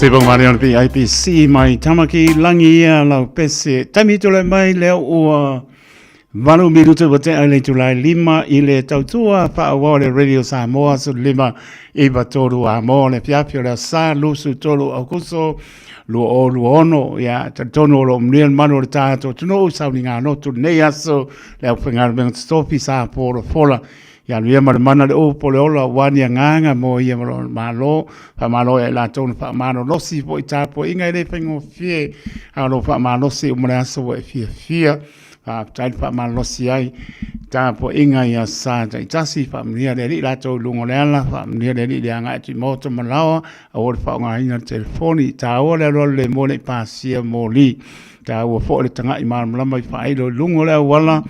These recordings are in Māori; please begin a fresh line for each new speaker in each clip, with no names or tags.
Sebong Marion PIPC mai tamaki langi ia lau pese tami tole mai leo ua Vanu minutu wate ai le tulai 5 i le tautua wha le Radio Samoa su 5 i batoru a mo le piapio le sa lusu tolu au kuso lu ono ya tatono lo mnian manu le tato tuno sauni ngā notu nei aso le au whengar menga stopi sa polo fola ya luia mana le o pole ola wani nganga mo ia malo pa malo e la tonu pa malo losi po i tapo inga i le whengo fie alo pa malo si umare aso e fia tai pa malosi ai ta po inga ia sa tai tasi pa mnia le la to lungo le ala pa mnia le anga ti moto malawa o fa nga ina telefoni ta o le le mo le pasia mo li ta o fo le tanga i mar mala fa ai lo lungo le wala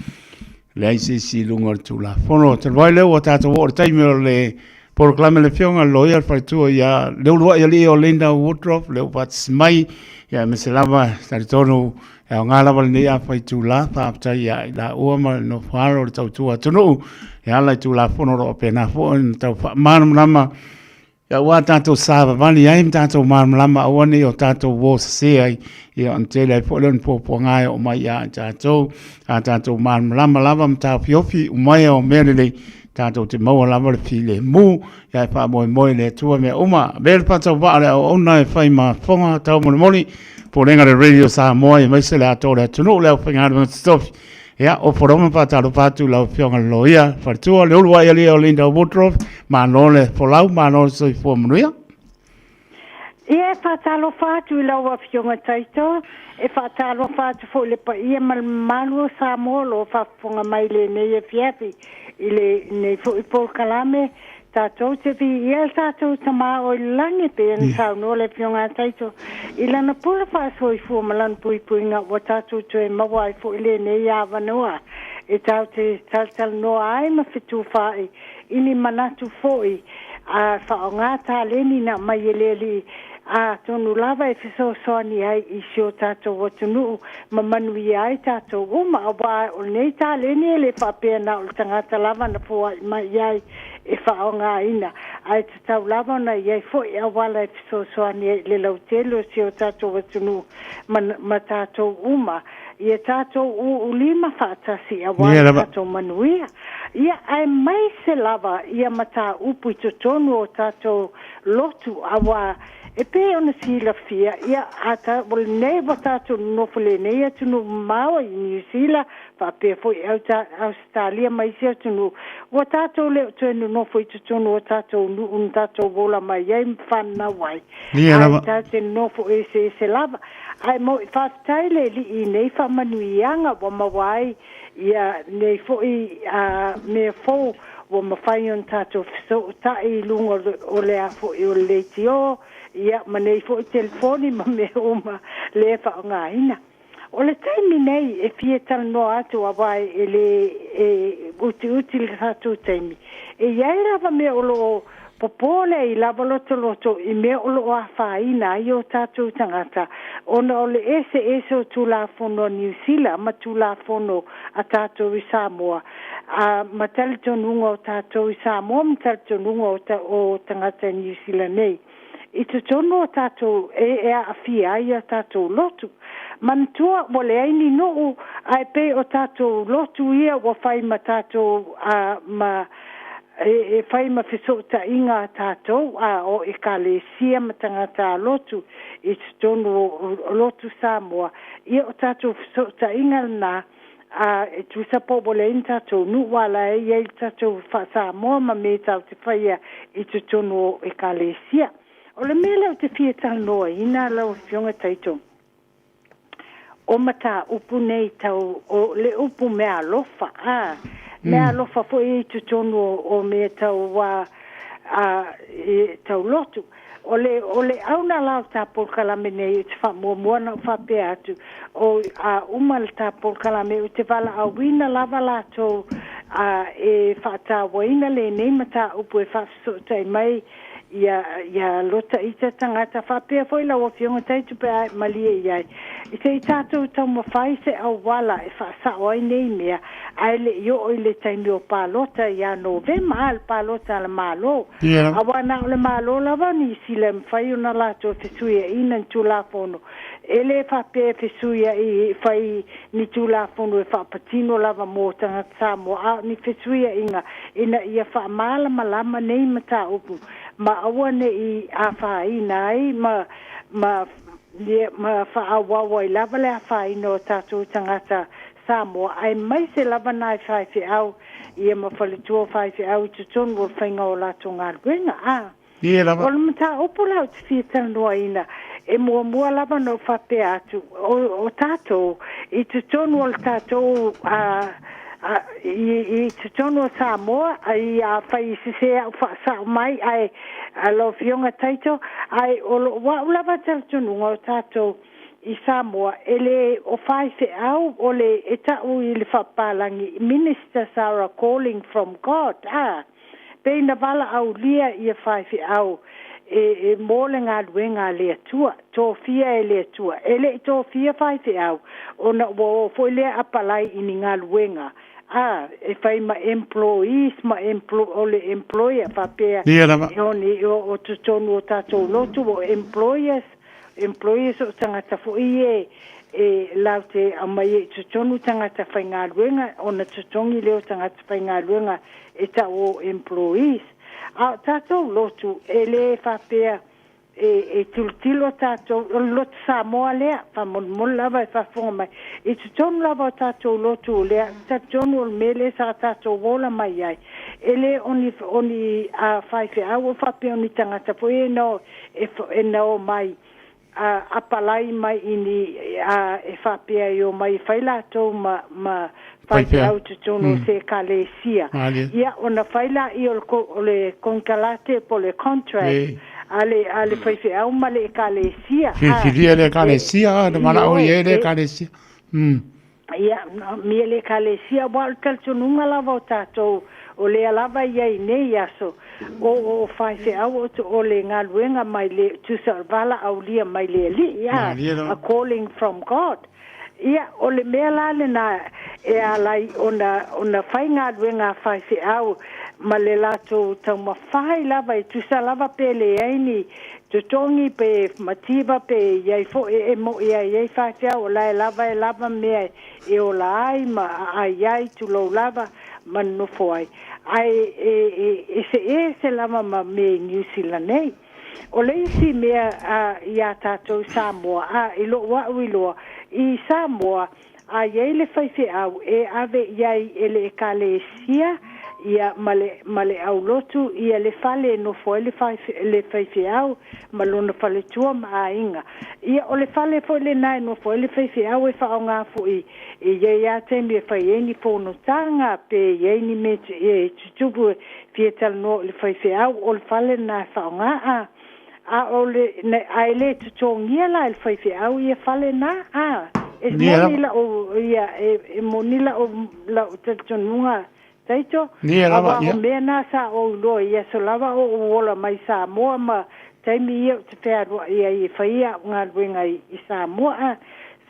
le ai si lungo tu la fono te vai le o ta to o tai me le proclame le fionga lawyer fa tu ya le lo ya li o Linda Woodruff le what's mai ya meselava ta tono e o ngā lawa ni a whai tū la, whaaptai a i la ua ma no whāro le tau tua tunu, e ala i tū la whono ro pe nā whono tau mānam lama, e ua tātou sāwa vani, aim tātou mānam lama awane o tātou wō se ai, i o antele ai wholeon pōpua ngai o mai a tātou mānam lama lava ma tāu piofi, o mai o merele, tātou te maua lava le file mū, ia e wha moe le tua mea uma, bēr patau wāre o ona e whai ma whonga tau moni, po lenga le Radio Samoa e mai se le atore tunu le whengara mga stofi. Ia, o poroma pataro patu lau fionga loia, whartua le ulua ia lea o Linda Woodruff, ma le polau, ma le soi fua manuia.
Ia, patalo fatu i lau a fionga taito, e patalo fatu fo le pa ia malu Samoa lo whafonga mai le nei e fiapi, i le nei fo i po kalame, tātou te vi ia tātou tama o langi pe an sau no le fionga taito i lana pula whaasoi fua malan pui ngā wa tātou tue mawa i fo i le nei a wanoa e tau te tal no ai ma fitu whae ini manatu foi a whao ngā tā leni na mai e leli a tonu lava e fiso soani ai i sio tātou watunu ma manui ai tātou uma a wā o nei tā leni e le whapea na o tangata lava na fua mai ai e whao ngā ina. Ai te tau lava na iei fwoi a wala e fiso soani le lau telo si o tātou watunu ma tātou uma. Ia tātou u lima whaatasi a wala tātou manuia. Ia ai mai se lava ia mata upu i tonu o tātou lotu a wā e pe ona sila fia ia ata bol nei botatu no fule nei tunu mau i New Zealand pa pe foi Australia mai se tunu botatu le tunu no foi tunu botatu un tatu bola mai ai fanna wai ai tatu no foi se lava ai mo fa taile li nei fa manuianga bo mawai ia nei foi me fo wo mafai on tatu so tai lungo o le afo o le tio ia manei fo telefoni ma me uma le fa nga ina o le taimi nei e fietal no atu avai ele uti hatu taimi e ia era me o lo popole i lava loto i me o lo a faina i o tatu tangata ona o le ese o tulafono New Zealand ma tulafono a tatu i Samoa a mataltonunga o tatu i Samoa mataltonunga o tangata New Zealand nei i te tono tātou e a fia i a tātou lotu. Mantua wale aini noo ai pe o tātou lotu ia wa whai ma tātou whai ma fisota inga tātou o e ka le sia ma tangata lotu i te tono lotu Samoa. Ia o tātou fisota inga na e tu sapo wale in tātou nu wala e i tātou Samoa ma me tau te whaia i te tono e ka le sia. O le mele o te fiatal noa, ina lau fionga taito. O mata upu nei tau, o le upu mea lofa, mea lofa fo i tutonu o mea tau wa tau lotu. O le auna lau ta polkalame nei, te wha muana wha pe atu. O umal ta polkalame, o te wala a wina lava lato e wha ta waina le nei mata upu e wha so tai mai, ia lota ita tangata whapea foi la wafionga teitu pe ai malia iai. I te i tātou tau mawhai se au wala e whaasao ai nei mea ai le i o le taimi o pālota ia novema al pālota ala mālo.
Yeah.
Awa na o le mālo lava ni sile mwhai o na lato fesuia ina ni tūlafono. Ele whapea fesuia i whai ni tūlafono e whapatino lava mō tangata Samoa ni fesuia inga ina ia whaamala malama nei mata upu. Ma awane I a whaina ai ma whaawawa I lava le a whaina o tātou tangata Samoa. Ai mai se lava nai whaiwhi au ia ma whalitua whaiwhi au tutonu o whainga o lato ngā ruenga.
Yeah, lava.
O le mata upu lau te whieta noa ina e mua lava no whapea atu o tātou I tutonu o le tātou I tutono Samoa ai a fai se au fa mai ai alo fionga taito ai o wa lava tunu o tato I Samoa ele o fai se au o le eta u I le fapalangi Minister Sarah calling from God pe na vala au lia I fai se au e molenga duenga le tua tofia ele tua ele tofia fai se au ona wo foi le apalai I ngā luenga e fai ma employees o le employer papea o tutonu o tātou lotu o employers o tangata fo laute amai tutonu tangata whai ngā ruenga o na tutongi leo tangata whai ngā ruenga e ta o employees tātou lotu le papea tultilo tātou lotu Samoa lea whamon lava whafonga mai tutonu lava tātou lotu lea tatonu o mele sa tātou wola mai ai ele oni whaiwhi au o whape oni tangata po no no mai apalai mai ini e whapea I mai whaila tau ma whaiwhi au tutonu se kalesia ia ona whaila I o le konkalate po le contract ale whaiwhi au ma le kalesia
Firia le kalesia na mana o ie le kalesia
ia mi le kalesia wal kaltununga lava o tātou o le alava iai nei aso o whaiwhi au o le ngā luenga mai le tusavala au lia mai le li a calling from God ia o le mea lale na alai ona whai ngā luenga whaiwhi au ma le lato tau mawhai lava tusa lava pe le aini tutongi pe matiba pe iai fo mo iai whaiwhi au o lai lava mea o lai ma ai tu lo lava manufo ai se lama ma me New Zealand nei o le isi mea ia tātou Samoa ilo wa uiloa I Samoa iai le whaiwhi au ave iai ele kalesia ia male au lotu ia le fale no foi le whaiwhi au malona fale tua mainga ia o le fale foi le nai no foi le whaiwhi au e whao ngā foi ia te me whai eni pono tanga pe ieni me tutupu fietal no le whaiwhi au o le fale nai whao ngā o le ai le tutongia la le whaiwhi au ia fale na monila o ia monila o la tutonunga taito
lava
ia mena sa o lo ia so lava o ola mai Samoa ma taimi ia te pēro ia I whaia ngā ruenga I Samoa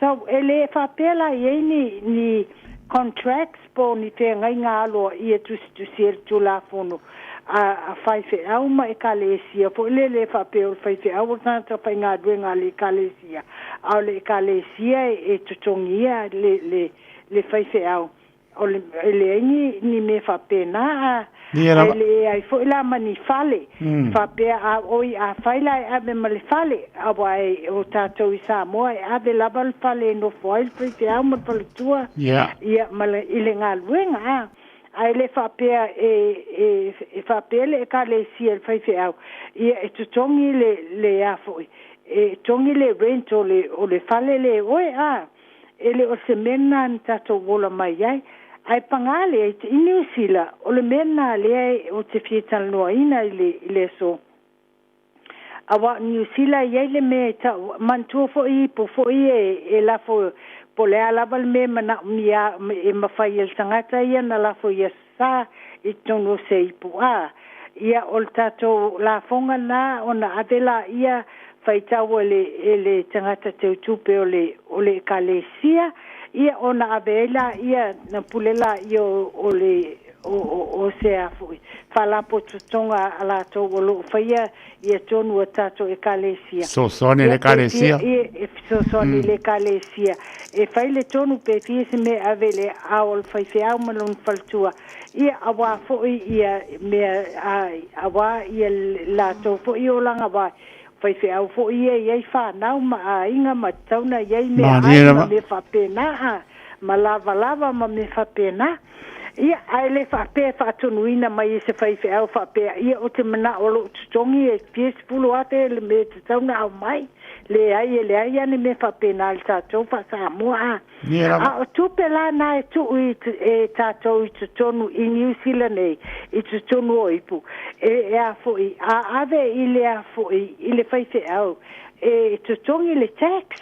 so ele whapela ia ni contracts po ni te ngai ngā aloa ia tusi tu la fono a whaiwhi au ma kalesia po le whapeo whaiwhi au tanta whai ngā ruenga le kalesia au le kalesia tutongia le whaiwhi au o le ni me whapena ele ai fo la mani fale whapea a oi a whaila e abe ma le fale awa o tātou I Samoa e abe laba le fale no foil te au ma palitua ia ma I le ngā luenga ai le whapea e whapea le ka le sia le whaiwhi au ia tutongi le afoi tongi le rent o le fale le oe ele o se mena tātou wola mai ai ai pangale ai te inisila o le mena le o te fietal noa ina le so awa New Zealand ia le me ta mantua fo I la fo po le alava le me mana mia e mawhai el tangata ia na la fo ia sa I tono se ipu ia o le tātou la fonga nā o na avela ia whaitau ele tangata te utupe o le kalesia ia o na avela ia na pulela ia o se afu falapo tutonga ala to lo faia ia tonu o tātou e kalesia
so le kalesia
so le kalesia e fai le tonu pe fiese me avele aol fai fiau malon faltua ia awa foi ia me awa ia la to foi o langa wa fai fiau foi ia fa nau ma inga ma tauna ia me fa pena ma lava ma me fa pena ia ai fa pe fa tunuina mai se fai fiau fa pe ia o te mana o lo tongi e pies pulo ate le me tauna au mai le ai ane me fa penal tātou fa Samoa. A tu pela na e tu e tātou i tu tonu i New Zealand i tu tonu o ipu. E a foi, a ave i le a foi, i le fai au. E tu tongi le tax.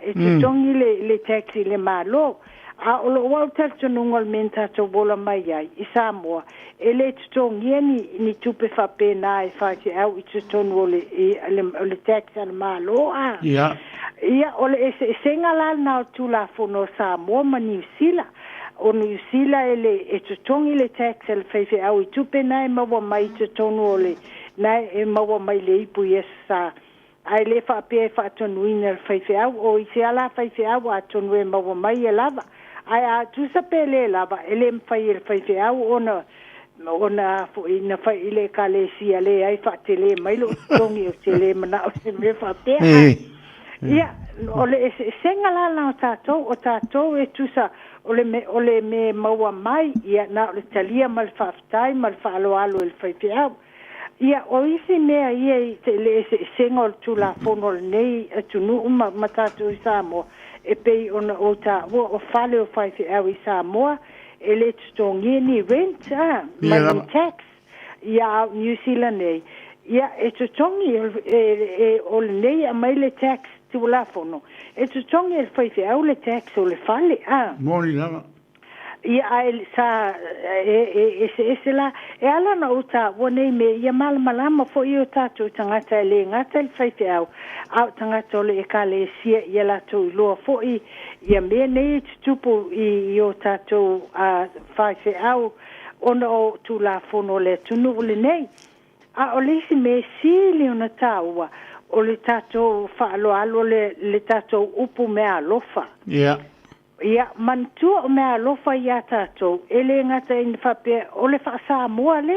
E tu tongi le tax i le malo. A o lo wau tatu nungol menta to bola mai ai i Samoa. E le tutongi ni tupe fa pena e fa ki au i tutonu o le tax al malo.
Ia.
Ia o le senga la na tu la fono Samoa ma New Zealand. O New Zealand e tutongi le tax al fa au i tupe nai mawa mai tutonu o le nai e mawa mai le ipu yesa. Ai le fa pe fa tonu ina fa au o i se ala fa au a tonu e mawa mai e lava. Ai a tu sa pele lava ele mfai el fai au ona fo ina fai ile kalesia le ai fa tele mai lo tongi o tele mana o se me fa pe ia ole senga la na tato e tu sa ole me maua mai ia na le talia mal faftai mal fa alo el fai au ia o isi mea ia le senga tu la fono nei tu nu ma tato Samoa e pei ona o ta o fale o fai au i Samoa e le tongi ni rent money tax ia New Zealand ia e tongi e o nei a mai le tax tu la fono e tongi e fai au le tax o le fale
moni lava
ia ai sa e la e ala na uta wone me ia malama fo io tatu tangata le ngata fai au tangata le kale sia ia la tu lo fo ia me nei tupu i o tatu fai au ona o tu la fono le tunu le nei o le si me si le ona taua o le tatu fa alo le tatu upu me alofa ia mantu o me alofa ia tatou ele ngata in fape o le fa Samoa le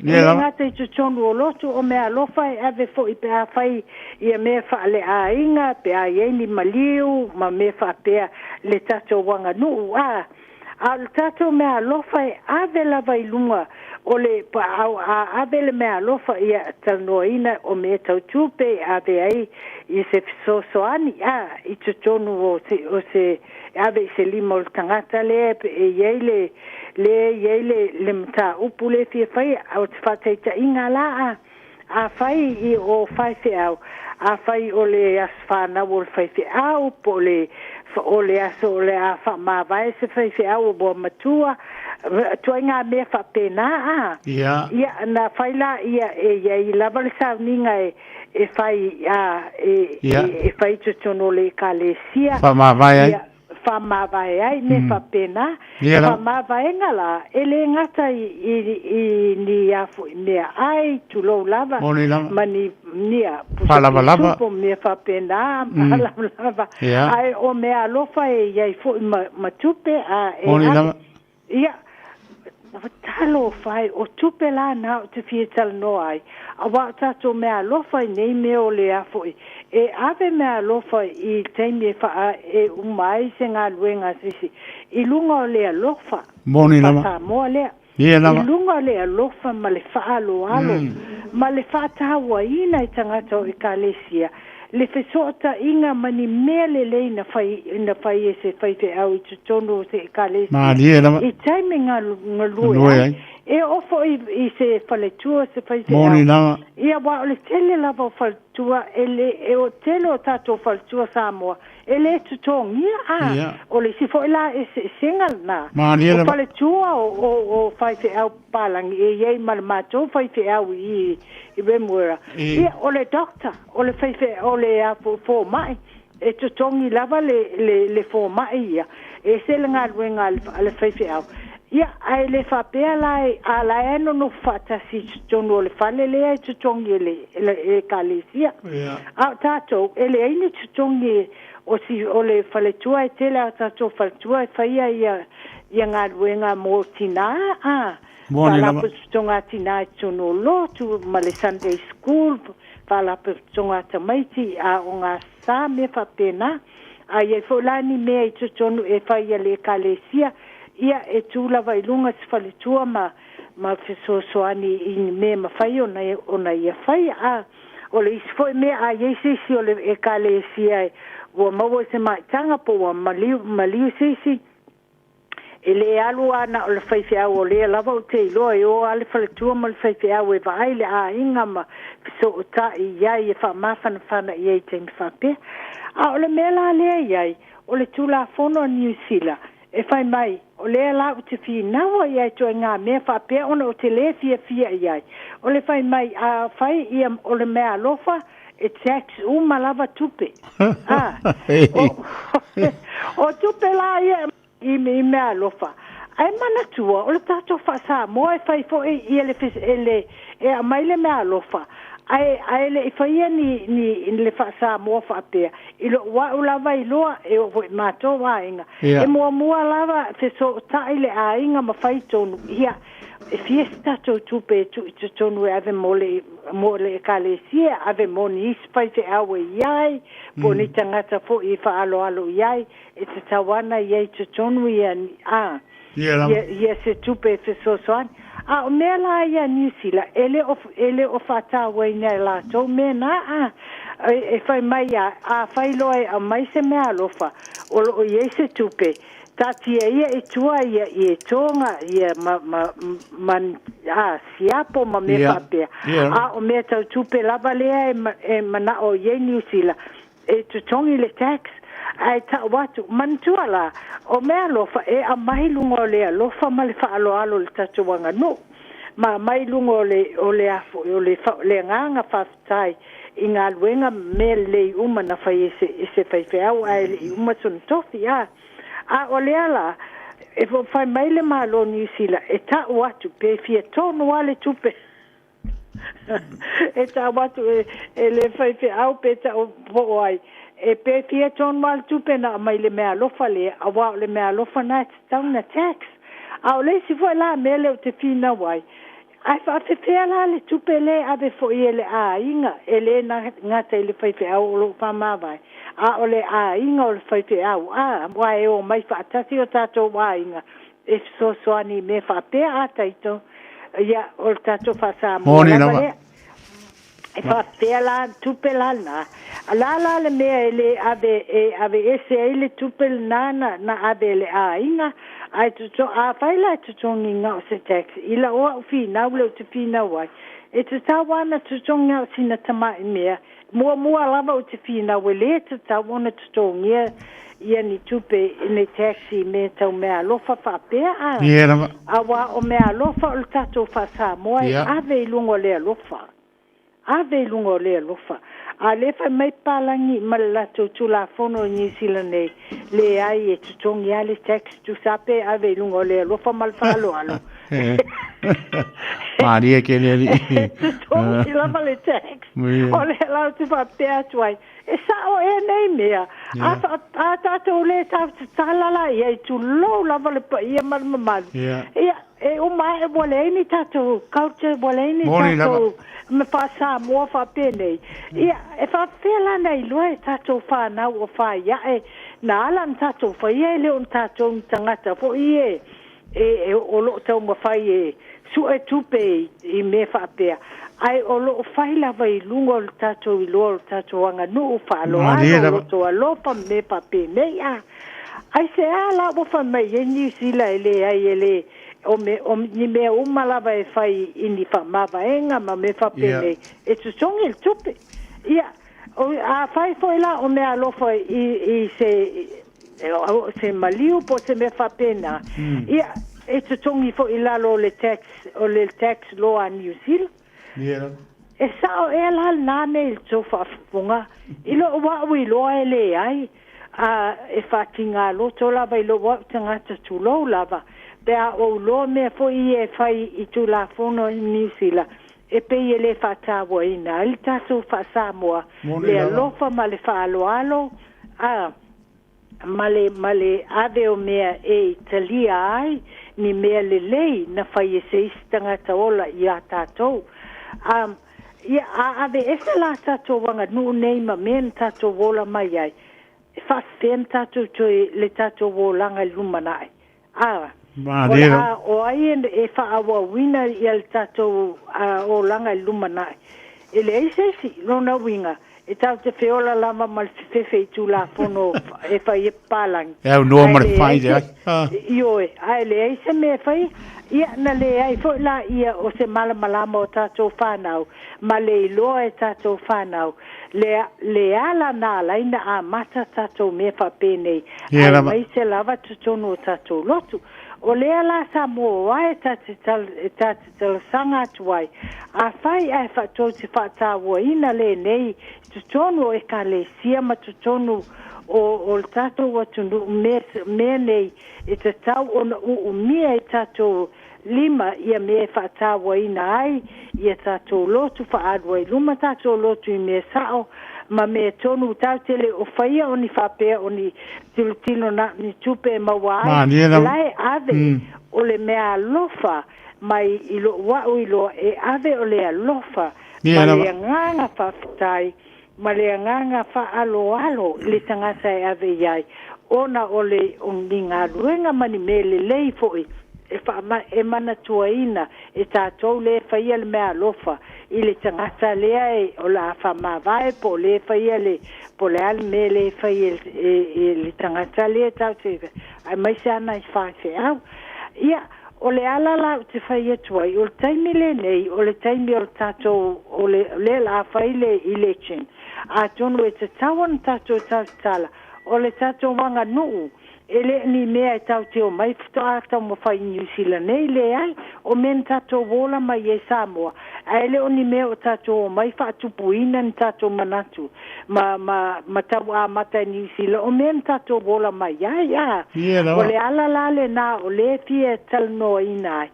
ele ngata i tutonu o lotu o me alofa e ave fo i pe a fai ia me fa le a inga pe a ieni maliu ma me fa pe le tatou wanga nu al tatou me alofa e ave lava i lunga o le ave le me alofa ia talnoina o me tautupe ave ai i se sosoani i tutonu o se ave se limo o tangata le e le mta upule fi fai au tfataita inga la a fai i o fai au a fai o le asfana o fai au po le o le aso le a fa ma vai se fai au bo matua tu inga me fa pena
ia
na fai la ia i lava le sa ninga e fai e fai tutono le kalesia
fa ma vai ai
fama vai ai me fa pena fama vai ngala ele ngata i ni afu me ai tu lo lava mani nia
lava
po me fa pena lava ai o me alofa e ia fo matupe ia talo fai o tupe la na te fietal no ai awa tato me alofa nei me o le afu e ave me alofa i teime fa e umai se ngā luenga sisi i lunga o le alofa
moni lava
mo le
i
lunga o le alofa ma le fa alo ma le fa tawa ina i tangata o i kalesia le fesota inga mani mele le na fai e se fai te au i tutono se kalesia i teime ngā lue e ofo i se faletua se fai te
moni lava
ia wa o le tele lava o faletua e o tele o tato faletua Samoa ele tutongi o le si fo la singal na
Maria
o pale tua o fai te au palang e mal mato fai te au I remura o le doctor o le fai o le fo mai e tutongi lava le fo mai ia e se nga wenga le fai au ia ai le fa pe ala no fata si tono le fale le tutongi le kalesia a tato ele ini tutongi o si o le fale tua e tele a tato fale tua e faia ia nga wenga mo tina fala putonga tina tono lo tu male Sunday school fala putonga tamaiti a onga sa me fa pena a ia folani me tutono e faia le kalesia ia e tula vai lunga se fale tua ma fesosoani in me ma fai ona ia fai o le isfo me a yesi si o le e kalesia o mawo se mai tanga po o maliu sisi ele alu ana o le fai o le lava o te lo o ale fale tua ma le fai e vai le a inga ma so ta ia e fa mafana fana ia te fa pe o le mela le ia o le tula fono New Zealand e fai mai o le la o te fi nawa ia to nga me fa pe ona o te le fia ia o le fai mai a fai ia o le mea lofa e tax malava tupe o tupe la ia I mea lofa ai mana tua o le tato fa sa mo e fai fo ia le e mai le mea lofa ai le fai ni le fa sa mo fa pe ilo wa ula vai lo e o mato wa inga e mo lava se so tai le a inga ma fai tonu ia e fiesta tu pe tu tonu ave mole kalesia ave moni spai te awe iai boni tangata fo I fa alo iai e te tawana iai tu tonu ia ia se tu pe so soan o mea la ia New Zealand ele o fata waina la to mena e fai mai a fai loe a mai se mea lofa o ie se tupe tati ia e tua ia e tonga ia man siapo ma me papea o mea tau tupe lava lea e mana o ie New Zealand e tutongi le tax ai ta watu mantua la o mea lofa e a mai lungo lea lofa ma le fa alo le tatu wanga no ma mai lungo le nganga faftai inga luenga me le uma na fai se fai au ai le uma son tofi a o lea la e fai mai le malo New Zealand e ta watu pe fia tonu wale tupe e ta watu e le fai au pe ta o ai e pe fia ton mal tupe na mai le mea lofa le awa le mea lofa na down na tax au le si foi la mele o te fina wai ai fa te fea la le tupe le ave fo ele a inga ele na ngata ele fai fe au lo pa ma vai o le a inga o le fai fe au wai o mai fa tasi o tato wai inga e so ani me fa pe a taito ia o tato fa sa mo la e fa pe la tupe la na la le me ele ave ese ele tupe na ave le a inga ai tu a fai la tu nginga o se tax ila o fi na le tu fi na wai e tu tawana tu tonga sina tama me mo lava o te fi na wele tu tawana tu tonga ia ni tupe ni taxi me tau mea lofa fa pe awa o mea lofa o tato fa sa mo ave lungo le lofa a le fa mai palangi mala tu la fono New Zealand le ai e tu tongi ale tax tu sape ave lungo le lo fa mal fa alo
Maria che le
tu tongi la male tax o le la tu fa pe atwai e sa o e nei mea a tato le ta la e tu lo la vale pa ia mal e o mai vole ni tato culture vole ni tato me pasa mo fa pene ia e fa fela nei lo e tato fa na o fa ia e na lan tato fa ia le un tato tangata fo ia e o lo tau mo fa ia su e tupe I me fa pe ai o lo fai la vai lungo il tato I lo tato anga no fa lo to lo pa me pa pe me ia ai se ala bo fa me ni si la ele ai ele o ni me malava e fai ini fa mava enga ma me fa pene e tu songi il tupe ia O a fai foi la o me alofa I se maliu po se me fa pena. Ia e te tongi fo I lalo le tax law a New Zealand.
Yeah.
E sao e la nane il so fa funga. Ilo wa wi lo ele ai. E fa tinga lo to la vai lo wa tanga tu lo lava. Pe a o lo me fo I e fai I tu la fono I New Zealand. E pe ele fa tawa ina. Il tato fa Samoa. Le alofa ma le fa alo. Male ave o mea e Italia ai. Ni mea le lei na fai e se istanga taola I a tatou. Ia ave ese la tatou wanga nu nei ma men tatou wola mai ai. Fa fen tatou le tatou wolanga lumanai. O ai e fa awa wina I al tatou o langa lumanai. Ele eise si lona winga. E tau te feola lama mal fefe tu la fono e fa I palang.
E au noa mara fai de ai.
Ioe, ai le eise me fai. Ia na le ai fo la ia o se malama o tatou whanau. Ma le iloa e tatou whanau. Le ala na la ina a mata tatou me fa penei. Ai mai se lava tutono o tatou lotu. O le ala sa mo ai tatou sanga tuai. A fai ai fa toti fa tawo ina le nei tutono e ka le sia ma tutono o tatou watu me nei e te tau o mea e tatou lima ia me fa tawa ina ai ia tatou lotu fa adwa I luma tatou lotu I me sao ma me tonu tau tele o faia o ni whapea o ni tilutino na ni tupe mawai lai ave o le mea lofa mai ilo wau ilo e ave o le alofa ma le nganga whaftai ma le nganga wha alo le tangata e ave iai ona o le o ninga ruenga mani me le lei foi e mana tuaina e tātou le whaia le mea lofa I le tangata lea o la whamawai po le whaia le po le ale me le whaia le tangata lea tau te ai mai se ana I whawhi au ia o le alala te whaia tuai o le taimi le nei o le taimi o tātou o le la whai le election a tonu e te tawan tātou tala o le tātou wanga nuu ele ni mea tau te o mai fito a tau mo fai New Zealand nei le ai o men tato wola mai e Samoa a ele o ni mea o tato o mai fa tupuina ni tato manatu ma tau a mata New Zealand o men tato wola mai ai o le ala le na o le fie tal no ina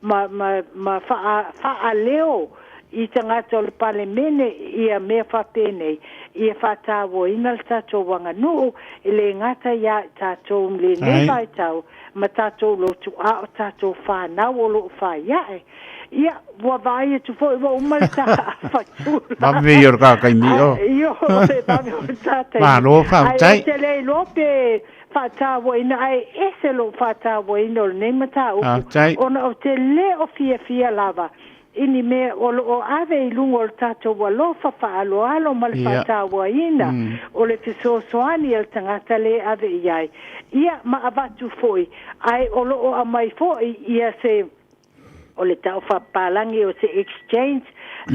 ma fa a leo I tangata o le pale mene ia mea whapenei ia whatawo ina le tatou wanga nuu le ngata ia tatou le nevai tau ma tatou lotu a o tatou whanau o lo whaiae ia wawai e tu fo iwa umalta whatula
Babi yor kakai mi o
Io babi o tatai
Ma lo whautai
Ai o te le lope whatawo ina ai ese lo whatawo ina o le neimata ona o te le o fia lava ini me o ave I lungo o tatou walofa alo ma le whatawa ina o le fisosoani el tangata le ave iai ia ma avatu foi ai o lo o amai foi ia se o le tau whapalangi o se exchange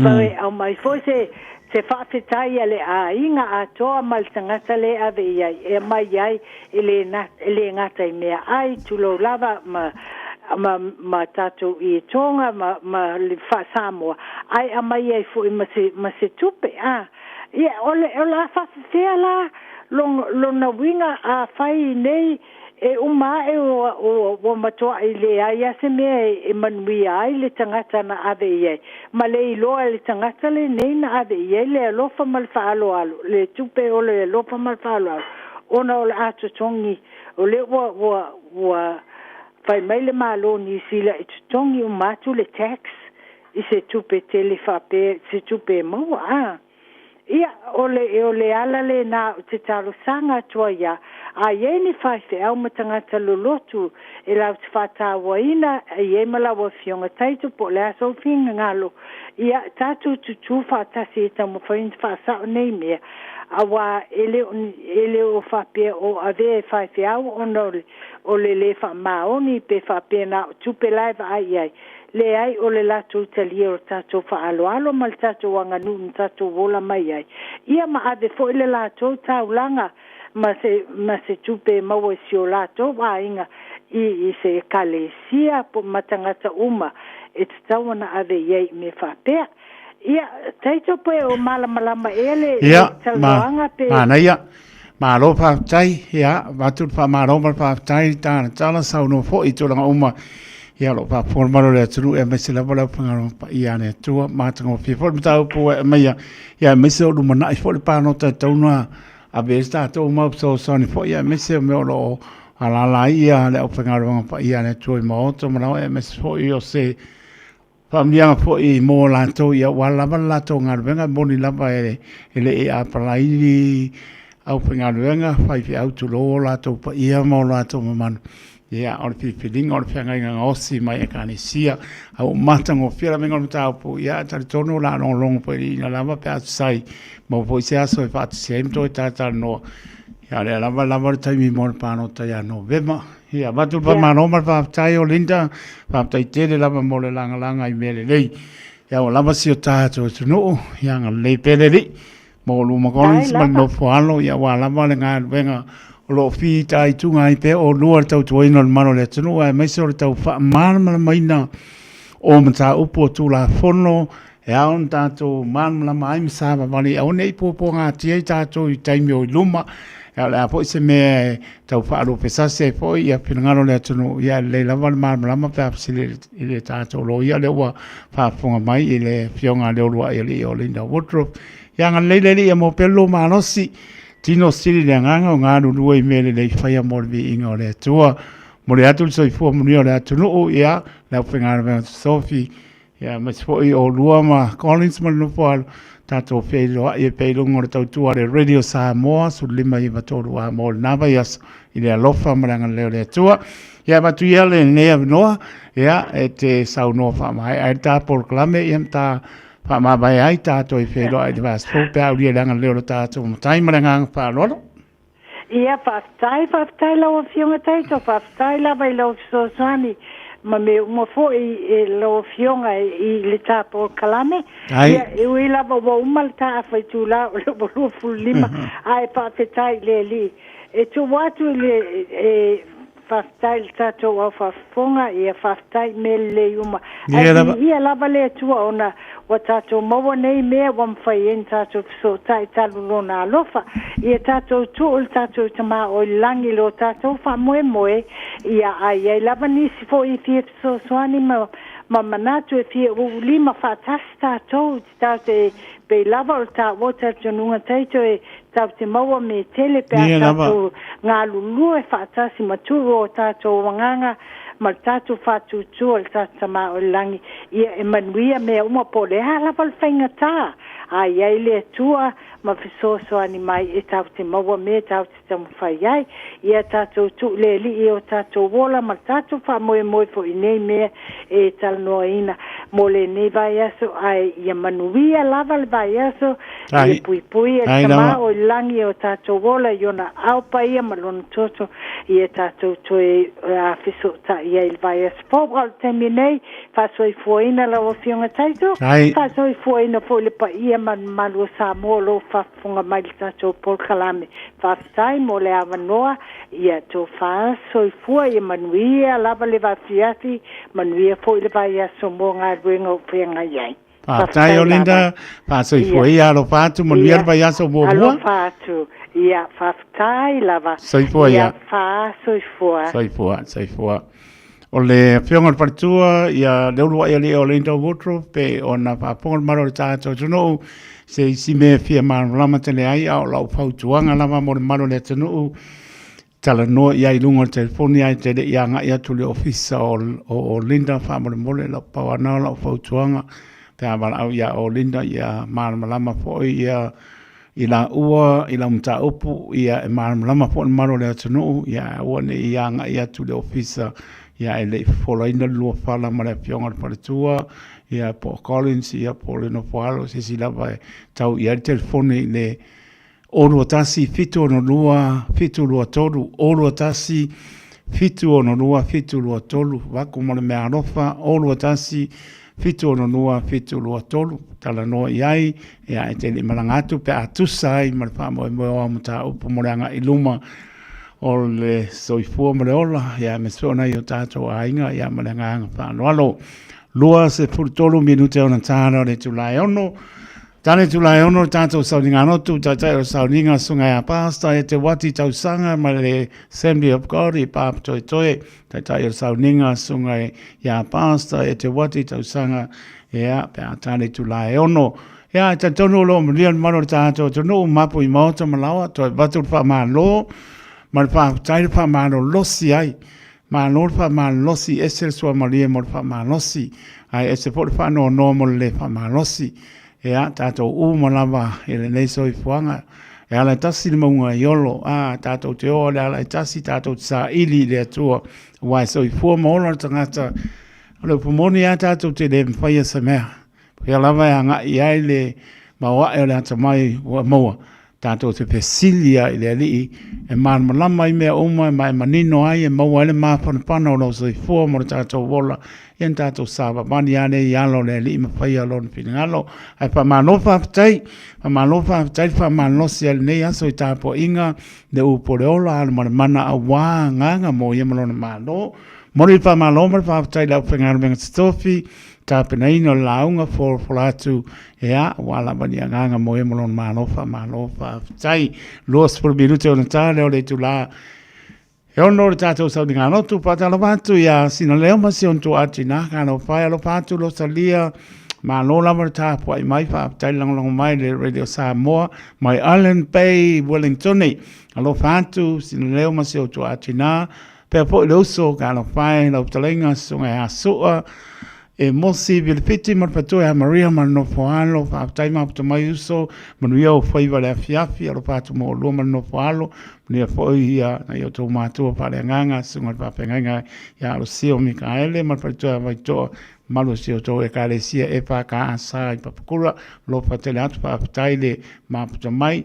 pare au mai foi se whawhetai ale a inga a toa ma le tangata le ave iai e mai iai ele ngata I mea ai tulo lava ma tatou I tonga ma le fa Samoa ai amai ai fu ma se tupe ia ole fa fea la lona winga a fai nei e uma e o matoa I le ai se me e manui ai le tangata na ave iai ma le iloa le tangata le nei na ave iai le alofa mal fa alo le tupe o le alofa mal fa alo ona o le ato tongi o le wa fai mai le malo New Zealand e tutongi o matu le tax I se tupe tele whape se tupe maua ia o le ala le na te taro sanga tua ia a ie ni whaife au matangata lolotu e lau te whatawa ina e ie malawa fionga taito po le aso finga ngalo ia tatu tutu whatasi e tamu whainta whasao nei mea awa ele o whapea o ave whaife au o le le wha maoni pe whapea na tupe laiva ai le ai o le latu tali o tatou whaaloalo ma le tatou anganu na tatou wola mai ai. Ia ma ave fo le latu taulanga ma se tupe maua si o latu wa inga I se kalesia po matangata uma e tau na ave iei me whapea. Ia, taito pe o malamalama ele
taloanga pe. Mana ia, malo whaptai, ia, watut wha malo whaptai tāna tala sau no fo I tōranga uma. Ia lo whapōmaro le atunu e mese la wala pangaro pa ia ne tua mātango pia. Fo mtau po e meia, ia mese o lumana I fo le pāno ta tauna a besta tō mau so soni fo ia mese o meo lo alala ia le opengaro pa ia ne tua I maoto manao e mese fo I o se Pamlianga po I mo lato ia wala lato ngarwenga moni lava ele e apalaini au pengaruenga fai fi auto lo lato pa ia mo lato mamano ia or pipiling or penga osi mai kanisia au matango fira menga mta po ia taritono la no long po I lava pe sai mo po se aso fa sempre tata no ia le lava taimi mo pano ta ia novema ia batu pa mano ma pa tai o linda pa tai tele lava mo le langa I mele lei ia o lava si o tato no ia le pele li mo lu ma collins ma no falo ia wa lava le nga venga lo fi tai tunga I pe o lu tau tuino mano le tunu ai mai so tau fa man mai na o mta upo tu la fono e aun tato man la mai sa va vali o nei po nga ti tato I taimi o luma la po se me tau fa lo pesa se po ia pinangalo le tunu ia le lava ma pa sile ile tato lo ia le wa fa fonga mai ile fionga le lo ile o linda wardrobe ia nga le ia mo pelo manosi tino sili le nganga nga lu I mele le faya mo vi inga le tua mo le atu so fu mo le tunu ia la pinga Sophie ia ma fo I o luama Collins mo no po tato felo e pelo ngor tau tua le radio Samoa su lima I vatoru a mo nava yas I le alofa maranga le tua ia batu ia le nea noa ia e te sau no fa mai ai ta por clame ia ta fa ma vai ai tato I felo ai vas fo pe au le langa le tato mo tai maranga fa lolo
ia fa la o fionga taito fa la vai lo so sani ma me mo fo I lo fionga I le tapo kalame ia I wila bo malta fa tu la lo fu lima ai pa te tai le li e tu watu le fa tai tato o fa fonga ia fa tai mele uma ia la vale tu ona o tato mo nei me wam fa in tato so tai talu na lofa ia tato tu o tato tama o langi lo tato fa moe ia ai la vani si fo I fi so swani ma manatu e fi o lima fa tasta to tate pe lava o ta water tununga taito e tau maua me tele pe tato ngā lulu e fa tasi maturo o tato wanganga ma tato fa tutu o tato ma o langi ia e manuia me uma pole lava le whainga tā ai ai le tua ma fisoso ani mai e tau te maua me tau te tamu whai ai ia tato tu le li o tato wola ma tato wha moe fo I nei mea e talanoa ina mo le nei vai aso ai ia manuia lava le vai aso e pui e tama o langi o tato wola I ona aupa ia ma lona toto ia tato to e a fiso ta ia il vai aso po al temi nei fa soi fuina la o fionga taito fa soi fuina fo le pa ia malu Samoa lo fa funga mai tato por kalame fa tai mo le avanoa ia to fa soi fua ia manuia lava le va fiati manuia fo le vai aso mo nga ruenga penga iai
pa tai o linda pa soi fua ia lo fatu manuia vai aso mo
lo fatu ia fa tai lava
soi fua ia
fa soi
fua o le fionga partua ia le ulua ia le o linda wotro pe ona pa pon maro tato no se si me fia man lama tele ai au lau fautuanga lama mo maro le tenu tala no ia I lunga telefoni ai te ia nga ia tuli ofisa o Linda fa mo le la pawana la fautuanga te amal au ia o Linda ia man lama fo ia ila ua ila mta upu ia man lama fo maro le tenu ia wone ia nga ia tuli ofisa ia ele fola ina lua fala ma le fionga partua ia po Collins ia po le no falo se si lava tau ia telefoni le oro tasi fito no lua fito lua toru oro tasi fitu ono lua, fitu lua tolu, waku mo le mea rofa, o lua tasi, fitu ono lua, fitu lua tolu, tala noa iai, ia e te li malangatu, pe atusa ai, ma le wha moe moe o amuta upo mo le anga iluma, o le soifua mo le ola, ia me sona i o tātou ainga, ia ma le anga whaanoalo, lua se pulitolu minute o na tāna le tulai ono, tane tulai ono tātou sauninga notu, tātai o sauninga sunga ia pasta, e te wati tausanga, ma le Assembly of God, i pāp toi toi, tātai o sauninga sunga ia pasta, e te wati tausanga, ia, pēr tane tulai ono, ia, ta tono lo mrian maro tātou, tono mapu i maota malawa, toi batul wha maa lo, ma le wha tai wha maa lo losi ai, ma no fa ma losi esel sua maria mo fa ma losi ai ese por fa no mo le fa ma losi e a tato u mo lava e le nei soi fuanga e ala tasi le maunga yolo a tato te o le ala tasi tato sa ili le tua wa soi fu mo lo tangata le pumoni a tato te le fai se mea e lava nga ia le ma wa e le tamai wa mo tato te pesilia i le ali e man malama i mea uma mai manino ai e maua ele mapana o lo soi fua mo tato wola e tato sava mani ane i alo le ali ma fai alon finangalo ai pa manofa aftai fa manosi al nei aso i tapo inga de upo le ola al mana a wā nganga mo i malona malo mori pa maloma fa aftai la finangalo venga stofi tapena ino launga for atu ea wala mani nganga mo e molon malofa tai los por minute o natale o le tula e ono le tatou sauninga notu patala watu ia sina leo masi on tu atina kano fai alo patu lo salia ma lo lama tapu ai mai fa tai lang mai le Radio Samoa mai Allen Bay Wellington alo fatu sina leo masi o tu atina pe po lo so kano fai lo talenga sunga ya sua e mosi vilpiti mar patoa Maria mar no foalo fa taima to mai uso manuia o foi vale afiafi alo patu mo lo mar no foalo ni foi ia na yo to mato pa le nganga sunga pa penganga ya lo sio Mikaele mar patoa vai to malo sio to e kalesia e pa ka sa pa kula lo patele atu pa taile ma to mai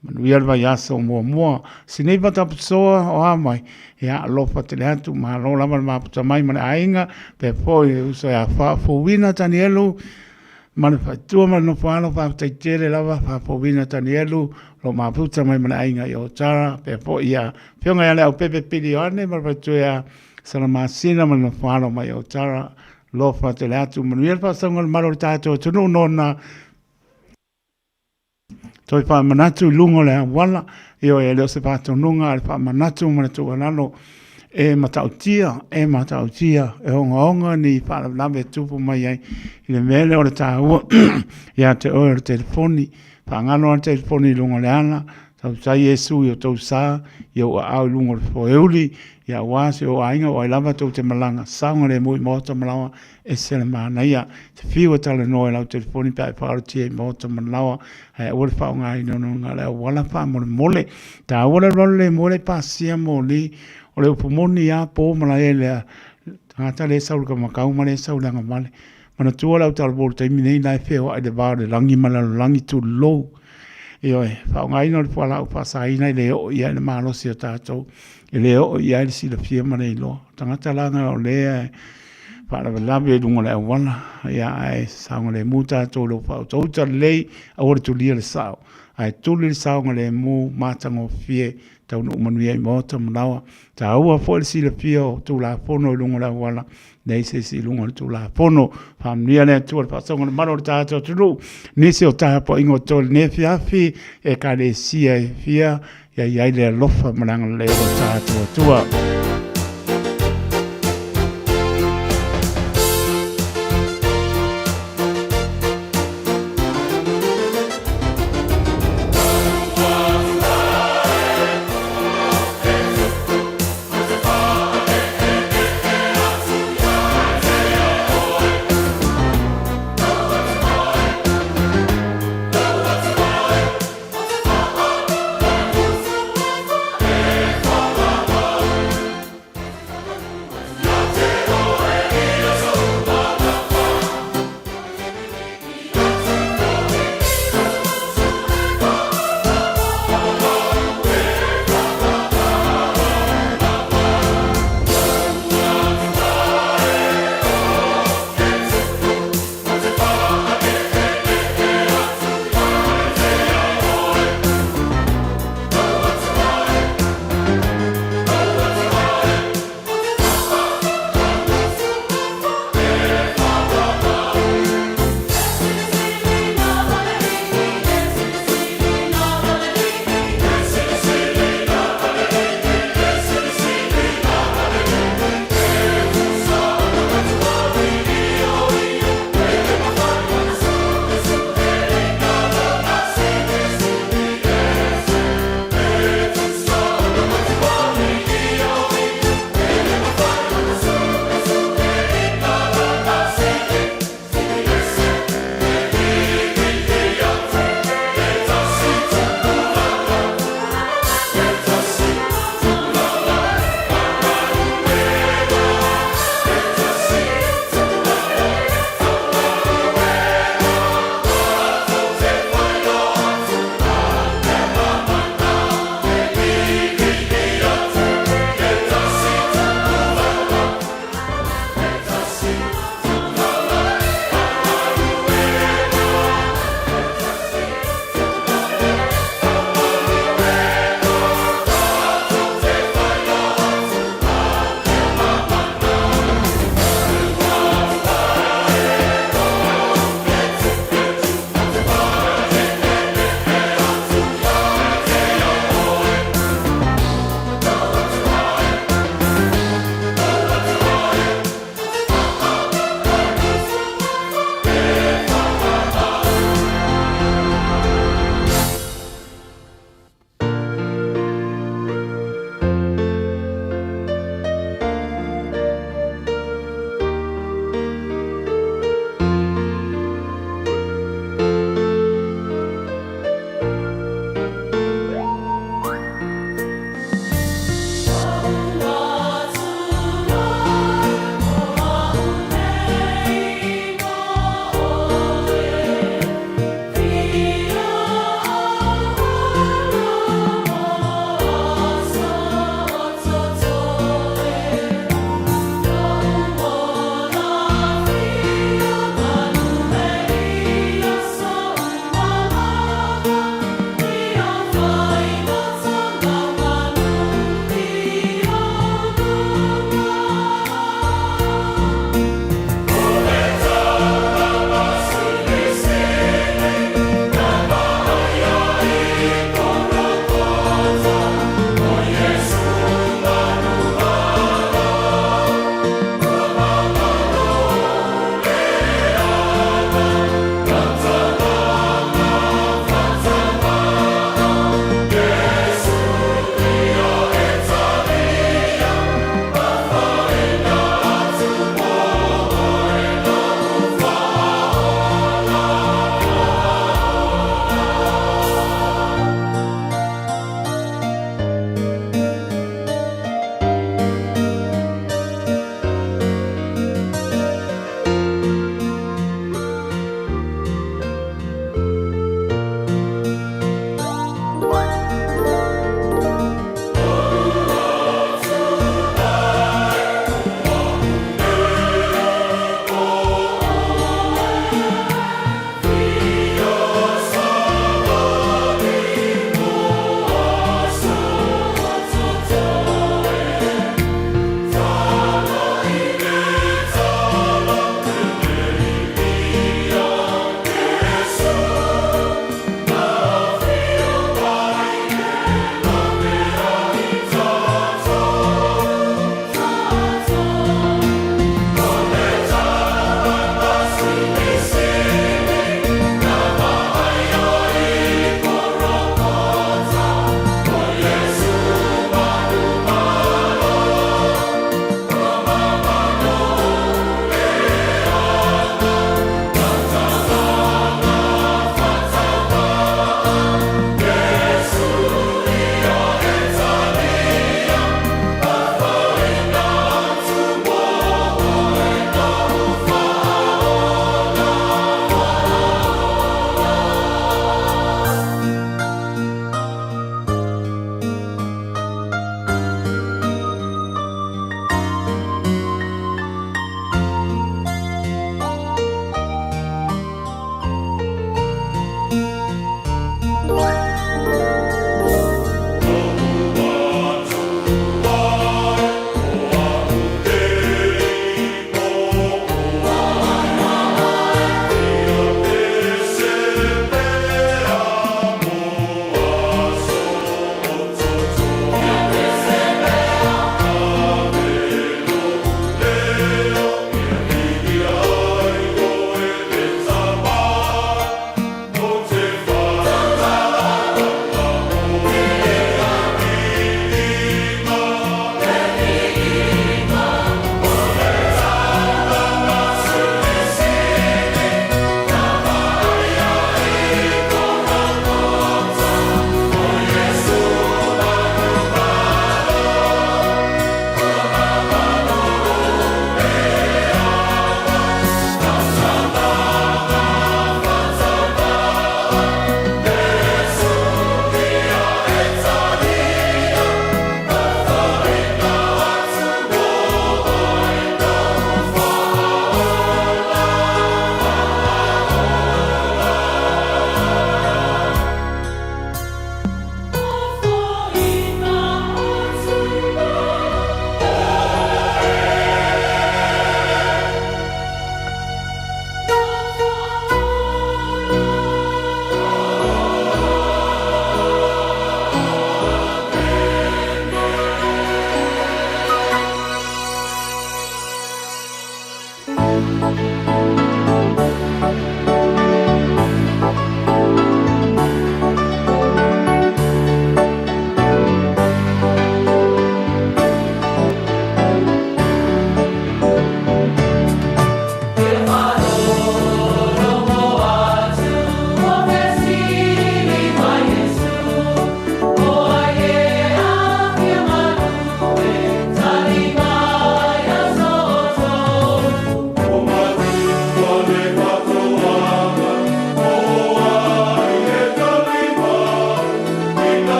manuia vai aso mo sinei va tapsoa o amai ya lo fatele atu ma lo lama ma puta mai mana ainga pe foi uso ya fa fo wina tanielu mana fa tu ma no fa no fa tere lava fa fo wina tanielu lo ma puta mai mana ainga yo tara pe foi ya fionga ya le pepe pilione ma fa tu ya sala ma sina ma no fa no mai yo tara lo fatele atu manuel fa sango malo tato tu no na toi fa manatu lungo le wala io e le se pato nunga fa manatu manatu lalo e matautia e onga ni fa la vetupu mai ai le mele o le tau ia te o le telefoni fa ngano le telefoni lungo le ana tau sai Yesu io tau sa io au lungo le foeuli ia wasi o ainga o lava tau te malanga saunga le mui mota malawa e se le mana ia te fiwa tala noe lau telefoni pa e whaarati e mota malawa e ore whaunga i nono ngā leo wala wha mole ta ore role mole pasia mole o le upumoni a po mala e lea ngata le saurika makau male sauranga male mana tua lau tala bolu taimi nei lai wheo ai de vāre langi mala langi tu lou Ioe, whaunga ino le whala upa sa ina i le o ia le malosi o tātou. I le o ia le sila fia mare i lo. Tangata langa o lea whaara lawe e runga le awana. Ia ai saunga le mu tātou lo whau. Tauta lei a ore tu lia le sao. Ai tuli le saunga le mu mātango fie tau no umanuia i mota manawa. Ta aua fo le sila fia o tu la pono i runga le awana. Nei se si lunga le tu la pono. Whamnia le tua le whasonga le maro le tātou tunu. Nisi o taha po ingo tō le nefiafi e ka le sia e fia. Ia iai le alofa maranga le o tātou tua.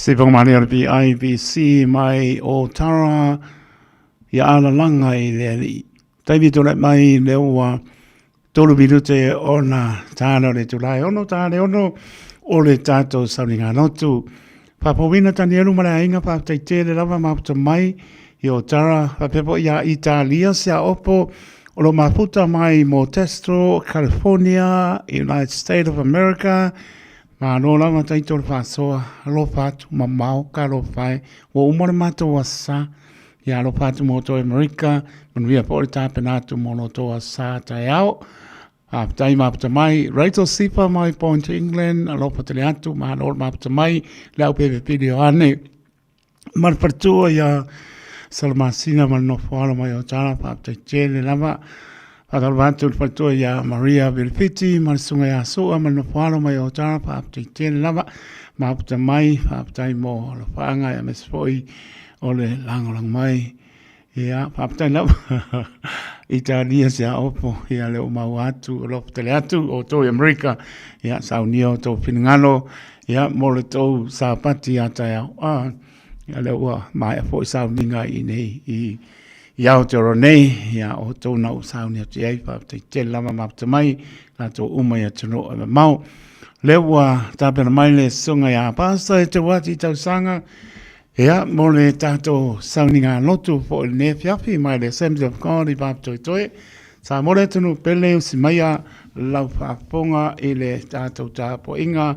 Sipong mani ar pi IBC mai o tara ia ala langa I le li. Taivi tole mai le ua tolu minute ona tāna le tulai ono tāne ono o le tātou sauninga notu. Papawina tani elu mara inga pa te le lava maputa mai I o tara papepo ia Italia sia opo o lo maputa mai Modesto, California, United States of America. Ma no lava taito le whasoa, alo patu mamau, ka lo whai, o umare mato wasa, ia alo patu moto Amerika, manuia po le tāpenatu mono toa sa tai au, tai maputa mai, Rachel Sipa mai Point England, alo patele atu, ma alo maputa mai, lau pepe video ane, marpartua ia Salmasina mal no fala mai o tala, paputa chele lava, Patalvantu patua ia Maria Vilpiti, Marsunga ia Sua, Manopalo mai o tara, Papta Tien Lava, Mapta mai, Papta mo, Lopanga ia Mesfoi, Ole Langolang mai, ia Papta Lava, Italia sia opo, ia leo mauatu, Lopteleatu, o to Amerika, ia Saunio, to Pinangalo, ia Moleto, Sapati ataya, ia leo mai a foi sauninga I nei, Ia o te ronei, ia o tōna o sauni atu iei, pa te te lama mapta mai, la tō umai atu no e mau. Lewa tāpena mai le sunga ia pasta e te wati tau sanga, ia mo le tātou sauni ngā lotu po le ne fiafi, mai le Assembly of God I pāpto I toe, sa mo le tunu pele o si maia lau whaaponga I le tātou tāpo inga,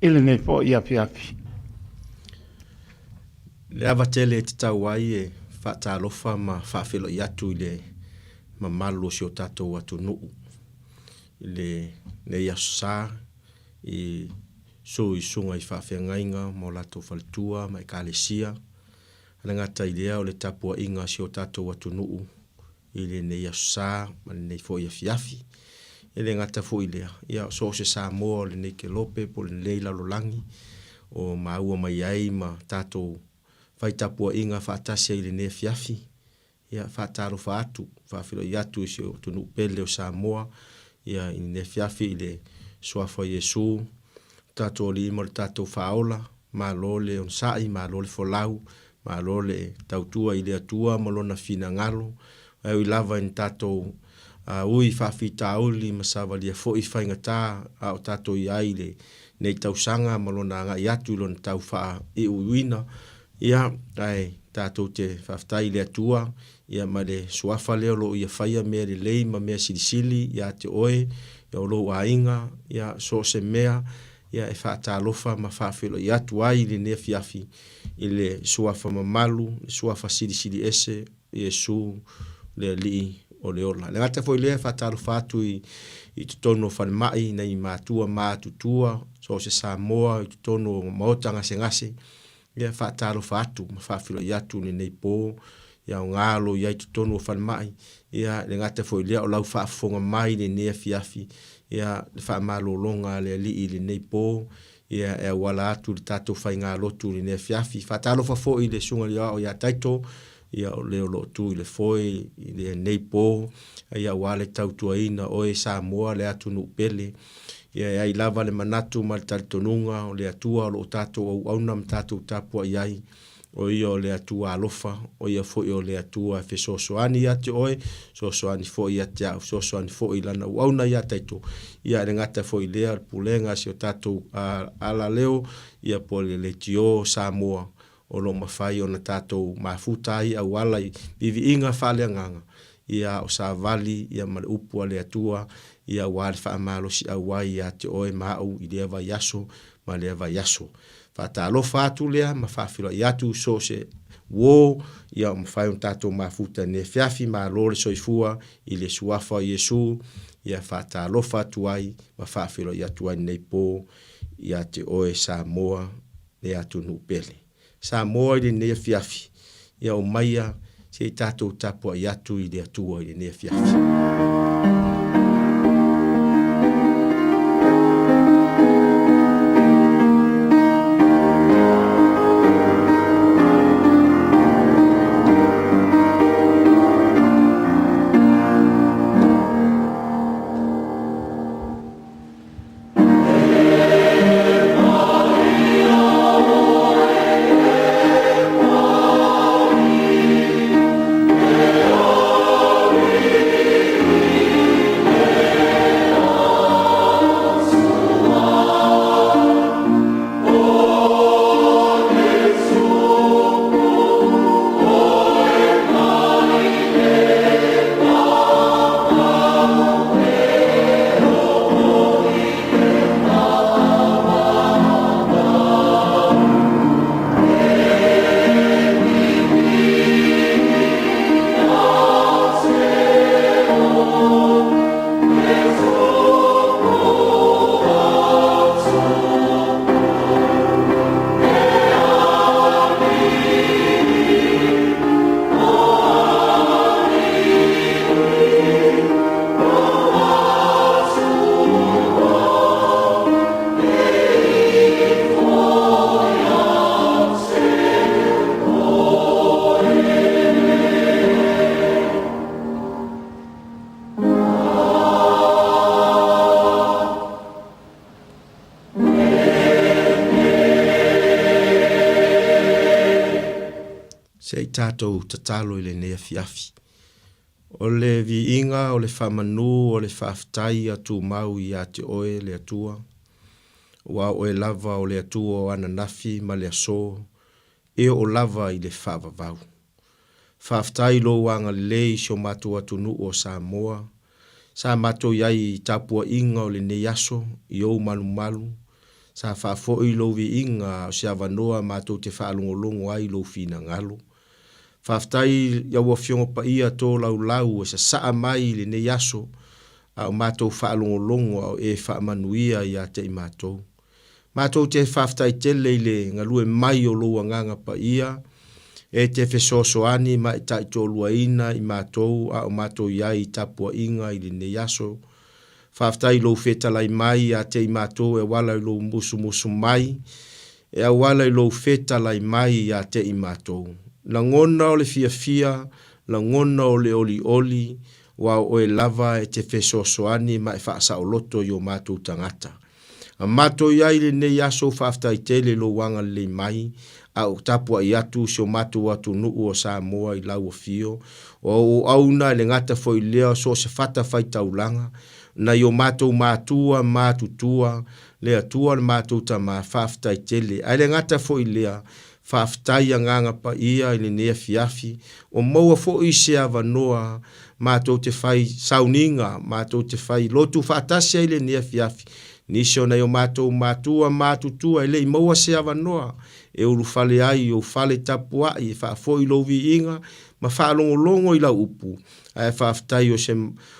I le ne po ia fiafi.
Le avatele te tau ai e, Whaatalofa ma whaafelo I atu I le mamalo si o tātou atu nuu. I le nei asu sā I so I sunga I whaafengainga mo lato faltua ma I kālesia. Ana ngata I lea o le tapua inga si o tātou atu nuu. I le nei asu sā ma le nei fo I afiafi. I le ngata fo I lea. Ia so se sā moa le nei ke lope po le nei lalolangi. O maua mai ai ma tātou Fai tapua inga whaatasia I le ne fiafi. Ia whaataro whaatu. Whaafilo I atu si o tunu pele o Samoa. Ia I ne fiafi I le suafa Yesu. Tato li mo le tato whaola. Ma lo le on sai, ma lo le folau. Ma lo le tautua I le atua. Ma lo na fina ngalo. Au I lava in tato ui whaafi tauli. Ma sawa lia fo I whaingata. O tato I ai le nei tausanga. Ma lo na nga I atu lo na tau wha I uwina. Ia, ai, tātou te whaftai le atua, ia ma le suafa leo lo ia whaia mea le lei ma mea silisili, ia te oe, ia o lo ainga, ia so se mea, ia e whaatalofa ma whaafelo I atu ai le nea fiafi, I le suafa mamalu, le suafa silisili ese, Iesu, le li o le ola. Le ngata foi lea whaatalofa atu I te tono whanmai, nei mātua mātutua, so se Samoa, I te tono maotanga se ngase, Ia whaataro whaatu, ma whaafilo I atu ni nei pō, ia o ngālo, ia I tutonu o whanmai, ia le ngata fo lea o lau whaafonga mai le nea fiafi, ia le whaamalo longa le li I le nei pō, ia e wala atu le tātou whai ngā lotu le nea fiafi, whaataro whafo I le sunga lia o ia taito, ia o leo lotu I le foi, I le nei pō, ia wale tautua ina o e Samoa le atu nuk pele, ia I lava le manatu ma le talitonunga o le atua o lo tātou au auna ma tātou tāpua iai o ia o le atua alofa o ia fo o le atua fe sosoani ia te oe sosoani fo ia te au sosoani fo I lana au auna ia taito ia le ngata fo I lea pulenga si o tātou ala leo ia po le tio Samoa o lo mawhai o na tātou mafutai au ala I vivi inga whale anganga ia o sa vali ia ma le upua le atua ia wale whaamalo si awai ia te oe mau I lea vai yaso ma lea vai yaso. Whaatalo whaatu lea ma whaafilo I atu so se wo ia o mawhai on tātou mafuta ne fiafi ma lore soifua I le suafa Yesu ia whaatalo whaatu ai ma whaafilo I atu ai nei pō ia te oe Samoa le atu nupele. Samoa I le nea fiafi ia o maia se tātou tapua I atu I le atua I le nea fiafi. Se i tātou tatalo i le nea fiafi. O le vi inga, o le whamanu, o le whaftai atu mau i a te oe le atua. Wa oe lava o le atua o ananafi ma le aso. E o lava i le whavavau. Whaftai lo wanga lei sio matu atu nu o Samoa. Sa mato iai i tapua inga o le neyaso i o malu malu. Sa whafo i lo vi inga o se avanoa mato te whaalongolongo ai lo fina ngalo. Whaftai ia ua fiongo pa ia tō lau lau e sa saa mai le neyaso au mato whaalongolongo au e whaamanuia i a te i mato. Mato te whaftai tele i le ngalue mai o lo nganga pa ia. E te whesosoani ma i tai tō luaina i mātou a o mātou iai tapua inga i ne yaso. Whaftai lo whetalai mai a te i mātou e wala i lo musu mai. E a wala i lo whetalai mai a te i mātou. La ngona o le fia, la ngona o le oli, wa o e lava e te whesosoani ma i whaasa o loto i o mātou tangata. A mātou iai le ne yaso whaftai tele lo wanga le mai. Au tapua i atu sio matu atu nuu o Samoa i lau o fio. O auna le ngata foi lea so se fata fai taulanga. Na i o matou matua, matutua, le atua le matou ta ma whaftai tele. Ai le ngata foi lea, whaftai a nganga pa ia i le nea fiafi. O maua foi se avanoa, matou te fai sauninga, matou te fai lotu whatasia i le nea fiafi. Nisio na i o matou matua, matutua, i le i maua se avanoa. E uru fale ai o fale tapua i whaafo i lovi inga, ma whaalongolongo i la upu. Ai whaaftai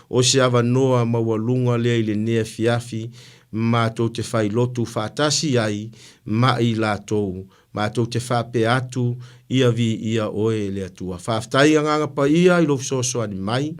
o se avanoa maua lunga lea i le nea fiafi, ma tau te whai lotu whaatasi ai, ma i la tou. Ma tau te whaape atu, ia vi ia oe lea tua. Whaaftai anganga pa ia i lovi sosoani mai,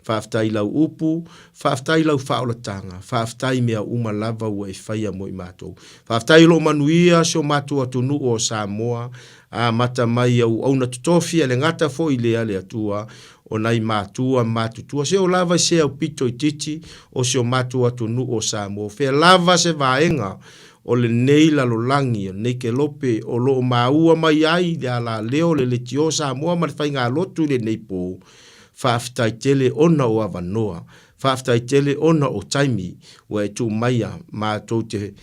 whaaftai lau upu, whaaftai lau whaolatanga, whaaftai mea umalava ua e whaia mo i mātou. Whaaftai lo manuia sio mātou atunu o Samoa, a mata mai au na tutofia le ngata fo i lea lea tua, o nai mātua, mātutua, se o lava se au pito i titi, o sio mātou atunu o Samoa. Whea lava se vaenga, o le nei la lo langi, o nei ke lope, o lo maua mai ai, le ala leo le le tio Samoa, ma le whai ngā lotu le nei po. Whaaftai tele ona o avanoa, whaaftai tele ona o taimi, wa e tū maia, mātou te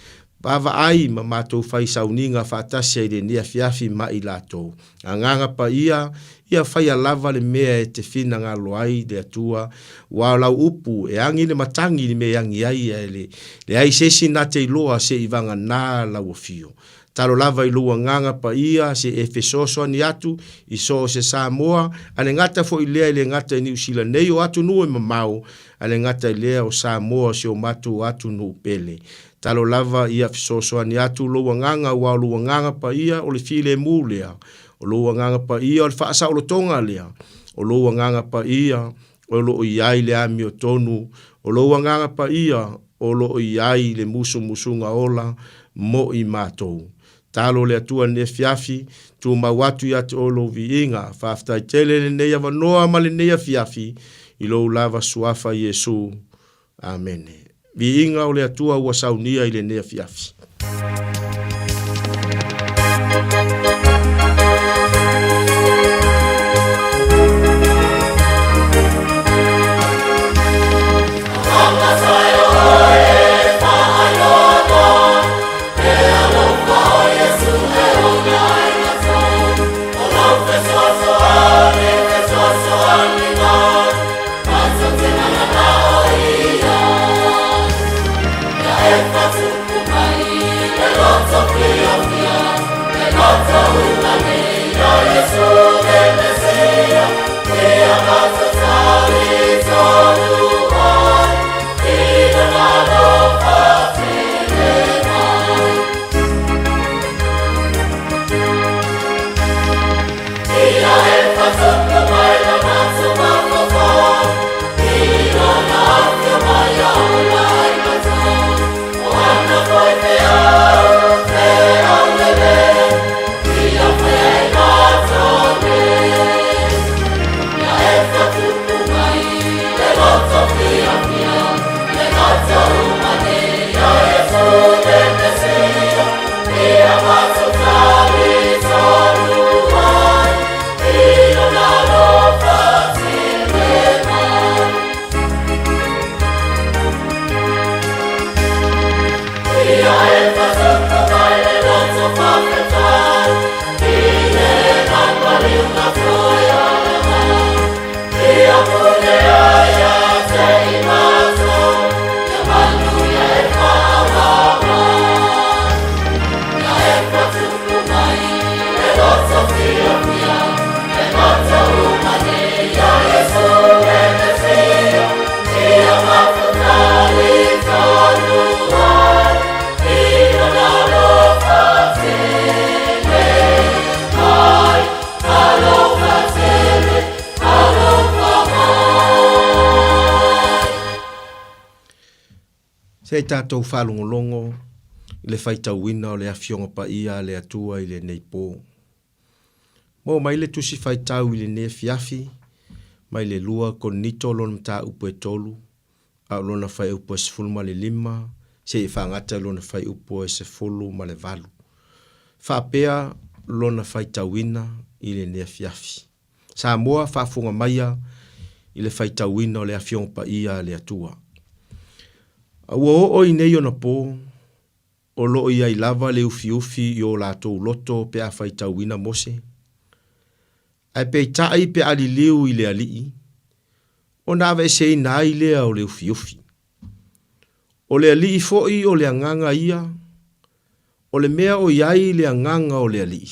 pava ai, ma mātou whai sauninga whaatasia i le nea fiafi ma i lātou. A nganga pa ia whai a lava le mea e te whina ngā loai le atua, wa lau upu, e angi le matangi ni me angi ai, le ai sesi na te iloa se i vanga nā lau o fio. Talo lava i lua nganga pa ia se e whesoso ani atu i so se Samoa, ane ngata fo i lea i le ngata i New Zealand nei o atu nu e mamau, ane ngata i lea o Samoa se o matu atu nu pele. Talo lava ia whesoso ani atu lua nganga wa lua nganga pa ia o le file mu lea, o lua nganga pa ia o le whaasa o lo tonga lea, o lua nganga pa ia o lo o iai le ami o tonu, o lua nganga pa ia o lo o iai le musunga ola mo i mātou. Talo le atua ne fiafi, tu mawatu ya te olo vi inga, whaaftai tele le neia wanoa ma le neia fiafi, i lo lava suafa Yesu. Amen. Vi inga o le atua ua saunia i le neia fiafi.
Maria
Se tātou whalongolongo, i le whaitauina o le awhionga pa ia le atua i le nei pō. Mo mai le tusi whaitau i le ne fiafi, mai le lua kon nito lona mta upo e tolu, a lona whai upo e sefulu ma le lima, se i whangata lona whai upo e sefulu ma le valu. Whapea lona whaitauina i le ne fiafi. Sa moa whafunga maia i le whaitauina o le awhionga pa ia le atua. Ua o i nei ona pō, o loo ia i lava le ufi i o lātou loto pe a whaitauina mose. Ai pe tai pe ali liu i le alii, o nawe se i nai lea o le ufi. O le alii foi o le anganga ia, o le mea o iai le anganga o le alii,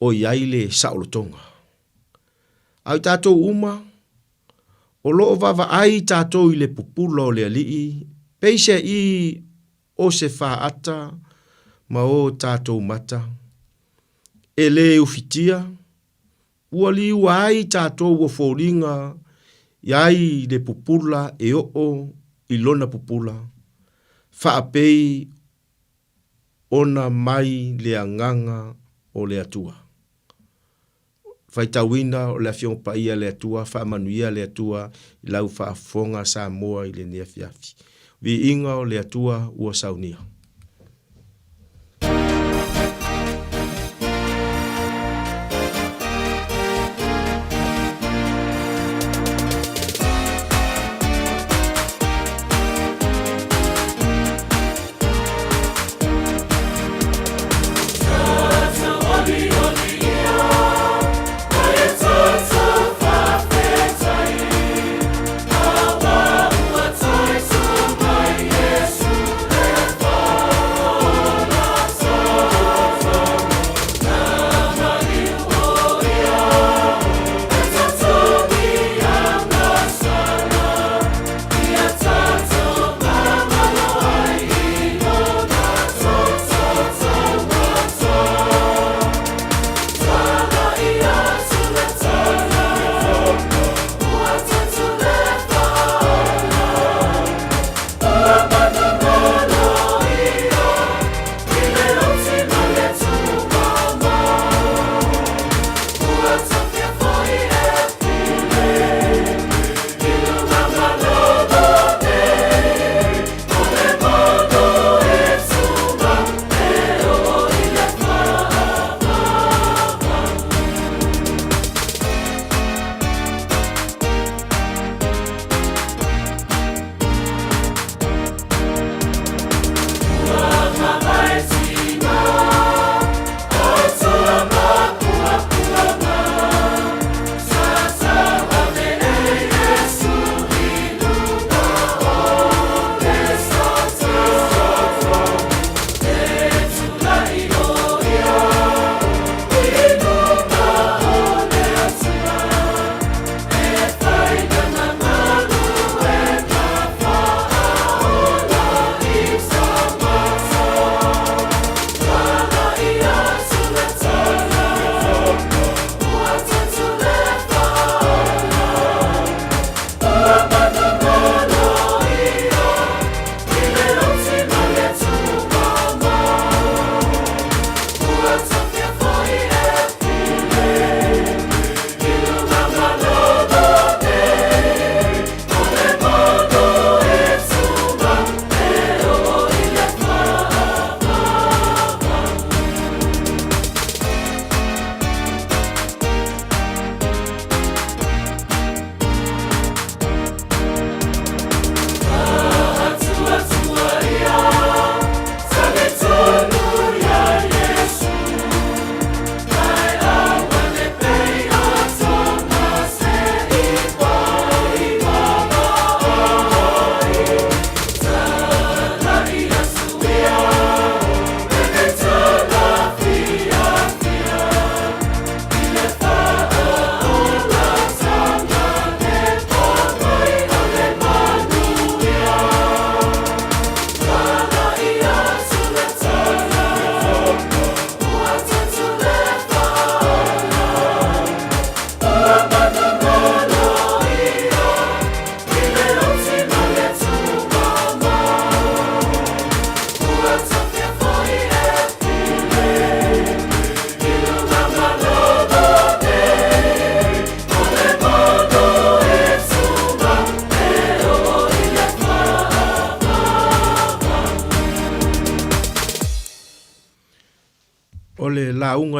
o iai le saolotonga. Au tātou uma, o loo vava ai tātou i le pupula o le alii, peise i o se whaata ma o tātou mata. E le ufitia, ua li ua ai tātou ua fōringa iai le pupula e o i lona pupula. Whaapei ona mai le anganga o le atua. Whaitauina o le awhionga pa ia le atua, whaamanuia le atua, i lau whaafonga sa moa i le nea fiafi. Vi inga o le atua ua saunia.
Far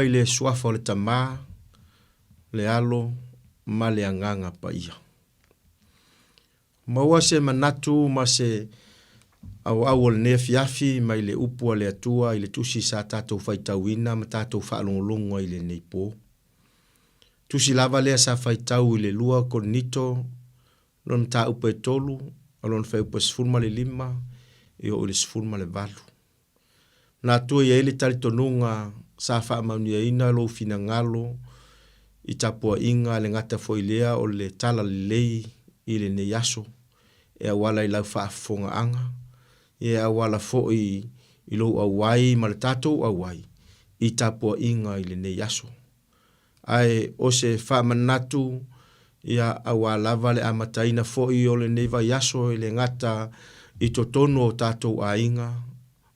unga i le suafa o le tamā, le alo, ma le anganga pa ia. Maua se manatu ma se au le nea fiafi ma i le upua le atua i le tusi sa tātou whaitauina ma tātou whaalongolongo i le neipo. Tusi lava lea sa whaitau i le lua Korinito, lon tā upa e tolu, alon whai upa sifurma le lima, i o le sifurma le valu. Nā tua i ele tali tonunga sa whaamaunia ina lo fina ngalo, i tapua inga le ngata foilea o le tala lei i le ne yaso, e awala i lau whaafonga anga, e awala fo i lo awai ma le tātou awai, i tapua inga i le ne yaso. Ai o se whaamanatu, ia awalava le amataina fo i o le neiva yaso i le ngata i totono o tātou a inga,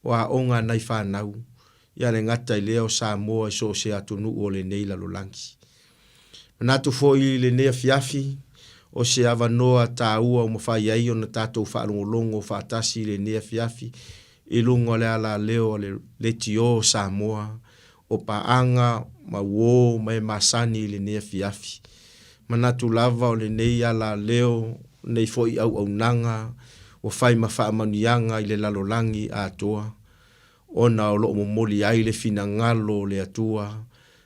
o a onga nai whanau, ia le ngata i leo Samoa i so se atunu o le nei lalolangi. Manatu fo i le nea fiafi, o se avanoa tāua o mawhai ai o na tātou whaalongolongo whaatasi le nea fiafi, i lungo le ala leo le tio Samoa, o paanga, ma wo, ma e masani le nea fiafi. Manatu lava o le nei ala leo, nei fo i au nanga, o whai ma whaamanianga i le lalolangi a toa, o na o loo momoli ai le fina ngalo le atua,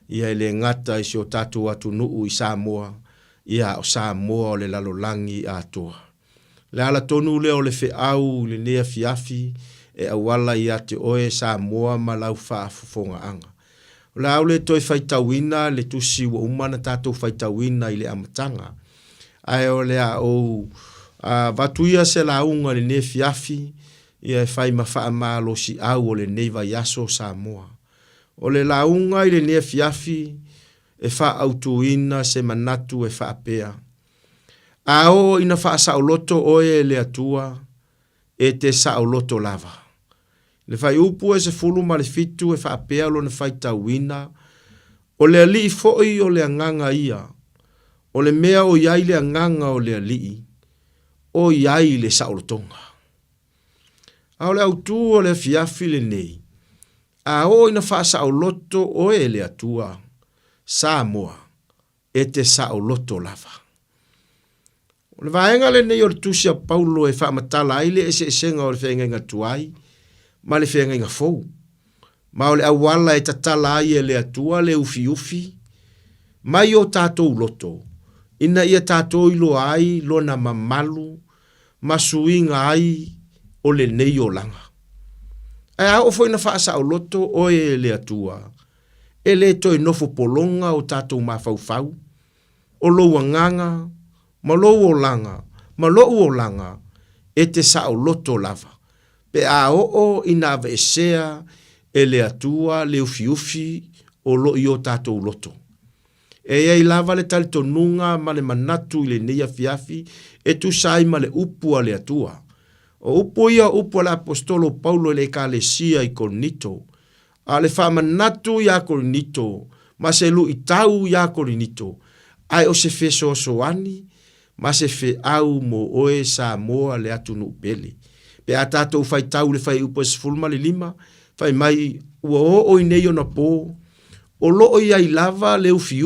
ia le ngata i se o tātou atu nuu i Samoa, ia o Samoa o le lalolangi a toa. Le ala tonu leo le fe au le nea fiafi, e awala i ate oe Samoa ma lau whaafofonga anga. La au le toi whaitawina, le tusi wa umana tātou whaitawina i le amatanga. Ai o le a o vatuia se la unga le ne fiafi, ia e whai mawha malo si au o le neiva yaso Samoa. O le la unga i le ne fiafi, e wha autuina se manatu e wha apea. A o ina wha saoloto oe le atua, e te saoloto lava. Le whai upu e se fulu ma le fitu e wha apea lo ne whai tauina, o le alii foi o le anganga ia, o le mea o iai le anganga o le alii, o iai le saolotonga. A o le autu o le fiafi le nei, a o ina wha saoloto oe le atua, Samoa, e te saoloto lava. O le vaenga le nei o le tusia Paulo e wha matala aile e se esenga o le whaenga inga tuai, ma le whaenga inga fou. Ma o le awala e tatala ai e le atua le ufi ufi, mai o tātou loto, ina ia tātou ilo ai lo na mamalu, masuinga ai o le nei o langa. E a o foi na whaasa o loto o e le atua, e le toi nofo polonga o tātou mawhauwhau, o lo wanganga, ma lo o langa, ma lo o langa, e te sa o loto lava. Pe a o ina ave esea e le atua le ufi o lo i o tātou loto. E ei lava le tali tonunga ma le manatu i le neia fiafi e tu sai ma le upua le atua. O upu ia upua le apostolo Paulo le ekalesia i Korinito. A le whamanatu i a Korinito, ma se lu i tau i a Korinito. Ai o se fe soani, ma se fe au mo oe Samoa le atunu pele. Pe a tātou whai tau le whai upa sifulma le lima, whai mai ua o nei o na pō, o loo i ai lava le ufi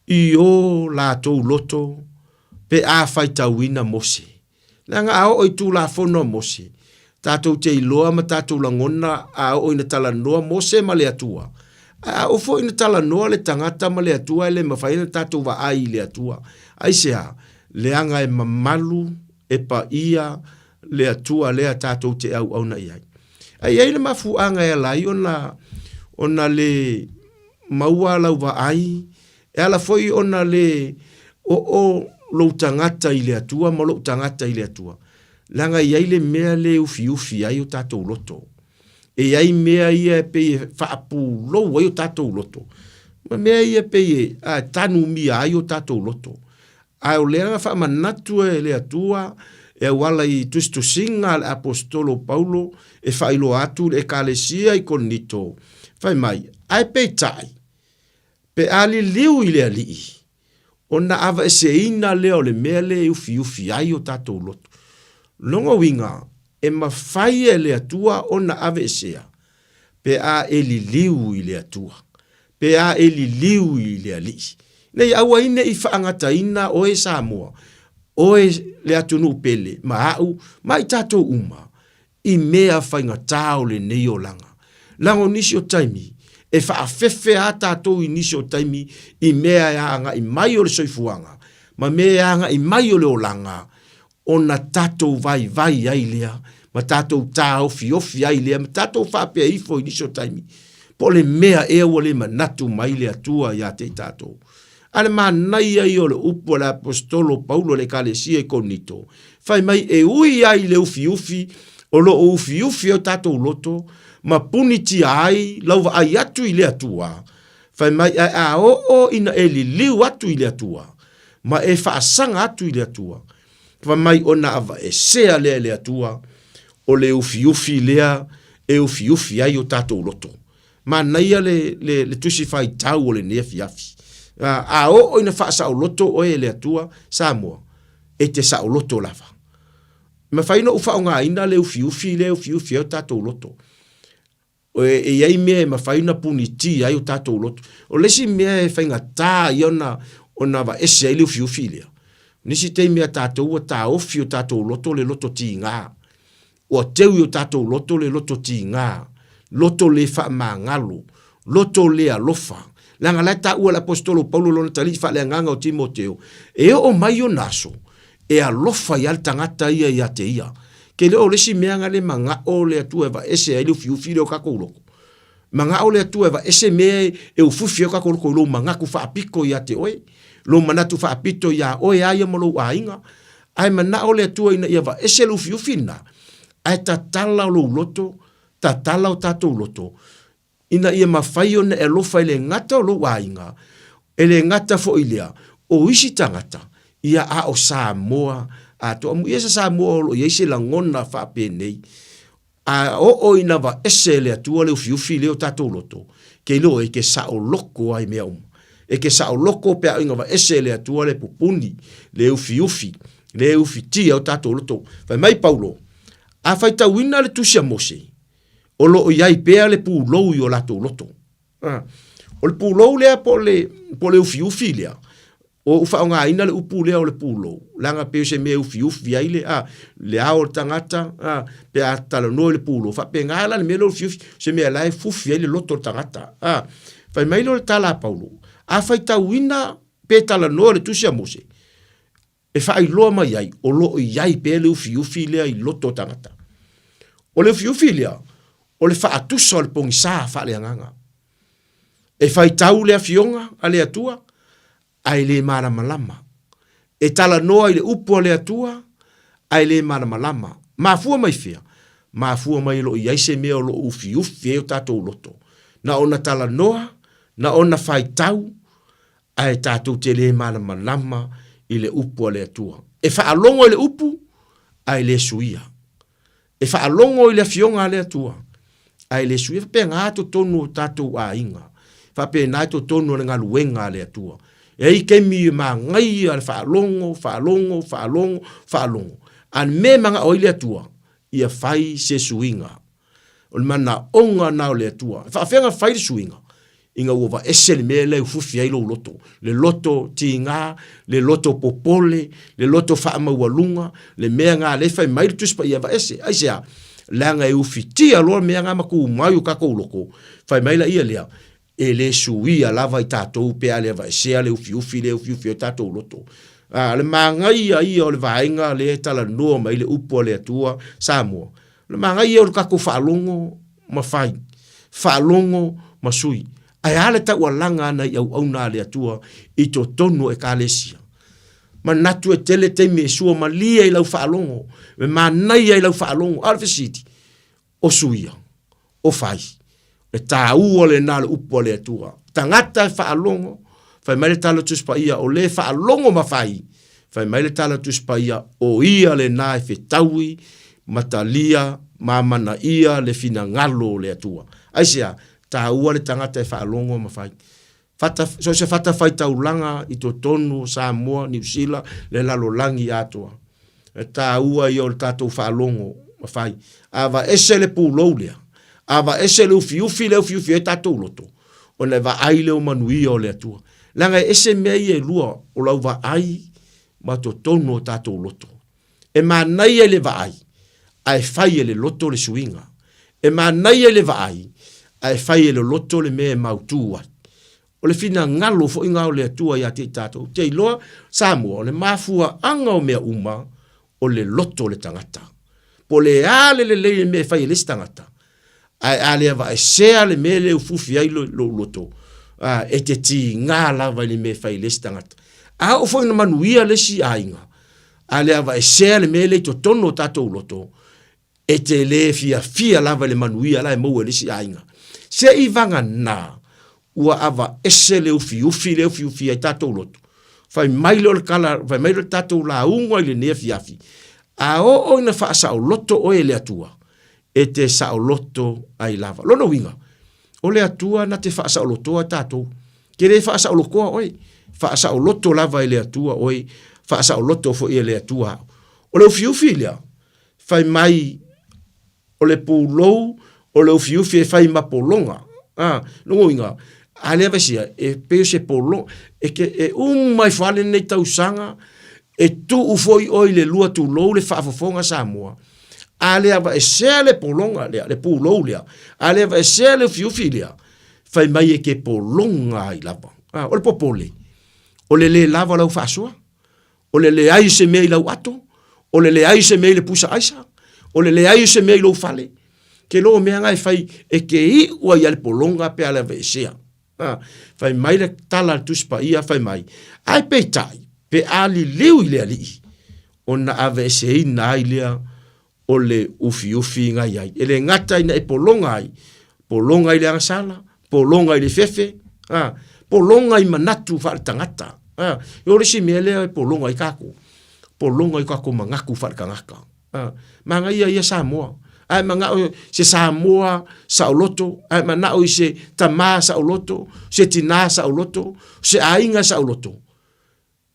i o lātou loto, pe a whai tau ina mose. Nanga a o i tū la whono mose, tātou te iloa ma tātou langona a o ina tala noa mose ma le atua. A o fo ina tala noa le tangata ma le atua ele mawhaina tātou wa ai le atua. Aisea, le anga e mamalu e pa ia le atua lea tātou te au na iai. Ai le mafu anga e lai ona le maua lau wa ai, e ala foi ona le o lo tangata i le atua, ma lo tangata i le atua. Langa iai le mea le ufi ai o tātou loto. E iai mea ia e pe whaapu lou ai o tātou loto. Ma mea ia pe tanu mia ai o tātou loto. Ai o lea nga whaamanatu e le atua, e wala i tustusinga le apostolo Paulo, e whailo atu le ekalesia i Korinito. Whai mai, ai pe tai, pe ali liu i le alii, o na ava e se ina leo le mea le ufi ai o tātou loto. Longa winga, e mawhai e le atua o na ave e sea, pe a e liliu i le atua, pe a e liliu i le alii. Nei aua ine i whaangataina o e Samoa, o e le atunu pele, ma au, mai tātou uma, i mea whaingatao le nei o langa. Lango nisi o taimi, e whaafefe a tātou i nisi o taimi, i mea anga i mai o le soifuanga, ma mea anga i mai o le o langa, o na tātou vai ai lea, ma tātou tā ofi ai lea, ma tātou whapea ifo i nisi o taimi, po le mea ea o le manatu mai le atua ia te tātou. Ale manai ai o le upo le apostolo Paulo le kalesia e konito. Fai mai e ui ai le ufi o lo ufi o tātou loto, ma puniti ai, lauwa ai atu i le atua. Fai mai a o ina e li liu atu i le atua, ma e whaasanga atu i le atua. Fai mai ona ava e sea le atua, o le ufi lea, e ufi ai o tātou loto. Ma naia le tusi fai tau o le nea fiafi. A o ina whaasa o loto o e le atua Samoa, e te sa o loto lava. Ma whaino ufa o ngā ina le ufi o tātou loto. O e iei mea ma whaina puniti ai o tātou loto. O lesi mea e whainga tā i ona wa ese ai le ufi lea. Nisi te mea tātou o tā ofi o tātou loto le loto ti ngā. O teu o tātou loto le loto ti ngā. Loto le wha ma ngalo. Loto le alofa. Langa lai ta ua l'apostolo Paulo lona tali fa le nganga o Timoteo. E o mai o naso, e alofa i al tangata ia i ate ia. Ke leo lesi meanga le manga o le atua eva ese ai le ufi leo kako uloko. Manga o le atua eva ese mea e ufufi o kako uloko lo manga ku fa apiko i ate oe. Lo manatu fa apito ia oe aia malo a inga. Ai mana o le atua ina eva ese le ufi na. Ai tatala o lo uloto, tatala o tato uloto. Ina ia mawhai ona e lofa ele ngata o lo wainga, ele ngata fo ilea, o isi tangata, ia a o Samoa, a to amu ia sa Samoa o lo ia isi langona whape nei, a o ina wa ese le atua leo fiufi leo tato loto, ke lo e ke sa o loko ai mea e ke sa o loko pe a inga wa ese le atua le pupuni, leo fiufi tia o tato loto, vai mai Paulo, a fai tawina le tusia Mose, o lo iai pea le pūlou i o lato loto. O le pūlou lea po le ufi lea. O ufa o ngā ina le upu lea o le pūlou. Langa peo se mea ufi ai le ao le tangata, pe a tala no le pūlou. Fa pe ngā la le mea le ufi se mea lai fufi ai le loto le tangata. Fai mai lo le tala Paulo. A fai tauina pe tala no le tusia Mose. E fai loa mai ai, o lo iai pea le ufi lea i loto tangata. O le ufi lea, o le wha atusa o le pongisa wha le anganga. E whai tau le fionga a le atua, ai le malama. E tala noa i le upo a le atua, ai le malama. Mafua mai fia, mafua mai lo i aise mea o lo ufi e o tātou loto. Na ona tala noa, na ona whai tau, ai tātou te le malama i le upo a le atua. E wha alongo i le upu, ai le suia. E wha alongo i le fionga a le atua, ai le sui pe ngā to tonu tātou a inga. Fa pe nā to tonu ngā luenga le atua. E i ke mi ma ngai al whaalongo. An me manga o le atua, ia fai se suinga. O le mana onga nā o le atua. Fa whenga fai le suinga. Inga uwa ese le mea le ufufi ai lo loto. Le loto ti ngā, le loto popole, le loto whaama ualunga, le mea ngā le fai mai tuspa ia va ese. Ai sea, langa e ufitia loa mea ngā maku mai o kako uloko. Fai maila ia lea, e le suia lava i tātou pea lea va esea le ufi o tātou loto. Le mangai ia o le vaenga le tala noa mai le upo le atua Samoa. Le mangai ia o le kako whaalongo ma fai, whaalongo ma sui. Ai ale ta ua langa ana i au nā le atua i to tono e kālesia. Ma natu e tele te me sua ma lia i lau whaalongo, me manai i lau whaalongo, alfesiti, o suia, o fai, e tā ua le nā le upo le atua. Tangata e whaalongo, fai mai le tala tuspa ia o le whaalongo ma fai, fai mai le tala tuspa ia o ia le nā e whetaui, matalia, mamana ia le fina ngalo le atua. Aisea, tā ua le tangata e whaalongo ma fai. So se fata fai taulanga i to tonu Samoa, New Zealand, le lalolangi atua. E tā ua i o le tātou whaalongo ma fai. Awa ese le pūlou lea. ava ese le ufi e tatou loto. O le va ai le o manui o le atua. Langa ese mea i e lua o lau va ai ma to tono o tatou loto. E manai e le va ai, ai fai e le loto le suinga. E manai e le va ai, ai fai e le loto le mea mautua. O le fina ngalo fo inga o le atua ia te tatou. Te iloa, Samoa, o le mafua anga o mea uma, o le loto le tangata. Po le ale le le mea fai e le tangata. Ai ale ava e sea le mea le ufufi ai lo loto. E te ti ngā lava le mea fai le tangata. A o fo ina manuia le si ainga. Ale ava e sea le mea le to tono tatou loto. E te le fia lava le manuia la e maua le si ainga. Se i vanga nā. Ua ava ese le ufi ai tatou loto. Fai mailo le kala, fai mailo tatou la unga i le nea fiafi. A o ina faa sao loto o e le atua. E te sao loto ai lava. Lono winga. O le atua na te faa sao loto a tatou. Kere faa sao lokoa oi. Faa sao loto lava i le atua oi. Faa sao loto fo i le atua. O le ufi lea. Fai mai o le pūlou. O le ufi e fai mapolonga. Longo winga. Ale avasia e peo se polo e ke e mai fale nei tausanga e tu ufoi oi le lua tu lo le fafofonga Samoa. Ale ava e se le polonga le pulo le. Ale ava e se le fiufilia. Fai mai e ke polonga i lava. O le popole. O le lava lau fasua. O le ai se mei lau ato. O le ai se mei le pusa aisa. O le ai se mei lau fale. Ke lo mea ngai fai e ke i ua ia le polonga pe ale ava e sea. Fai mai le tala tuspa ia fai mai. Ai pe tai, pe ali liu i lea li. O na ave se i na i lea o le ufi ngai ai. Ele ngata ina e polonga ai. Polonga i le angasala, polonga i le fefe, polonga i manatu fa le tangata. Yo le si mea lea polonga i kako. Polonga i kako mangaku fa le kangaka. Manga ia Samoa. Ai manga se Samoa sauloto, ai mana o se tama sauloto, se tina sauloto, se ainga sauloto.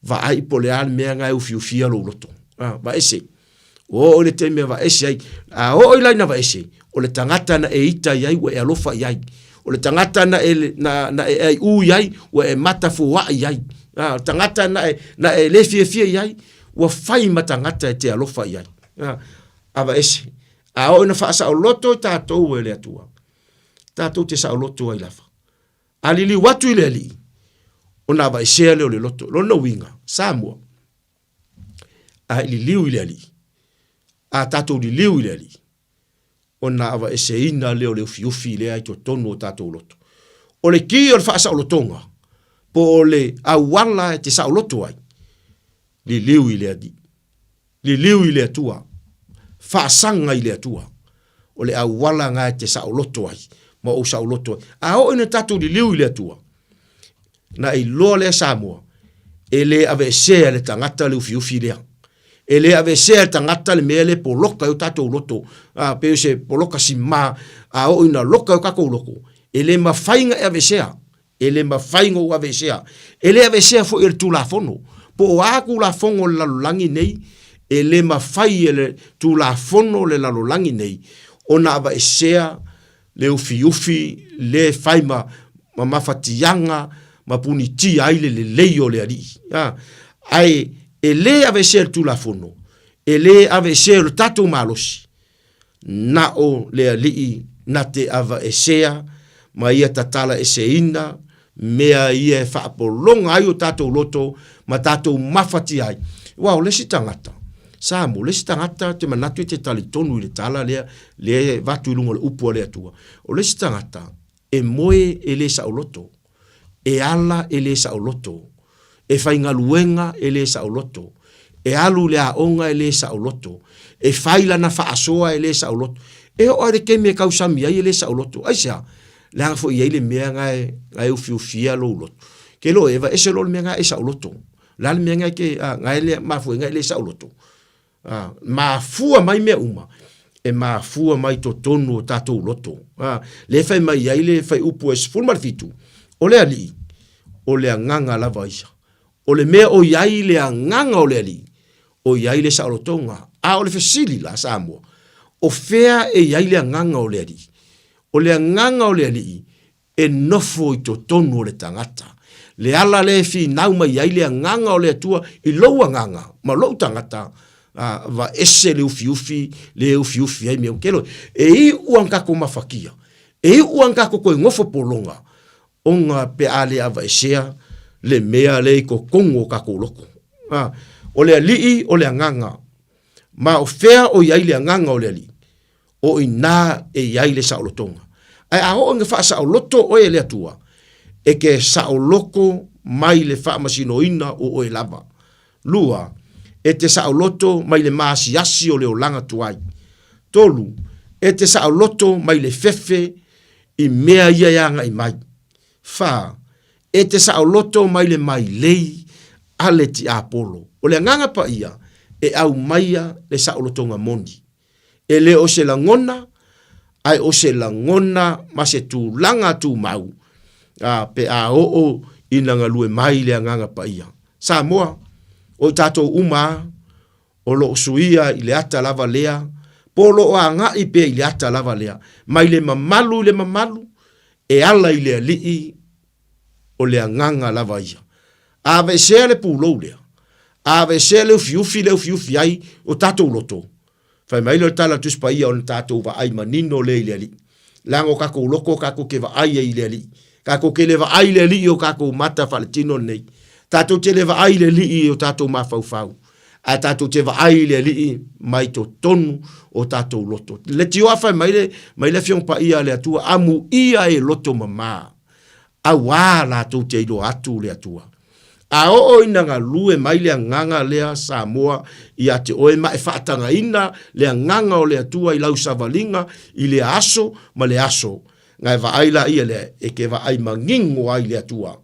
Va ai poleal mea ngai ufiufia lo loto. Va ese. O le teme va ese ai. O ila na va ese. O le tangata na e ita yai we alofa yai. O le tangata na e u yai we mata fu wa yai. Tangata na e le fie yai wa fai matangata te alofa yai. Ava ese. A o ina faa sa o loto tātou e le atua. Tātou te sa o loto ai lafa. A li watu i le li. O na va isea leo le loto. Lona winga. Samoa. A li liu i le li. A tātou li liu i le li. O na va iseina leo le ufi le ai to tono o tātou loto. O le ki o le faa sa o lotonga. Po o le awala e te sa o loto ai. Li liu i le adi. Li liu i le atua. Faasanga i le atua. O le awala ngā te sauloto ai. Ma o sauloto ai. A o ina tatu li liu i le atua. Na i loa le Samoa. E le ave sea le tangata le ufi lea. E le ave sea le tangata le mea le poloka o tatu loto. Peo se poloka si ma. A o ina loka o kako loko. E le mawhainga ave sea. E le mawhainga o ave sea. E le ave sea fo i le tu la fono. Po o aku la fongo lalulangi nei. E le mawhai e le tu la fono le lalolangi nei, o na ava e sea le ufi le whai ma mawhatianga, ma puni ti aile le leio le ari. Ai, e le ave sea le tu la fono, e le ave sea le tatou malosi, na o le alii, na te ava e sea, ma ia tatala e seina, mea ia e whaapolonga ai o tatou loto, ma tatou mawhati ai. Wow, le si tangata. Samoa, le tangata te manatu te tali tonu i le tala le vatu ilunga le upu le atua. O le tangata e moe e le sauloto, e ala e le sauloto, e whaingaluenga e le sauloto, e alu le aonga e le sauloto, e whaila na whaasoa e le sauloto, e o are ke me kausami ai e le sauloto. Aisea, le hanga fo i eile mea ngai ufiufia lo uloto. Ke lo eva, ese lo mea ngai e sauloto. Lale mea ngai ke ngai le mafu ngai le sauloto. Mafua mai mea uma e mafua mai to tonu o tatou loto. Le fai mai ai le fai upu e sifuru marfitu o le ali o le anganga lava isa o le mea o iai le anganga o le ali o iai le saulotonga a o le fesili la Samoa o fea e iai le anganga o le ali o le nganga o le ali e nofo I to tonu o le tangata. Le ala le fi nau mai ai le nganga o le atua I loua nganga, ma lou tangata, va ese le ufi ai mea kelo. E I uangako mafakia, e I uangako koe ngofo polonga, onga pe ale ava esea, le mea le ko kongo kako loko. O le alii o le nganga, ma o fea o iai le nganga o le alii, o ina e iai le saolotonga. Ai aho nga fa saoloto o e le atua, e ke saoloko mai le fa masinoina o e lava. Lua, e te saoloto mai le maasiasi o le olanga tuai. Tolu, e te saoloto mai le fefe I mea iaianga I mai. Fa, e te saoloto mai le mai lei ale ti apolo. O le nganga pa ia, e au maia le saolotonga mondi. E le o se langona, ai o se langona ma se tu langa tu mau. Pe a o ina ngalue mai le nganga pa ia. Samoa, o tato uma, o lo suia I le ata lava lea, polo o anga I pe I le ata lava lea, mai le mamalu, e ala I le alii, o le nganga lava ia. Ave se le pulo lea, ave se le ufiufi ai, o tato loto. Fai mai le tala tuspa ia on tato va ai manino le I le alii. Lango kako loko kako ke va ai I le alii. Kako ke le va ai le alii o kako mata faletino nei. Tato te le va ai le alii o tato mafaufau. A tato te va ai le alii mai to tonu o tato loto. Le tio afa mai le fiong pa ia le atua amu ia e loto mama. A wala to te ilo atu le atua. A o ina nga lue mai le nganga lea Samoa ia te oe mai whaatanga ina le nganga o le atua I lau savalinga I le aso ma le aso. Ngai va aila ia le e ke va ai mangingo ai le atua.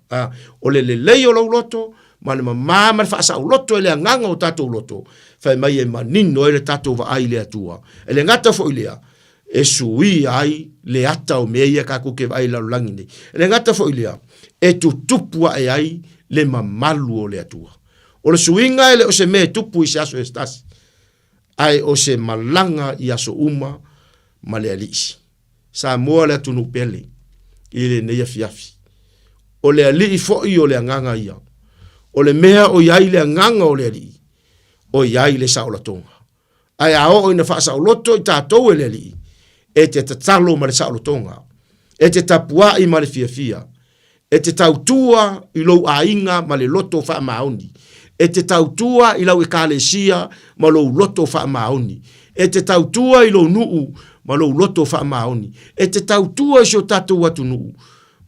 O le lei o lau loto, ma le mama ma fa sa loto le nganga o tato loto. Fai mai e manino e le tato va ai le atua. E le ngata fo ilea e sui ai le ata o meia ka ko ke vai la langini. E le ngata fo ilea e tutupua e ai le mamalu o le atua. O le suinga ele o se me tupu I se aso estasi. Ai o se malanga I aso uma ma le alisi. Samoa le atunu pele I le neia fiafi. O le alii fo I o le nganga ia. O le mea o iai le nganga o le alii. O iai le saolatonga. Ai ao o ina fa saoloto I tātou e le alii. E te tatalo ma le saolotonga. E te tapua I ma le fiafia. E te tautua I lou ainga ma le loto fa maoni. E te tautua I lau e kalesia ma lou loto fa maoni. E te tautua I lou nuu ma lou loto fa maoni. E te tautua I so tatou atu nuu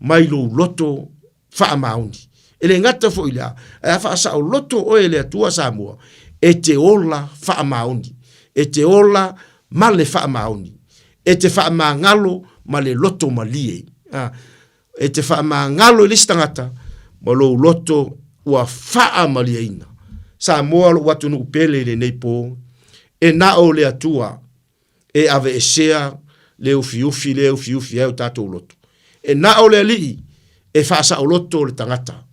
ma I lou loto fa maoni. E le ngata fo ila e fa sa o loto o ele atua Samoa. E te ola fa maoni. E te ola ma le fa maoni. E te fa ngalo ma le loto malie. E te wha ngalo I listangata ma lo loto ua wha maliaina. Samoa lo watu nu pele le neipo e na o le atua e ave esea le ufiufi e o tatou loto. E na o le alii e wha sa o loto le tangata.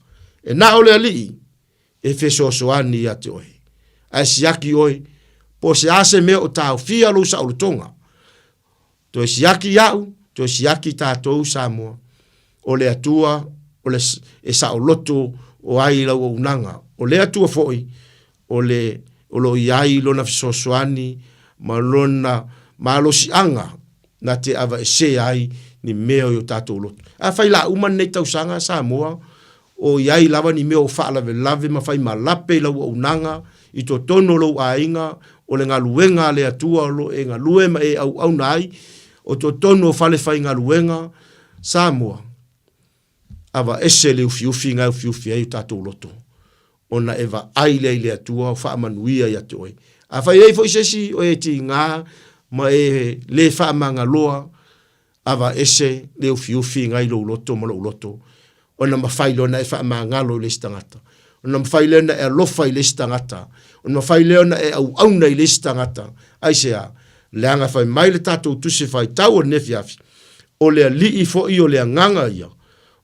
E na o le alii e fesoasoani a te oe. A siaki oe po se ase me o tau fia lo sa o lotonga. To siaki iau, to siaki tatou Samoa. O le atua, o le e sa o loto o ai lau o unanga. O le atua foi, o lo iai lona fisosoani, ma lona, ma lo si anga, na te ava e se ai ni meo yo tatou loto. A fai la uman nei tau sanga Samoa, o iai lava ni meo faa lave ma fai ma lape lau o unanga, I to tono lo a inga, o le ngaluenga le atua, lo e ngaluema e au nai, o to tono fale fai ngaluenga, Samoa. Ava ese le ufiufi ngai ufiufi ai tatou loto. Ona eva aile ile atua o wha manuia ia te oi. A whai ei fo isesi o e ti ngā ma e le wha manga loa ava ese le ufiufi ngai lo loto ma lo loto. Ona mawhai leona e wha manga lo le stangata. Ona mawhai leona e alofa I le stangata. Ona mawhai leona e au auna I le stangata. Aisea, leanga whai mai le tatou tuse whai tau o nefiafi. O le alii fo I o le nganga ia.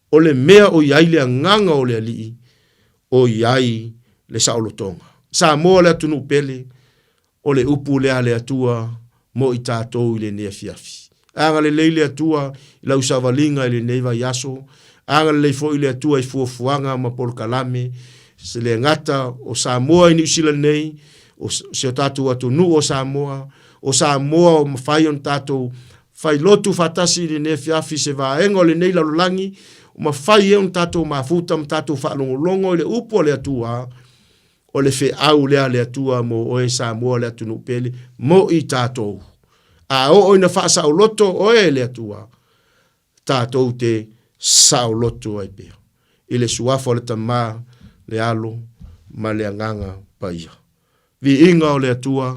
O le mea o iai le nganga o le alii, o iai le saolotonga. Samoa le atunu pele, o le upu le ale atua, mo I tātou I le nea fiafi. anga le leile atua i lau savalinga i le neiva yaso, anga le leifo i le atua i fuafuanga ma Polokalame, se le ngata o Samoa i New Zealand nei, o se o tātou atu nu o Samoa o mawhai on tātou whai lotu whatasi le ne fiafi se vaenga o le nei lalulangi, o mawhai e on tātou mafuta ma tātou whaalongolongo i le upo le atua, o le fe au lea le atua mo o e Samoa le atu nupele, mo i tātou. A o ina wha sa loto o e le atua, tātou te sa loto ai pia. I le suafo le tamā, le alo, ma le anganga paia. Vi inga o le atua,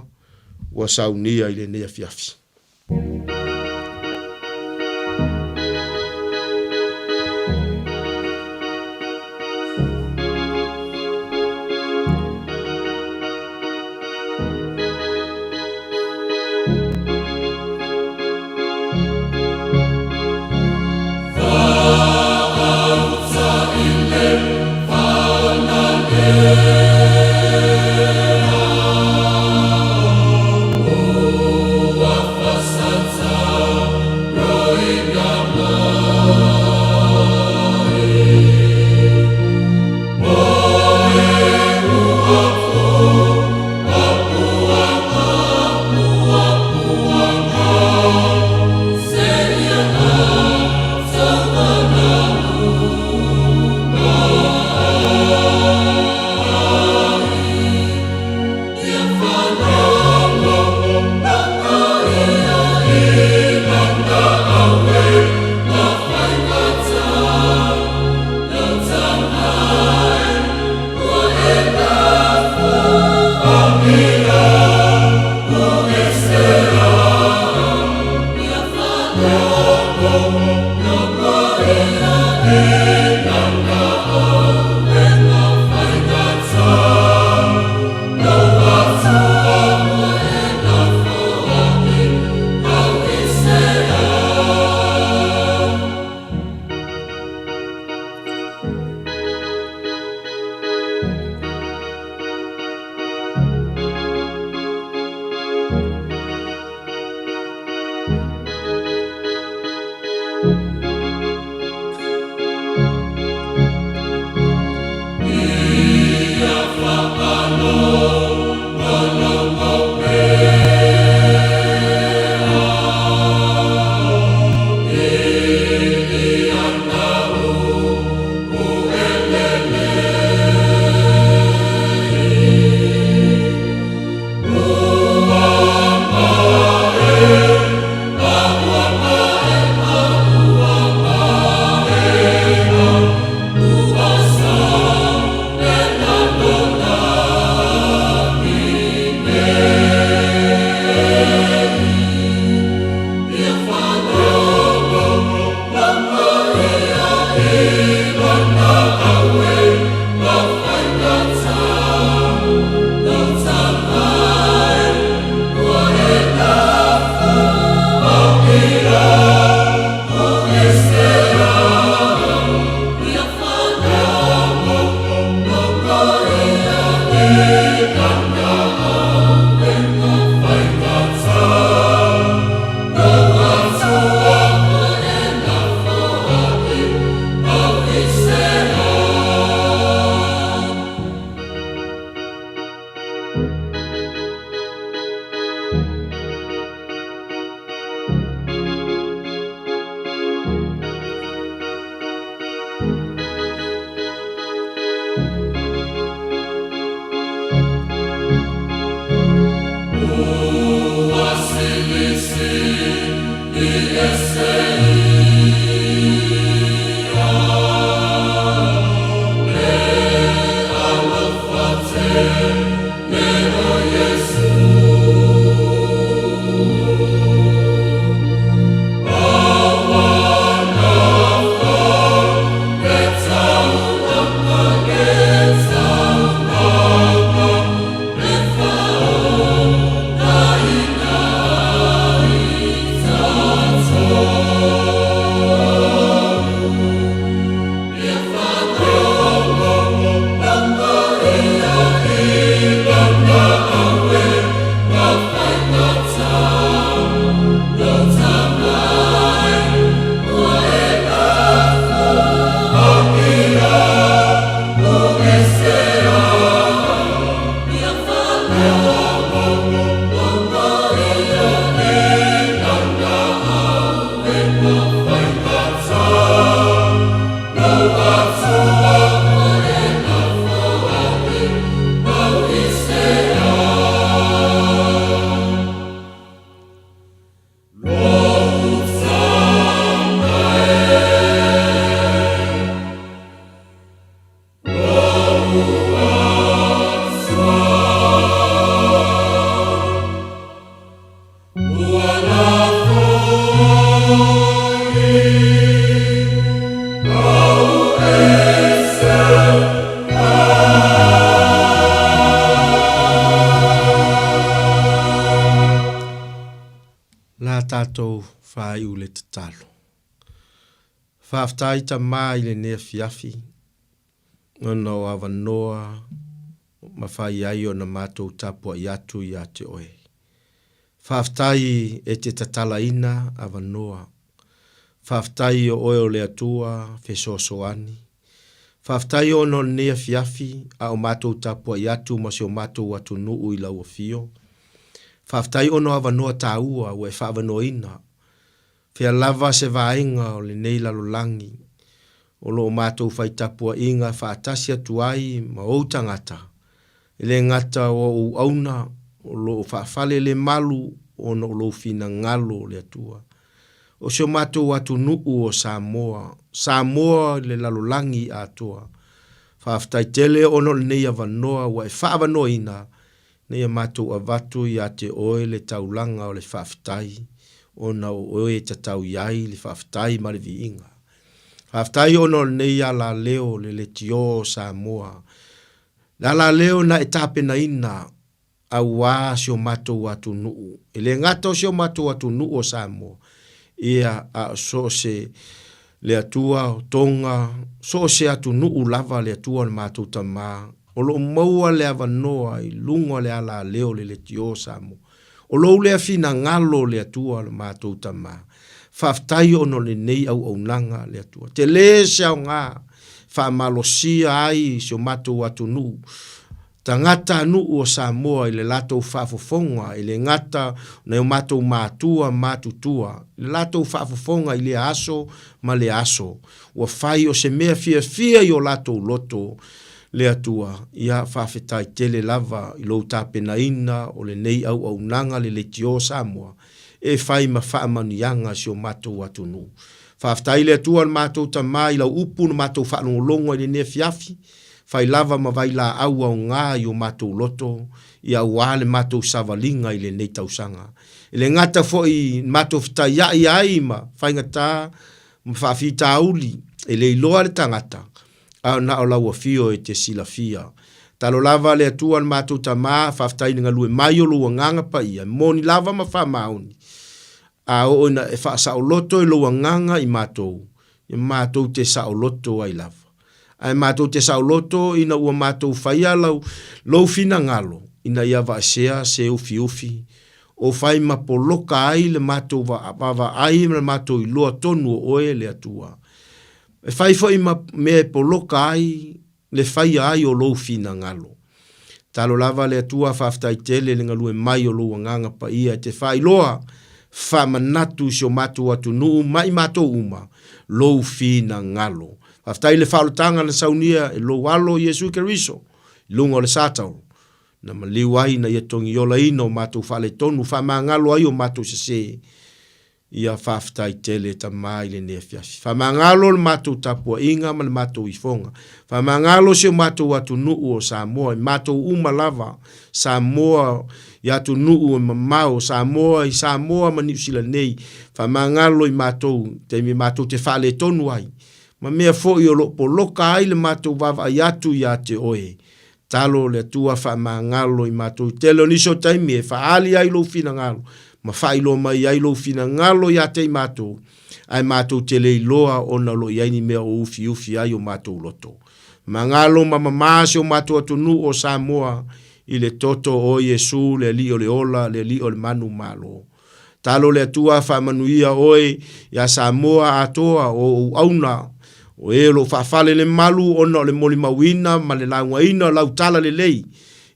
wa saunia i le nea fiafi. Tātou whai ule te talo. Whaftai ta mai le nea fiafi. Ngana o awanoa. Ma whai ai o na mātou tapua i atu i ate oe. Whaftai e te tatala ina awanoa. Whaftai o oe o le atua whesosoani. Whaftai o no nea fiafi a o mātou tapua i atu ma se o mātou atu nuu i lau o fio. Whaftai ono awanoa tāua ue whaavanoa ina. Whia lava se vaenga o le nei lalolangi. O lo o mātou whaitapua inga whaatasia tuai ma o tangata. Ele ngata o auna o lo o whaafale le malu o no lo fina ngalo le atua. O se o mātou atu nuu o Samoa. Samoa le lalolangi atua. Whaaftai tele ono le nei awanoa ue whaavanoa ina. Nei mātou avatu i ate oe le taulanga o le whaftai. O na oe te tau iai le whaftai ma le viinga. Whaftai ono nei ala leo le tio Samoa. La leo na etape na ina au wā si o mātou atu nuu. E le ngata o si o mātou atu nuu o Samoa. Ia a so se le atua o tonga. So se atu nuu lava le atua le mātou tamaa. O lo maua le awanoa i lunga le ala leo le tio Samoa. O lo le afina ngalo le atua le mātou tama. Whaftai ono le nei au nanga le atua. Te le se au ngā whamalosia ai si o mātou atu nuu. Ta ngata nuu o Samoa i le latou whafofonga i le ngata na o mātou mātua mātutua. Le latou whafofonga i le aso ma le aso. Ua whai o se mea fia i o latou loto. Le atua, ia whawhetai tele lava i lou tāpena ina o le nei au nanga le tio Samoa. E whai ma whaamanianga si o mātou atu nu. Whawhetai le atua na mātou tamā i lau upu na mātou whaanongolongo i le nea fiafi. Whai lava ma vai la au ngā i o mātou loto. I au wale mātou savalinga i le nei tausanga. I le ngata fo i mātou whitai ai ai ma whaingata ma whawhita auli. E le iloa le tangata. Na o lau fio e te sila fia. Talo lava le atua na mātou tamā, whaftai nga lue mai o lua nganga pa ia. Moni lava ma wha mauni. A o ina e wha sa o loto e lua nganga i mātou. I mātou te sa o loto ai lava. Ai mātou te sa o loto ina ua mātou whaia lau fina ngalo. Ina ia vaasea se ufi. O whai ma poloka ai le mātou wa ai le mātou i loa tonu o oe le atua. E whai fo i me poloka ai, le whai ai o lou fina ngalo. Talo lava le atua whaftai tele le ngalue mai o lou nganga pa ia te whai loa, whamanatu si o mātou atu nuu, mai mātou uma, lou fina ngalo. Whaftai le whalotanga na saunia e lou alo Yesu Keriso, lunga o le sātau. Na maliwai na iatongi ola ina o mātou whale tonu, whamangalo ai o mātou se ia whaftai tele ta mai le nea fiasi. Whamangalo le mātou tapua inga ma le mātou ifonga. Whamangalo se o mātou atu nuu o Samoa, i mātou uma lava, Samoa i atu nuu o mamau, Samoa ma New Zealand nei. Whamangalo i mātou, te mātou te whale tonu ai. Ma mea fo i o loka ai le mātou wawa i atu i ate oe. Talo le tua whamangalo i mātou telo niso taimi e whaali ai lo fina ngalo. Ma whailo mai ai lo fina ngalo ia te mātou. Ai mātou te lei loa o na lo iaini mea o ufi ai o mātou loto. Ma ngalo ma mamase o mātou atu nu o Samoa i le toto o Yesu le li o le ola le li o le manu malo. Talo le atua whamanuia oe ia Samoa atoa o auna o e lo whafale le malu o na le moli mawina ma le launga ina lau tala le lei.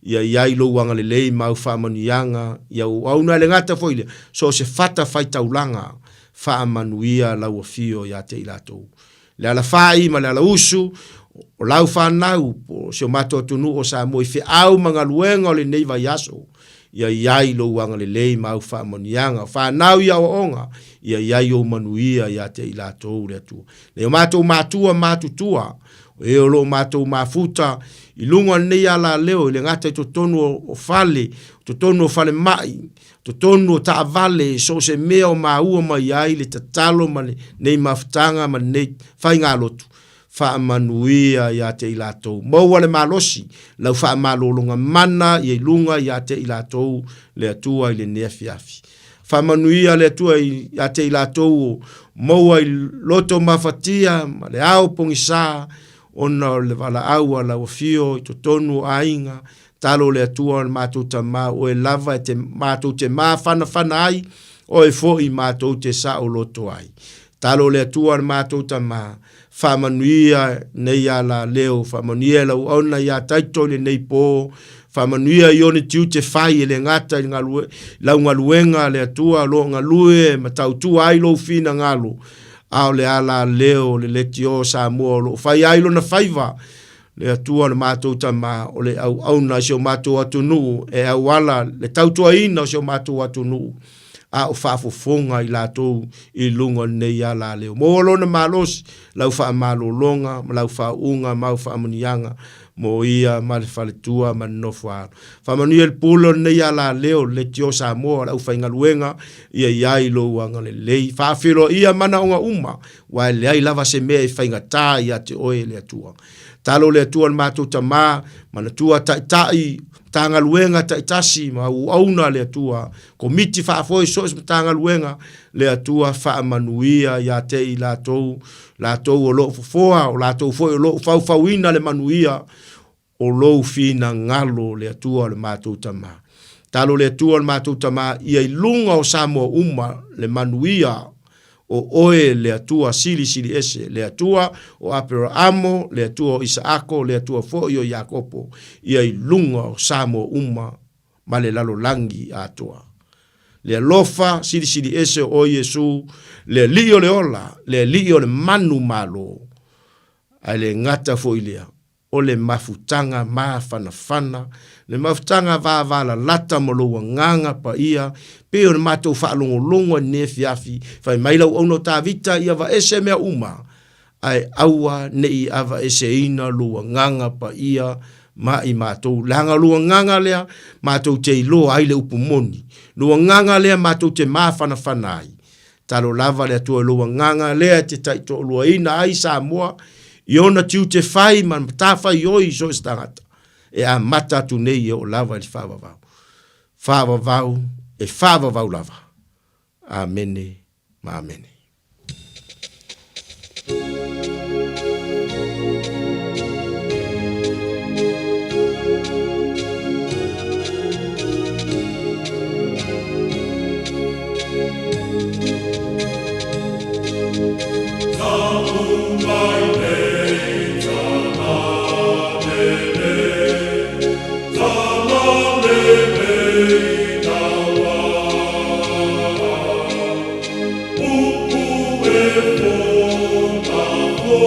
Ia iai lo wanga le lei mau whaamanuianga, ia auna le ngata foile, so se fata whaitaulanga, whaamanuia lau a fio ia te ilatou. Le ala whai ma le ala usu, o lau whanau, po se o mato atunu o Samoa i whi au mga luenga o le neiva yaso, ia iai lo wanga le lei mau whaamanuianga, whanau ia o onga, ia iai o manuia ia te ilatou le atu. Le o matua matutua, e o lo mātou mafuta i lunga nei ala leo le ngata to tonu o fale to tonu o fale mai to tonu o taavale so se mea o maua mai ai le tatalo ma nei mafutanga ma nei whainga lotu wha manuia ia te i lātou maua le malosi lau wha malolonga mana i lunga ia te i lātou le atua i le nea fiafi wha manuia le atua ia te i lātou maua i loto mafatia ma le au pongisa ona le vala aua la wafio i to tonu ainga talo le atua o mātou tamā o e lava e te mātou te mā whana ai o e fo i mātou te sa o loto ai talo le atua o mātou tamā whamanuia nei ala leo whamanuia lau auna ia taito le nei pō whamanuia i one tiu te whai e le ngata i lau ngaluenga le atua lo ngalue ma tautua ai lo fina ngalo ao le ala leo le leti o Samoa lo whai ailo na whaiva le atua le mātou tamā o le au na sio mātou atunu e au ala le tautua ina sio mātou atunu a o whaafofonga i lātou i lunga nei ala leo. Mo alona malos lau wha malolonga, lau wha unga, mau wha amunianga, mo ia male whaletua ma nofua. Whamanuia le pulo nei ala leo le tio Samoa lau wha ingaluenga ia iai lo wanga le lei. Whaafiro ia mana onga uma wa le ai lava se mea i whaingatā ia te oe le atua. Talo le atua le mātou tamā, mana tua tai tanga luenga taitasi ma auna le atua komiti whaafoi so is tanga luenga le atua whaamanuia ia te i lātou o lo fofoa o lātou foi o lo fauina le manuia o lo fina ngalo le atua le mātou tamā. Talo le atua le mātou tamā ia i lunga o Samoa uma le manuia o oe le atua sili ese, le atua o Apero Amo, le atua o Isaako, le atua fo i o Iakopo, ia i lunga o Samoa uma ma le lalo langi atua. Le alofa sili ese o Yesu, le lio le ola, le lio le manu malo, ai le ngata fo ilia, o le mafutanga ma fana, le mafutanga va la lata molo nganga pa ia, pe o le matou whaalongolongo ne fiafi, whai mailau ono tā vita ia va ese mea uma, ai aua nei ava ese ina lua nganga pa ia, ma i matou langa lua nganga lea, matou te ilo ai le upumoni, lua nganga lea matou te ma fana ai, talo lava lea tua lua nganga lea te taito lua ina ai Samoa, iona tiu te whai man tāwhai oi so istangata, e a mata tu nei o lava li whawawau. Whawawau e whawawau lava. Amene, ma amene.
Oh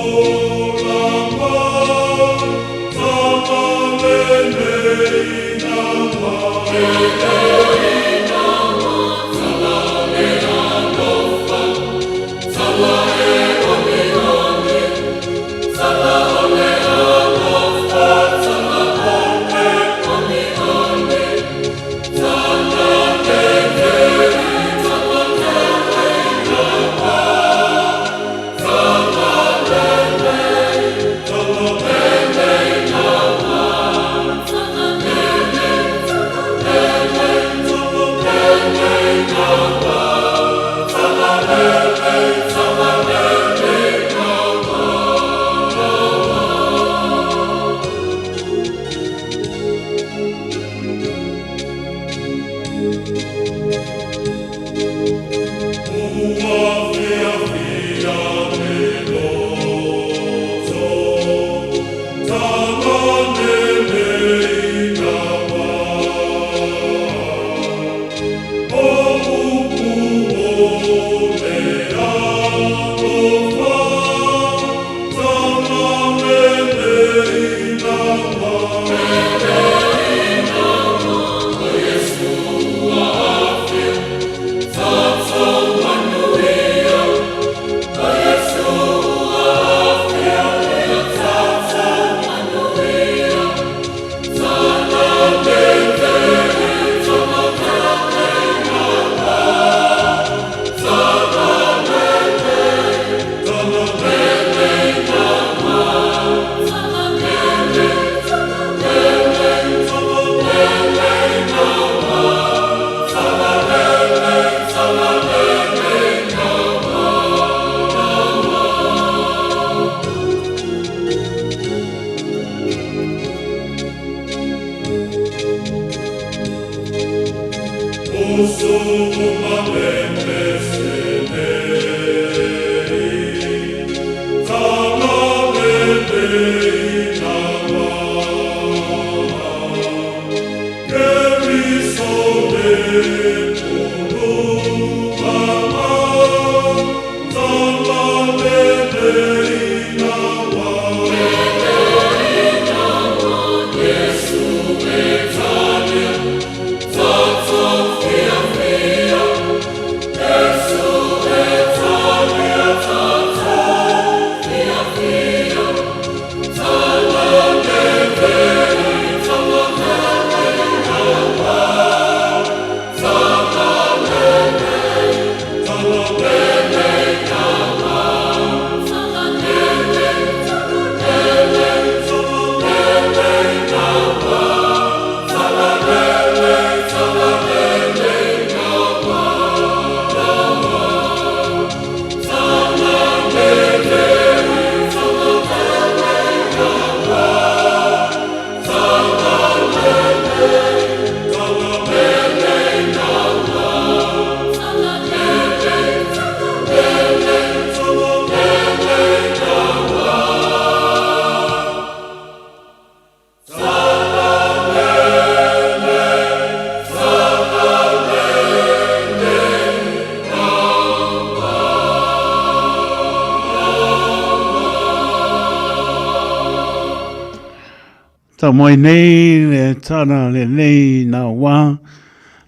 Ta moi nei le tana le nei na wa.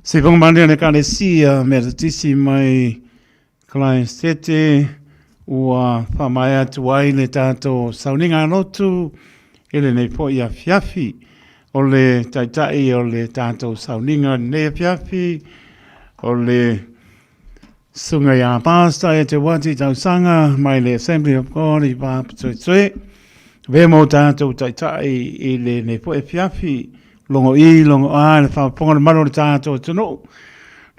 Se vong mande le kalesia me tisi mai Klein Stete ua whamaya tuai le tātou sauninga lotu ele nei po ia fiafi o le taitai o le tātou sauninga nei fiafi o le sunga ia pasta e te wati tau sanga mai le Assembly of God i Wāpitoe ve mo tātou taitai i le nei po e fiafi longo a le whaponga le maro le tātou tunu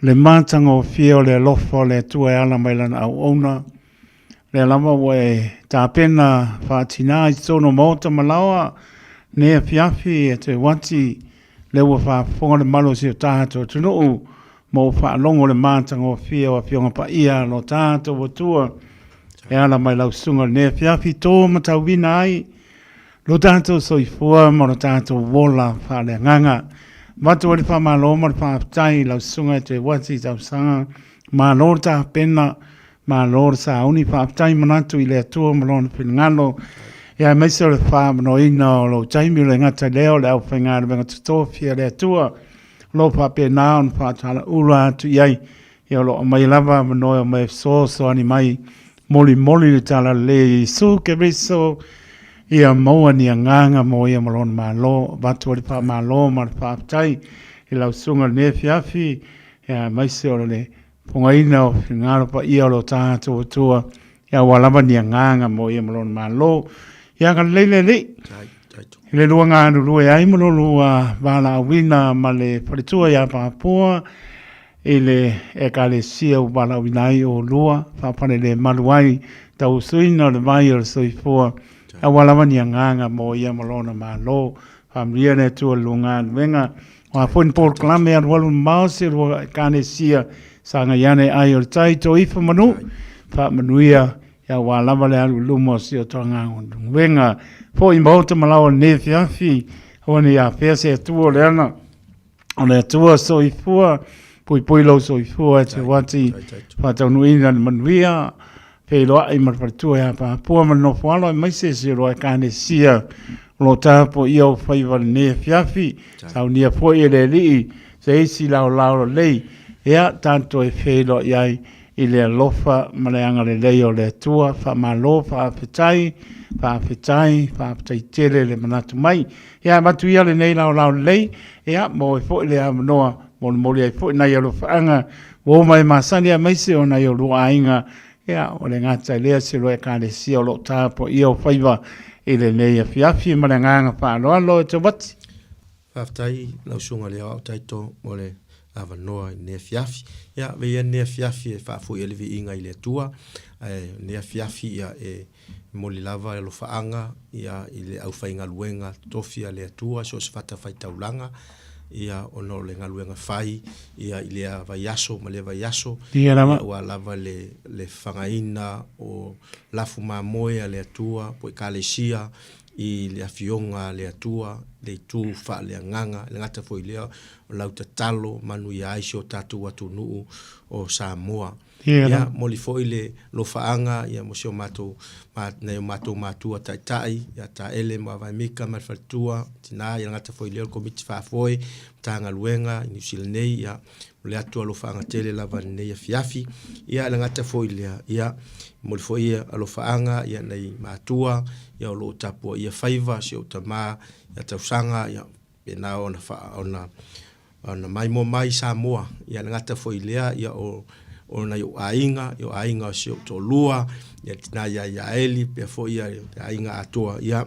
le mātango fio le lofo le tua ala mai lana au ona. Le lama we tā pena whātina i tono mauta malawa nea fiafi e te wati le ua whāponga le malo si o tātou tunu mo whaalongo le mātango fio a fionga pa ia no tātou o tua e ala mai lau sunga nea fiafi tō matauwina ai lo tātou soifua mo lo tātou wola whāle nganga Watu wale wha malo ma wha tai lau sunga te wati tau sanga ma lor ta pena ma lor sa uni wha tai manatu i le atua malona whingalo ia meisa le wha mano ina o lo taimi le ngata leo le au whaingare venga tutofia le atua lo wha pena on wha tala ura atu iai ia lo mai lava mano o mai so ani mai moli le tala le su ke riso ia maua ni nganga mo ia malon malo watu wale pa malo ma pa tai i lau sunga ne fiafi ia mai se o le pongaina o ngaro pa ia lo tātou tua ia walama ni nganga mo ia malon malo ia ka lele le lua ngānu lua ai malo lua wala wina ma le paritua ia Papua ele e ka le sia u wala wina i o lua whapane le maluai tau suina le vai o soifua a walawa ni nganga mo ia malona malo famria ne tu lunga venga wa fon por klame ar walu mause ro kanesia sanga yane ai o taito ifa manu fa manuia ya walawa le alu lumo si o tonga venga fo imbota malawa ne fiafi oni ya pese tu le ana ona tu so ifua pui lo so ifua te wati fa tonu ina manuia pe loa i marwharitua ia Papua ma no whalo mai se roa kane sia lo tāpo ia o whaiwale ne fiafi sau nia po i le lii se isi lao lei ea tanto e whelo iai i le alofa ma le anga le lei o le tua wha malo whaapetai tele le manatu mai ea matu ia le nei lao lei ea mo e fo i le amanoa mo le mori ai fo i nai alo whaanga wo mai masani a mai se o nai o lua ainga ia o le ngata lea se roe ka le sia o lo tāpo ia o whaiwa i le nei a fiafi ma le nganga whaaloalo e te wati.
Whaftai lau sunga lea au taito mo le awanoa i nea fiafi. Ia veia nea fiafi e whaafu i elevi inga i le tua. Nea fiafi ia e moli lava e lo whaanga ia i le au whainga luenga tofia le tua so se whata whaitaulanga. ia ono le ngaluenga fai ia ilea vaiaso ma le vaiaso
Ia lava.
ua lava le whangaina o lafu mamoe a le atua po i kalesia i le afionga le atua le tu fa le nganga le ngata foi lea o lau tatalo manu ia aisi o tatu watu nuu o Samoa. Ia moli foi le lo faanga ia mo sio mato na mato matua tai ia ta ele ma vai mika ma fatua tina ia ngata foi le komiti fa foi tanga luenga New Zealand ia le atua lo faanga tele lava nei fiafi ia le ngata foi le ia moli foi lo faanga ia nei matua ia lo tapu ia faiva sio tama ia tausanga ia pena ona fa ona mai mo mai Samoa ia ngata foi le ia o na yo ainga sio to lua ya tina ya eli pe fo ya ainga atoa ya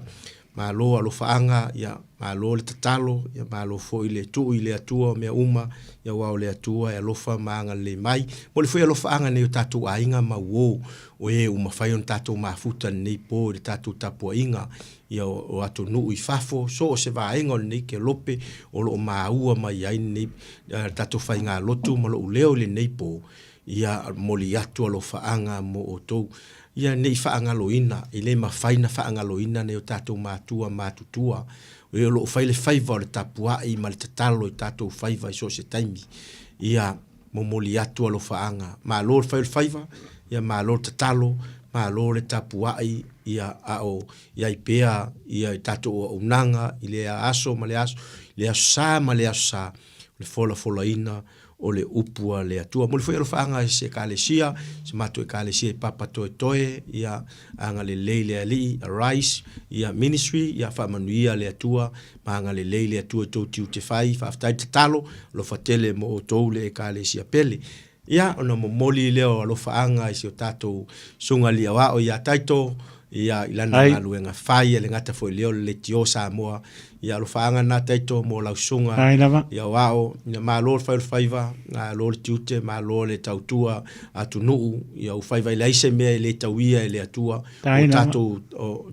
malo alo faanga ya malo le tatalo ya malo fo ile tu ile atua me uma ya wa le atua ya lofa manga le mai mo le fo ya lo faanga ne tatu ainga ma wo o e uma fai on tatu mafuta nei po le tatu tapu ainga ya o atu nu I fafo so se va ainga nei ke lope o lo maua mai ai nei tatu fai nga lotu mo lo leo le nei po ia moli atu alo faanga mo o tou ia nei faanga loina ile ma faina faanga loina ne o tatou matua matutua o lo faile faiva le tapua I mal tatalo tatou faiva so se taimi ia mo moli atu alo faanga ma lo faile faiva ia ma lo tatalo ma lo le tapua ia ao ia ipea ia tatou unanga ile aso ma le aso le asa ma le asa le fola ina o le upua le atua mo le foi lo faanga se kalesia se mato e kalesia papa toe ia anga le leile ali rice ia ministry ia fa manuia le atua anga le leile atua to te fai fa aftai talo lo fatele mo to le kalesia pele ia ona mo moli le lo faanga se tato sunga li wa o ia taito ia ilana ngaluenga fai le ngata foi leo le tio Samoa ia lo faanga na taito mo la sunga ia wao ia ma lo faiva na lo tiute ma lo le tautua atunu ia u faiva ile ise me le tawia le atua o tato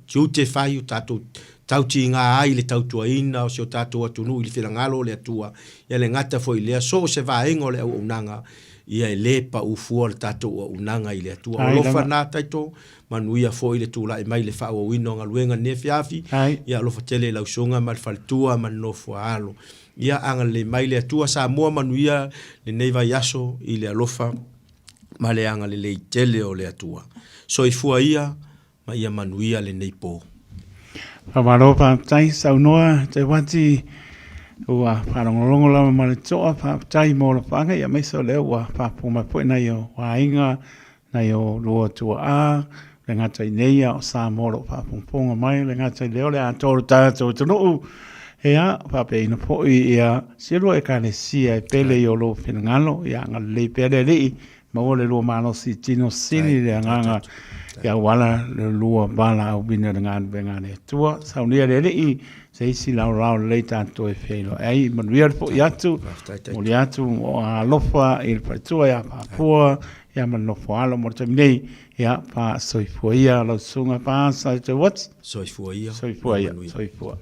tiute fai o tato tauti nga ai le tautua ina o se tato atunu ile filangalo le atua ia le ngata foi le so se va engo le unanga ia le pa ufua le tato unanga ile atua lo fa na taito manuia foi le tula e mai le fa o wino nga luenga ne fiafi ia lo fatele la usonga mal faltua man no foalo ia anga le mai le tua Samoa manuia le neiva yaso ile alofa male anga le tele o le atua so I fua ia ma ia manuia le neipo
Pavaropa tai saunoa te wati ua parangolongo lama ma le toa pa tai mo le panga ia mai so le ua pa puma po na yo wainga na yo lo tua le ngata ineia o Samoa o whaponga mai, le ngata leo le atoro tātou tunu ea pape ina po ia siro e kane sia e pele i o lo whenangalo ia ngā le pere rei ma o le lua malo si tino sini le nganga ia wala le lua bala au bina le ngāna bengane tua saunia le rei se isi lau rao le tātou e whelo ei manuia le po i atu o le atu o a lofa i le paitua ia papua ia manofo alo mo te nei ia pa soifua ia lau sunga pa sa te what
soifua ia
soifua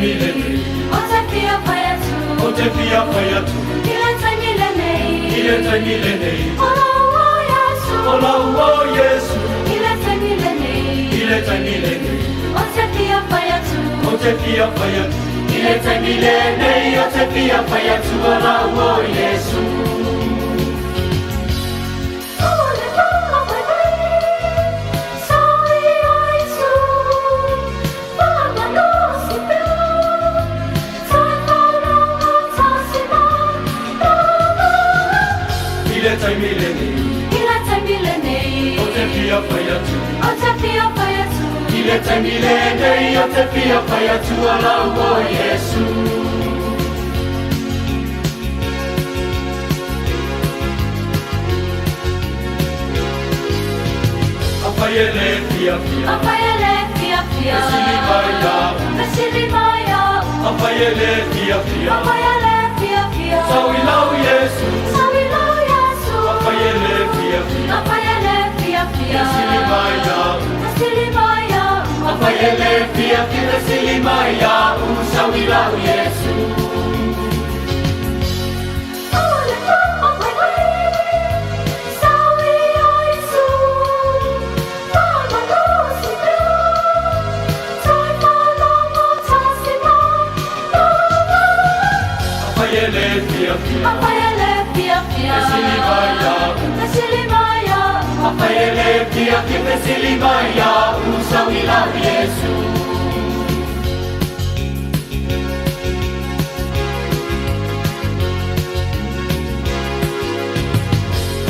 milele. Otefia fayatu. Otefia fayatu. Ileta milele. Ileta milele. Olawo Yesu. Olawo Yesu. Ileta milele. Ileta milele. Otefia fayatu. Otefia fayatu. Ileta milele. Otefia fayatu. Olawo Yesu. Ileta milele, otefia fayatu. Otefia fayatu. Ileta milele, otefia fayatu. Olawo Yesu. Apayele fia fia. Apayele fia fia. Besilimaya. Besilimaya. Apayele fia fia. Apayele fia fia. Sawilau Yesu. Sawilau Yesu. Apayele fia fia. Apayele fia fia. Besilimaya. Besilimaya. Apayele fia fia. Besilimaya. Sawilau Yesu. Apayele fia fia. Besilimaya. Besilimaya. Apayele fia fia. Besilimaya. Sawilau Yesu.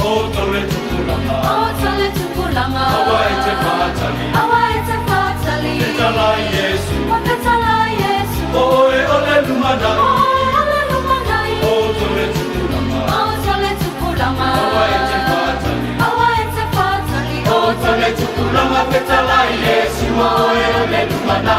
Otole tukulanga. Otole tukulanga. Awaete fatali. Awaete fatali. Petala Yesu. Petala Yesu. Oe ole lumana. Otole tukulanga. Otole tukulanga. Awaete fatali. Awaete fatali. Otole tukulanga. Petala Yesu. Oe ole lumana.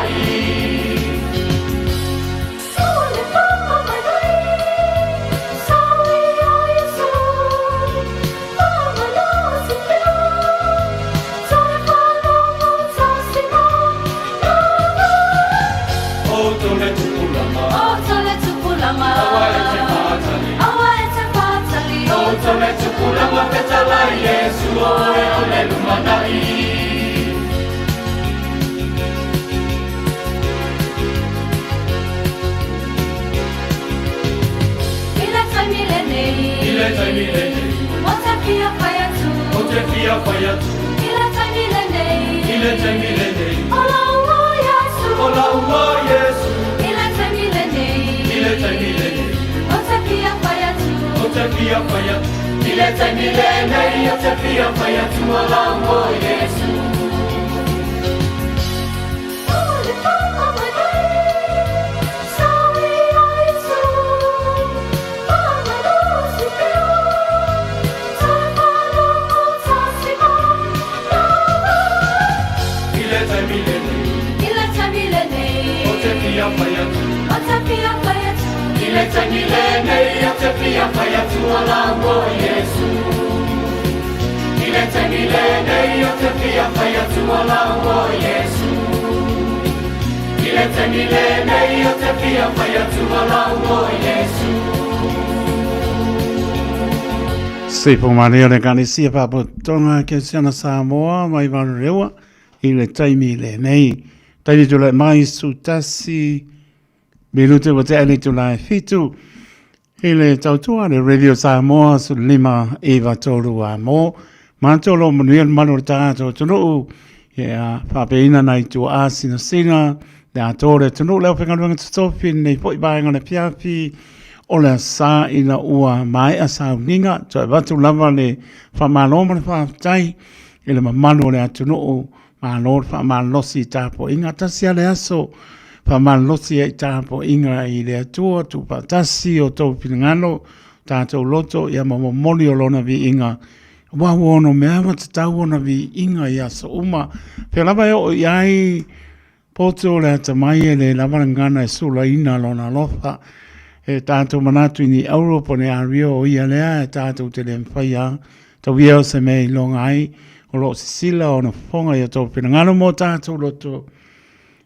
Otole tukulanga. Petala Yesu. Oe ole lumana. Ileta milele. Ileta milele. Otefia fayatu. Otefia fayatu. Ileta milele. Ileta milele. Olawo Yesu. Olawo Yesu. Ileta milele. Ileta milele. Otefia fayatu. Otefia fayatu. Ileta milele. Otefia fayatu. Olawo Yesu. Ileta milele, otefia fayatu. Olawo Yesu. Ileta milele, otefia fayatu. Olawo Yesu. Ileta milele, otefia fayatu. Olawo Yesu.
Sipo Maria le kanisia papo tonga ke siana Samoa mai varewa ile taimi le nei taimi tula mai sutasi minute wote ale tula fitu ile tautua le radio Samoa su lima eva tolu amo mantolo manuel manurtato tunu ya papeina nai tu asina sina da tore tunu le penga stofi nei poi bainga le piafi ola sa ina ua mai asa ninga to watu lava le fa maloma fa tai ile mamano le atunu ma lord fa malosi tapo inga tasia le aso fa malosi tapo inga ile atu tu patasi o to pingano tato loto ya mamo moli olona vi inga wa wono me ava tau ona vi inga ya so uma pe lava yo yai poto le tamai le lava ngana sula ina lona lofa e tātou manatu ni Europa ne ario o ia lea e tātou te le mwhaia tau iau se mei longa ai o lo sila o na whonga i a tō pina ngano mō tātou loto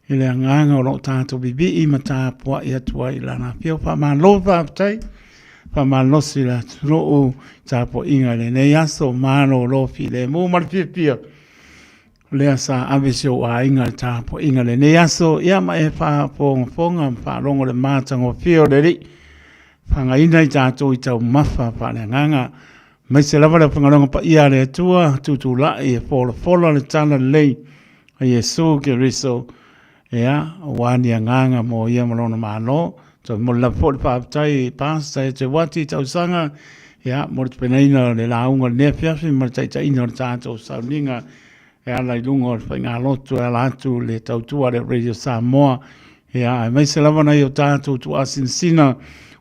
Ile nganga o lo tātou bibi I mata pua I atua I lana pio pa ma lo whaptai. Pa ma losi la turo o tāpo inga le ne yaso mano lo fi le mu marpipia. Lea sa avese o a inga le tāpo inga le ne yaso ia ma e wha ponga pa rongo le mātango fio le ri. Panga ina I tātou I tau mawha pa le nganga. Mai se lava le whangaronga pa ia le atua tutu la I e fola le tala lei. A Yesu ke riso. Ea, wani a nganga mo ia malona mano. So mo la fo pa tai pasta te wati tau sanga. Ea, mo te penaina le launga ne fiafi mo tai tai ina tātou sauninga. Ea lai lunga o whainga lotu e latu le tautua le Radio Samoa. Ea, mai se lava nei o tātou tu asin sina.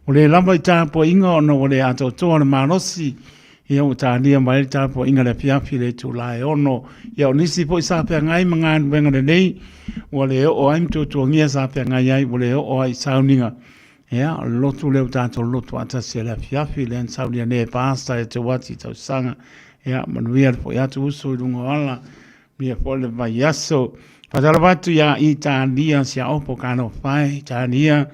O le lava I tāpua inga ono o le ato toa le manosi. Ia o tānia mai le tāpua inga le fiafi le tu lai ono. Ia o nisi po I sāpea ngai mga wenga le nei. O le o aim tu ngia sāpea ngai ai. O le o ai sauninga. Ia, lotu leo tātou lotu atasi le fiafi le saunia ne pasta e te wati tau sanga. Ia, manuia po iatu uso I rungo ala. Mia po le vai yaso. Patala watu ia I tānia sia opo kano whai. Tānia.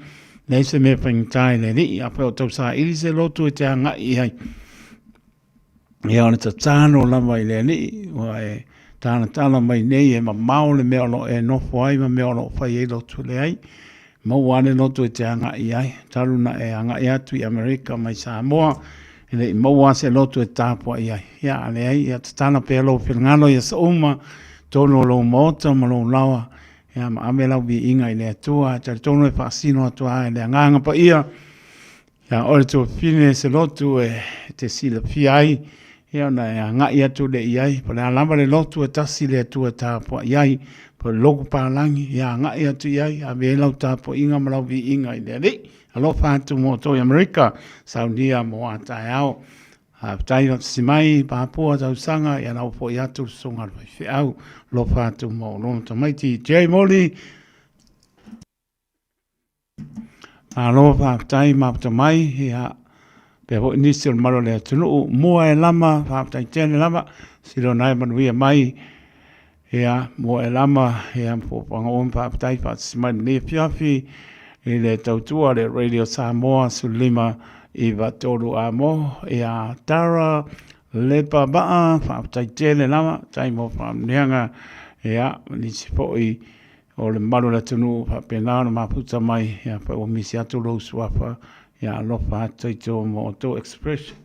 Nei se me whaingai le ni. Ia peo tau sa iri se lotu e te anga I hai. Ia ona ta tāno lava I le ni. Wa e tāna tāna mai nei e ma mao le mea lo e nofo ai. Ma mea lo whai e lotu le ai. Mau wane lotu e te anga I ai. Taruna e anga I atu I Amerika mai Samoa. Ele I mau ase lotu e tāpua I ai. Ia ale ai. Ia ta tāna pēr lo whingano ia sa uma. Tono lo mota ma lo lawa. Ia ma ame lau bi inga I le atua. Tari tono e whaasino atua e le anganga pa ia. Ia ore tu fine se lotu e te sila fi ai. Ia na e anga I atu le I ai. Pa le alama le lotu e tasi le atua tāpua I ai. Pa loku pālangi. Ia anga I atu I ai. A me lau tāpua inga ma lau bi inga I le li. Alo whātu mo toi Amerika. Saunia mo atai au. Tai simai Papua tau sanga. Ia nau po I atu songa roi fi au. Lo whātu mo lono tamaiti. Jay Moli. Alo whātai mapta mai. Ia pe ho inisi o maro le atunu. Mua e lama. Whātai tēne lama. Siro nai manuia mai. Ia mua e lama. Ia po panga on whātai whātai ne fiafi. I le tautua le Radio Samoa Sulima I Vatoru Amo. Ia Tara Lepa Baa. Whātai tēne lama. Tai mo whāmneanga. Ia nisi po I o le maru le tunu whapenao maputa mai. Ia pa o misi atu lo suapa. Ia alofa atai tō mo tō expression.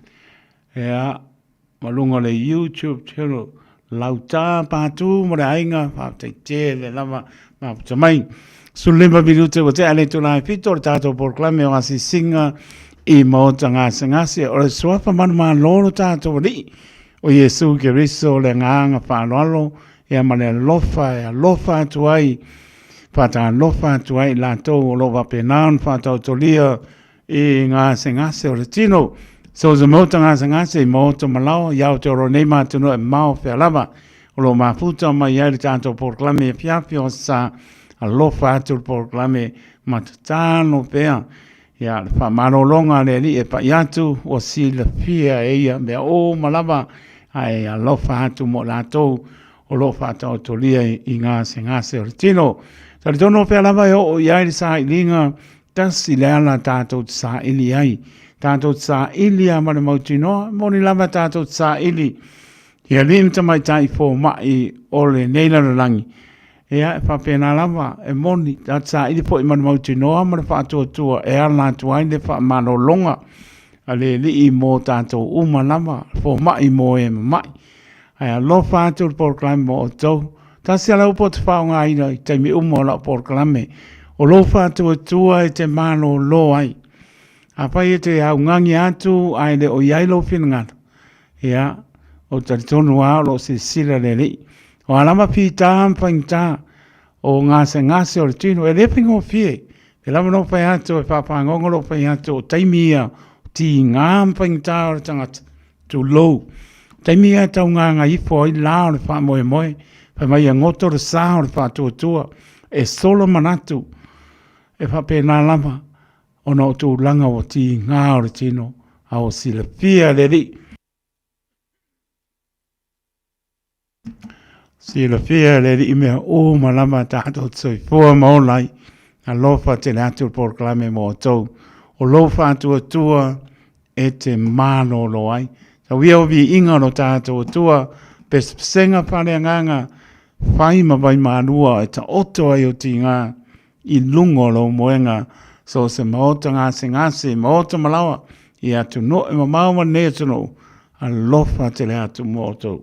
Ia malunga le YouTube channel. Lauta pātu mo le ainga. Whātai tēne lama maputa mai. Sulima minute o te ale tūnai pito. Le tātou porklame o asi singa. I mo tangase ngase. O le suapa manu maa lolo tātou li. O Yesu ke riso le nganga whāloalo. Ia ma le lofa. Ia lofa atu ai. Whata lofa atu ai. Lātou o lofa penan. Whata tolia. I ngase o le tino. So za mota ngase. I mota malao. Iau te oro nei mātunu e mao whea lava. O lo mafuta mai ai le tātou porklame e fiafi o sa. Alofa atu porklame matatano pea. Ia fa marolonga le li e pa iatu o si la fia e ia mea o malava. Ai alofa atu mo lātou o lofa atu tolia I ngase o le tino. Tari tono pea lava e o iai sa ilinga tasi le ala tātou sa ili ai. Tātou sa ili a mara mautinoa. Moni lava tātou sa ili. Ia limta mai tai fō mai o le neila rangi. Ia e whapena lava e moni. Tātsa ili po I manu mauti noa mara whātua tua e ala tuai le wha mano longa. A le li I mō tātou uma lava. Fō mai mō e mai. Ai a lo whātua porklame mo o tau. Tāsi ala upo te whaonga ina I te mi umo la porklame. O lo whātua tua e te mano lo ai. A pai e te au ngangi atu ai le o iailo whinangana. Ia o taritonu a lo se sila le li. O alama pi tā mpainta o ngase o le tino. E lepingo fie. E lama no pai atu e whapangongo no pai atu o taimia. Ti ngā mpainta o le tangata. Tu lou. Taimia tau ngā ifo I la o le wha moe moe. Pai mai a ngoto le sā o le wha tua. E solo manatu. E whapena lama. O no tu langa o ti ngā o le tino. A o sila fia le li. Si la fia le i mea o malama tātou tsoi fua maolai, a lofa te atu porklame mo tau. O lofa atua tua e te mano lo ai. Sa wia o vi inga no tātou tua, pes senga pare nganga, whai mawai manua e ta oto ai o ti ngā, i lungo lo moenga, so se maota ngase, maota malawa, i atu no e mamawa ne tuno, a lofa te atu mo tau.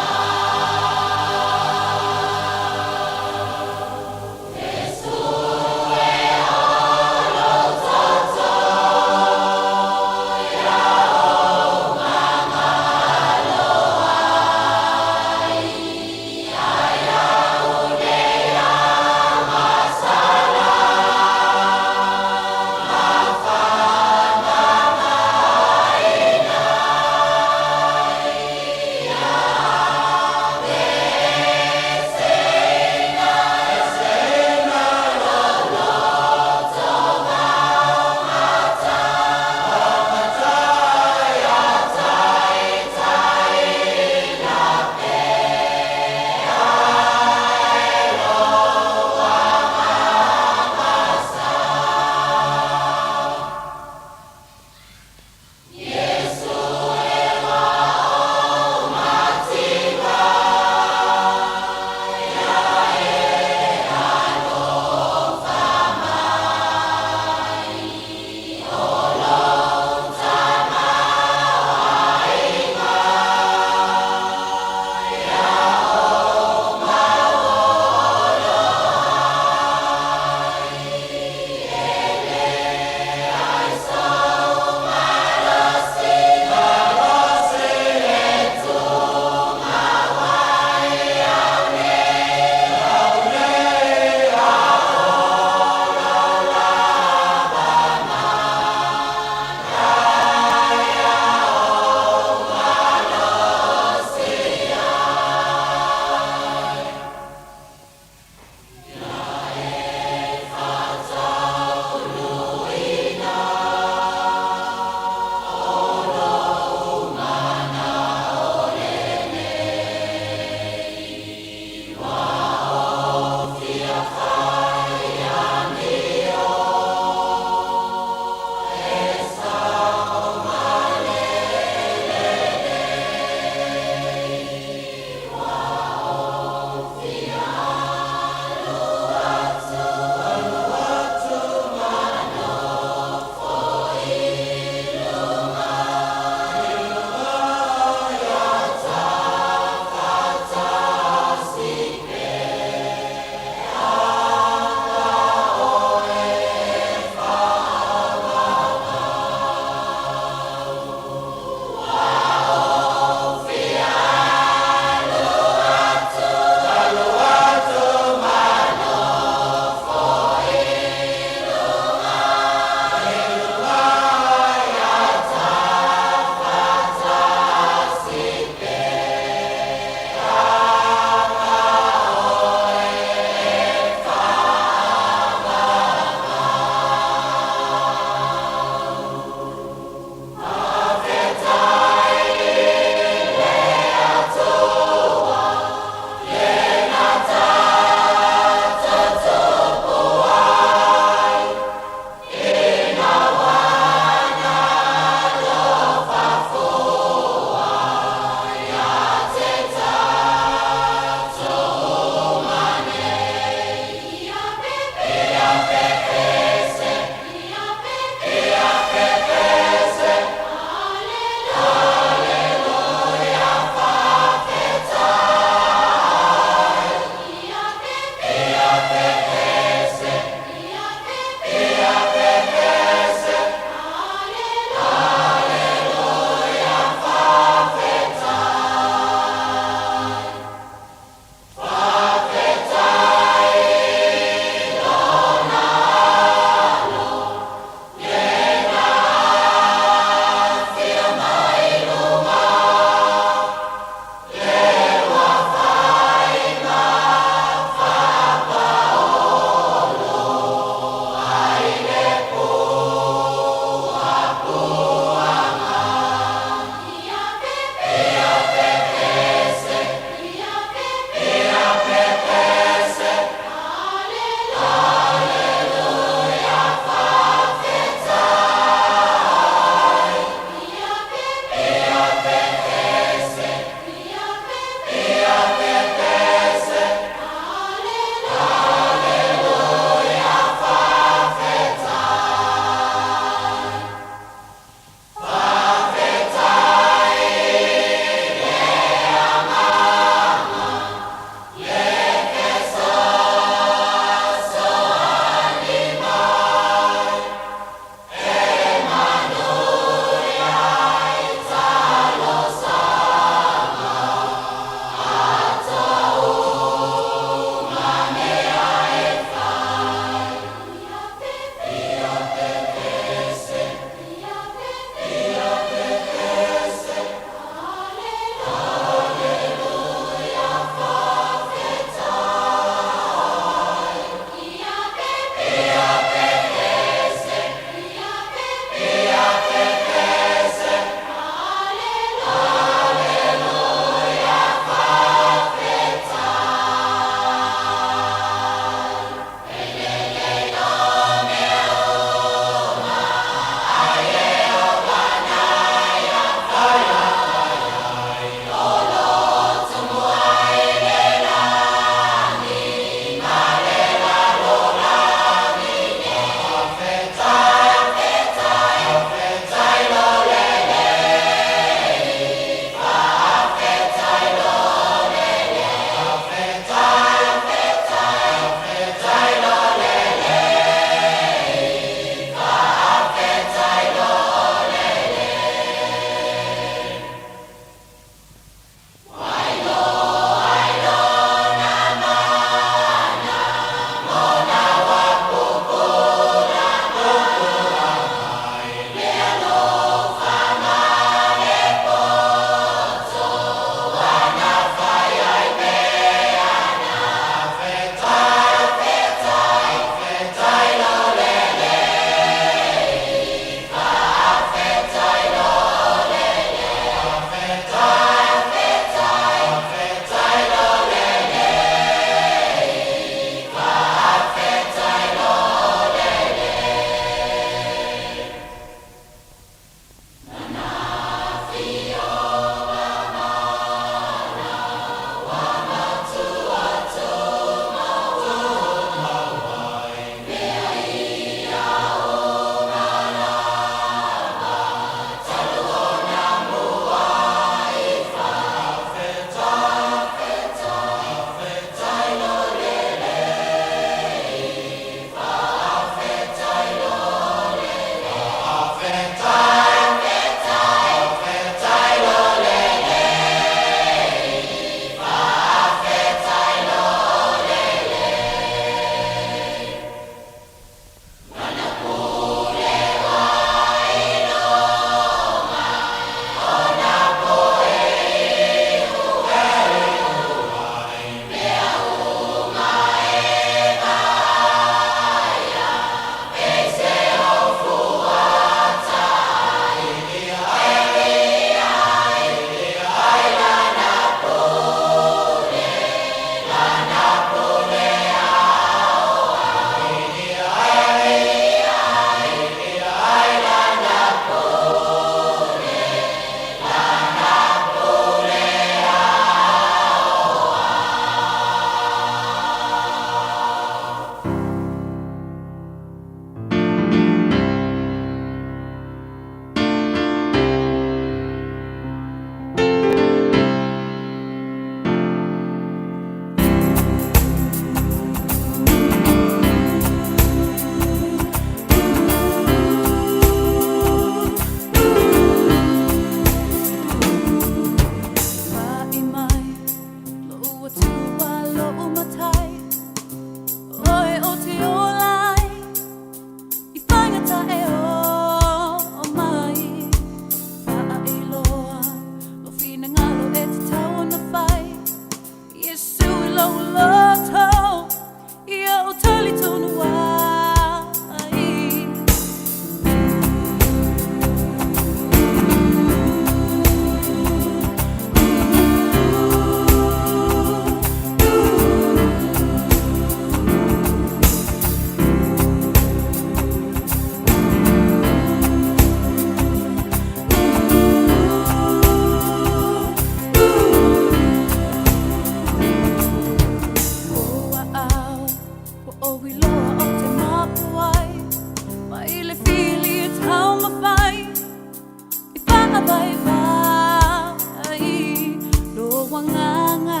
wanganga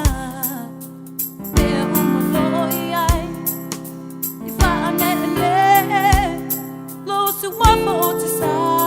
e umoloi ai I whaanele lo su wafo te sa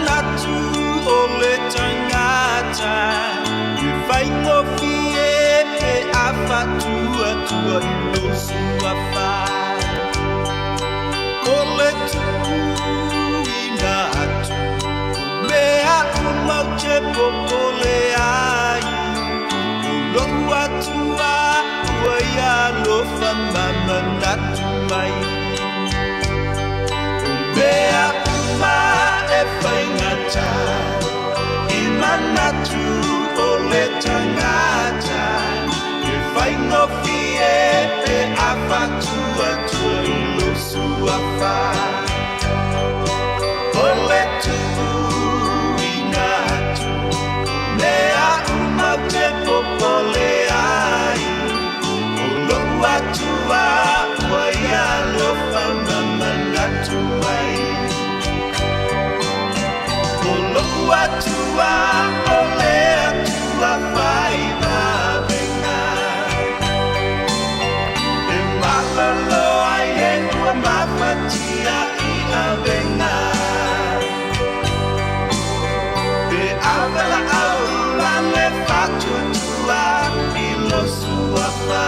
manatu o le tangata e fai ngofie e afatua tua i lo sua fa o le tuina atu mea umau te popole ai o lo atua ua ia lo whamama natu mai mea uma e whaingata i manatu o le tangata e whaingofie e afatua tua i lo sua wha o le tuina atu mea uma te popole ai o lo atua ua ia lo whamama natu ai o lo atua o le atua whai mawenga e malolo ai e ua mawhatia i awenga e awela au la le whatua tua i lo sua wha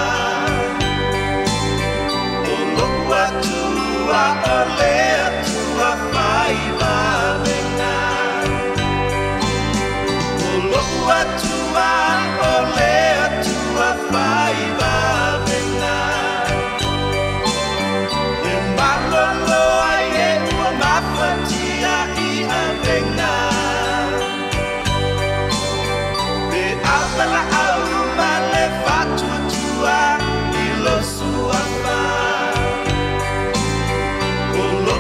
o lo atua o le atua whai mawenga o lo atua o le atua whai mawenga e malolo ai e ua mawhatia i awenga e awela au ma le whatua tua i lo sua wha o lo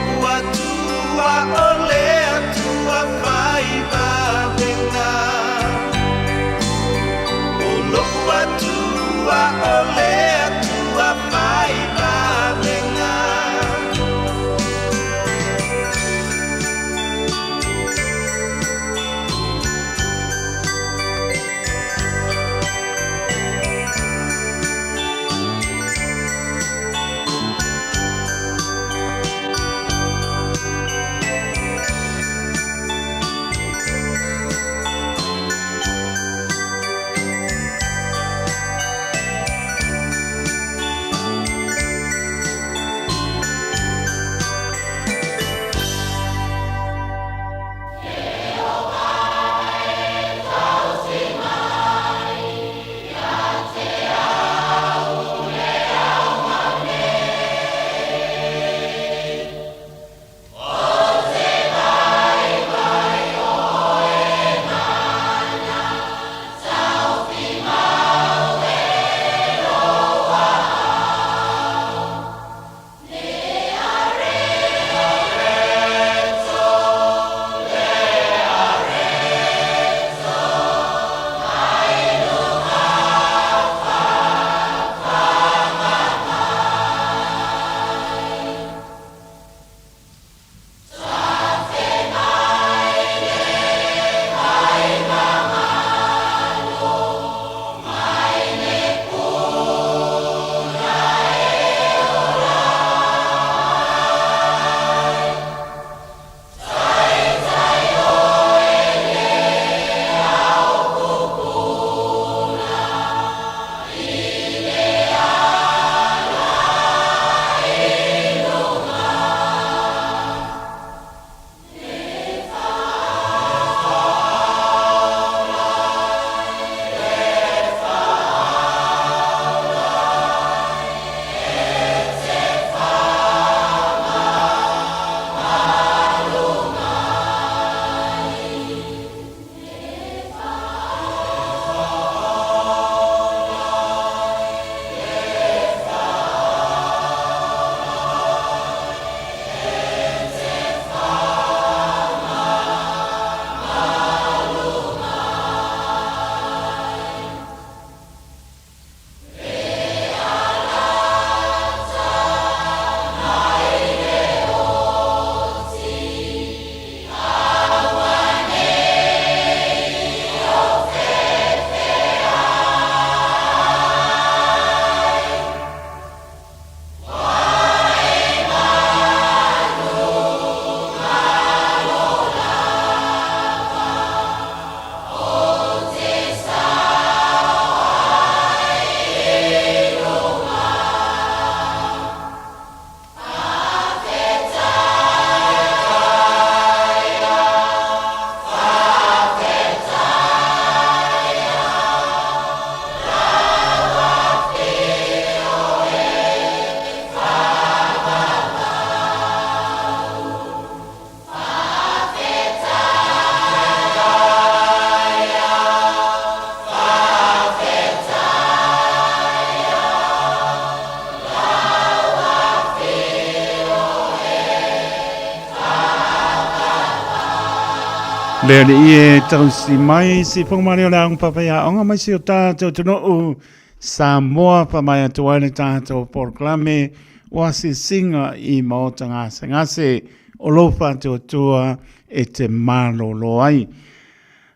Le ie tau si mai si whangmari o le ang papaya onga mai si o tātou tuno u Samoa pa mai atu aile tātou porklame wa si singa I maota ngase ngase o lofa te o tua e te malo lo ai.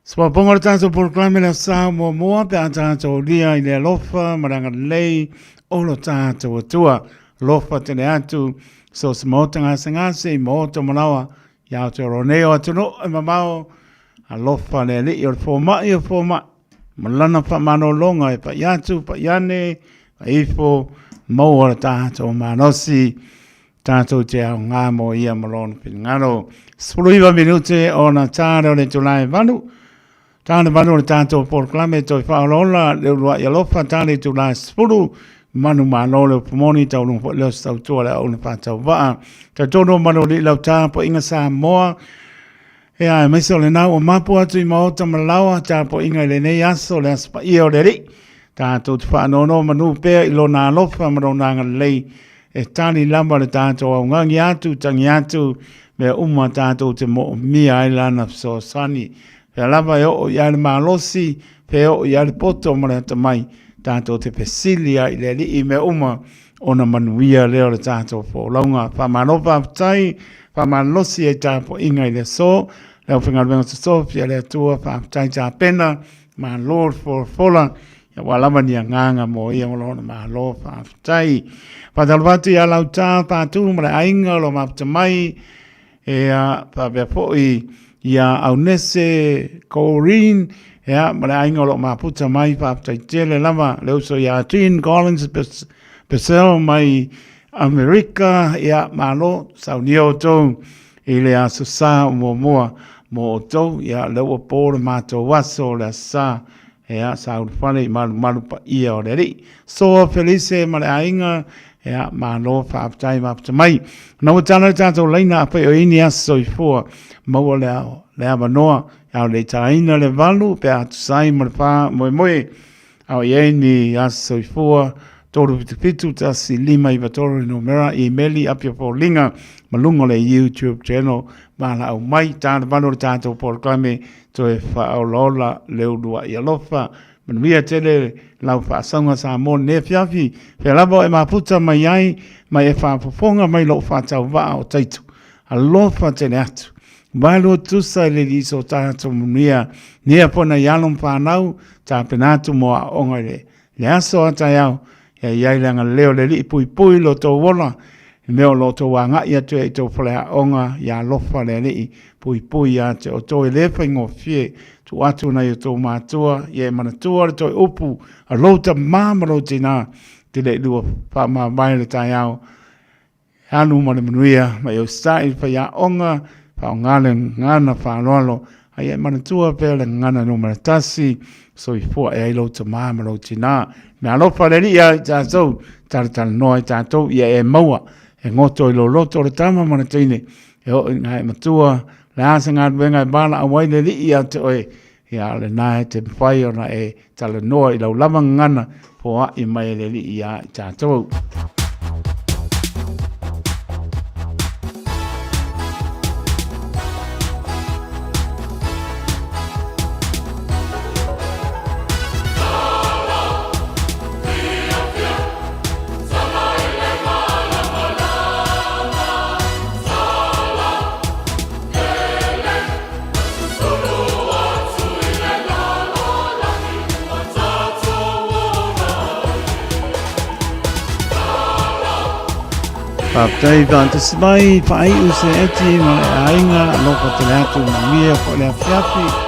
Swa ponga le tātou porklame le Samoa moa pe a tātou lia I le lofa maranga lei o lo tātou o tua lofa te le atu so si maota ngase ngase I maota manawa Iau te roneo atuno e mamao a lofa le li o foma I o foma malana pa mano longa e pa iatu pa iane pa ifo mau o tātou manosi tātou te au ngā mo ia malona pinngaro. Spuluiwa minute o na tāre o le tulai vanu. Tāre vanu o le tātou porklame toi whaolola le urua I lofa tāre tulai spulu manu malo le pomoni tau lungo leo stau tua le au na pātau waa. Ta tono manu li lau tā po inga Samoa. E ai maiso le nau o mapu atu I maota malawa tā po inga le nei aso le aspa ia o le ri. Tātou te whaanono manu pēr I lona alofa manu nanga lei. E tāni lamba le tātou au ngangi atu, tangi atu, me uma tātou te mo mia ailana so sani. Pea lava e o iale malosi, pe o iale poto mara ta mai. Tātou te pesilia I le li me uma ona manuia leo le tātou po launga. Whamanopa tai, whamanosi e tāpo inga I le so, leo whingaruenga sa Sofia le atua, whamtai tā pena, ma Lord for fola, ia walama ni a nganga mo ia molona ma Lord whamtai. Whatalwatu ia lau tā, pātū mara ainga lo mapta mai, e a whabea poi ia Aunese, Corrine, ia mara ainga lo maputa mai, whaptai tele lama, leo so ia Tin Collins, Pesel mai Amerika, ia malo, saunio tō, I le aso sā mo moa, mo o tō, ia leo o pōre mātou waso le sā, ia saun whane malu pa ia o le ri. So Felice mara ainga, ia malo whaaptai mapta mai. Nau tāna tātou leina apai o ini aso I fua, maua le awanoa, au le taina le valu, pe atu sai mara wha moe moe, au iei ni aso I fua, tōru pitu tasi lima I vatoro no mera I meli apia po linga, malungo le YouTube channel, mala au mai, tāna vano le tātou porklame, to e whaolola leudua I alofa, manuia tele lau whaasanga sa mo ne fiafi, pe labo e maputa mai ai, mai e whaapofonga mai lo whaatau waa o taitu, alofa tele atu. Wailo tusa le liso tātou munia, nea pona yalom whanau, tā penatu moa ongare, le aso ata iau, ia iaileanga leo le li pui pui lo tō wola, meo lo tō wanga ia tue I tō whalea onga, ia lofa le li pui pui ia te o tō e lefa ingo fie, tu atu na I tō mātua, ia manatua le tō upu, a lota māmaro tina, te le lua whama mai le tai au, hanu mane manuia, mai o stai pa ia onga, pa o ngale ngana whanolo, a ia manatua pēle ngana no maratasi, so I fua e ailo ta māmaro tina, me alofa le li ia I tātou, taratala noa I tātou, ia e maua, e ngoto I lo loto le tama mana teine, e o ngai matua, le asa ngā ruenga I bala awai le li ia te oe, ia le nae te mwhai ona e tala noa I lau lama ngana, po a I mai le li ia I tātou. Pāptai vānta simai, whaai use eti, ma le ainga, lopa te leatu, ma mia, ko lea whiapi.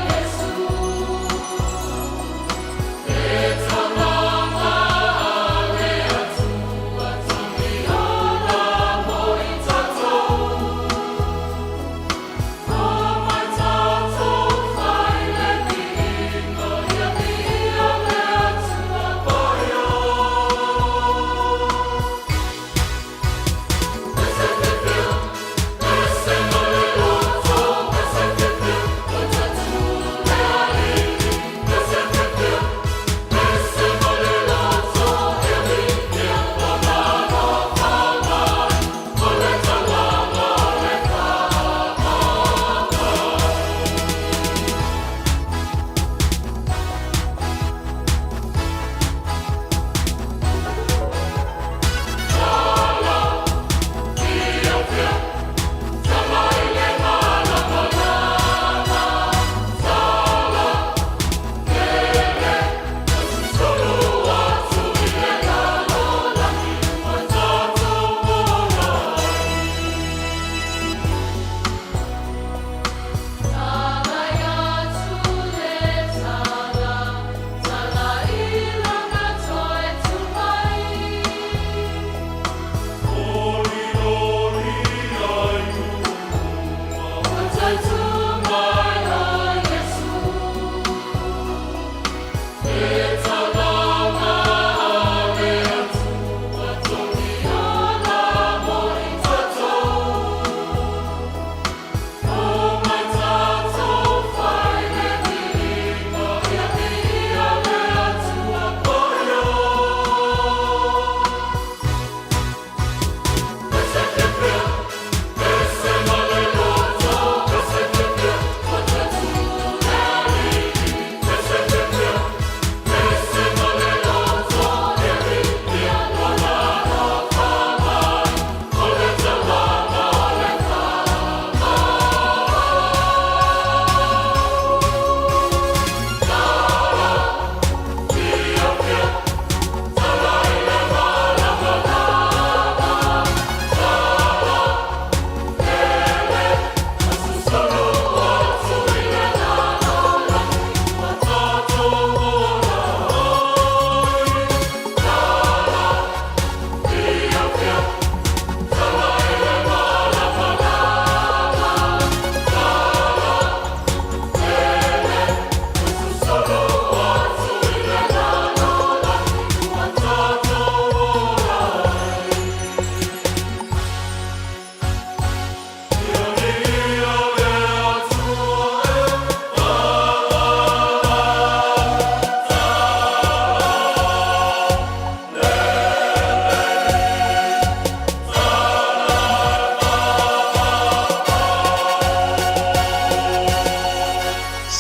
Yesu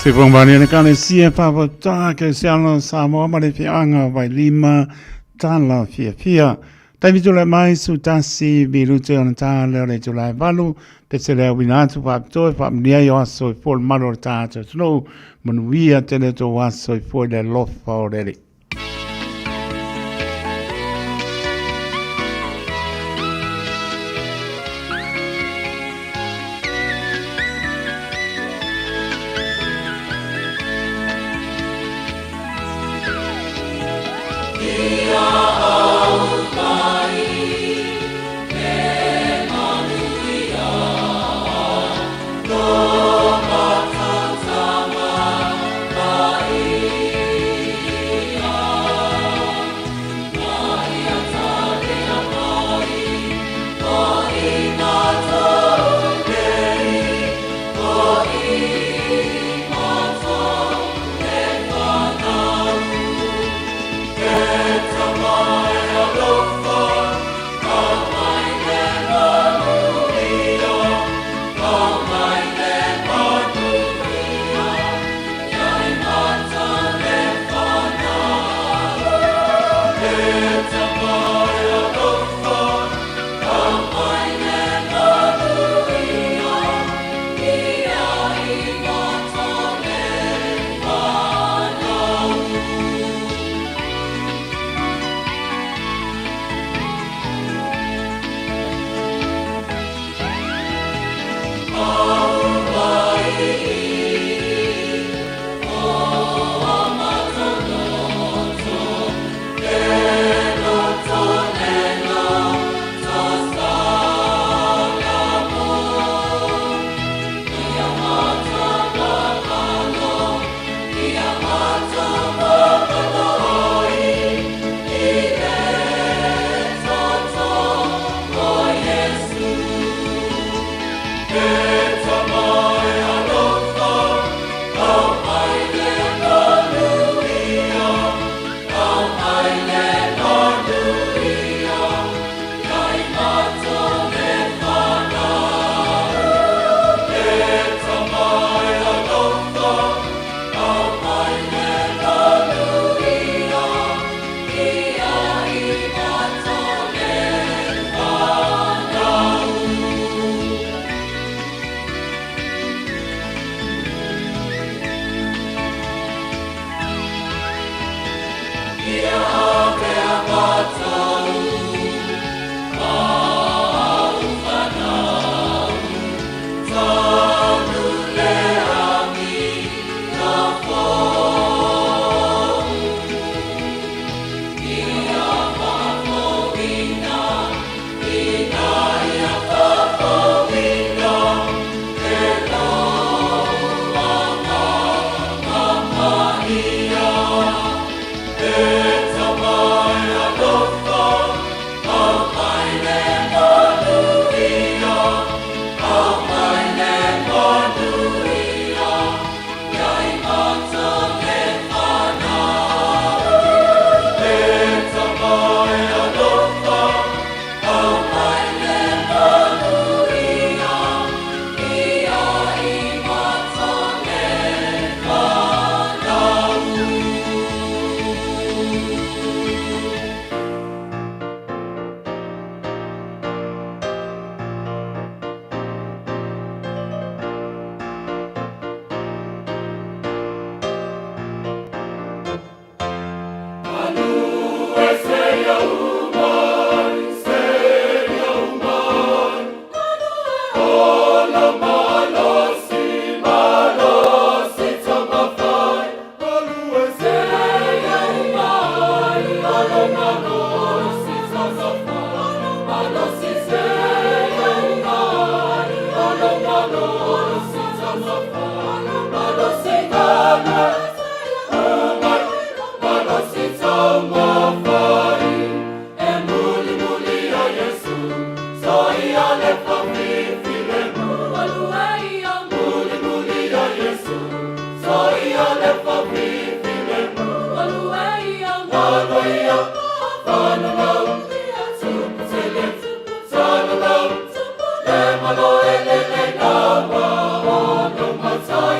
Se pambani na kane sia papa ta ke siano sa mo ma le fianga vai lima tala fia. Taimi tula mai su tasi biru te ona ta le tula valu pe se le winatu pa to pa mnia yo aso for malo ta to no manuia tele to aso for le lofa already.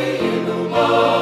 Iluma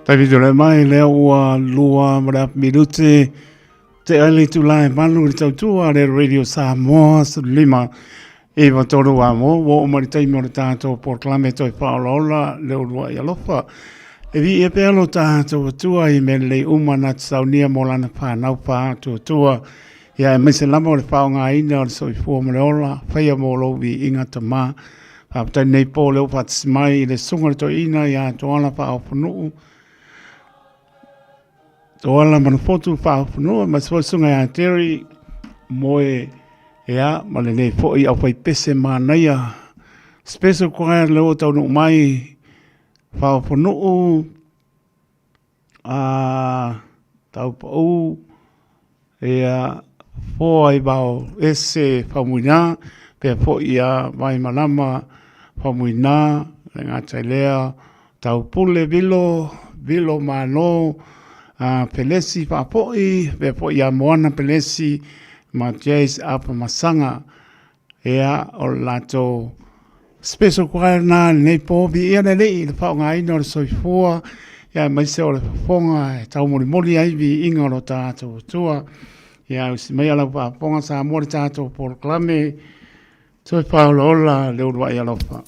Tavi tole mai lea ua lua mara minute te ali tu lai manu le tautua le Radio Samoa lima e watoro wa mo wo o mari tai mo le tātou portlame toi whaolola le urua i alofa e vi e pealo tātou tua i me le umana tsaunia mo lana whanau pā tua ia e mese lama o le whaonga ina o le soi fua mo le ola whaia mo lo vi ingata mā whaptai nei po leo patis mai i le sunga le toi ina ia toana wha au punuu Toala manafotu whaafunua, ma swasunga ya Terry, moe ea, ma le nei fo i au whai pese mānaia. Special choir leo tau nuk mai, whaafunuu, tau pau, ea, fo ai bao ese whamuina, pia fo ia vai malama whamuina, le ngā tailea, tau pule vilo mano, pelesi whapoi, pia fo ia moana pelesi, ma jays apa masanga, ea o lato special choir na nei pobi, ia ne lei, le whao ngā ino le soifua, ia mai se o le whafonga, tau mori ai vi inga o tātou tua, ia usi mai ala whafonga sa mori tātou por klame, toi whaola ola leo rua i alofa.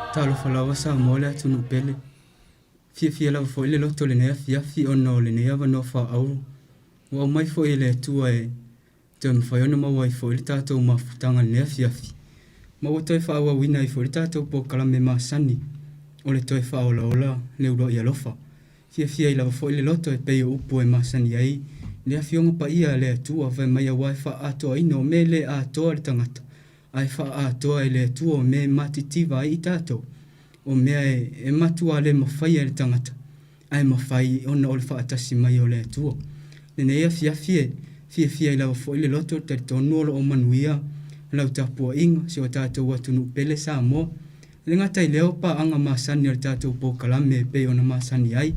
Talo falawa sa mole atu no pele. Fia lava fo ile loto le nea fi ono le nea no fa au. Wa mai fo ile tua e te mwhaiona mawai fo ile tātou mafutanga le nea fia. Ma o toi wha wina i fo ile tātou po kalame masani. O le toi wha ola le uro i alofa. Fia i lava fo ile loto e peo upo e masani ai. Lea fionga pa ia le tua vai mai a wai wha atoa ino me le atoa le tangata. Ai wha atoa e le tua me matitiva i tātou. O mea e matua le mawhai e le tangata. Ai mawhai ona o le wha atasi mai o le tua. Nene ea fia i lawa fo i le loto tari tonu o manuia. Lau tapua inga se o tātou atunu pele sa moa. Le ngata i leo pa anga masani o le tātou po kalame pe ona masani ai.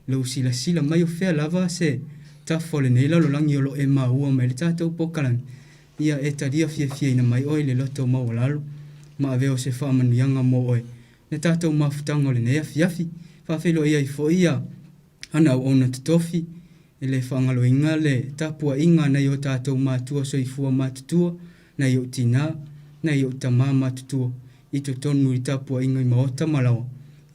Lau sila mai o fea lava se tafo le neila lo langi o lo e maua mai le tātou po kalame. Ia e taria fia ina mai oi le loto mawalalo. Ma aveo se wha manuianga mo oi. Ne tātou mafutanga o le nea fiafi. Whawhelo ia i fo ia. Ana au ona tutofi. E le whangalo inga le tapua inga na i o tātou mātua soifua mātutua. Na i o tina. Na i o tamā mātutua. I to tonu i tapua inga i maota malawa.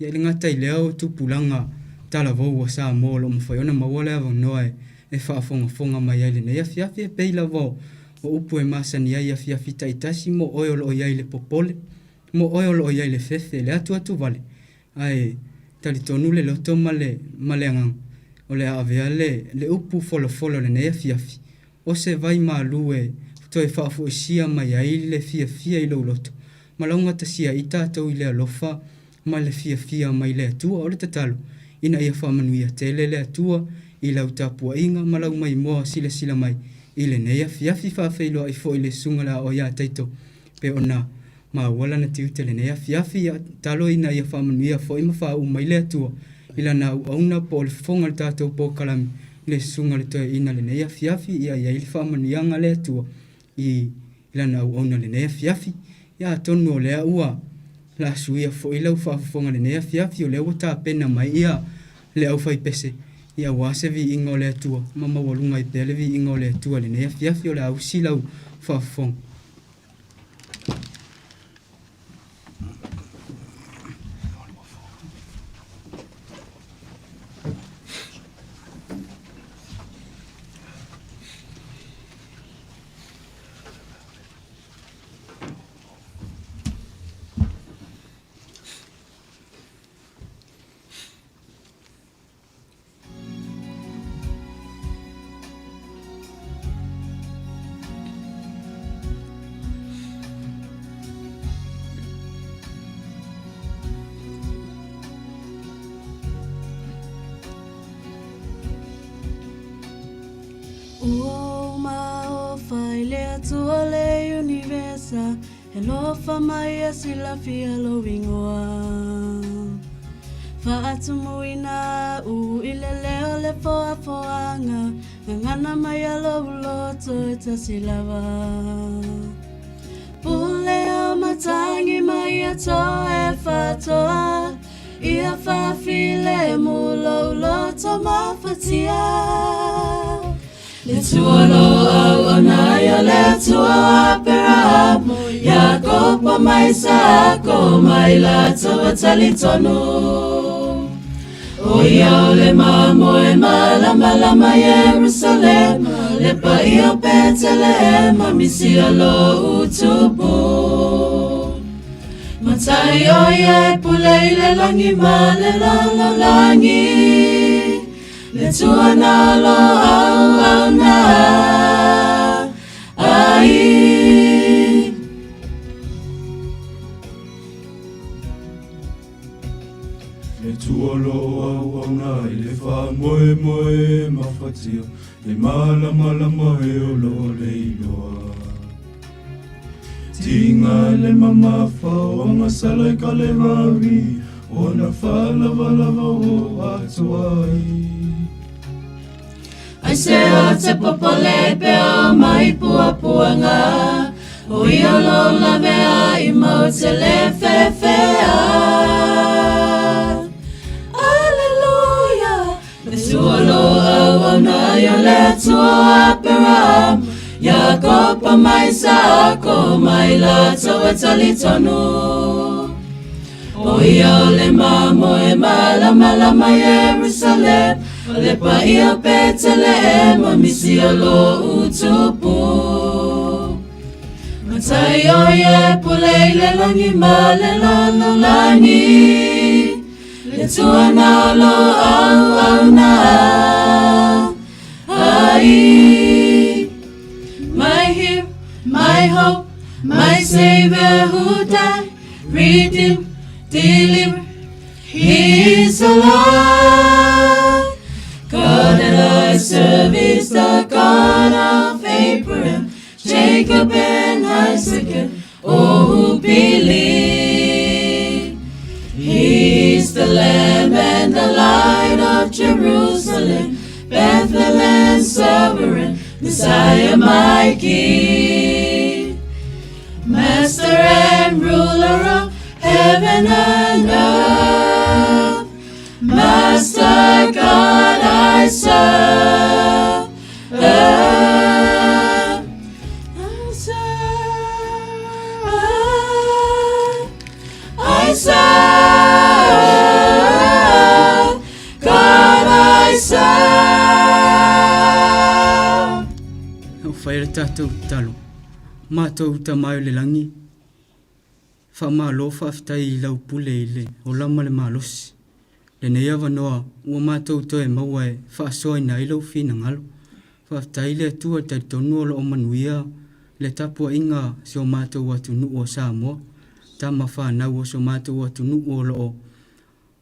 Ia le ngata i leo tupulanga tala vau a saa mōlo mawhaiona mawale avang noa e whaafonga mai ai le nea fiafi e peila vau. O upu e masani ai a fiafi taitasi mo oiolo o iai le popole. Mo oiolo o iai le fefe le atu vale. Ai tali tonu le loto male angang. O le avea le upu folo le nea fiafi. O se vai malu e toi whaafu e sia mai ai le fia i lau loto. Malaunga ta sia i tātou i le alofa ma le fia mai le atua o le tatalo. Ina ia whamanuia tele le atua i lau tapua inga malau mai moa sila mai. I le nea fiafi whawhelo ai fo i le sunga la o ia taito. Pe ona ma wala na tiu te le nea fiafi ia talo ina ia whamanuia fo i mawha u mai le atua. Ila na auna po le fonga le tātou po kalami le sunga le toi ina le nea fiafi ia ia ili whamanuianga le atua. Ila na auna le nea fiafi ia tonu o lea ua. La suia fo i lau whafonga le nea fiafi o lea wata pena mai ia le au whai pese. Ia wase vi inga o le atua. Mama walunga i pele vi inga o le atua le nea fiafi o le au silau whafong.
Hello famaya sila fia lo wingoa Faatu muina u ilele ole foanga Ngana maya lo loto eta silava Pule o matangi mai ato e whatoa Ia whawhile mulo loto mawhatia Le tuolo au anaya le tua apera Ya kopa mai sako mai lato atali tonu O ia le mamo e malama Jerusalem Le pa ia Bethlehem misi alo utupu Matai o ia pulei le langi ma le lalo langi Le tua nalo au na ai
Le tuolo au na i le wha moe mawhatia Le malama e o lo le iloa Tinga le mamafa o ngasala ka le rawi O na whalawalawa o atuai
Ai se o te popole pe o mai puapuanga O ia lo la mea i mau te le fefea Alleluia Le tuolo au na ia le tua apera Ya kopa mai sako mai la tawa tali tonu O ia le mamo e malama Jerusalem O le pa ia Bethlehem misi alo utupu Matai o ia pulei le langi ma le lalo langi Le tua nalo au na ai My hero, my hope, my savior who died, redeemed, delivered, he is alive. God that I serve is the God of Abraham, Jacob and Isaac, oh who believe. He is the Lamb and the Light of Jerusalem, Bethlehem sovereign, Messiah my King, Master and ruler of heaven and earth, Master God I serve, I serve, God I serve.
Whaere tātou talo. Mātou ta mai o le langi. Wha mālo whaftai I lau pule I le. O lama le mālosi. Le nei awa noa. Ua mātou toe maua e whaasoa ina I lau whina ngalo. Whaftai le atua tai tonu o lo o manuia. Le tapua inga se o mātou atu nuu o Samoa. Tama whanau o se o mātou atu nuu o lo o.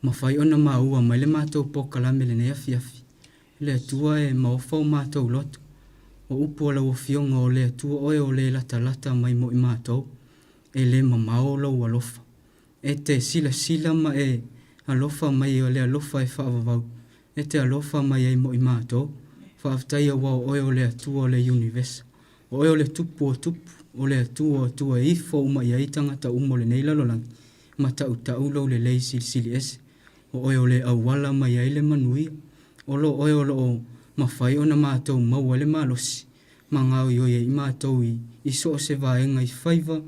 Mawhai ona maua mai le mātou pokalame le nei afi afi. Le atua e maofau mātou lotu. O upo la o fionga o le atua oe o le lata mai mo I mātou. E le mamao lau alofa. E te sila ma e alofa mai o le alofa e whaavavau. E te alofa mai e mo I mātou. Whaaftai a wao oe o le atua o le universe. O oe o le tupu o le atua e ifo uma I aitanga ta umo le nei lalolangi. Ma tau lau le lei sili ese. O oe o le awala mai e le manuia. O lo oe o lo o mawhai ona mātou maua le malosi. Mangau I oe I mātou I so se vaenga I whaiva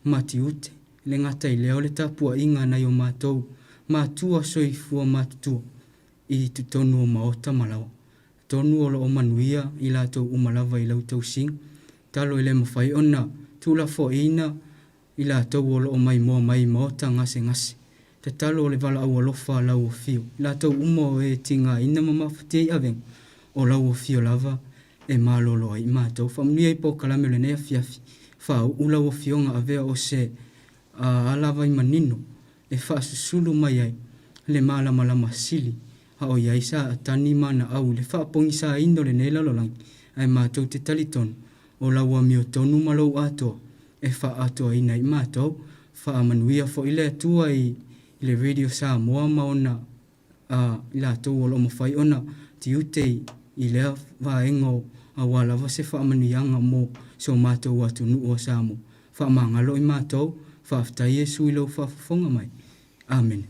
mati ute. Le ngata I leo le tapua inga na I o mātou. Mātua soifua mātutua. I tutonu o maota malawa. Tonu o lo o manuia I lātou umalawa I lau tau sing. Talo I le mawhai ona tula fo ina I lātou o lo o mai moa mai maota ngase. Te talo o le wala au alofa lau o fio. I lātou umo e tinga ina mamawhatia I aveng. O lau o fio lava e malolo ai mātou. Whamunia I po kalame le nea fiafi. Whau ulau o fionga avea o se alawa I manino. E whaasusulu mai ai. Le malama sili. Ha o iai sa atani mana au. Le whaapongi sa indo le nela lolangi. Ai mātou te talitonu. O lau a mio tonu malau ato. E whaatoa ina I mātou. Whaamanuia fo ile atua I le radio sa moa maona. I la tau o lo mawhai ona. Ti utei I lea vaengo a wala wa se whaamanuianga mo so mātou atu nuu o Samoa. whaamangalo i mātou, whaaftai Yesu i lau whaafafonga mai. Amen.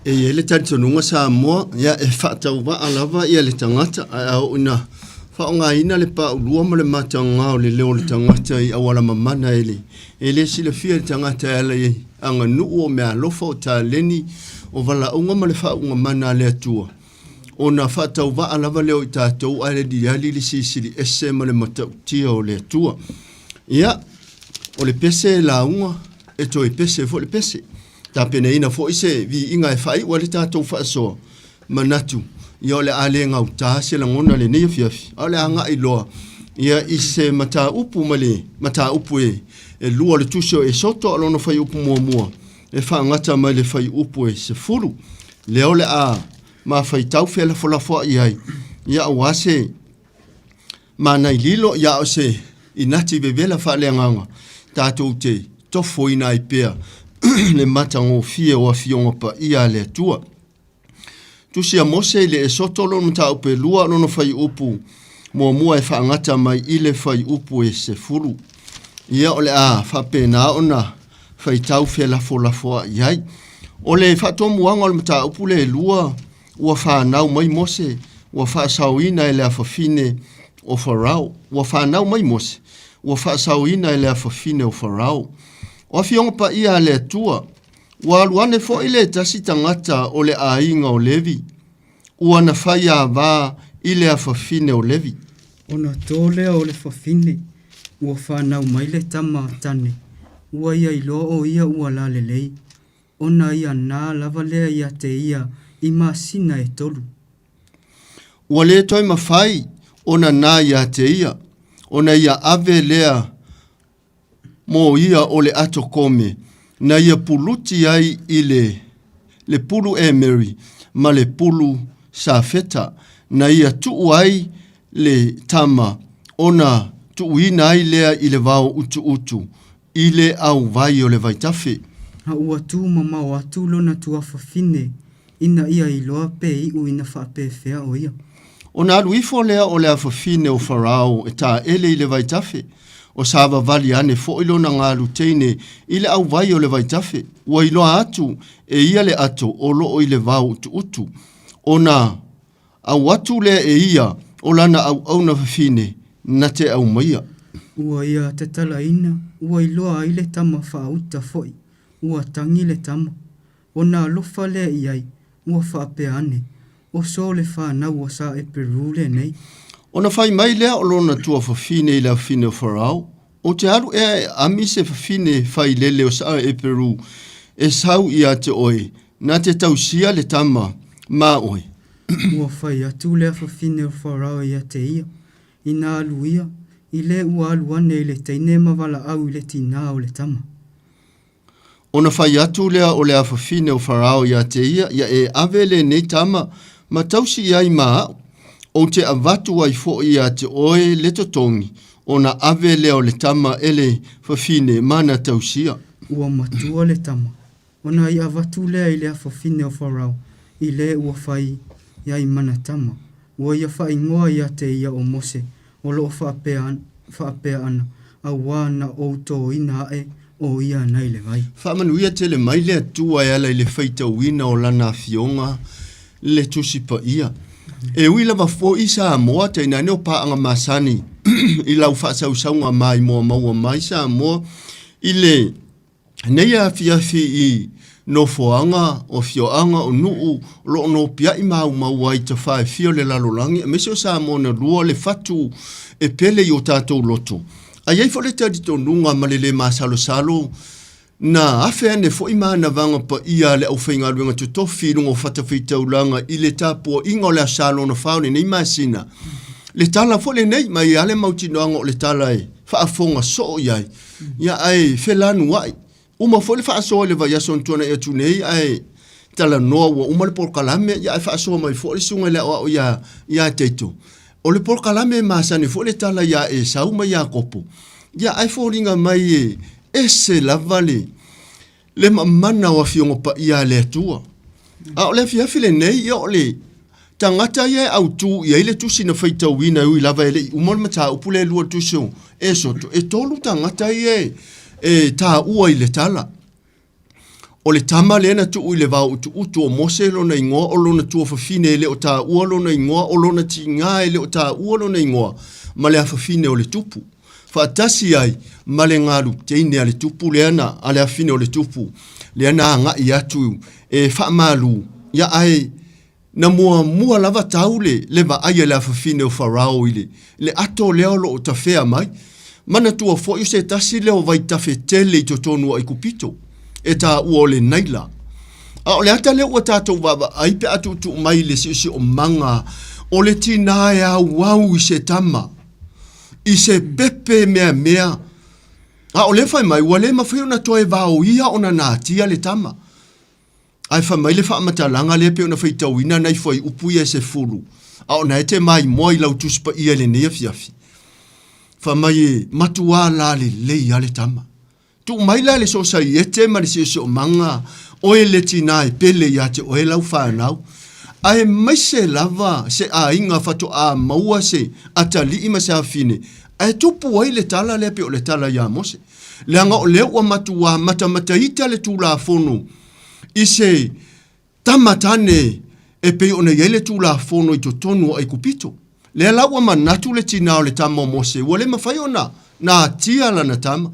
E ele tantonunga sa moa ia e whaatau wa alava ia le tangata au ina whaonga ina le pa ulua ma le matanga o le leo le tangata i awala mamana ele sila fia le tangata ala i anga nuu o mea lofa o ta leni o wala unga ma le whaunga mana le atua o na whaatau wa alava leo i tātou ale di ali li sisiri ese ma le matau tia o le atua ia o le pese la unga e to i pese fo le pese ta pena ina fo ise vi inga e fai wale tātou whaasoa manatu ia le ale ngau tā se la ngona le nei fiafi ale anga i loa ia ise mata upu male mata upu e lua le tusio e soto alona fai upu mua e whaangata mai le fai upu e se furu leo le a ma fai tau fela fola foa iai ia awase ma nai lilo ia o se inati bebela fa le nganga tātou te tofo ina i pea le matango fie o fionga pa ia le tua. Tu sia mose le soto lo mta upe lua no fai upu mua e whaangata mai ile fai upu e se furu. Ia ole a whapena ona fai tau fia lafo iai. Ole whatomu wanga o mta upu le lua ua whanau mai mose ua whaasauina e le afafine o farao. Ua whanau mai mose ua whaasauina e le afafine o farao. O fionga pa ia le tua, ua luane fo ile tasi tangata o le ainga o Levi, ua na fai a va ile a fafine o Levi.
Ona tole o le fafine, ua whanau mai le tama tane, ua ia ilo o ia ua la lelei, ona ia nā lava lea ia te ia i masina e tolu.
Ua le toi mawhai, ona nā ia te ia, ona ia ave lea mo ia o le ato kome, na ia puluti ai i le pulu e Mary, ma le pulu sa feta, na ia tuu ai le tama, ona tuu ina ai lea i le vau utu, i le au vai o le vaitafe.
Ha ua tu mama o atu lona tua fafine, ina ia i loa pe i u ina whape fea o ia.
Ona alu ifo lea o le afafine o farao, e ta ele i le vaitafe, o sava vali ane fo ilo na ngā luteine ile au vai o le vaitafe. Ua iloa atu e ia le ato o lo o ile vau utu. O na au atu le e ia o lana au na fafine na te au maia.
Ua ia te tala ina, ua iloa ile tama whauta foi, ua tangi le tama. O na lofa le iai, ua whape ane, o so le whanau o sa e peru le nei.
O na whai mai lea o lona tua fafine i la fine o farao, o te aru e ami se fafine whai lele o saa e Peru, e sau i a te oe, na te tausia le tama, ma oe.
Ua whai atu lea fafine o farao i a te ia, i nā alu ia, i le ua alu ane i le teine mawala au i le tina o le tama.
O na whai atu lea o lea fafine o farao i a te ia e avele nei tama, ma tausi iai maa, o te avatu ai fo i a te oe le totongi, o na ave leo le tama ele fafine mana tausia.
Ua matua le tama, o na i avatu lea i lea fafine o farao, i le ua whai ia i mana tama, ua ia whai ngoa i a te ia o Mose, o loo whaapea ana, a wana o to ina e o ia nei le vai.
Whamanuia te le mai lea tua e ala i le whaita uina o lana fionga le tusipa ia. E ui lava fo isa moa te ina neo paanga masani i lau whaasau saunga mai moa maua mai sa moa i le neia fiafi i no foanga o fioanga o nuu lo no pia i mau ai te whae fio le lalolangi. Mesio sa moa na lua le fatu e pele i o tātou loto. A iei fo le tadito nunga malele masalo salo na afe ane fo ima na vanga pa ia le au whainga luenga tu tofi lungo whatawhita ulanga i le tapo inga o le asalo na whaone nei masina. Le tala fo le nei mai ale mauti noanga o le tala e whaafonga so iai. Ia ai whelanu ai. Uma fo le whaasoa le vai aso ntuana e atu nei ai tala noa ua uma le porkalame ia ai whaasoa mai fo le sunga le o ia teito. O le porkalame masane fo le tala ia e sauma ia kopo. ia ai fōringa mai se lavale le mana wa fiongo pa ia le tua. A o le fiafi le nei ia o le tangata ia au tu ia ile tusi na faita wina ui lava ele umol mata upule lua tusu soto tolu tangata ia ta ua ile tala. O le tama le na tu ile va utu o mose lo na ingoa o lo na tu fafine le o ta ua lo na ingoa o lo na tinga ele o ta ua lo na ingoa ma le afafine o le tupu. Fatasi ai malengalu teine ale tupu leana ale afine o le tupu leana nga iatu fa malu ya ai na mua lava taule le va ai le afine o farao ile le ato leo lo tafea mai mana tua fo yo se tasi leo vai tafetele i totonu ai kupito eta uole naila a le ata le o tato va ai pe atu tu mai le si o manga o le tina ya wau se tama i se pepe mea. A o le fai mai, wale ma fai ona toe vau ia ona na tia le tama. Ai fai mai le fai matalanga le pe ona fai tauina nai fai upu ia se fulu. A ona ete mai moi lau tuspa ia le nea fiafi. Fai mai matua la le ia le tama. Tu mai la le so sa iete ma le se o manga o e le tina e pele ia te o e lau whanau. Ai mai se lava se a inga fatu a maua se atali ima se afine ai tupu ai le tala le pe o le tala ya mose le anga o le o matua mata ita le tula fono i se tamatane e pe o ne yele tula fono i totonu ai kupito le la o manatu le tina o le tama mose wale mafai ona na tia la na tama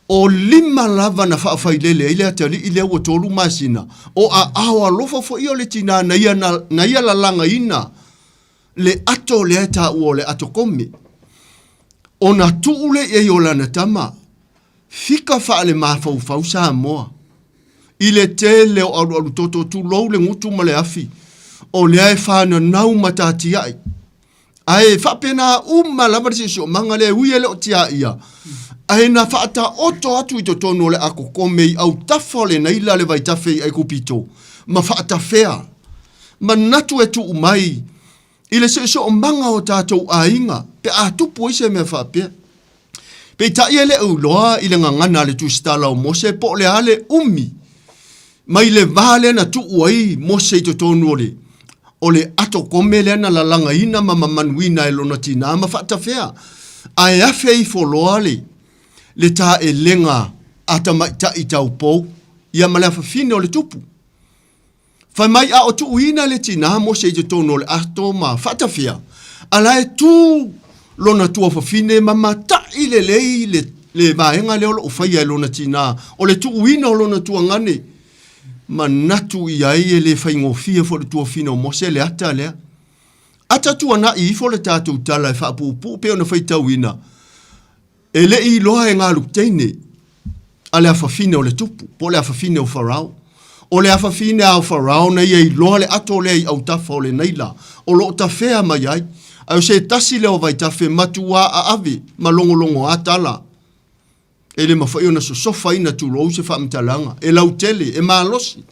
o lima lava na whaafailele ile atali ile o tolu masina o a awa lofa fo iyo le tina na ia la langa ina le ato le ata uo le ato komi o na tuule e yola na tama fika faale mafau sa moa ile te leo alu toto tu lou le ngutu ma le afi o le ai whana nau matati ai whapena lava si o manga le uia le o tia ia ai na fata oto atu i tonu le ako komei au tafole na ila le vai tafe ai kupito ma fata fea ma natu e tu umai ile se o manga o tatou ainga pe a tupu i se me whapea pe ta ile u loa ile ngangana le tu stala o mose po le ale mai le vale na tu uai mose i tonu le o le ato komele na la langa ina ma manuina e lona tina ma fata fea ai afe i foloale le ta e lenga ata mai ta i tau pou ia ma le afafine o le tupu fai mai a o tu uina le tina mo se i tono le ato ma fatafia ala e tu lona tua afafine ma mata i le vaenga leo o fai e lona tina o le tu uina o lona tua ngane ma natu i ai e le fai ngofia fo le tua fina o mo se le ata lea ata tua na i fo le tatu tala e whaapupu pe ona fai tau ina e le i loa e ngā lukteine a le afafine o le tupu, po le afafine o farao. O le afafine au farao na ia i loa le ato le i au tafa o le neila. O lo ta fea mai ai. Au se tasi leo vai tafe matua a ave, ma longo a tala. E le mawhai ona so sofa ina tu rou se whaamtalanga. E lau tele, e maalosi.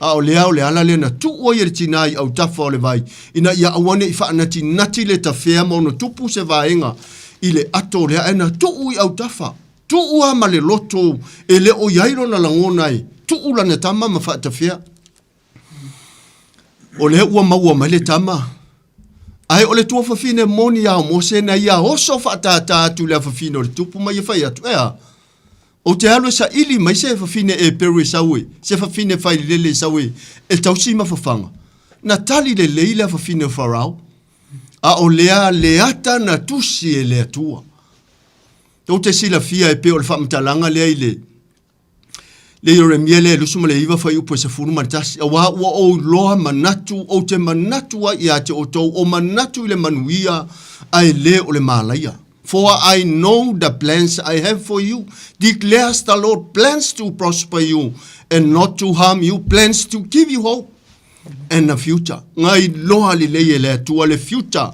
A o le ala le na tu o i le tinai au tafa o le vai. Ina ia awane i whaanati nati le ta fea ma ono tupu se vaenga. Ile ato lea ena tuu i au tafa. Tuu ama le loto e le o yairo na langonai. Tuu la ne tama ma whaatafia. O le ua maua mai le tama. Ai o le tua whawhine moni au mose na ia oso whaatata atu le whawhine o le tupu mai e whai atu. Ea, o te alo sa ili mai se whawhine e peru e sawe. Se whawhine whai lele sawe. E tausima whawhanga. Na tali le leila whawhine o wharau. A o lea leata na tusi e lea tua. Tau te sila fia e pe o le whamtalanga lea i le yore miele lusuma le iwa whai upo e sa furu manitasi. A wa ua o loa manatu o te manatua i a te o tau o manatu i le manuia ai le o le malaia. For I know the plans I have for you, declares the Lord, plans to prosper you and not to harm you, plans to give you hope and a future. Ngai loa li le le tua le future.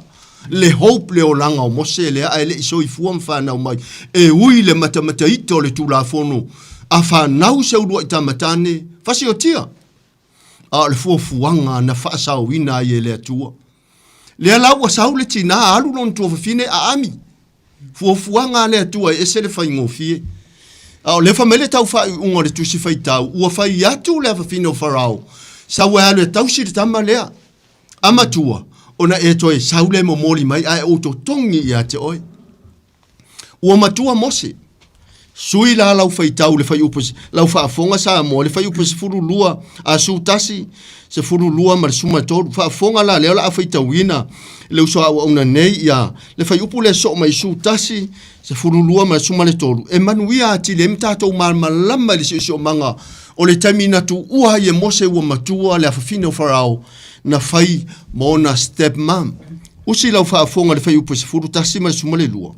Le hope le olanga o mose le ai le iso i fuam whanau mai. E ui le matamata ito le tula fono. A whanau se urua i tamatane. Fasi o tia. A le fuafuanga na whaasau ina i le tua. Le alau a sau le tina alu non tua whawhine a ami. fuafuanga le atua e se le fai ngofie. Au le famele tau fai unga le tusi fai tau, ua fai atu le fafino farao. Sa ua alu e tau si le tama lea. Amatua, ona e toi saule mo moli mai ai auto tongi i ate oi. Ua matua mose. Sui la lau fai tau le fai upos, lau fai afonga sa mo, le fai upos furu lua, a su tasi, se furu lua ma le suma toru, fai afonga la leo la a fai tau ina, le uso a una nei ia, le fai upu le so mai su tasi, se furu lua ma le suma le toru, e manuia ati le mtato malama le si o manga, o le taimina tu ua ye mose ua matua le afafino farao, na fai mo na step mam. Usi lau fai afonga le fai upos furu tasi ma le suma le lua.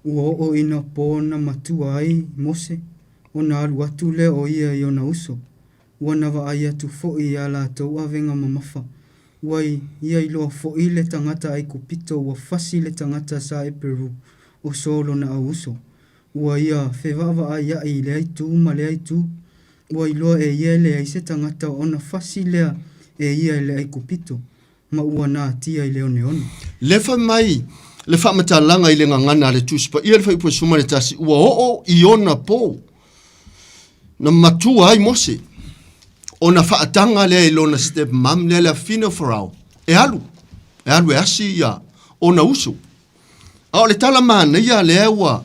Ua o ina pōna matua ai mose, o na alu atu le o ia i ona uso. Ua nawa ai atu fo'i a la tau awenga mamafa. Ua ia i loa fo'i le tangata ai kupito, ua fasi le tangata sa e Peru, o solo na au uso. Ua ia whewawa ai ai le ai tu ma le ai tu. Ua i loa e ia le ai se tangata ona fasi lea e ia le ai kupito. Ma ua na tia i leo neona.
Lefa mai, le fa matalanga ile ngangana le tuspa ia le fa ipo suma le tasi ua o iona po na matua ai mose ona fa atanga le ilona step mam le la fino farao e alu e asi ia ona usu au le tala mana ia le ewa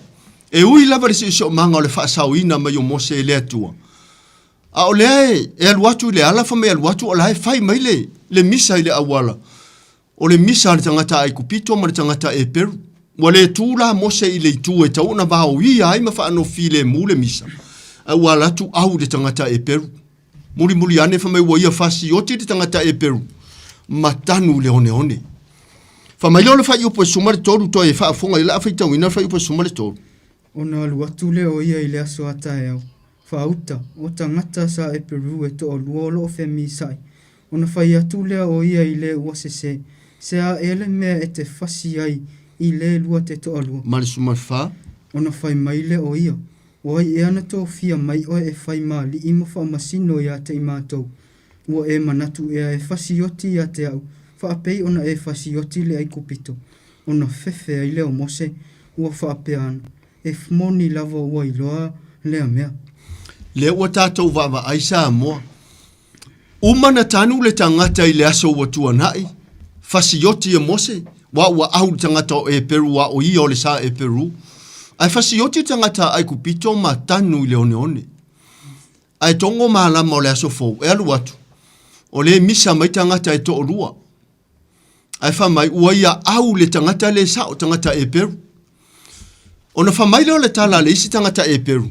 e ui lava le si manga le fa sauina mai o mose le atua au le e alu atu le ala fa me alu atu o la fai mai le misa ile awala o le misa le tangata ai kupito ma le tangata e Peru. Wale tūla mose i le tu e tau na vau ia ai ma whaano file mule misa. A wala tu au le tangata e Peru. Muri ane whamai wa ia fasi oti le tangata e Peru. Matanu le one. Whamai leo le whai upo e sumare toru to e whaafonga i la awhai tau ina whai upo e sumare toru.
O na alu atu le o ia i le aso ata e au. Whauta, o tangata sa e Peru e to o luolo o femi sai. O na whai atu le o ia i le uasese. Se a ele mea e te fasi ai i le lua te toa lua.
Mare sumare wha.
O na whai mai le o ia. O ai e ana tō fia mai o e whai maa li ima wha masino i a te imatou. O e manatu e a e fasioti i a te au. Whaapei o na e fasioti le ai kupito. O na fefe ai le o mose ua whaapea ana. E fmoni lava ua i loa lea mea.
Le ua tātou wawa aisa moa. Umana tanu le tangata i le aso ua tuanai. Fasioti e mose, wa au tangata o e Peru, wa o i o le sa e Peru. Ai fasioti tangata ai kupito ma tanu i le one. Ai tongo maalama o le aso fau, e alu atu. O le misa mai tangata e to o rua. Ai whamai ua ia au le tangata le sa o tangata e Peru. O na whamai leo le tala le isi tangata e Peru.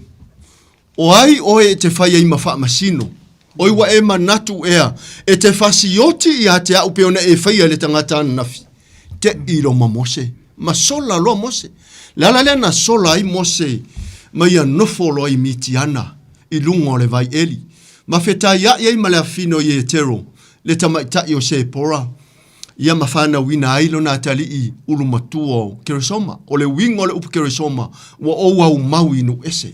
O ai o e te whai ai mawha masino. Oi wa e manatu ea, e te fasioti i a te au peona e whaia le tangata nafi. Te ilo ma mose, ma sola loa mose. Lala lea na sola ai mose, ma ia nofo loa i miti ana, i lungo le vai eli. Ma feta ia i ma le afino i e tero, le tamaitai o se pora. Ia ma whana wina ailo na tali i ulumatua o Keresoma, o le wingo le upu Keresoma, wa o au mau inu ese.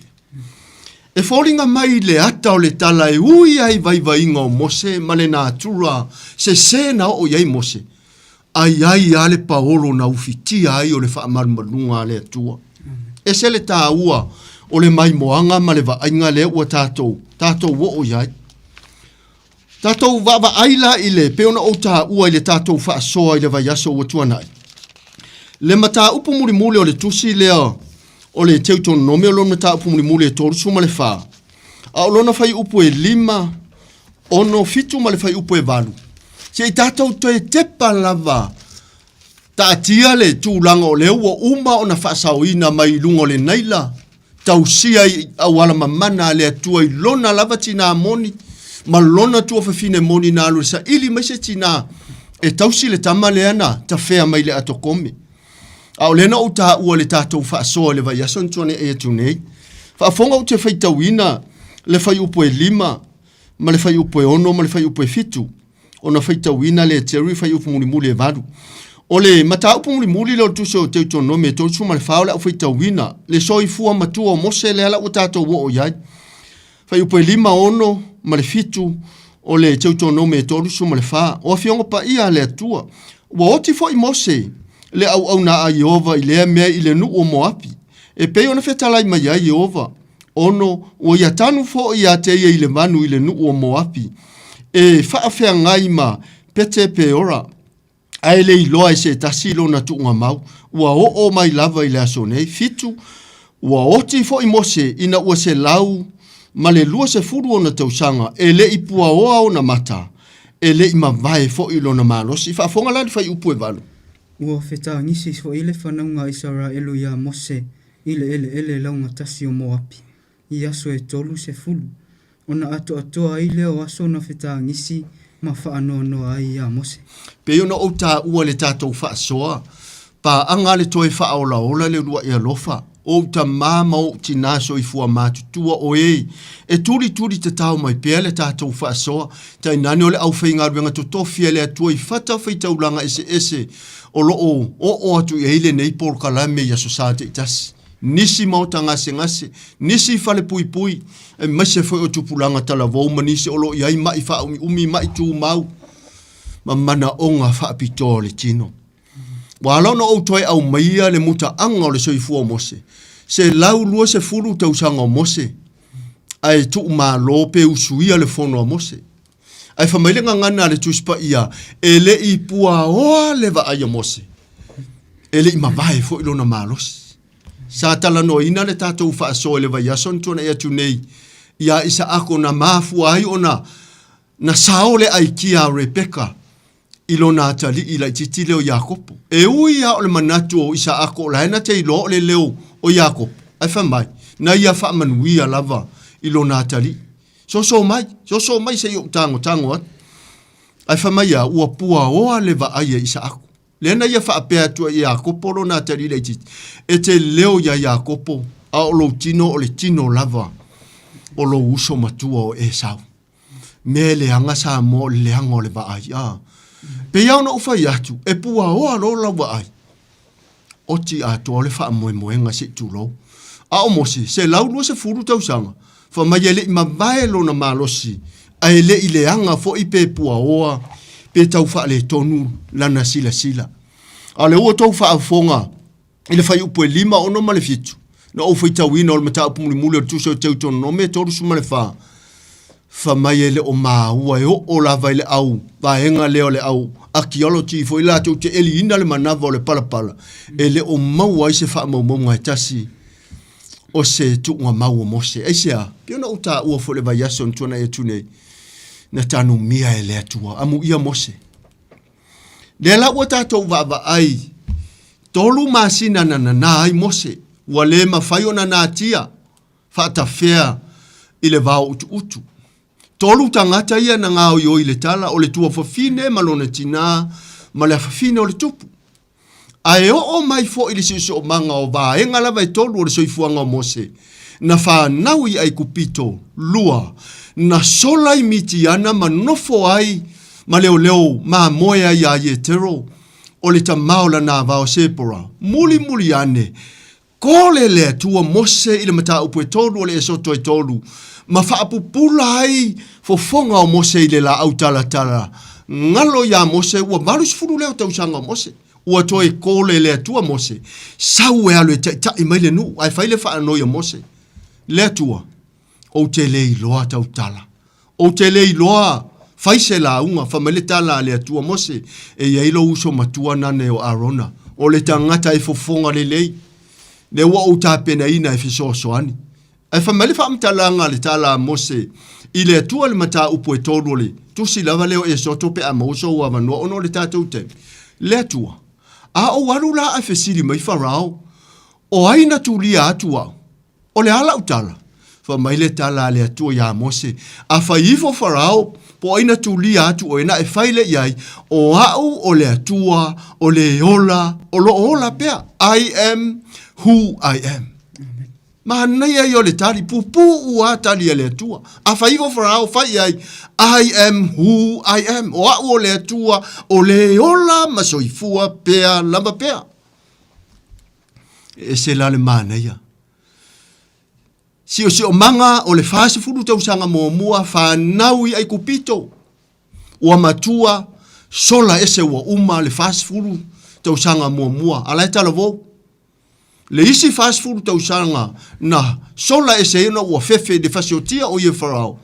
E fōringa mai le ata o le tala e ui ai vai inga o mose, ma le nā tura se na o iai mose. Ai ale paolo na ufitia ai o le whaamarmalunga le atua. E se le tā ua o le mai moanga ma le vainga le ua tātou wo o iai. Tātou vava aila i le peona o tā ua i le tātou whaasoa i le vai aso ua tuanai. Le mata upu murimule o le tusi lea o le teuton nome o lona ta upu mule toru suma le wha. A o lona whai upu e 5, ono fitu ma le whai upu e 8. Se i tātou to e tepa lava, ta atia le tūlanga o le ua uma o na whaasauina mai lungo le naila, tau sia i awala mamana le atua i lona lava tina moni, ma lona tua whawhine moni na alu sa ili mai se tina, e tausi le tama le ana, ta whea mai le atokome. A o lena o tā ua le tātou whaasoa le vai aso ntuane e atu nei. Whaafonga o te whaitawina le whai upo e 5, ma le whai upo e 1, ma le whai upo e 7. O na whaitawina le teri whai upo mulimuli e 8. O le mata upo mulimuli le o tuso o teuto nome e tōtsu ma le whaole au whaitawina le soi fua matua o mose le ala o tātou wo o iai. Whai upo e 5, 1, ma le 7, o le teuto nome e tōtsu ma le wha. O a fionga pa ia le atua. Wa oti fo i mose. le au na a Yehova i le mea i le nu o Moapi. E pe ona fetalai mai ai Yehova, ono o ia tanu fo ia te ia i le manu i le nu o Moapi. E whaafea ngai ma pete pe ora, ai le iloa se tasilo na tuunga mau, ua o mai lava i le aso nei, fitu, ua oti fo i mose ina ua se lau, ma le lua se furu o na tausanga, e le i pua oa o na mata, e le i mavae fo i lo na malosi, whaafonga lani whai upu e valu.
Ua whetā ngisi fo ile whanaunga Israelu ia Mose, ele launga tasi o Moapi, i aso e tolu se fulu, ona atoa i leo aso na whetā ngisi, ma whaanoa ai ia Mose.
Pe ona o tā ua le tātou whaasoa, pa anga le toi whaola le rua ia lofa, o ta mama o tina so i fua mātutua o e turi te tau mai pia le tātou whaasoa, ta inane o le au whainga ruenga to tofia le atua i whata whaitaulanga ese, o lo o atu i eile nei por kalame ia so sāte i tasi. Nisi mauta ngase, nisi fale pui, e maise foi o tupulanga tala vauma nisi o lo i ai mai wha umi mai tū mau, ma mana onga wha apitoa le tino. Walau na o toi au maia le muta anga o le soifua Mose, se lau lua se furu tausanga o Mose, ai tu ma lope usuia le fono o Mose. Ai whamaile ngangana le tuspa ia, e le i pua oa le va aia Mose, e le i mawai fo ilo na malosi. Sa tala no ina le tātou whaasoa le vai ason tuana ea tu nei, ia isa ako na mafua ai ona, na saole ai kia Rebeka, ilo na tali ila titi leo Yakopo. E ui ia ole manatu o isa ako la hena te ilo ole leo o Yakopo. Ai whamai, na ia whamanuia lava ilo na tali. So mai se iok tango at. Ai whamai ia ua pua oa leva aia isa ako. Lena ia whaapea tua i Yakopo lo na tali ila titi. E te leo ia Yakopo a o lo tino o le tino lava o lo uso matua o Esau. Me le anga sa mo le anga o le va aia. Pe iau na ufa iatu, e pua oa lo lawa ai. Oti ato le wha moenga se tulo. A o Mose, se lau lua se furu tausanga, wha mai ele i mawae lo na malosi, a ele i le anga fo i pe pua oa, pe tau wha le tonu lana sila. A le ua tau wha afonga, i le whai upo e 5 ono ma le fitu. Na o whai tau ina o le mata upu muli o tuso teu tono no me toru suma le wha. Whamai ele o maua e o lava ele au, vaenga leo le au, archaeology fo ila te ute eli ina le manava o le palapala, ele o maua i se wha maumau ngai tasi, o se tuunga mau o Mose. Eisea, piona uta ua fo le vai ason tuana e tune, na tanu mia e le atua, amu ia Mose. Le la ua tatou vava ai, tolu masina na ai Mose, ua le mawhaio na tia, whaata fea i le vau utu. Tolu tangata ia na ngao yo i le tala, o le tua whawhine malona tina, ma le whawhine o le tupu. Ai o mai fo i le siso o manga o vaenga lava i tolu o le soifuanga o Mose, na whanaui ai kupito, lua, na solai miti ana ma nofo ai, ma leo, ma moea ia ye tero, o le tamaula na vao sepora, muli ane, kole le tua Mose i le mata upo e tolu o le esoto e tolu, ma whaapupula ai fo fonga o Mose i le la au tala. Ngalo ya Mose, ua marus furu leo tausanga o Mose. Ua toe kole le atua Mose. Sau e alo e tai mai le nu, ai whaile wha anoi o Mose. Le atua, o te le iloa tautala. O te le iloa, whaise la unga, whamele tala le atua Mose, e iailo uso matua nane o Arona. O le tangata e fo fonga le lei. Le ua o tāpena ina e fiso soani. Ai whamele whaamtalanga le tala Mose, i le atua le mata upo e tolu le, tusi lava leo e soto pe a mauso ua vanua ono le tātou te. Le atua, a o waru la a fesiri mai Farao, o aina tulia atua, o le ala utala, whamaile tala le atua ya Mose, a whaifo Farao, po aina tulia atu o ena e whaile iai, o au o le atua, o le ola, o lo ola pea, I am who I am. Mahana ia yo le tali, pupu ua tali le atua. A whaifo Farao whai ai, I am who I am. O au o le atua, o le ola masoifua pea, lamba pea. E se la le mana ia. Si o manga o le fasi furu tausanga mua whanaui ai kupito. Ua matua, sola ese ua uma le fasi furu tausanga mua ala tala vo le isi fast food tausanga na sola ese no wa fefe de fasiotia o ye farao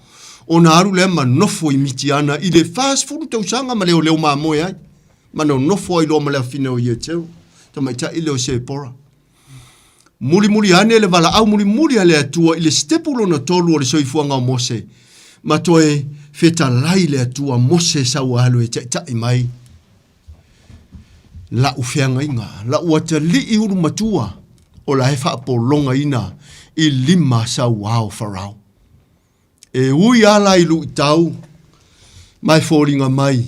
ona aru le manofo imitiana i le fast food tausanga ma leo ma moya ma no fo i lo ma le fina o ye teu tamaita ile o se pora muri ane le vala au muri ale atua ile stepulo na tolu o le soifuanga o Mose ma toe feta lai le atua Mose sa walo e tai mai la ufianga inga la uatali i uru matua o la hefa polonga ina i lima sa wao farao e ui ala i lu tau mai fōringa mai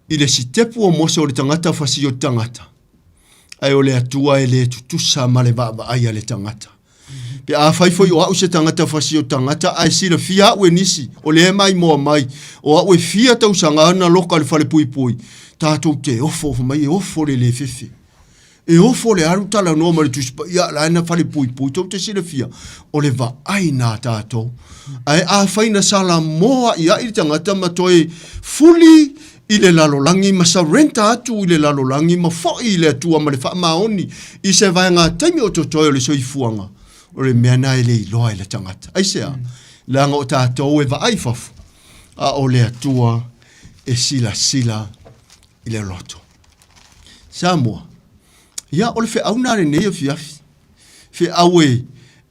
i le sitepu o Mose o le tangata fasi o tangata ai o le atua e le tutusa ma le vava ai a le tangata pe a fai foi o au se tangata fasi o tangata ai si le fia ue nisi o le mai moa mai o au e fia tau sanga ana loka le fale pui pui tātou te ofo mai e ofo le fefe e ofo le aru tala no ma le tuspa ia la na fale pui pui tau te si le fia o le va ai na tātou ai a fai na sala moa ia i tangata ma toi fuli i le lalolangi ma sarenta atu i le lalolangi ma fai i le atua ma le wha maoni i se vai ngā taimi o totoi o le soifuanga o le meana i le iloa i le tangata ai sea langa o tātou e va ai fafu a o le atua e sila i le loto Samoa ia o le fe au nare nei o fiafi fe au e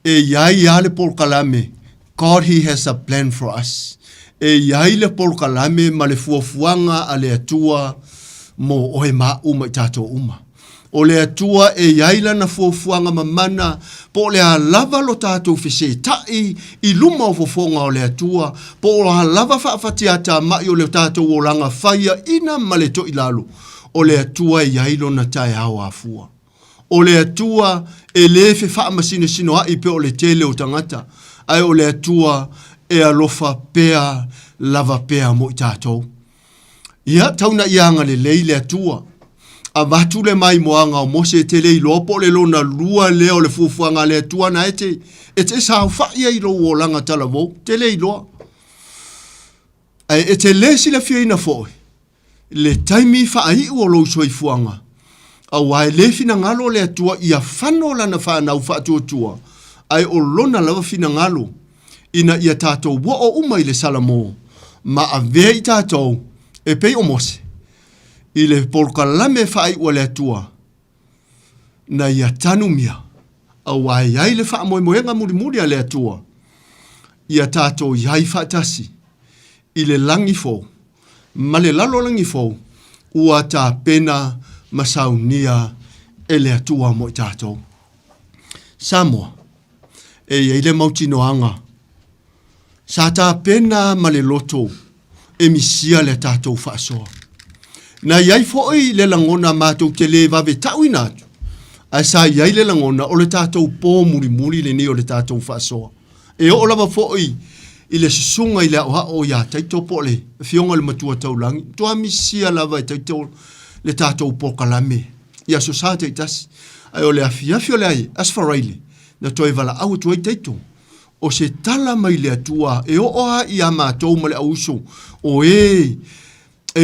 iai ale por kalame God he has a plan for us e iai le por kalame ma le fuafuanga a le atua mo oe ma uma i tato uma o le atua e iai lana fuafuanga mamana po le lava lo tato fese tai i luma o fofonga o le atua po le lava faafatiata mai o le tato o langa faya ina ma le to ilalo o le atua e iai lo na tae hawa afua o le atua e le fe faa masine sino a i pe o le tele o tangata ai o le atua e alofa pea lava pea mo i tātou. Ia tauna ianga le leile atua. A vatu le mai moanga o Mose te lei lopo le lona lua leo le fufuanga le atua na ete sa ufa ia i lo langa tala vo, te lei loa. Ai e te le si le fia ina foi. Le taimi fa ai o lo soi fuanga. A wai le fina ngalo le atua ia fano lana fa na ufa tua. Ai o lona lava fina ngalo. Ina ia tātou wa o umai le salamo. Ma a vea i tātou e pei o Mose. I le polkalame whaai ua le atua. Na ia tanu mia. A wai ai le wha moe moenga muri a le atua. Ia tātou iai whaatasi. I le langi fō. Ma le lalo langi fō. Ua tā pena masaunia e le atua mo i tātou. Samoa. E ia le mautinoanga. Sa tā pena ma le loto e misia le tātou whaasoa. Na iai fo'i le langona mātou te le vave tau inatu. A sa iai le langona o le tātou pō muri le ni o le tātou whaasoa. E o lava fo'i i le susunga i le oha o ia taito po le fionga le matua tau langi. Tua misia lava i taito le tātou pō kalame. Ia so sa te itasi. Ai o le afiafio le ai asfaraile. Na toi vala au tuai taito. O se tala mai le atua e o oa i a mātou ma le auso o e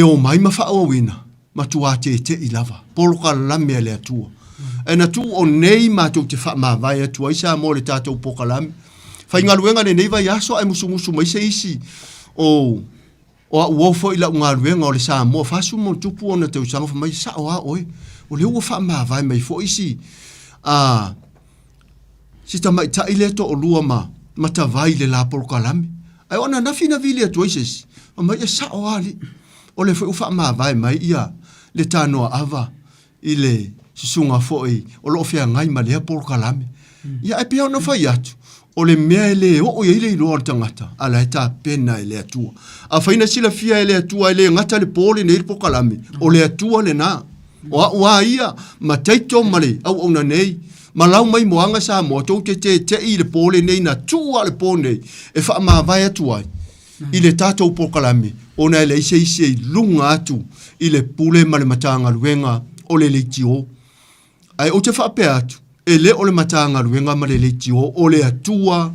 o mai mawha o wina matua te i lava polo ka lame le atua e na tu o nei mātou te wha mawai atua i sa mo le tātou poka lame whai ngā luenga ne nei vai aso ai musu mai se isi o uofo i la ngā luenga o le sa mo fasu mo tupu o na tau sanga mai sa o a oe o le ua wha mawai mai fo isi si ta mai ta ile to o lua mata vai le la por kalame ai ona na fina vile to ises mai e sa oali o le fa ma vai mai ia le tano ava ile sunga foi o lo fia ngai ma le por kalame ia e pia no fa yatu o le mele o ile lo tangata ala ta pena ile atua a faina sila fia ile atua ile ngata le pole ne por kalame o le atua le na o ia mataito male au ona nei malau mai moanga sa mo to te i le pole nei na tua le pone e fa ma vai atua i le tatou pokalame ona le ise lunga atu i le pule ma le matanga luenga o le leitio ai o te fa pe atu e le o le matanga luenga ma le leitio o le atua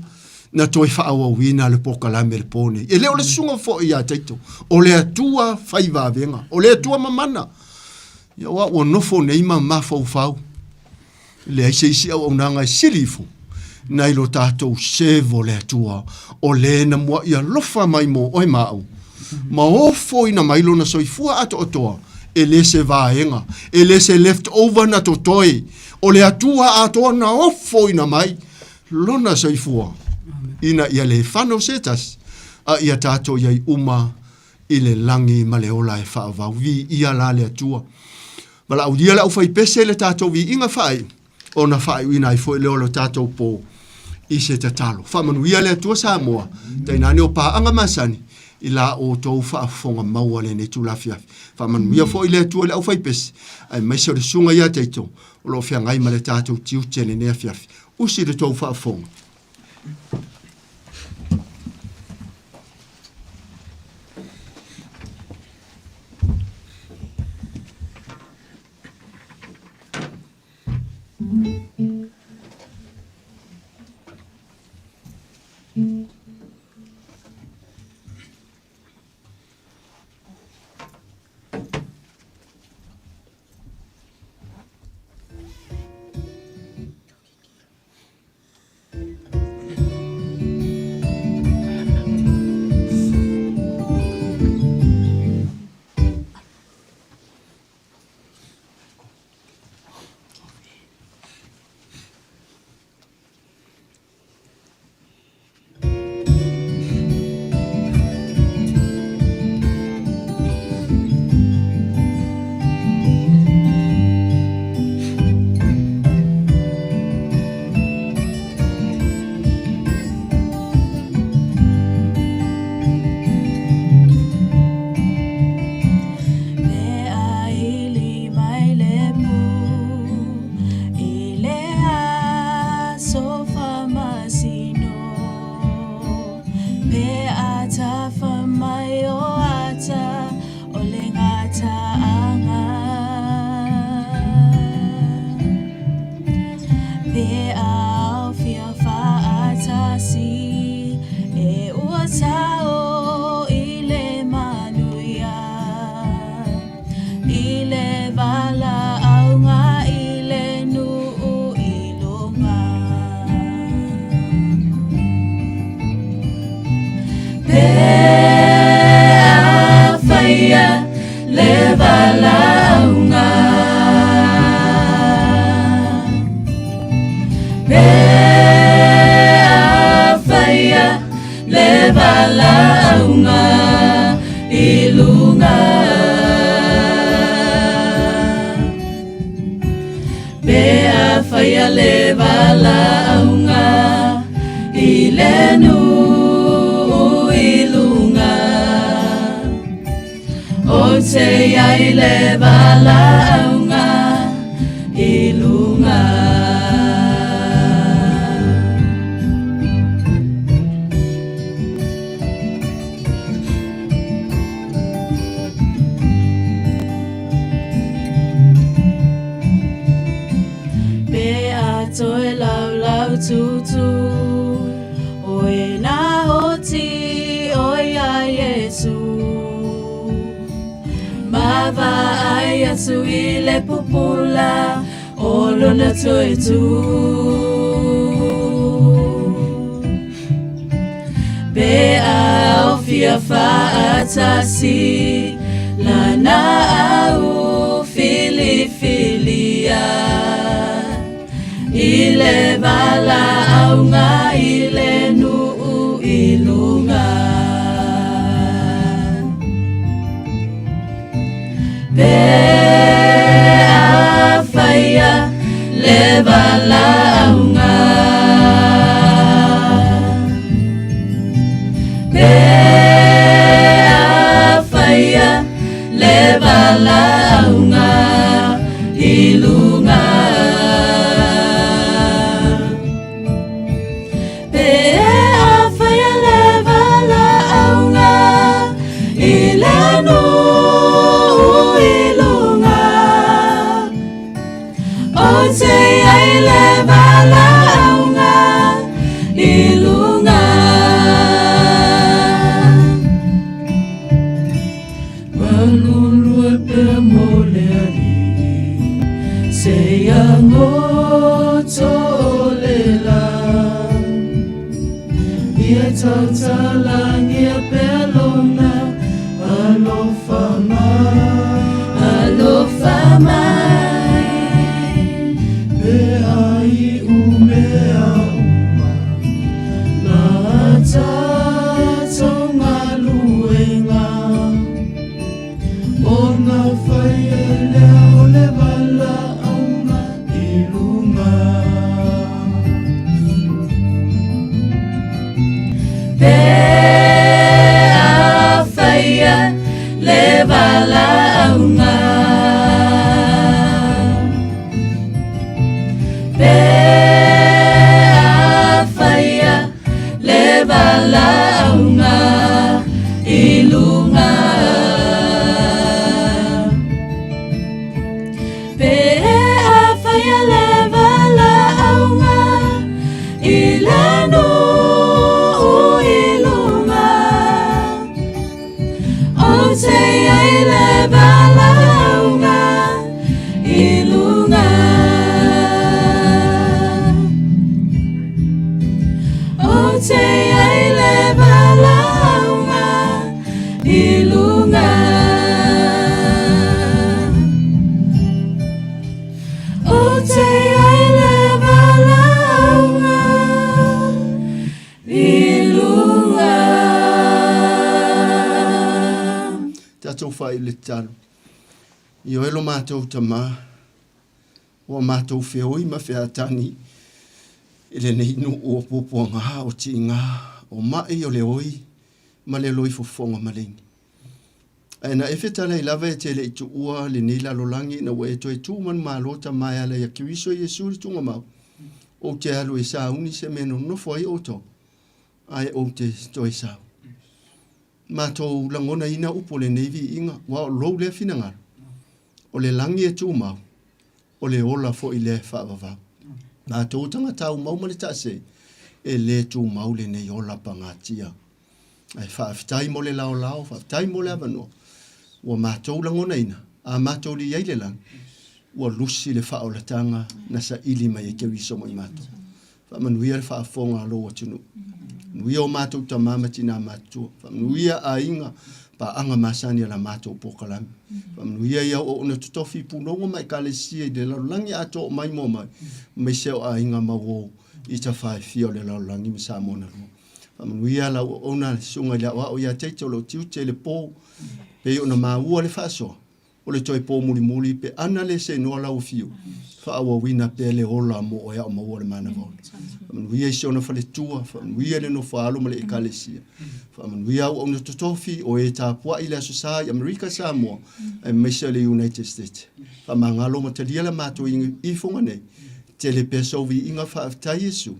na toi fa awa wina le pokalame le pone e le o le sunga fo ia taito o le atua fai va venga o le atua mamana Ia wa o nofo nei ma fau. Le ai seisi au nanga silifu. Nai lo tātou sevo le atua o le na mua ia lofa mai mo oi mau. Ma ofo ina mailo na soifua ato otoa. E le se vaenga. E le se left over na totoi. O le atua atoa na ofo ina mai. Lona soifua. Ina ia le whano setas. A ia tātou iai uma i le langi ma le ola e whaavau. Vi ia la le atua. Mala au dia le au fai pese le tātou vi inga whai. O na whai uina i fwoi leo lo tātou po i se te talo. Whamanu ia le atua sa moa. Tainani o paanga masani. I la o tau whaafonga maua le ne tulafiafi. Whamanu ia fwoi le atua le au fai pese. Ai maisa o le sunga ia teito. O lo whia ngai ma le tātou tiu tene nea fiafi. Usi le tau whaafonga.
Malulu pe mole ali tautalangi a pelona alofa mai pe ai umea uma na tatonga luenga ona whaia lea o le wala auma ilunga pe a whaia le wala aunga pe a whaia le wala aunga ilunga pe a whaia le wala aunga ilanu ilunga o te ai le wala aunga ilunga o te ai le wala aunga ilunga o te ai le wala aunga ilunga
Tatou whai le talo. I o elo mātou tama. O mātou whioi ma whiatani. Ele nei nu o popoanga ha o ti ngā. O mai o le oi. Ma le loi fofonga malengi. Aina e whetala i lava e te le i tu ua le nei lalolangi na ua e toi tūman mālota mai ala ia kiwiso i Jesu le tunga mau. O te alu e sauni se meno nofo ai o tō. Ai o te toi sau. Mātou langona ina upo le neivi inga. Wa o lou le finangara. O le langi e tū mau. O le ola fo i le whaavavau. Mātou tanga tau mau male tase. E le tū mau le nei ola pangatia. Ai whaafitai mo le lao lao. Whaafitai mo le avanoa. Wa mātou langona ina. A mātou li iai le lang. Wa lusi le whaolatanga. Nasa ili mai e kewiso mai mātou. Whaamanuia le whaafonga alo atunu. Nuia o mātou ta mamati nā mātou. Whamnuia a inga pa anga masani ala mātou pokalami. Whamnuia ia o una tutofi punongo mai kalesia i le laulangi ato o mai mo mai. Mai seo a inga mawo i ta whai fio le laulangi mi sa mona rua. Whamnuia la o ona sunga lia wa o ia teito lo tiu te le pō. Pe o na maua le whaasoa. O le toi pō muri muri pe ana le se noa lau fio. Whaawa wina pe le ola mo o ia o maua le mana vaule. Whamanuia i se ona whale tua. Whamanuia le no whaalo ma le ekalesia. Whamanuia o ona totofi o e tāpua i le asosā i Amerika Samoa. E meisa le United States. Whamangalo ma talia la mātou i fonga nei. Te le peso vi inga whaafitai Jesu.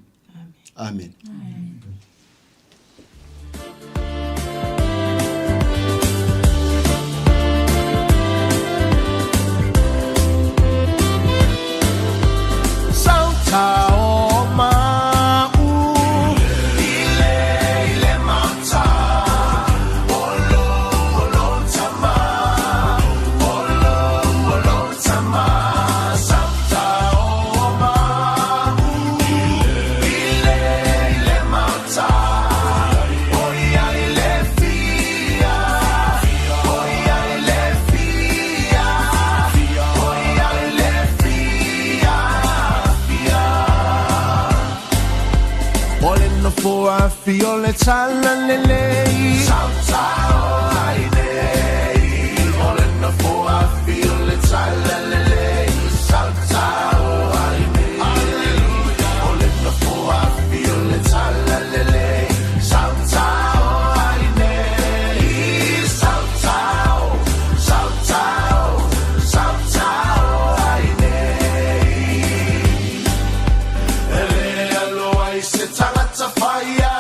Amen.
Fio le tala le lei Salta o ai nei Olena foa fio le tala le lei Salta o ai nei Alleluia Olena foa fio le tala le lei Salta o ai nei Salta o ai nei Ele alo ai se tangata whaia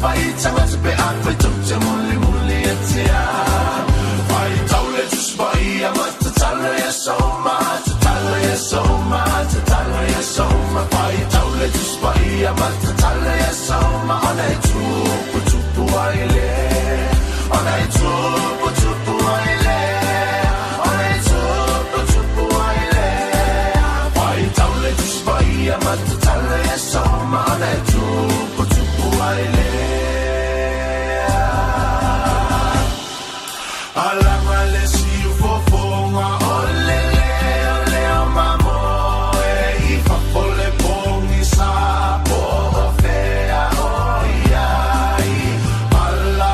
vai tanga te pe a pe tu te muli muli e te a vai tau le tu spai a mata tala e so ma te tala e so ma te tala e so ma vai tau le tu spai a mata tala e so ma ona e tu ai le ona e tu ai le ona e tu ai le vai tau le tu spai a mata tala e so ma ona e tu ai le alanga le si fofonga ole le o mamo e I fa pole pongi sa po fea o ia I alla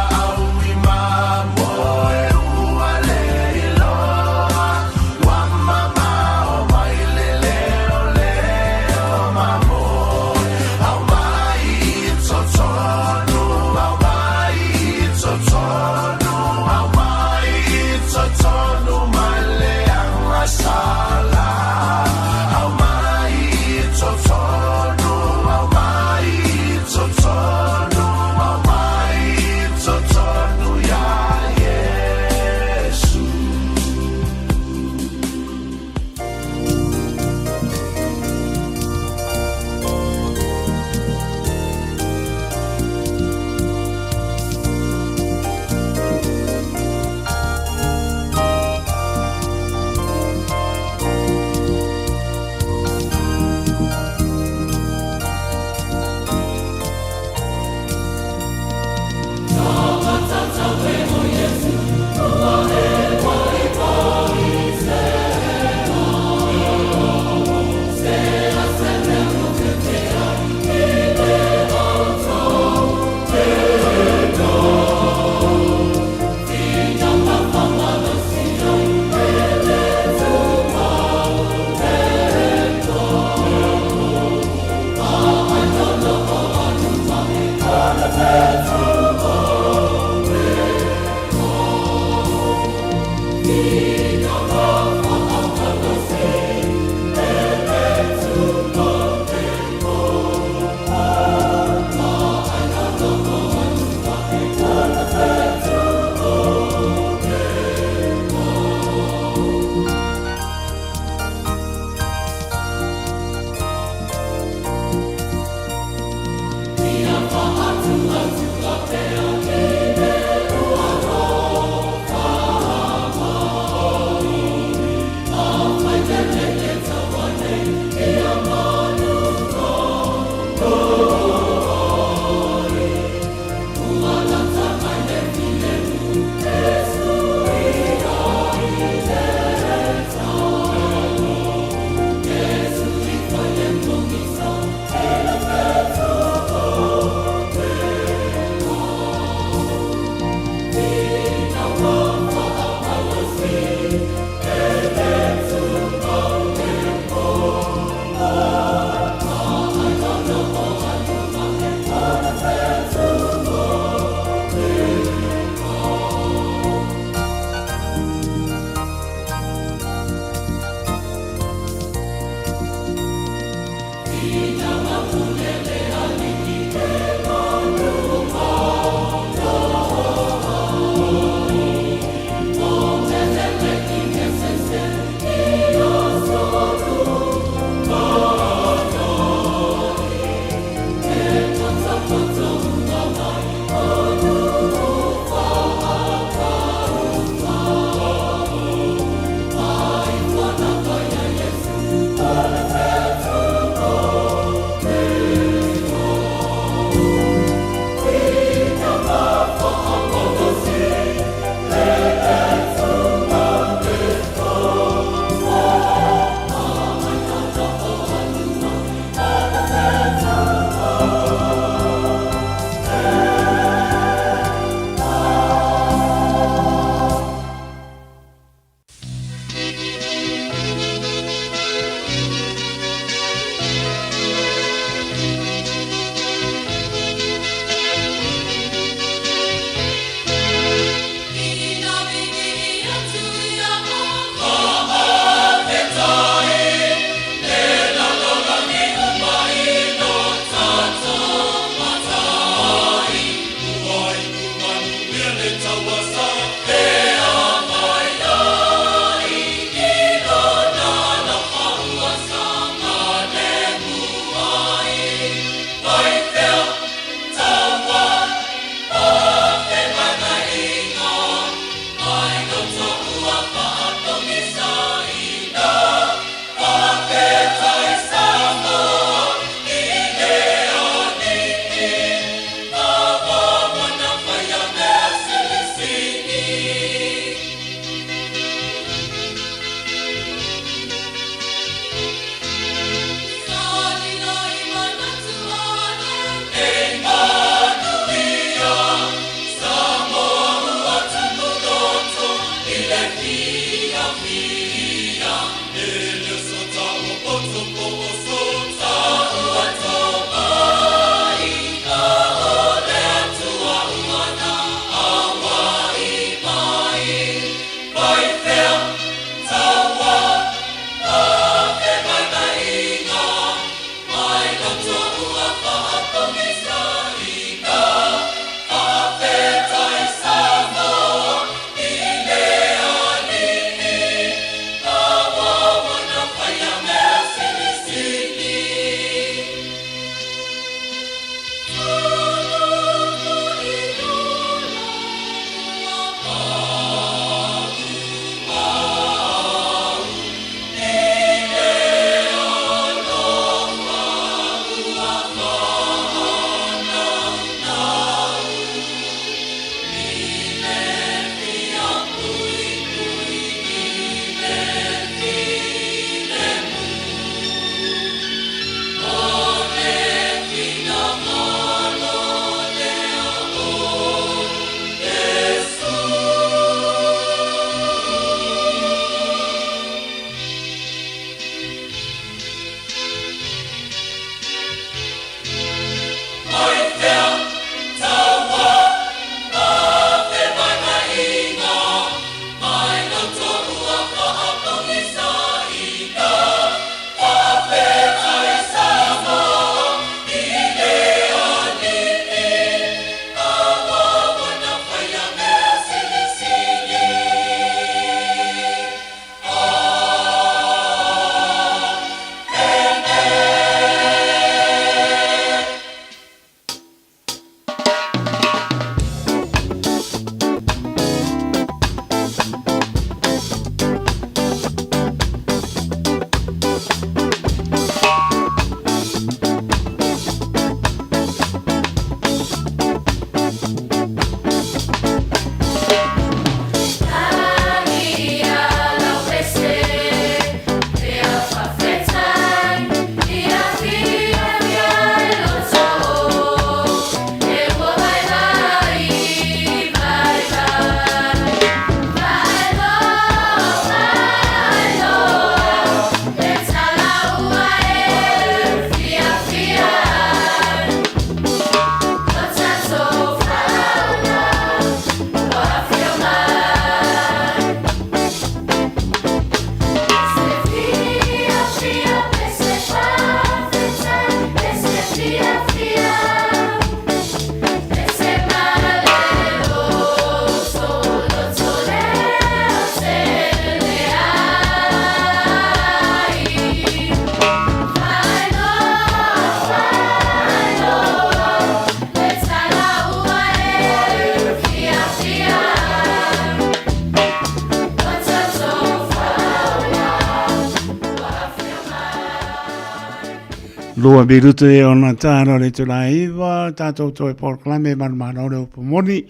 Lua birutu e ona tāno le tula iwa, tātou toi porklame man manore upo moni.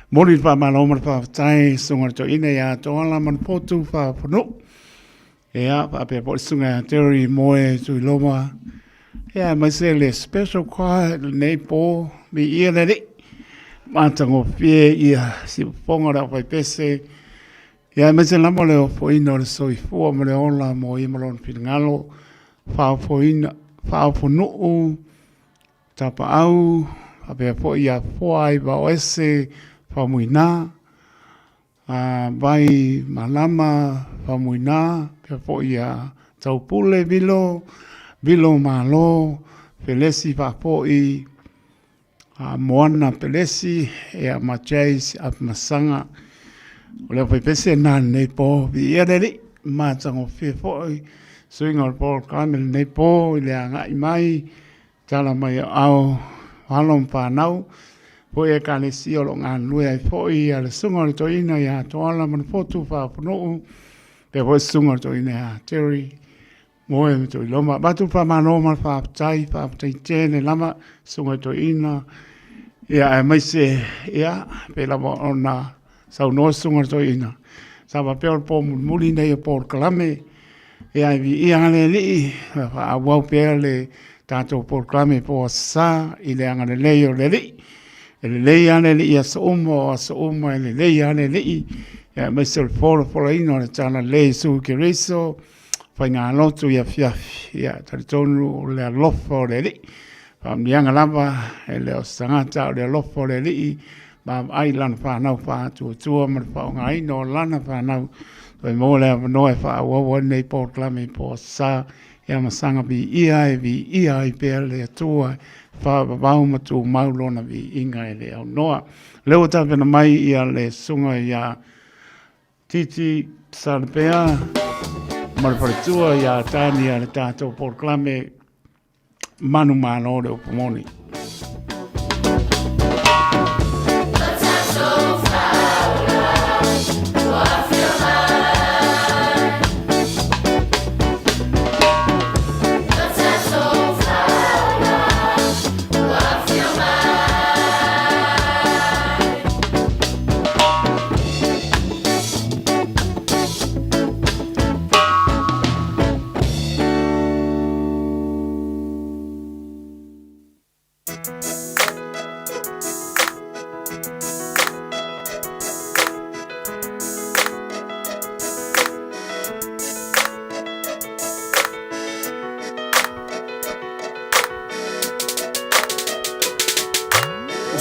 Moni pa maloma pa tai sunga to ina ya to ala man potu pa pono. E a pa pe po sunga Terry moe tu loma. E a mai se le special kwa nei po mi ia le. Matango pie ia si ponga ra pa pese. E a mai se lama le o ina le soi fo mo le ola mo i malon pingalo. Fa fo ina fa fo no tapa au a pe po ia fo ai ba ese famuina vai malama famuina pe po ia taupule bilo malo pelesi pa po i moana pelesi e a machais a masanga ole pe pese na nei po vi ere ma tango fe po swingal po kamel nei po le anga mai tala mai au halom pa nau po e kane si o longa nui ai po i ale sunga to ina ya to ala man fotu fa no pe po sunga to ina ya Terry moe to loma batu pa manoma fa tai tene lama sunga to ina ya mai se ya pe la ona sa no sunga to ina sa va pe po muli nei po klame ya vi i ale li fa wa pe le tato po klame po sa ile anga le yo le li ele lei ane li ia sa umo ele lei ane li ia mesel fora ino le tana lei su ke reso fai ngā lotu ia fiafi ia taritonu le alofo le li mianga lava ele o sangata le alofo le li ma ai lana whanau tua ma whao ngā ino lana whanau toi mo le avanoe wha nei po klami po sa ia masanga vi ia i pēr le atua fa vau matu maulona vi inga ele au noa leo tapena mai ia le sunga ia titi sarpea marparitua ia tani ia le tato porklame manu mano de upomoni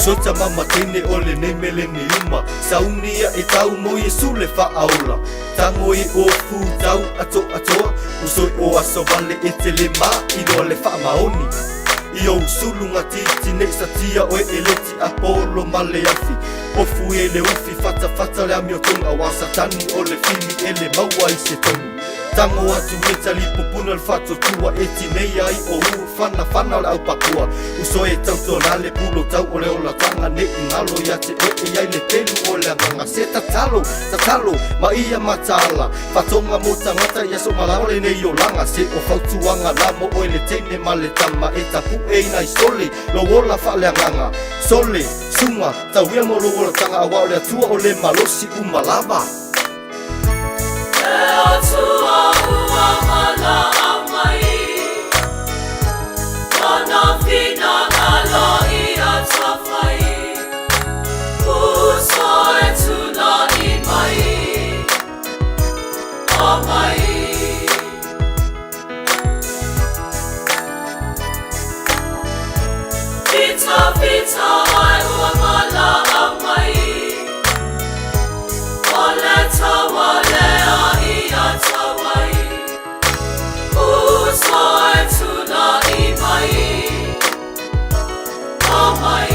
Sota mama tene ole nei mele ni uma Saunia e tau mo Yesu le whaaola Tango i o fu tau atoa Usoi o aso vale e te le ma I roa le whaamaoni I o usulunga titi nei satia o e leti Apollo male afi O fu e le ufi fata le ami o tunga Wasa tani o le fili e le maua i se tonu Tango atu e tali pupuna le fato tua E tinei ai o u fana le au pakua Uso e tau tona le pulo tau o le ola tanga Ne ingalo ia te e ai le telu o le anganga Se tatalo ma ia matala Fatonga mo tangata ia so malaole nei o langa Se o fautuanga lamo o le tene ma le tama E tapu e ina i sole lo ola fa le anganga Sole, sunga, tau ia mo lo ola tanga awa o le atua o le malosi umalava
Tua ua mana amai Ona fina ngalo I a tawhai Uso e tuna I mai O mai Vita ai ua mana amai O le tawa lea I a tawai Uso e tuna I mai O mai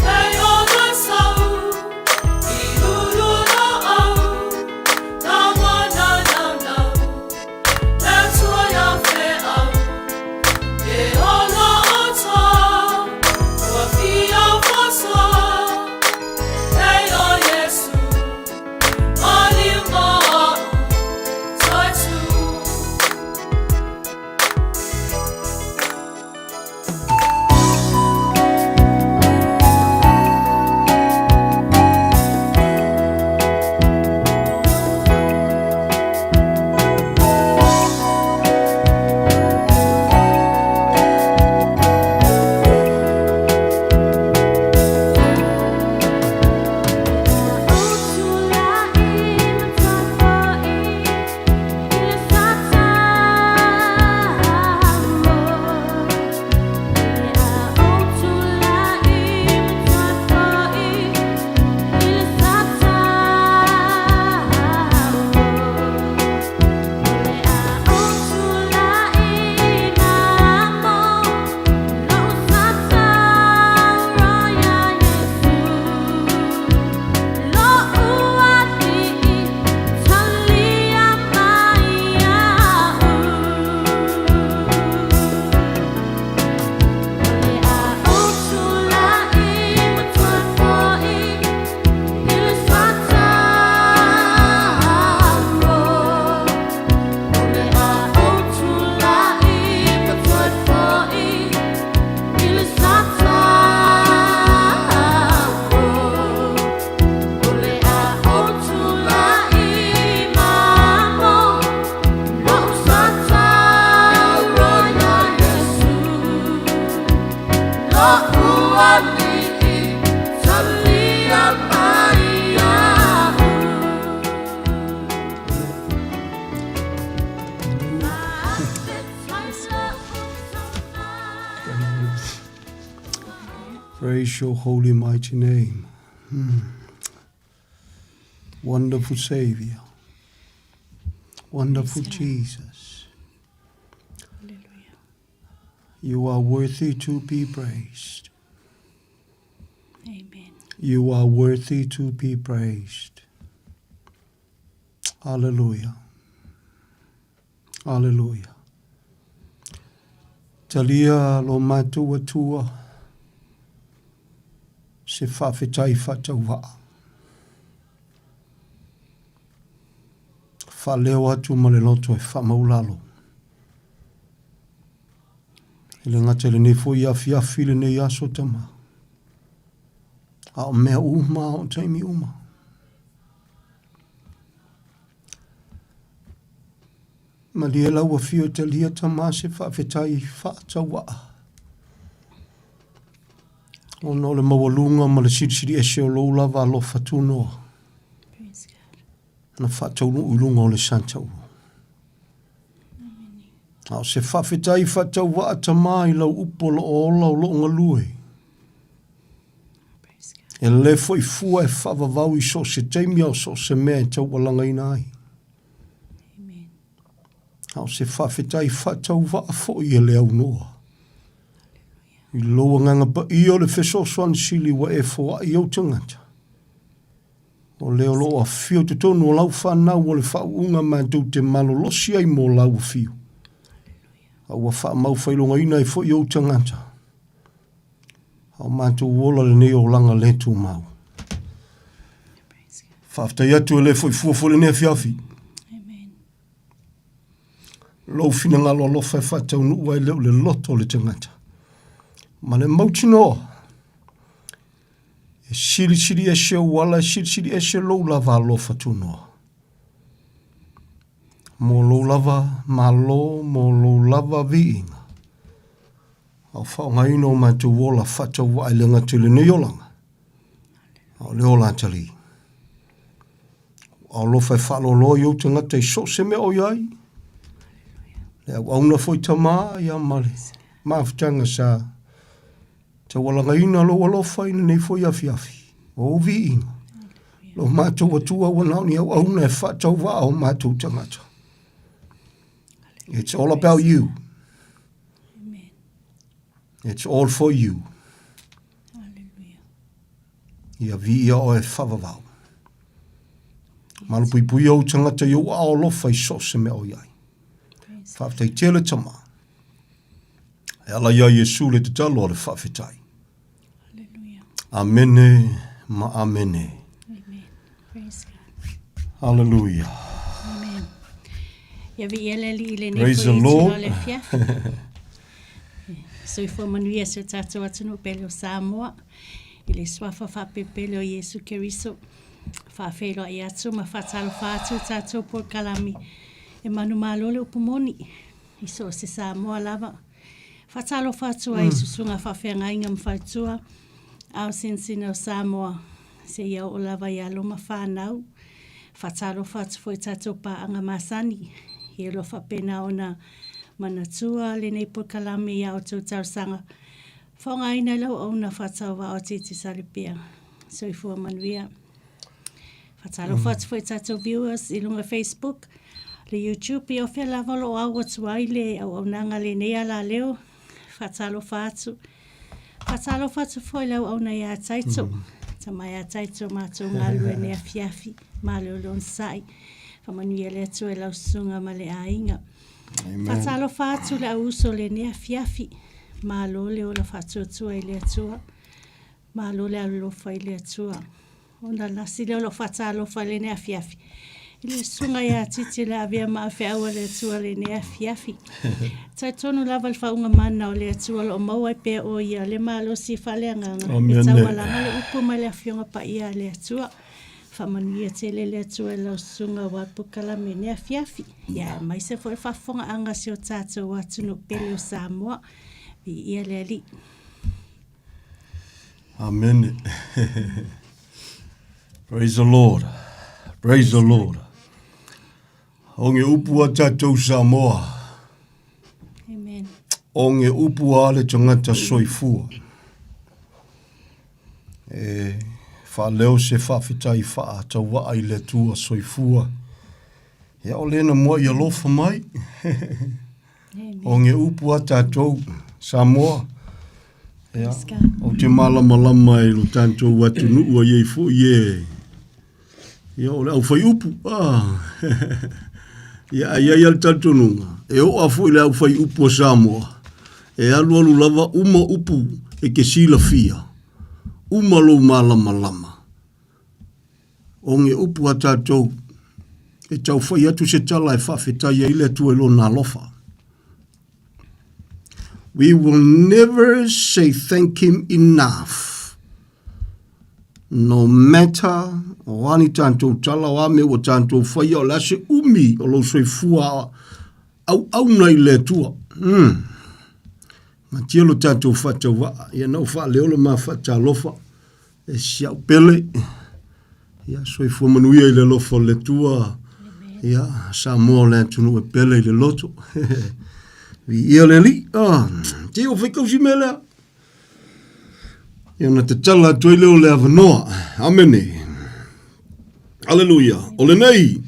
Hei o na sau I lulu na au Na wana nau Le tua ia whe au E ola o ta Ua fia wasa Hei o Yesu Mali mau
Praise your holy mighty name. Wonderful Savior. Wonderful Jesus.
Hallelujah.
You are worthy to be praised.
Amen.
You are worthy to be praised. Hallelujah. Hallelujah. Talia lo matua tua se whawhetai whataua. Whaleo atu ma le loto e whamaulalo. Le ngata le nefo i awhiawhi le nei aso tama. A o mea uma o taimi uma. Ma lia lau a fio te lia tama se whawhetai whataua. O no le mawalunga ma le sirisiri e se o lou lava lo whatunoa.
Praise God.
Na whataunu ulunga o le Santa Ua. Au se whawhetai whataua a tama i lau upo lo o lau lo ngalue.
Praise God.
E le foi fua e whawavau I so se teimi au so se mea e tau walanga ina ai.
Amen.
Au se whawhetai whataua a fo I e le au noa. I loa nganga pa I o le wheso swan sili wa e fua I au tangata. O leo lo a fio te tonu o lau whanau o le whaunga mātou te malolosi ai mō lau fio. Au a wha mau whailonga ina I fo I au tangata. Au mātou wola le neo langa le tū mau. Whaftai atu e le fo I fua le nea fiafi.
Amen.
Lou fina ngalo alofa e whatau nua e leo le loto le tangata. Ma le mautinoa. E siri e se wala, siri e se lou lava alofa tunoa. Mo lou lava malo, mo lou lava viinga. Au whaonga ino o mātou wola whatau wa i lenga tūle neolanga. Au leo la tali. Au lofa e whalolo I o tangata I so se me o iai. Le au auna foi tama ia male. Mawhtanga sa. Te walanga ina lo alofa ina nei foi afiafi. O viinga. Lo mātou atua wanau ni au auna e whatau wa o mātou tangata. It's all about you.
Amen.
It's all for you.
Hallelujah.
Ia via o e whawawau. Malupui pui au tangata iau a o lofa I so se me o iai. Whawhetai tele tama. E ala ia Yesu le te talo o le whawhetai.
Hallelujah.
Amene ma amene.
Amen. Praise God.
Hallelujah.
Amen. Ia vi ele li le
Praise the
nei
Lord.
le fiafi. So I fo manuia se tatou atunu pele o Samoa. I le swafa whapepele o Yesu Keriso. Whawhelo I atu ma whatalo whātu tatou por kalami. E manu malole upumoni. I so se Samoa lava. Whatalo whātu ai susunga whawhenga inga mwhautua. Au sinsina o Samoa. Se ia o lava ia loma whanau. Whatalo whātu foi tatou pa anga masani. He lo whapena o na manatua le nei por kalami ia o tau sanga. Whonga ina lau au na whatau wa o titi saripia. So I fua manuia. Whatalo whātu foi tatou viewers I lunga Facebook. Le YouTube I o whea lava lo au atu ai le au nanga le nei ala leo. Whatalo whātu. Whatalo whātu foi lau au na ia taito. Tamai a taito mātou ngalu e nea fiafi. Ma leo lon sai. Whamanuia le atu e lau sunga ma le ainga. Whatalo whātu le au uso le nea fiafi. Ma lo leo la whātu atua I le atua. Ma lo le alofa I le atua. Ona nasi leo lo whatalo wha le nea fiafi. Ile sunga ia titi le avia maa whiaua le atua le nea fiafi. Tai tonu lava le whaunga mana o le atua lo maua I pea o ia le maa lo si whaleanganga. E tawalanga le upu ma le awhionga pa ia le atua. Whamanuia tele le atua lau sunga wa pukala me nea fiafi. Ia mai se fo e whafonga anga si o tātou watu no pele o Samoa. Vi ia le ali.
Amen. Praise the Lord. Praise the Lord. Onge upu a tātou Samoa.
Amen.
Onge upu a le tangata soifua. Whaleo se whawhitai wha tau wa i le tua soifua. Ia o lena mua i alofa mai. O nge upu a tātou Samoa. Ia, o te malama e lo tātou watu nuu a iei fo ie. Ia o le au whai upu. Ia ia le tātou nunga. E o a fo i le au whai upu a Samoa. E alu lava uma upu e ke sila fia. Uma lo malama. O nge upu a tātou. E tau whai atu se tala e whawhetai e le tu e lo nā lofa. We will never say thank him enough. No matter o ani tātou tala o ame o tātou whai o lase umi o lo soi fua au nei le tua. Ma tia lo tātou whatau waa. Ia nau wha leo le maa whatau lofa. E siau pele. Ia soi fua manuia i le lofa le tua. Ia Samoa le tunu e pele i le loto. Ia le li. Te o whaikau si mele. Ia na te tala tui leo le avanoa. Amene. Alleluia. O le nei.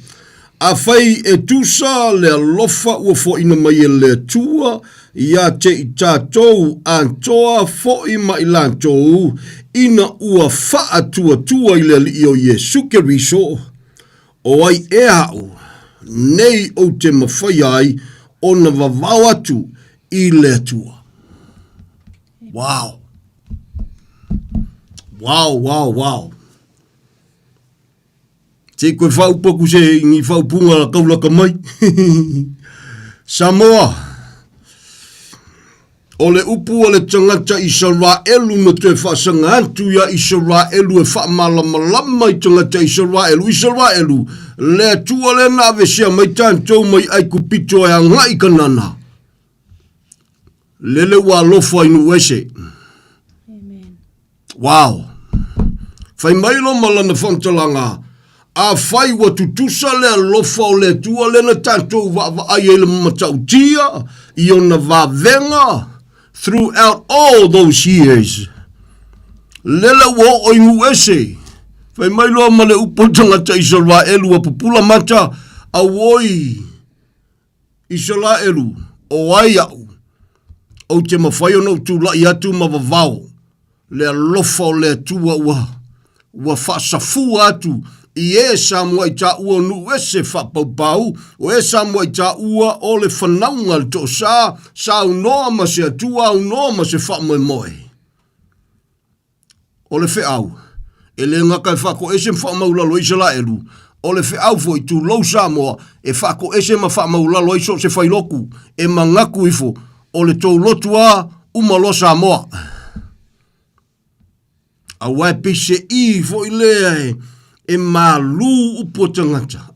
A whai e tusa le alofa ua fo ina mai e le tua. Ia te i tātou antoa fo i mai lantou. Ina ua wha tua i le li o Yesu Keriso. O ai e au. Nei o te mawhai ai. Ona vavau atu i le tua. Wow. Te koe whau poku se ngi whau punga la kaulaka mai. Samoa. O le upu o le tangata Israelu na te whasanga antu ia Israelu e whaamalama i tangata Israelu. Le tua le nawe sia mai tātou mai ai kupito e angai kanana. Lele wa lofa inu wese. Wow. Whai mailo malana whantalanga. A whai wa tutusa le lofa o le tua le na tātou wa ai ele matautia. I ona wa venga. Throughout all those years. Lele wa o inu wese. Whai mai loa ma le upotanga ta Israelu a pupula mata a woi Israelu o ai au o te mawhai ono tu lai atu ma wavao le alofa o le atua ua whaasafu atu i e Samoa i ta ua nu ese whapaupau o e Samoa i ta ua o le whanaunga le to sa unoa ma se atua unoa ma se whamoemoe o le whiau. E le ngaka e whako ese whamaulalo Israelu. O le whiau fo i tu lau Samoa e whako ese ma whamaulalo iso se whailoku. E mangaku ifo o le tau lotua umalo Samoa. A waipi se i fo i lea e malu upo tangata.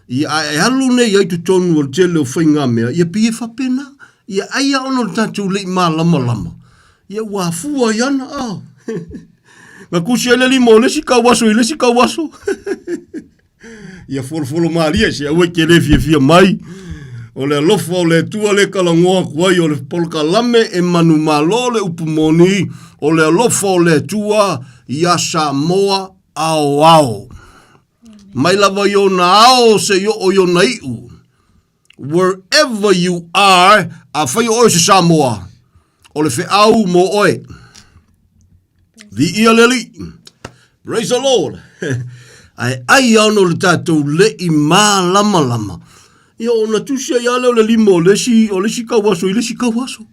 I e alu nei ai tu tonu o te leo whainga mea. Ia pi e whapena. Ia aia ono tātou lei mā lama. Ia wafua iana. Nga kusi ele limo, lesi kawaso. Ia folo maria se awe ke le fia mai. O le alofa o le tua le kalangoa kuai o le polka lame e manu malo le upumoni. O le alofa o le tua ia Samoa ao. Mai lava yo na ao se yo o yo na iu. Wherever you are, a whai o se Samoa. O le au mo oe. The leli. Praise the Lord. Ai ano le tātou le i mā lama. Ia o na tusia ia leo le limo o lesi kawaso.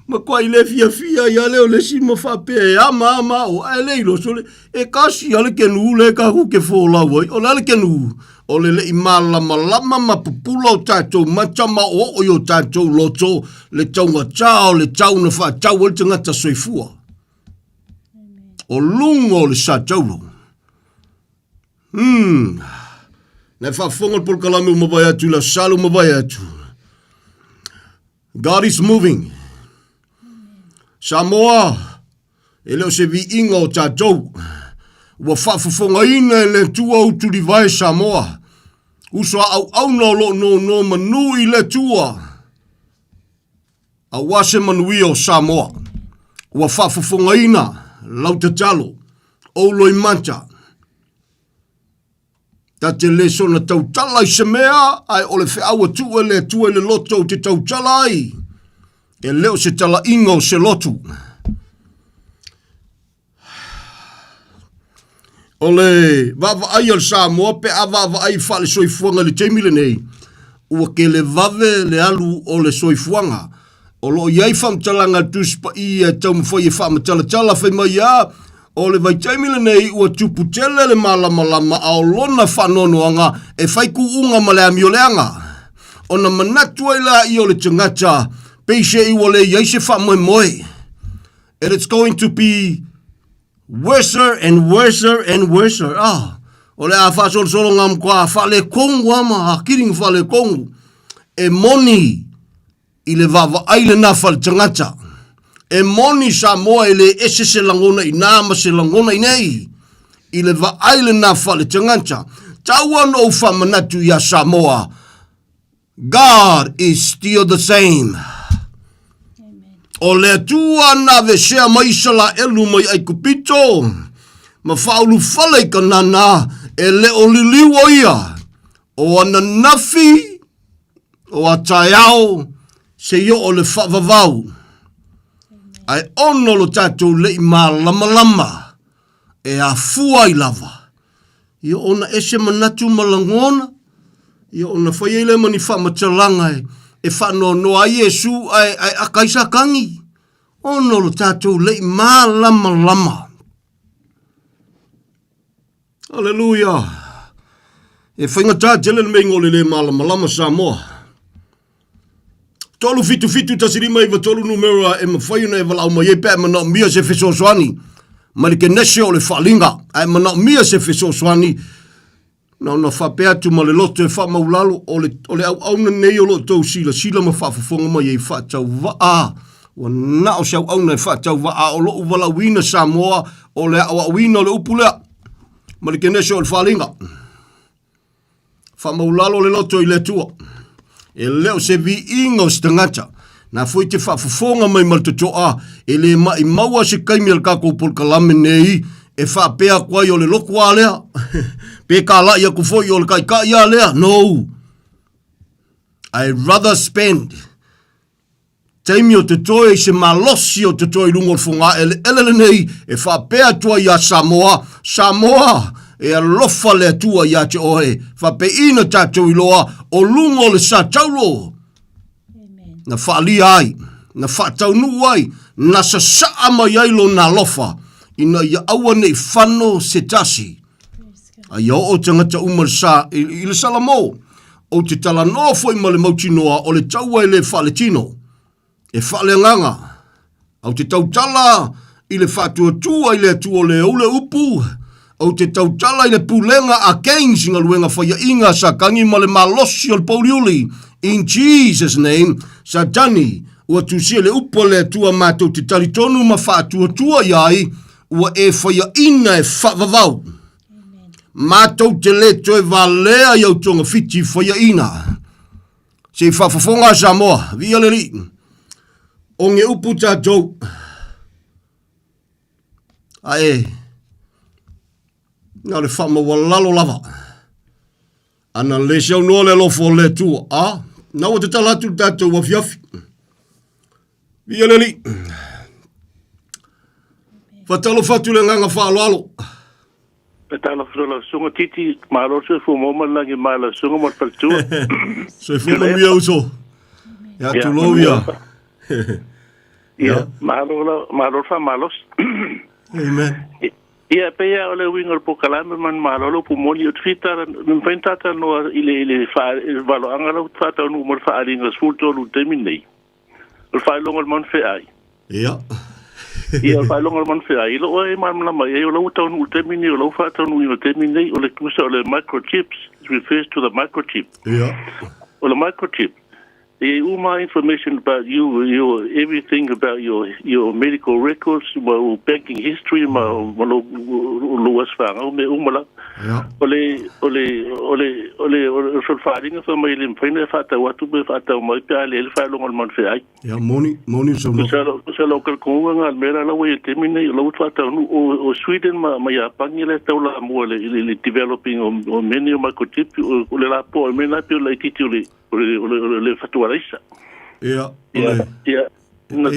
Ma kwa i le fia ia leo lesi ma whape e ama o ai leilo so le e kasi ale ke nu le ka ku ke fola wai o le ke nu o le i mā lama ma pupula o tātou matama o yo tātou loto le taunga tau le tauna wha tau o le tangata soifua. O lungo le sa taulo. Na whafonga por kalame o mawai atu, la salo mawai atu. God is moving. Samoa, e leo se vi inga o tātou. Ua whafonga ina e le tua o turi vai Samoa. Usua au no lo no manui le tua. A wase manui o Samoa.
ua whaafafongaina, lau te talo, o loi mancha. Ta te le sona tau tala I se mea, ai o le whiaua tua le tua le loto o te tau tala ai. E leo se tala ingo se lotu. O le vava ai al Samoa, pe a vava ai whale soifuanga le teimile nei. Ua ke le vave le alu o le soifuanga. O lo iai whamtalanga tuspa I e tau mwhoi e whamatala whai mai a. O le vai taimile nei ua tupu tele le malama a o lona whanonoanga e whaiku unga ma le amioleanga. O na manatua ila I o le tangata, peise I wale iaise whamoe. And it's going to be worse and worse and worse. O le a whasolo ngam kwa whale kongu ama, a kiring whale kongu. E moni I le vava aile na whale tangata. E moni Samoa I le ese se langona I nama se langona I nei. I le va aile na whale tangata. Taua no whamanatu ia Samoa. God is still the same. O le tua na vesea maisala elu mai ai kupito. Ma whaulu whale ka nana e le o liliwa ia. O ana nafi, o a taiao, se yo o le whavavau. Ai ono lo tatou le I mā lama e a fua I lava. Ia ona ese manatu malangona. Ia ona whaiele mani whamatalanga e whanono a Yesu ai a kaisa kangi. Ono lo tatou le I mā lama. Hallelujah. E whaingata tele me ngole le mā lama Samoa. Tolu fitu tasirima I tolu numero e mawhaiuna e walau mai e pē mana mia se whesoswani. Marike nese o le whalinga. Ai mana mia se whesoswani. Na whapea tu ma le loto e whamaulalo o le auna nei o lo tau sila ma whafafonga mai e whatau waa. Wa na o siau auna e whatau waa o lo uwala wina Samoa o le awa wina o le upulea. Marike nese o le whalinga. Whamaulalo le loto I le tua. E leo se vi ingo stangata. Na foi te whafafonga mai maltotoa. E le mai maua se kaimi al kako pol kalame nei. E whapea kwai o le loko a lea. Pe ka la ia kufoi o le kai ia lea. No. I'd rather spend. Taimi o te toi se malosi o te toi lungo funga. Ele nei. E whapea tua ia Samoa. Samoa. E alofa le tua ia te ohe. Whape ina tatou iloa o lungo le sa tauro. Na whaali ai. Na whataunu ai. Na sa saa mai ailo na alofa. Ina ia awa nei whano se tasi. A ia o tangata umar sa. I le salamo. O te tala no foi ma le mautinoa o le taua I le whale tino. E whale nganga. O te tautala I le whatua tua I le tua le ule upu. O te tautala I le pulenga a Keynes inga luenga whaia inga sa kangi ma le malosi o le pauliuli. In Jesus' name, sa tani, ua tusia le upo le tua mātou te taritonu ma whātua tua iai, ua e whaia ina e whavavau. Mātou te le toe valea iau tonga fiti whaia ina. Se whafafonga Samoa, via le ri. O nge upu tātou. Ae. Nā le whamawalalo lava. Ana le siau noa le lofo le tua. Nā wa te talatu tātou wa fiafi. Via le li. Fatalo fatu le nganga whaaloalo.
Petala frola sunga titi maro se fu moma langi mala sunga mar faltua.
So fu mo mia uso. Ya tu lovia.
Ya maro fa malos.
Amen.
Ia pea o le winga po kalame man malo pu moli o twita nfentata no ile fa valo angalo fata no mo fa alinga sulto lu terminei. O fa longo man fe ai.
Ja.
Ia fa longo man fe ai lo e man la mai o lo ta no terminei o lo fa ta no terminei o le kusa o le microchips refers to the microchip.
Ja.
O le microchip Uma information about you, your everything about your medical records, my banking history, my luas fanga, me umala. Ole solfaringa for my limfine fata watu be fata mai pale el fa longal man fe ai.
Ya moni so.
Sa local konga mera la we temine lo fata o Sweden ma ya pangile taula mo le developing o menu ma kotip o le la po mena pe le tituli le fatuarisa.
Yeah.
Na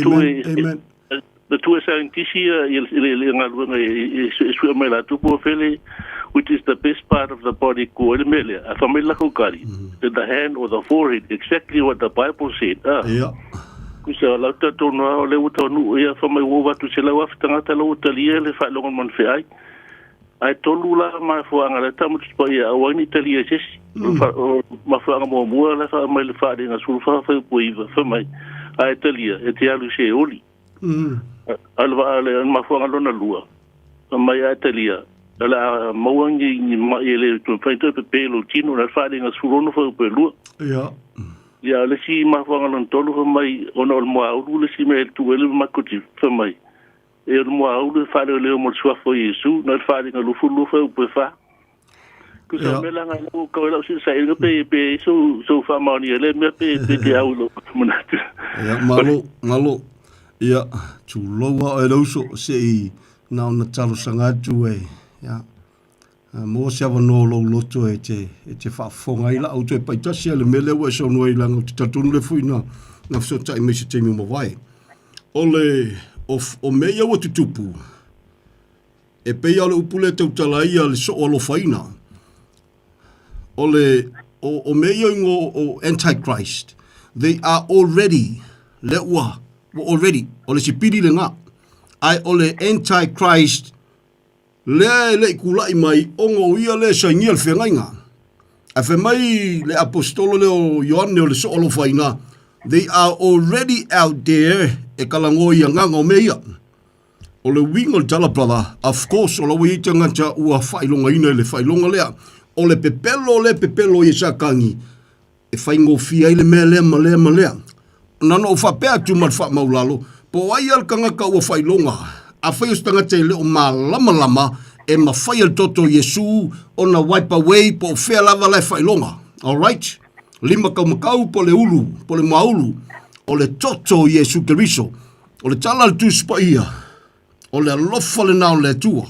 tu scientisia le ngalunga e mela tu po fele, which is the best part of the body ko mele a famila ko kari the hand or the forehead, exactly what the Bible said.
Yeah.
Kusa la ta to no le uto nu ya fa mai wo watu se la wa tanga ta lo talia le fa longon man fe ai tolu la ma fo anga le tamu tpa ya wa ni talia ses ma fo anga mo mo la fa mai le fa dinga sul fa fa po iva fa mai ai talia e te alu se oli alva ale ma fo anga lona lua mai ai talia la mo ngi ni ma ele to fa to pe lo tino la fa dinga sul no fa pe lua ya le si ma fo anga lon tolu fa mai ona mo au le si me tu ele ma ko ti fa mai e mo au le fa le mo swa fo Yesu na fa dinga lu fu lu fa pe fa ku sa me la nga ko la si sa e pe so fa ma ni le me pe te au lo mona
ya malo ya tu lo wa e lo so se na na talo sanga tu e ya mo se va no lo to e te fa fo ngai la auto e pa ta se le mele wa so no i la no ta tu le fu na so ta me se te mi mo vai ole o meia o tutupu e peia le upule te utalai le so o lo faina o meia o Antichrist, they are already o le sipiri le nga ai o le Antichrist le kulai mai ongo ia le saingia le whengainga a fe mai le apostolo le o Ioane o le so o lo faina, they are already out there e kalango ia nganga o meia. O le wingo le tala brother, of course, o la wei tangata ua whailonga ina le whailonga lea. O le pepelo i sa kangi. E whaingo fia i le mea lea ma lea. Nano o whapea tu mat wha maulalo, po ai al kangaka ua whailonga. A whaios tangata i le o ma lama e ma whai al toto Yesu o na wipe away po o whea lava lai whailonga. Alright? Lima makau po le ulu, po le maulu. O le toto Yesu Keriso. O le tala le tu spaia. O le alofa le nao le tua.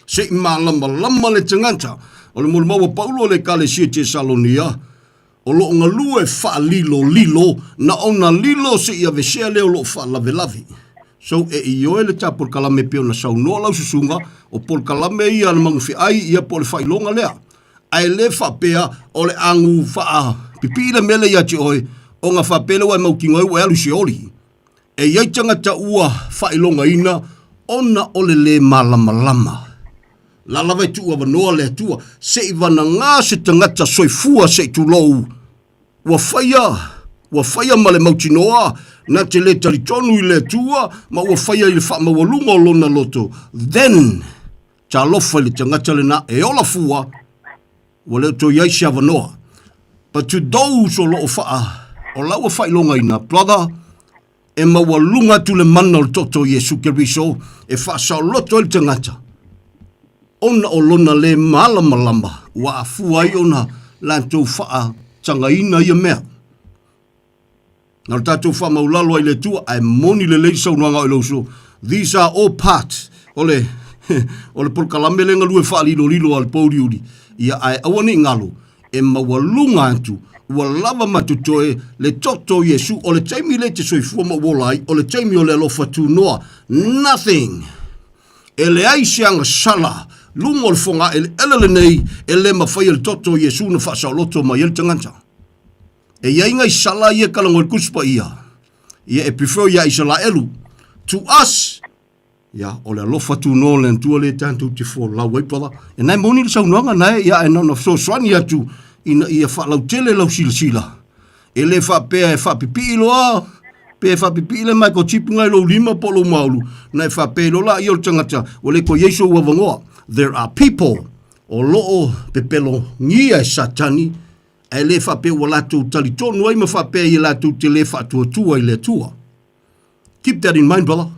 Se i lama le tanganta. O le mulmaua Paulo le kale sia te Salonia. O lo nga lue wha lilo. Na ona lilo se ia vesea leo lo wha lavi. So e i oe le ta por kalame peo na sau noa lau susunga. O por kalame ia na mangufi ai ia po le whailonga lea. Ai le wha pea o le angu wha pipi le mele ia te oe. O nga wha pele wai maukinga ua alu se oli. E iai tangata ua whailonga ina. Ona ole le malama. La lava tu ua vanoa le tua. Se i vana ngā se tangata soifua se tu lou. Ua whaia ma le mautinoa. Na te le taritonu i le tua. Ma ua whaia i le wha mawalunga o lona loto. Then, ta lofa le tangata le na e ola fua. Ua leo to iai se avanoa. But to those o loo wha o laua whailonga ina, brother, e mawalunga tu le mana o toto Yesu Keriso, e whaasau loto el tangata. Ona o lona le malama, wa a fuai ona lantou wha tanga ina ia mea. Nā tātou wha maulalo ai le tua, ai moni le leisau nuanga o lauso. These are all parts. O le porkalame le ngalue wha lilo al pouriuri. Ia ai awane ngalo, e mawalunga atu, ua lava matutoe le toto Yesu o le taimi le te soifua ma wolai o le taimi o le alofa tu noa. Nothing. E le aisianga sala, lungo le fonga e le elele nei e le mawhai le toto Yesu na whaasau loto mai el tanganta. E ia inga i sala ia kalango el kuspa ia. Ia e prefer ia i sala elu. To us, ia o le alofa tu noa le antua le tantu te fo lau wei brother. E nai moni le saunoanga nai ia e nana so swani atu. Ina ia wha lau tele lau sila. E le wha pea e wha pipi iloa. Pea wha pipi ile mai ko tipu ngai lau lima polo maulu. Na e wha pea ilola i o tangata. O le ko Yesu wavangoa. There are people o loo pepelo ngia e satani. e le whape ua lātou tali tonu ai ma whape i lātou te le whātua tua i le tua. Keep that in mind, brother.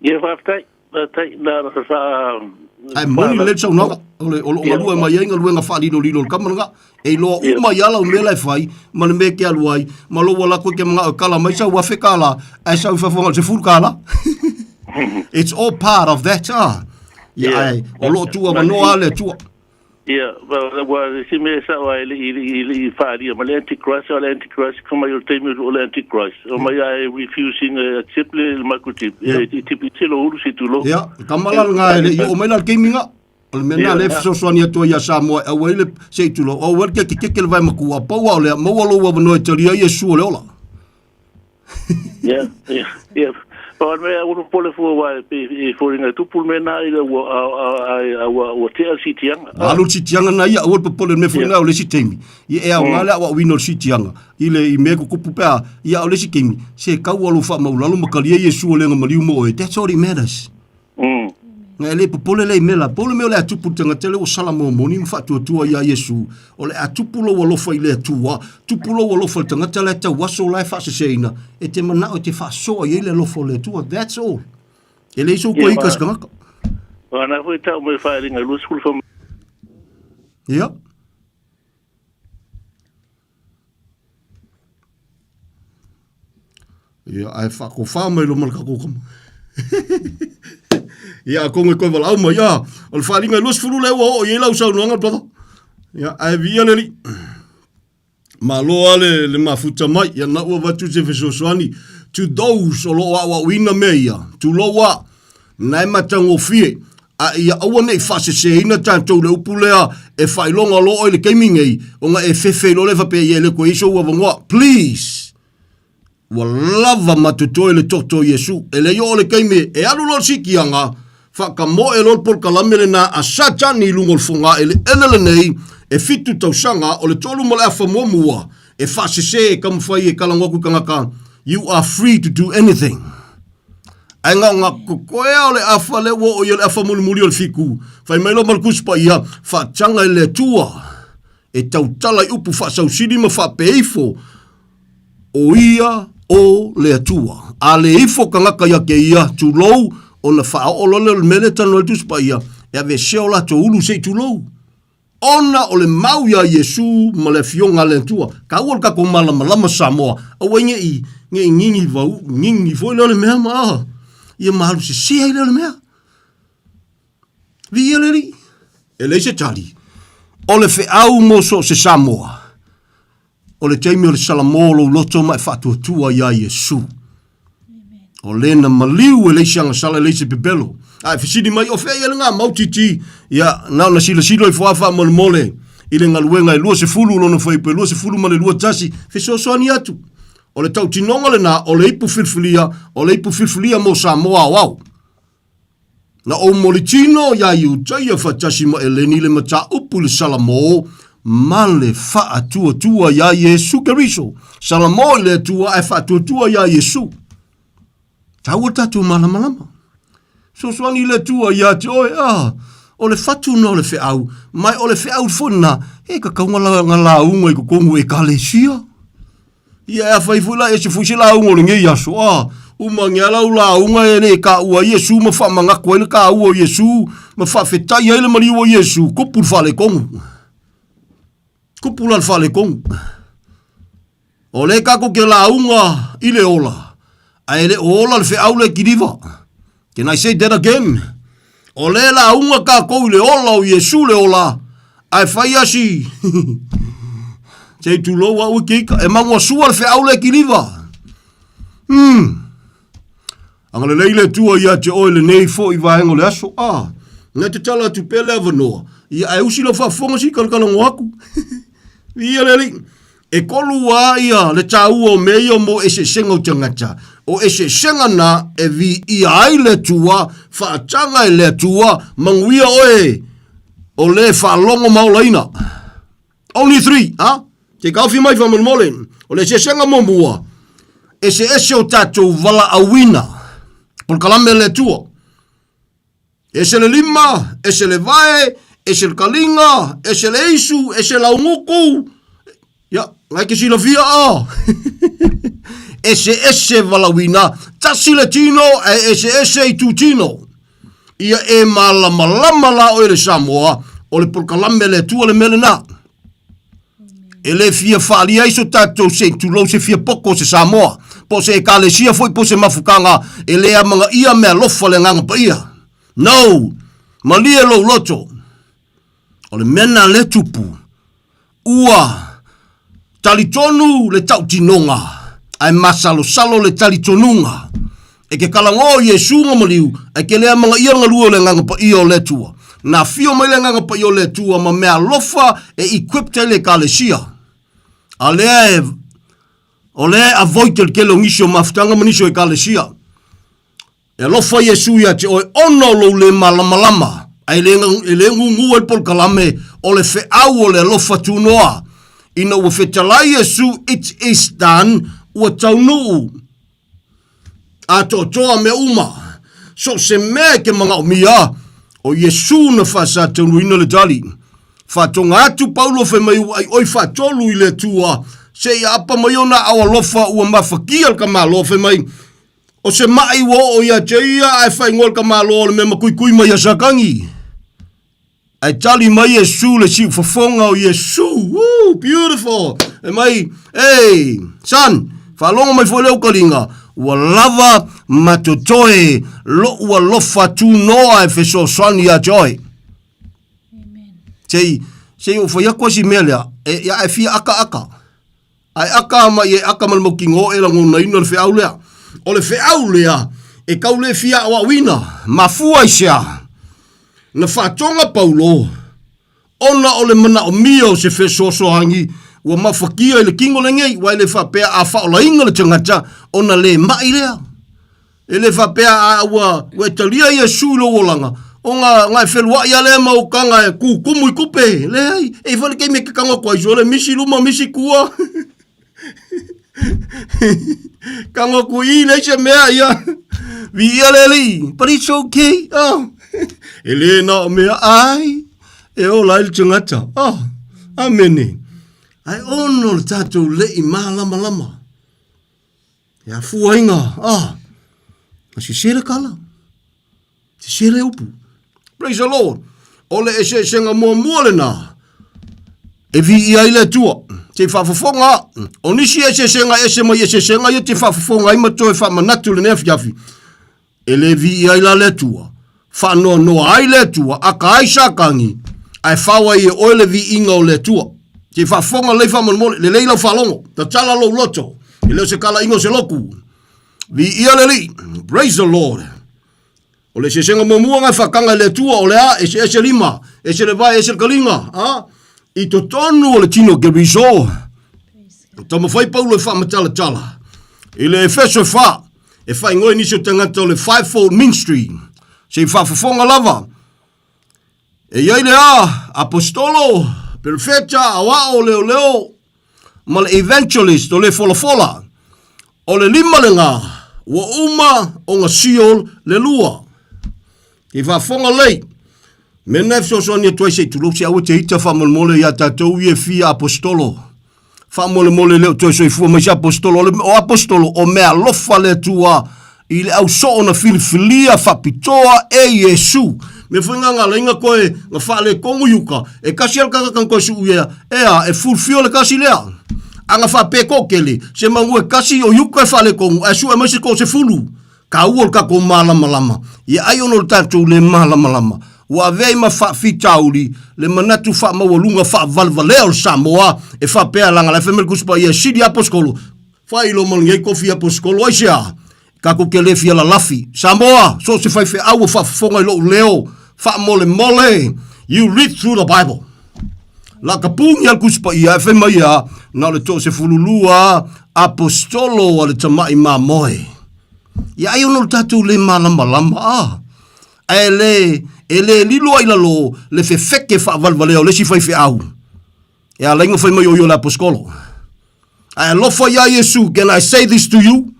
Ia whaftai, nā wha...
Ai moni le tau nanga, o lua mai ainga luenga whalino lino kamaranga, e loa uma i ala o mele whai, ma le me ke aluai, ma loa lako ke mga o kala mai sau wafe kala, ai sau whawhonga se furu kala. It's all part of that, Ia, o loa tua manoa le tua.
Ia, wa si me sa wa i wharia, ma le antichrist, kuma i o teimi o le antichrist, o mai ai refusing a tip le makutip, i tipi tilo uru si tulo.
Ia, kamala ngā ele, i o mai la keiminga, o le mena le fisoswani atua ia Samoa, a waile se tulo, o werke ki keke le vai makua, paua o le, mawalo wa wanoe taria i Yesu o le ola.
Ia. Pawan mea uru pole fua wa e fōringa tupul mena i wa te al sitianga.
Alu sitianga na ia, awal pole me fōringa o le sitemi. I ea o ngale awa wino sitianga. I le i mea kukupu pēa, ia o le sitemi. Se kau alu wha maulalu makalia Yesu o lenga mariu mo e. That's all it matters. Ngai le pole le mela. Pole mea o le atupu tanga tele o salamo moni mwhatua tua ia Yesu. O le atupu lo walofa i le atua. Tupu lo walofa i tanga tele ta waso lai wha seseina. E te mana o te wha soa i le lofo le atua. That's all. E le iso ko ikas kangaka.
Wana hui tau me whaeringa lua skulu wha.
Ia. Ia, ai whako whamai lo malaka kukama. Ia, konge koe wala auma, ia. O le wharinga lua skulu leo o i lau sau nuanga, brother. Ia, ai via le li. Ma loa le mafuta mai, ia na ua watu se fesoswani. To those, o loa wa wina mea ia. To loa, nai matango fie. A ia aua nei whase se ina tātou le upulea e whailonga loa i le keimingei. O nga e fefe lo le whape i ele ko iso ua vangoa. Please. Wa lava matutoe le toto Yesu. E le yo le keime e alu lo sikianga. Whaka mo e lor por kalamele na a satani lungol funga e le elele nei. E fitu tausanga o le tolu mo le afa mua. E whase se e kamwhai e kalangoku kangaka. You are free to do anything. Ai nga kokoea o le afa le wo o le afa muli o le fiku. Whai mailo malkuspa ia. Whatanga e le tua. E tautala i upu whasau siri ma whapeifo. O ia o le atua. A le ifo kangaka ia ke ia tulou o na whaolole le mele tano e tuspa ia. E ave seo la to ulu se tulou. Ona o le mau ia Yesu ma le fionga le atua. Ka uol ka ko malama Samoa. Awa inge i ngingi vau, ngingi foi le mea maa. Ia mahalu se sea i le mea. Via le ri. E leise tali. O le au mo so se Samoa. O le teimi o le salamolo loto mai whatuatua ia Yesu. O lena maliu e leise anga sala leise pepelo. Ai fisidi mai o fea ia le ngā mautiti. Ia nao na sila i fuafa mole mole. I le ngaluenga i lua se fulu lono whaipe, lua se fulu ma le lua tasi. Fesosoani atu. O le tau tinonga le nā, o le ipu filfilia mo Samoa wau. Na o molitino ia i utaia whatasi ma eleni le mata upu le salamo. Male wha tua ia Yesu Keriso. Salamo i le tua e wha tua ia Yesu. Tau tatu malama. So swani le tua ia te oe, o le fatu no le feau, mai o le feau funa, e ka kaunga la unga i kukongu e kalesia. Ia e whaifula e se fuisi la unga le ngei aso, uma ngia la unga e ne ka ua Yesu, ma wha mangako ele ka ua Yesu, ma wha fetai ele mari ua Yesu, kupul whale kongu. Kupul al whale kongu. O le kako ke la unga i le ola, a ele ola le feau le kiriva. Can I say that again? O le la unga ka kou le ola o Yesu le ola. Ai whai asi. Te tu lo wa ukika. E mangua sua le whaau le kiriva. Anga le leile tua ia te oe le nei fo i vahengo le aso. Nga te tala tu pele avanoa. Ia ai usi lo whafonga si kalkalango aku. Ia le li. E kolu wa ia le tau o meio mo e se senga o tangata. O e se senga na e vi i ai le tua, whaatanga e le tua, manguia oe, o le whaalongo maulaina. Only 3, Te kauwhi mai whamalmolen, o le se senga mo mua, e se o tatou wala awina, por kalame le tua. E se le lima, e se le vae,
e se kalinga, e se leisu, e se launguku. Ya, ngai ke sila fia a. Ese valawina, tasile tino, ese i tu tino. Ia e malama la o le Samoa, o le polkalame le tua le mele na. E le fia whaalia iso tātou se tulo se fia poko se Samoa. Po se e kalesia foi po se mafukanga, e lea mga ia mea lofa le nganga pa ia. No, malia lo loto. O le mena le tupu. Ua, talitonu le tau tinonga. Ai masalo le talitonunga. E ke kalango Yesu ngamaliu, e ke lea mga ia ngalua le nganga pa ia o le tua. Na fio mai le nganga pa ia o le tua, ma mea lofa e equipte le kalesia. A lea o lea a voitel ke lo ngisho mafutanga manisho e kalesia. E lofa Yesu ia te oe ono lo le malamalama. Ai le ngungu e polkalame o le feau o le lofa tunoa. Ina ua fetalai Yesu, it is done, ua taunuu. A toa me uma. So se mea ke mga umia, o Yesu na whasa taunuina le tali. Whatonga atu Paulo fe mai ai oi whatolu i le tua, se ia apa mai ona awa lofa ua mawhakia al ka malo fe mai. O se mai wo o ia teia ai whaingol ka malo le me makui mai a sakangi. Ai tali mai Yesu le siu whafonga o Yesu. Woo, beautiful. E mai, hey, son, whalonga mai fweleu kalinga. Ua lava matotoe lo ua lofa tu noa e feso swani a joy. Sei o faya kwa si melea, ya e fia aka. Ai aka ma ye aka malmokingo e la ngona ino le feau lea. O le feau lea, e kau le fia awa wina, mafua isea. Na whatonga Paulo, ona o le mana o mio se feso sohangi, ua mafakia i le kingo le ngei, wa le whapea a whaola inga le tangata, ona le mai lea. E le whapea a ua talia i a sulo olanga, o ngai whelua i a le maukanga e kumu i kupe, le ai, e whale kei me kikanga kwa iso, le misi luma, misi kua. Kanga ku i le se mea ia, vi ia le li, but it's okay, e le na o mea ai, e o lai le tangata, amene. Ai ono le tātou le i lama. Ia fuainga, ma si sere kala. Si sere upu. Praise the Lord. Ole e se senga mua le na. E vi ia ile tua. Te whafafonga. O nisi e se senga e se mai e se senga ia te whafafonga ima toe whamanatu le neafiafi. E le vi ia ila le tua. Whanoa noa ai le tua. Aka ai sakangi. Ai whawa i e oile vi inga o le tua. Te whafonga le whamanmole. Le leila whalongo. Ta tala lo loto. E leo se kala ingo se loku. Vi ia le li. Praise the Lord. O le se senga mamua ngai whakanga le tua o le a. E se lima. E se le vai e se kalinga. I to tonu o le tino ke riso. Tama whai paulo e whamatala tala. I le efeso e wha. E whai ngoi nisio tangata o le fivefold ministry. Se whafonga lava. E iai le a. Apostolo. Perfeta awa o leo. Ma le evangelist o le fola. O le lima le ngā. Ua uma o ngā siol le lua. I whafonga lei. Me nef so sonia tuai se tulo se awa te hita whamolmole ia tātou i e fia apostolo. Whamolmole leo tuai so i fua maisi apostolo. O apostolo o mea lofa le tua i le au so na filifilia whapitoa e Yesu. Me whainga le inga koe ngā whaale kongu yuka. E kasi al kakakang koe su uia. Ea e fulfio le kasi lea. Anga whape kokele. Se mangu e kasi o yuka e whaale kongu. E su e maisi ko se fulu. Ka uol ka ko malama. I ai ono le tātou le malama. Ua vei ma whawhitauri, le manatu whamawalunga whavalvaleo Samoa, e whapea langa la whamere kuspa i a sidi aposkolo. Whailo malingai kofi aposkolo, aisea, kako ke le fia la lafi. Samoa, so se whaife aua whafonga i lo leo, whamole, you read through the Bible. La kapungi al kuspa i a whema ia, na le to se fululua apostolo ale tamai ma moe. Ia ai ono tatu le malama, ele lilo ai lalo le fefeke fa valvaleo le si fai fe au e a lengo fai mai o la apostolo ai lo fo ya Yesu, can I say this to you?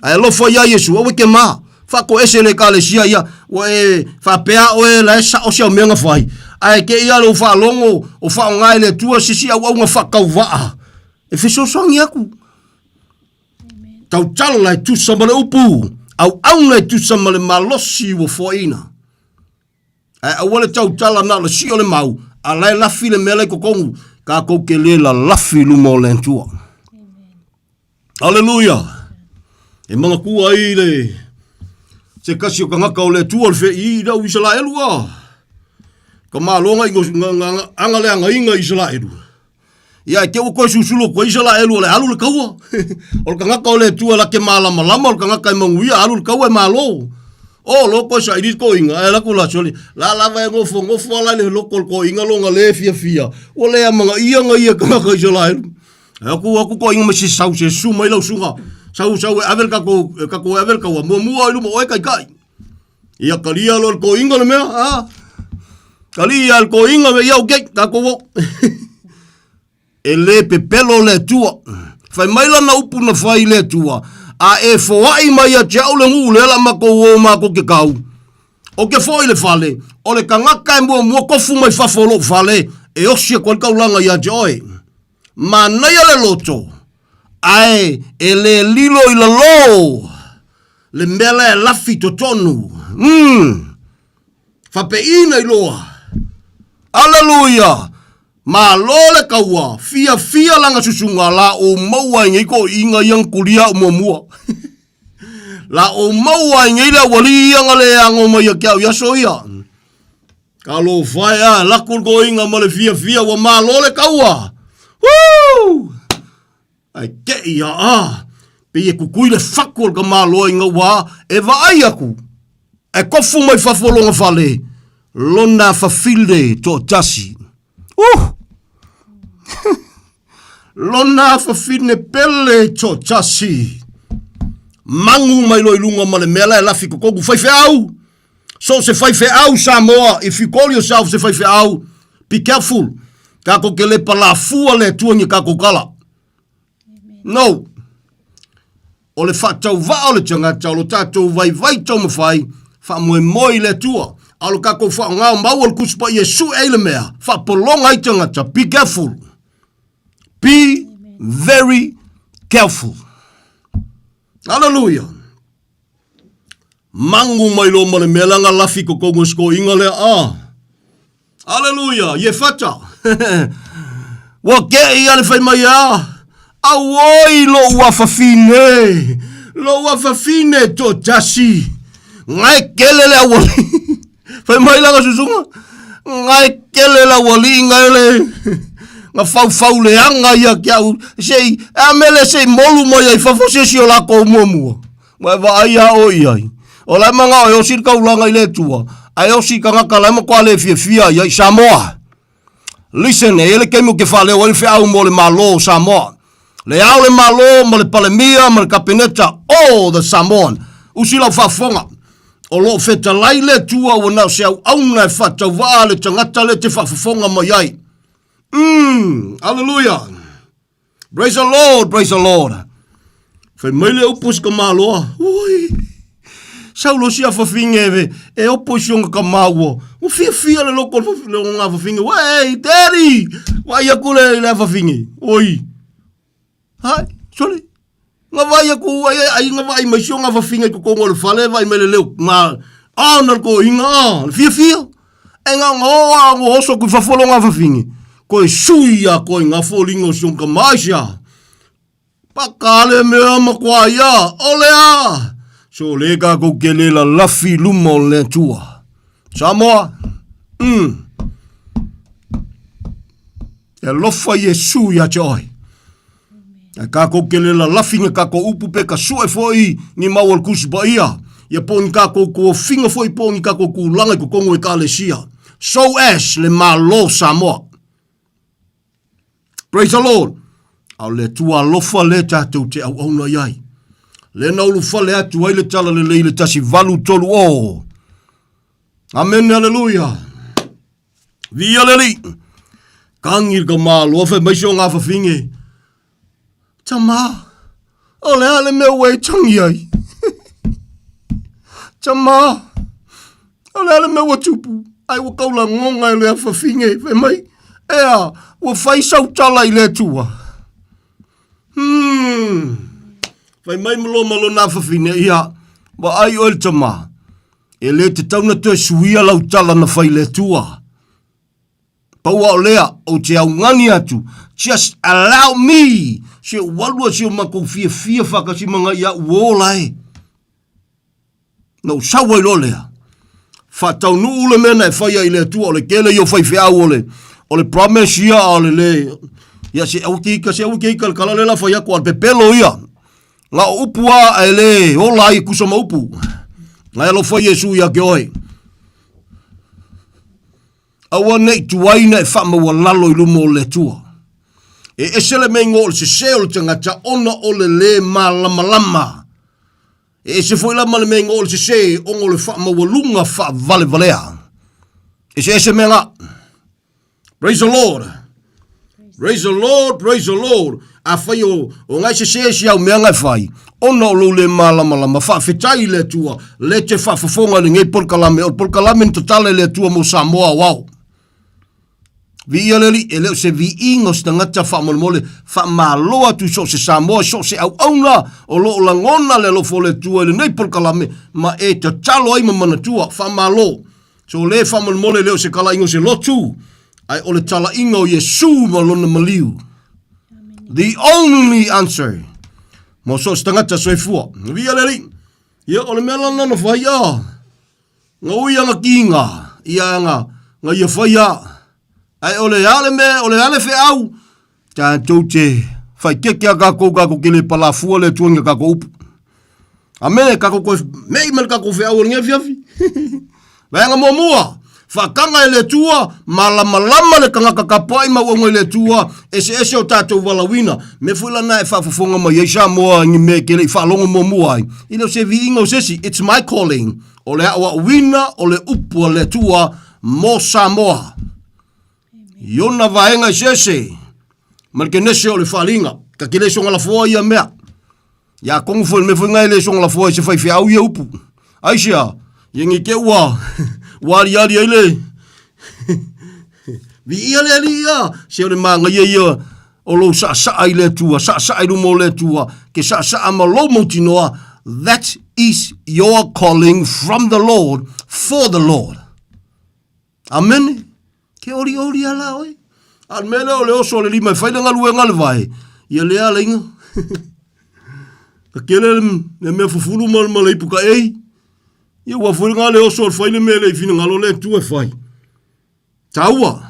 Ai lo fo ya Yesu o ke ma fa ko ese le kale sia ia o e fa pea o e la sa o sia menga fai ai ke ia lo fa longo o fa ngai le tua sisi au nga fa kau va e fe so songi aku tau tala lai tu sama le upu au lai tu sama le malosi wo foina ai awale tau tala na le si o le mau a lai lafi le mele ko kongu ka ko ke le la lafi lu mo le tua haleluya e mga kua i le se kasi o kangaka o le tua le fe i da u Israelu ka malonga ingo anga le anga inga Israelu ia ke o ko susulo ko Israelu le alu le kaua o kangaka o le tua la ke malama lama o kangaka i manguia alu le kaua malo o loko sa idit ko inga la kula soli la vai ngofo la le loko ko inga longa le fia o le mga ia kangaka Israelu aku ko inga masi sau se su mai lo sunga sau avel ka ko avel ka mo lu mo kai ia kalia lo ko inga le mea kalia ko inga me ia okay ka ko ele pepelo le tua fai mai la na upu na fai le tua a e foai mai a tau le ngu le la mako o mako ke kau o ke foi le fale o le kangaka e mua kofu mai fafolo fale e osia kwa kaulanga ia joy mana ia le loto ai ele lilo i la lo le mele lafi totonu fape ina iloa haleluya ma lole kaua fia langa susunga la o maua ngai ko inga yang kulia mua la o maua ngai la wali yang ale ang mo ya kau ya soia kalau faya la kul go inga male fia wa ma lole kaua ai ke ia pe ku kuile fakol ka ma lo inga wa e va ai aku e kofu mai fafolonga fale lona fafilde to tasi lona fafine pele to tasi mangu mai lo ilunga male mela la fiko kogu fai fe au so se fai fe au Samoa if you call yourself se fai fe au be careful ka ko kele pala fua le tuangi ka ko kala no ole fa tau va ole tanga tau lo tatou vai tau mafai fa moi le tua alo ka ko fa nga mawol kuspa Yesu ele mea fa polonga i tanga be careful be very careful hallelujah mangu mai lo male melanga lafi ko kongo sko ingale hallelujah ye fata wa ke ia le fai mai awoi lo wa fafine to tasi ngai kelele awoi fai mai la susunga ngai kelele wali ngai nga fau le anga ia kiau sei amele sei molu mo ia fafo sesi o la ko momu wa va ia o ia o la manga o sir ka ulanga ile tua ai o si kanga kala mo kwa le fia ia Samoa listen ele kemo ke fale o fe au mo le malo Samoa le au le malo mo le palemia mo le kapineta all the Samoan usila fafonga o lo feta laile tua o na se au na fata va le tangata le te fafonga mo yai hallelujah praise the Lord fe mele opus ka malo oi saulo sia fafinge e opposition ka mawo o fia le loko le nga fafinge wey daddy wa ya kule le fafinge oi hai sorry nga vai ku ai nga vai mai shonga fafinge ko ngol fale vai mele le ma honor ko inga fia enga ngo so ku fafolo nga fafinge ko suia ko nga folingo shonga maisha pakale me makwa ya olea so lega ko kele la lafi lumo le tua Samoa e lofa Yesu ya joy ka ko kele la lafi nga ko upu pe ka so e foi ni mawol kusba ia ya pon ka ko finga foi pon ka ko langa ko kongo e kalesia so as le malo Samoa praise the Lord au le tua lofa le tatu te au ona yai le na ulu fale atu ai le tala le tasi valu tolu amen hallelujah via leli kangir ka malo fe mai so nga fa finge tama ole ale me we tangi ai tama ole ale me watupu
ai ua kaula ngonga e lea whawhinge, whe mai, ea, ua whai sau tala i lea tua. Whai mai malo nā whawhinge, ia, wa ai oel tama, e le te tauna te suia lau tala na whai lea tua. Paua o lea, o te au ngani atu, just allow me, se walua se o mako fia whakasimanga ia uolai. Nau sawa i lo lea. Whatau nu ule mena e whaia i lea tua, o le kele i o whai whiau o le promise ia o le. Ia se au ke ika, le kalalela whaia ko al pepelo ia. Nga upua e le, o lai kusama upu. Nga alo whai Yesu ia ke oi. Awa nei tuaina e whama wa lalo i lumo o le tua. E esele mei ngō le se seo le tangata ona o le malama. E se foi lama le mei ngō le se se ongo le whama wa lunga wha vale valea. E se ese mea nga. Praise the Lord. Praise the Lord, praise the Lord. A whai o ngai se si au mea ngai whai. Ona o le malama. Wha whetai le tua. Le te wha whafonga ni ngei polkalame. O polkalame ni totale le tua mo Samoa wau. Vi aleli e leo se vi ingo sta ngata fa mole fa maloa tu so se Samoa so se au auna o lo langona le lo fole tu le nei por kalame ma e te talo ai mana tua fa malo so le fa mole leo se kala ingo se lotu ai o le tala ingo Yesu malona maliu. The only answer mo so sta ngata so fu vi aleli ia o le melana no fa ia ngoi nga kinga ia nga ia fa ia. Ai ole ale fe au. Ta tote fai kekia kako kele pala fu le tuanga kako up. Ame kako ko mei mal kako fe au nge fiafi. Venga momua. Fa kanga ele tua malama le kanga kakapai ma wonga ele tua ese o tato walawina. Me fula na e fa fonga ma yesa mo ngi me kele fa longo momua. Ilo se vi ingo sesi it's my calling. Ole awa wina ole upu le tua mo Samoa. Yona vaenga sese. Malke nese o le whalinga. Ka kile songa la fua ia mea. Ya kongu fo me funga ele songa la fua se fai fiau ia upu. Aisha, yengi ke ua. Wali ali ele. Vi ia le ali ia. Se o le manga ia. O lo sa ai le tua. Sa ai lumo le tua. Ke sa ama lo motinoa. That is your calling from the Lord for the Lord. Amen. Ke ori ala oi. Al mele o le oso le lima fai nga luenga le vai. Ia le ala inga. Ka kele le me fufulu mal malai puka ei. Ia wa fu nga le oso fai le mele fina ngalo le tu e fai. Taua.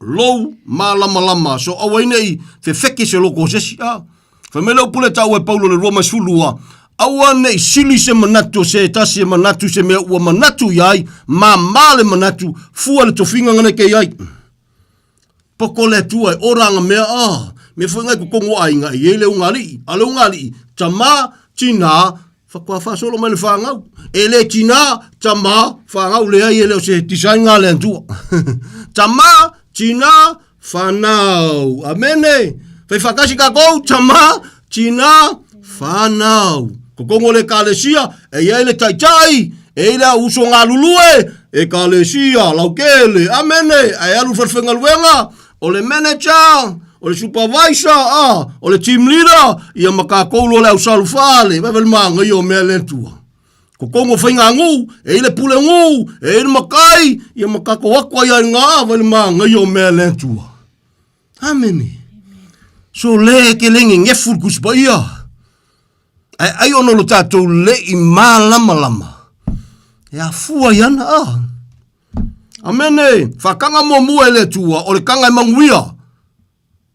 Low malama so awainei fe feki se loko sesi a. Fa mele o pule tau e Paulo le Roma sulua. Awane sili se manatu se tasi manatu se me ua manatu yai ma male manatu fua le tofinga ngane ke yai poko le tua oranga mea me funga ko kongo ai nga yele ungali tama tina fakwa fa solo mele fanga ele tina tama fanga le ai ele se tisanga le tu tama tina fanau amene fe fakashi ka go tama tina fanau Kongo le kalesia e ele taitai e la uso ngalulue e kalesia laukele amene ai alu farfenga luenga o le manager o le supervisor o le team leader ia makakolo le usalufale bevel manga yo meletua Kongo fainga ngu e le pule ngu e makai ia makako wakwa ia nga vel manga yo meletua amene so le kelengi ngeful kusbaia ai ono lo tatou le I malama. Ya fua yana Amene. Fakanga momu ele tua. O le kanga manguia.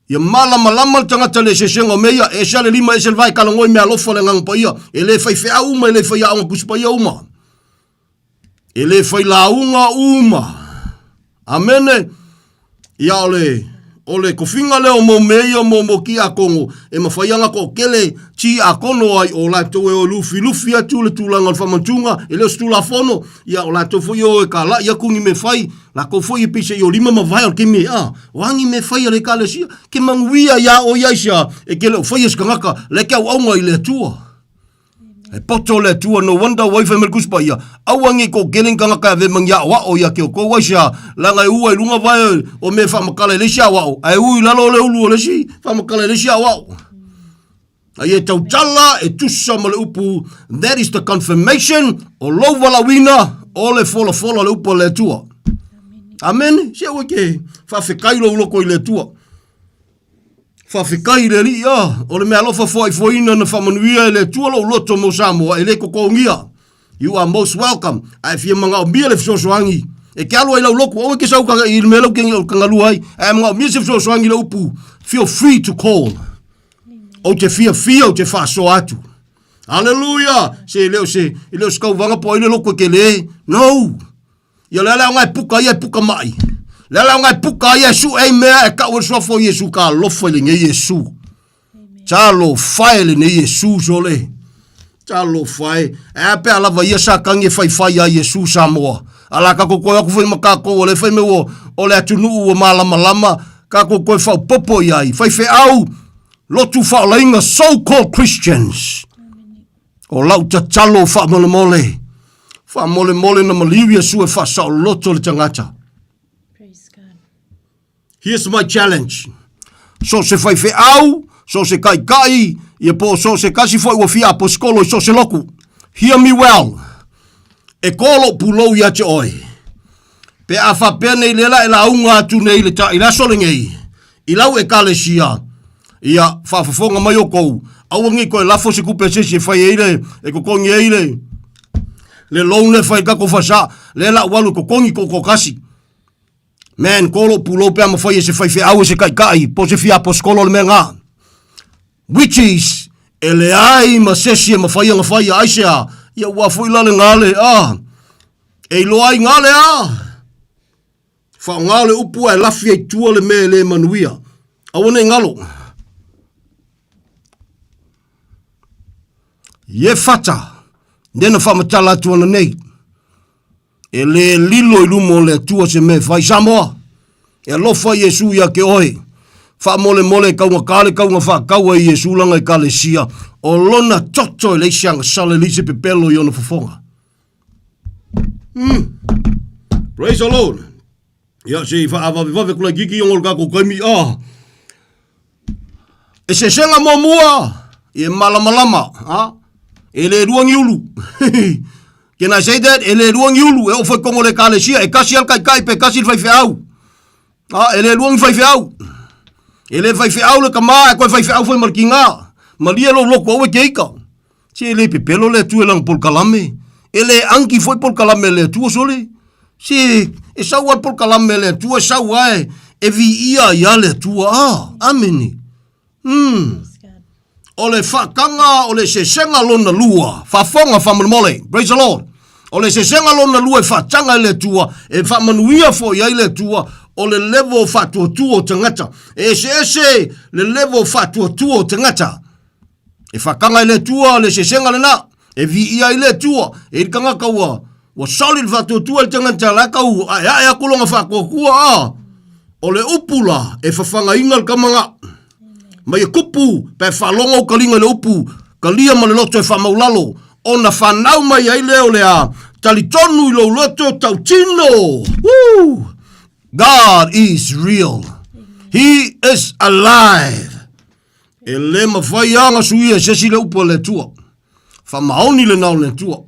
Ya malama tangata le sesenga meia. E sale lima e selvai kalangoi mea lofa le ngang paia. E le fai fea uma. E le fai aunga kuspaia uma. E le fai launga uma. Amene. Ya ole kofinga leo mo meia mo ki a Kongo e mafaianga ko kele ti a kono ai o la to e o lufi atu le tulanga famantunga e le stula fono ia o la to fo yo e kala ia kungi me fai la ko fo i pise yo lima ma vai ke me wangi me fai le kala sia ke manguia ya o yaisha e kele fo yes kangaka le ka au mai le tua E poto le tua no wanda wai fa merkus pa ia. Awangi ko geling kanga ka ve mangya wa o ia ke ko wa sha la ngai u ai lunga vai o me fa makala le sha wa o. Ai u lalo le ulu le si fa makala le sha wa o. Ai e tau tala e tusa ma le upu. That is the confirmation o lo wala wina o le fola le upu le tua. Amen. Se o ke fa fe kai lo ko le tua. Fa fikai le li o le mea lofa foi ina na whamanuia le tua lo loto mo Samoa e le kokongia. You are most welcome. Ai fia manga o mia le fisosoangi. E ke alo ai lau loko o ke sau kanga i le mea lau kengi o kangalu ai. Ai manga o mia se fisosoangi le upu. Feel free to call. O te fia o te whaso atu. Hallelujah. Se leo skau vanga po ile loko ke le. No. Ia le ala ngai puka ia puka mai. Lala ngai puka Yesu ai mea e ka urso fo Yesu ka lofo le nge Yesu. Chalo fai le ne Yesu sole. Chalo fai. E pe ala va yesa kange fai ya Yesu Samoa. Ala ka ko ko fai makako le fai me o le atunu o malama ka ko fa popo yai. Fai fe au lotu fa lainga so-called Christians. O lauta chalo fa mole. Fa mole na maliu Yesu e fa sa loto le tangata. Here's my challenge. So se fai fe au, so se kai, ia po so se kasi foi o fia apostolo, so se loku. Hear me well. E kolo pulo ia te oi. Pe a fa pene lela e la unga atu nei le ta, ila sole ngei. Ilau e kalesia. Ia fa fafonga mai o kou. Awangi koe lafo se kupe se fai eile, e kokongi eile. Le loune fai kako fasa, lela walu kokongi kokokasi. Man, kolo pulo pe ama fai se fai fe au se kai, po se fia apostolo le menga. Which is, ele ai ma sesi ma fai aisea, ia ua fui lale ngale, e lo ai ngale fa ngale upu ai lafi e tua le me le manuia. Awane ngalo. Ye fata, nena fa matala tuana nei. E le lilo ilumo le tua se me fai Samoa. E lofa Yesu ia ke oi. Fa mole kaunga kale kaunga fa kaua Yesu langa i kale sia. O lona toto e leisianga sale lise pepelo i ona fafonga. Praise the Lord. Ia se fa avave kula giki yongol kako kaimi E se senga momua. E malama. E le ruangi ulu. Can I say that? Ele luang yulu, e foi kongo le kalesia, e kasi al kai pe kasi fai au. Ele luang fai au. Ele fai au le kama, e koe fai au foi markinga. Malia lo loko o keika. Si ele pepelo le tu elang pol kalame. Ele anki foi pol kalame le tu sole. Si e saua pol kalame le tu saua e vi ia le tu ameni. O le whakanga, o le se senga lona lua, whafonga whamamole, praise the Lord. O le se senga lona lua e whatanga le tua, e whamanuia fo iai le tua, o le level whatua tua o tangata. E se le level whatua tua o tangata. E whakanga le tua, le se senga le na, e vi iai le tua, e kanga kaua, wa solid whatua tua le tangata la kau, e akulonga whakua kua o le upula, e whawhanga ingal kamanga. Mai kupu pe falongo kalinga le upu kalia ma le loto e whamaulalo ona whanau mai ai leo lea talitonu i lo loto tautino. Woo! God is real. He is alive. E le mawhai anga suia sesi le upu le tua. Whamaoni le nao le tua.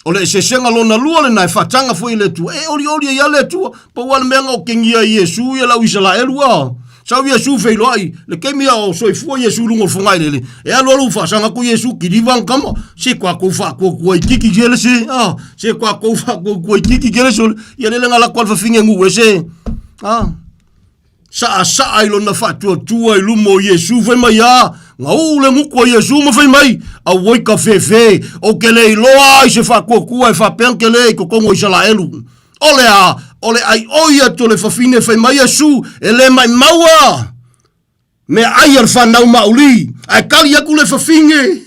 O le se senga lona lua le nai whatanga foi le tua. E ori ia le tua. Pa wana meanga o kengia Yesu ia lau Israelu Sau Yesu feilo ai, le kemia o soifua Yesu lungo fongai lele. E alu fasanga ku Yesu kirivan kama. Se kwa ko fa ko ko kiki gele se. Se kwa ko fa ko ko kiki gele so. Ya le ngala kwa fa finge ngu se. Sa ai lo na fatu tua ilumo Yesu fe mai ngau le ngu ko Yesu mo fe mai. A woi ka fe o kele lo ai se fa ko e fa pen kele ko kongo Israelu. Ole ai oia to le fafine fai mai Yesu ele mai maua me ai ar fanau mauli ai kali aku le fafine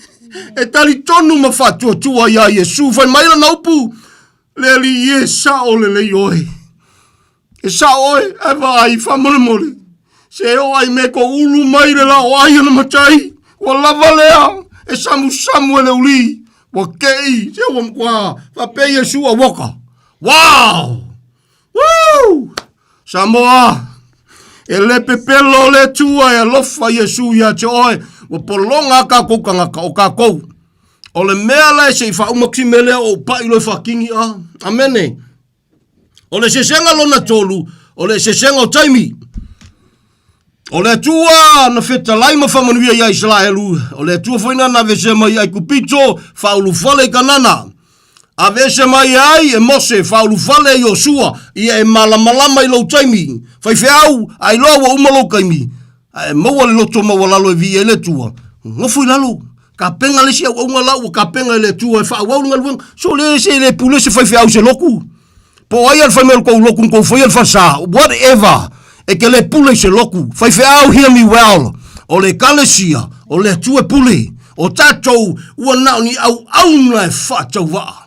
e tali tonu ma fatu tua ya Yesu fai mai la naupu le li yesa ole le oi e sa oi e vai fa mole se o ai me ko ulu mai le la o ai na matai o lava lea E samu ele uli. Wa kei. Se wa mkwa. Fa pe Yesu a waka. Wow. Woo. Samoa. E le pepelo le tua e lofa Yesu ia te oe. Wa polonga ka kukanga ka o ka kou. O le mea lai se i wha umaksi mele o pa ilo i wha kingi a. Amene. O le sesenga lona tolu. O le sesenga o taimi. O le tua na feta lai ma whamanuia ia Israelu. O le tua whaina na vese mai ai kupito whaulu whale i kanana. A vese mai ai e Mose whaulu whale i Osua. Ia e malamalama i lau taimi. Whaiwheau ai loa wa umalo kaimi. E maua le loto maua lalo e vi e le tua. Ngofu i lalo. Ka penga le si au unga lau. Ka penga le tua e whaau nga luang. So le se le pule se whaiwheau se loku. Po ai al whaimel kou loku kou whai al whasa. Whatever. E ke le pule se loku. Whaiwheau hear me well. O le kalesia. O le tua pule. O tatou ua nao ni au na e whatau waa.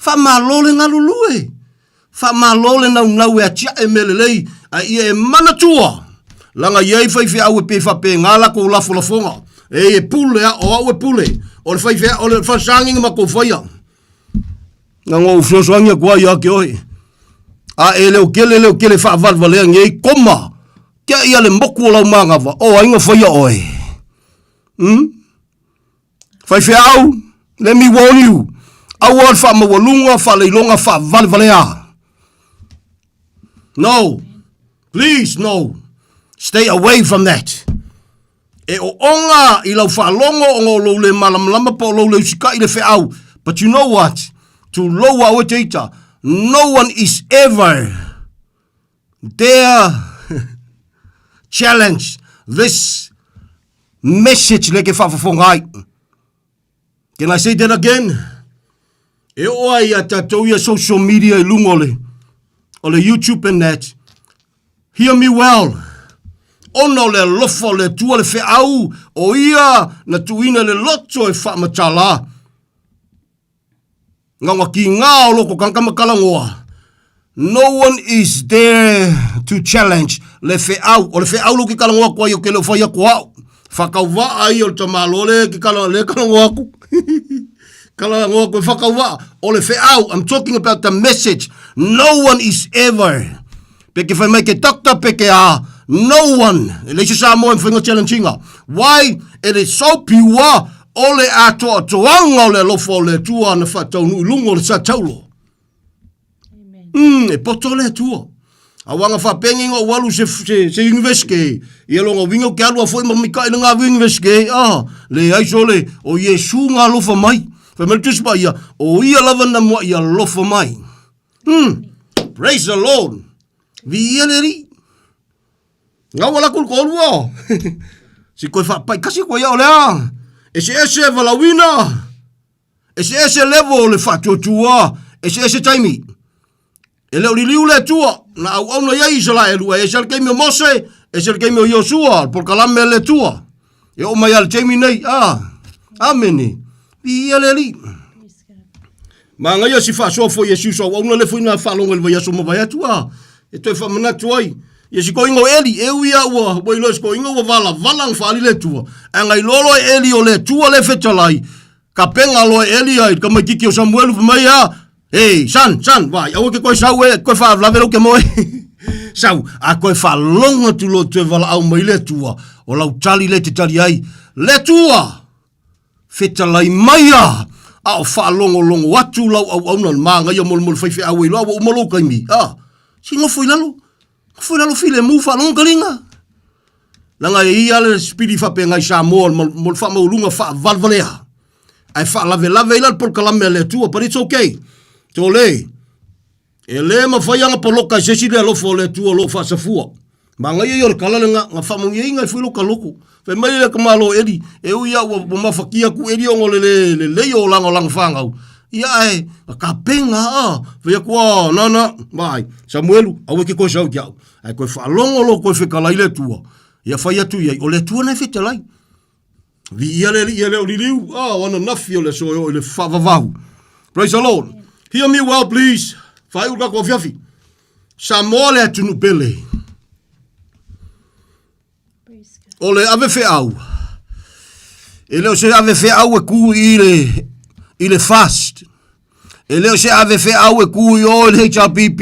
Whamalole ngā lulue. Whamalole nau e atia e melelei. A ia e manatua. Langa iei whaiwheau e pe whape ngala ko lafo lafonga. E pule a o au e pule. O le whaiwheau o le whasanginga ma ko whaia. Nga ngō ufiosoangia kua ia ke oi. A e leo kele whaavalvalea ngei koma. Kia ia le moku o lau mangava. O ainga whaia oi. Whaiwheau. Let me warn you. Awal wha mawalunga wha leilonga wha valvalea. No. Please, no. Stay away from that. E o onga I lau wha longo o lo le malamlama po lo le usika I le wheau. But you know what? To loa o teita. No one is ever dare challenge this message leke whawhawhongai. Can I say that again? E oa ia tatou ia social media I lungole. O le YouTube and that. Hear me well. Ono le lofo le tua le wheau. O ia na tuina le loto e whamatala. Ngawa ki ngā o loko kankamakalangoa. No one is there to challenge le wheau. O le wheau lo ki kalangoa kua i o ke leo whaia kua. Whakauwa ai o le tamalole ki kalangoa ku. Kalangoa ku whakauwa. O le wheau. I'm talking about the message. No one is ever. Peke whai mai ke takta peke a. No one. E leise sa moa mwhinga challenginga. Why? It is so pure. O le atoa toanga o le lofo o le tua na whatau nui lungo le sa taulo. E poto le tua. A wanga whapenginga o walu se universike. I alonga wingo ke alua foi mamika ina ngā universike. Le aiso le o Yesu ngā lofa mai. Whameltus pa ia. O ia lava na mua ia lofa mai. Praise the Lord. Vi ia le ri. Ngā wala kulkolua. Si koe whapai kasi koe ia o lea. Ese valawina. Ese level le whatuatua. Ese taimi. E leo li liu le tua. Na au au na iai Israelu. Ese le keimi o Mose. Ese le keimi o Yosua. Por kalame le tua. E o mai al taimi nei. Amene. Ia le li. Ma ngai si whasoa fo Yesu so. Au na le fuina whalonga le vaiaso ma vaiatua. E toi whamanatu ai. Yesi ko ingo eli e uia ua boilo ko ingo ua vala fali le tua angai lolo eli o le tua le fetalai ka penga lo eli ai ka mai kiki o Samuel mai a hey san vai au ke ko sa we ko fa la velo ke mo sau a ko fa longa tu lo te vala au mai le tua o lau tali le te tali ai le tua fetalai mai a au fa longo watu lau au na manga yo mol fai fe au lo au molo kai mi singo foi lalo foi lalo file mu fa longa linga langa ia le spiri fa pe ngai sa mol fa maulunga fa valvalea ai fa lave ila por kalame le tua but it's okay to le ele ma fa yanga poloka se si le lo fo le tua lo fa sa fua ma ngai yo kala nga fa mo ngai fu lo kaloko fe mai le kamalo edi e u ia wo ma fa kia ku edi ngole le yo lang fanga ia e ka penga ve ko na vai Samuel au ke ko sa dia ai ko fa longo lo ko fe kala ile tua ia fa ia tu ia o le tua na fe talai vi ia le liu wana nafio le so le fa vavau praise the Lord hear me well please fa u ka ko fiafi Samuel atu no pele ole ave fe au E leo se ave fe au e ku i le fast. E leo se ave fe au e ku i o le HRPP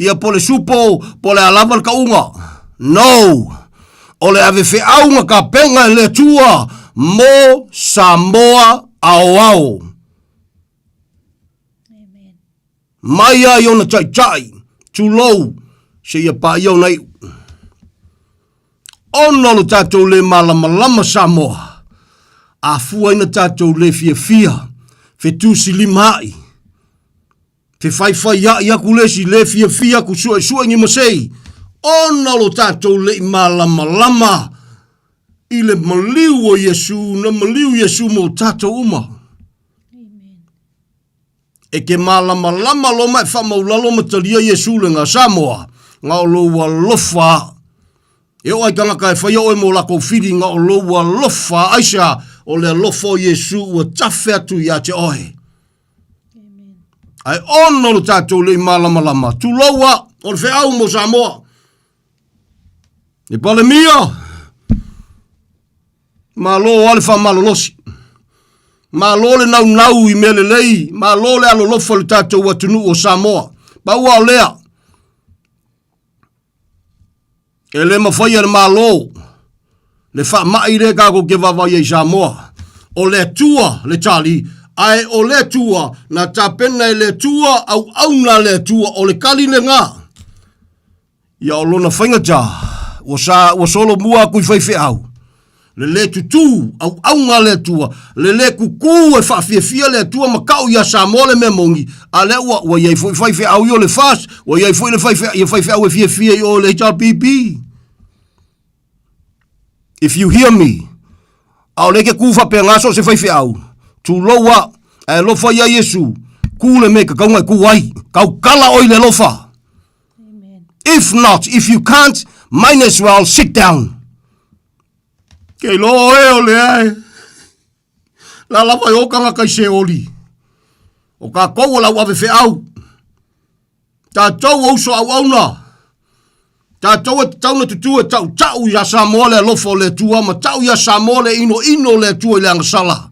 ia po le supo po le alava ka unga. No. O le ave fe au nga ka penga le tua mo Samoa au. Mai ai ona chai too low se ia pa ia nei. Ono lo tatou le malama Samoa. A fua ina tatou le fia fe tusi limai. Fe fai ia kulesi le fia ku sua ngi masei. Ono lo tatou le malama i le maliu o Yesu na maliu Yesu mo tatou uma. E ke malama lo mai fa maulalo matalia Yesu le nga Samoa. Nga o lo wa lofa. E o ai kanga kai whai o e mo lako whiri nga o lo wa lofa aisha o le lofo Yesu ua tawhi atu ia te ohe. Ai ono lo tatou le malama. Tu loa o le wheau mo Samoa. E pale mia. Ma lo ale wha malolosi. Ma lo le nau i mele lei. Ma lo le alo lofo le tatou atunu o Samoa. Pa ua o lea. E le mawhaia le malo. Le wha mai re kako ke wawa i Samoa. O le tua le tali. Ai o le tua. Na tapena le tua au auna le tua. O le kali le ngā. Ia o lona whaingata. O solo mua kui whaiwhi au. Le tutu au aunga le tua. Le kuku e whawhiawhia le tua makau ia Samoa le memongi. A le ua iai whaiwhi au i o le fast. Ua iai whaiwhi au e whiawhia i o le HRPP. If you hear me, au leke kufa pe ngaso se whaiwhi au. Tu loa, e lofa ia Yesu. Ku le me ka kaunga ku ai. Kau kala oi le lofa. If not, if you can't, might as well sit down. Kei lo o le ai. La lava i okanga kai se oli. O ka kou la ua fe au. Ta tau au so au auna. Ta tau e tauna tutu e tau ia Samoa le lofo le tua. Ma tau ia Samoa le ino le tua i le angasala.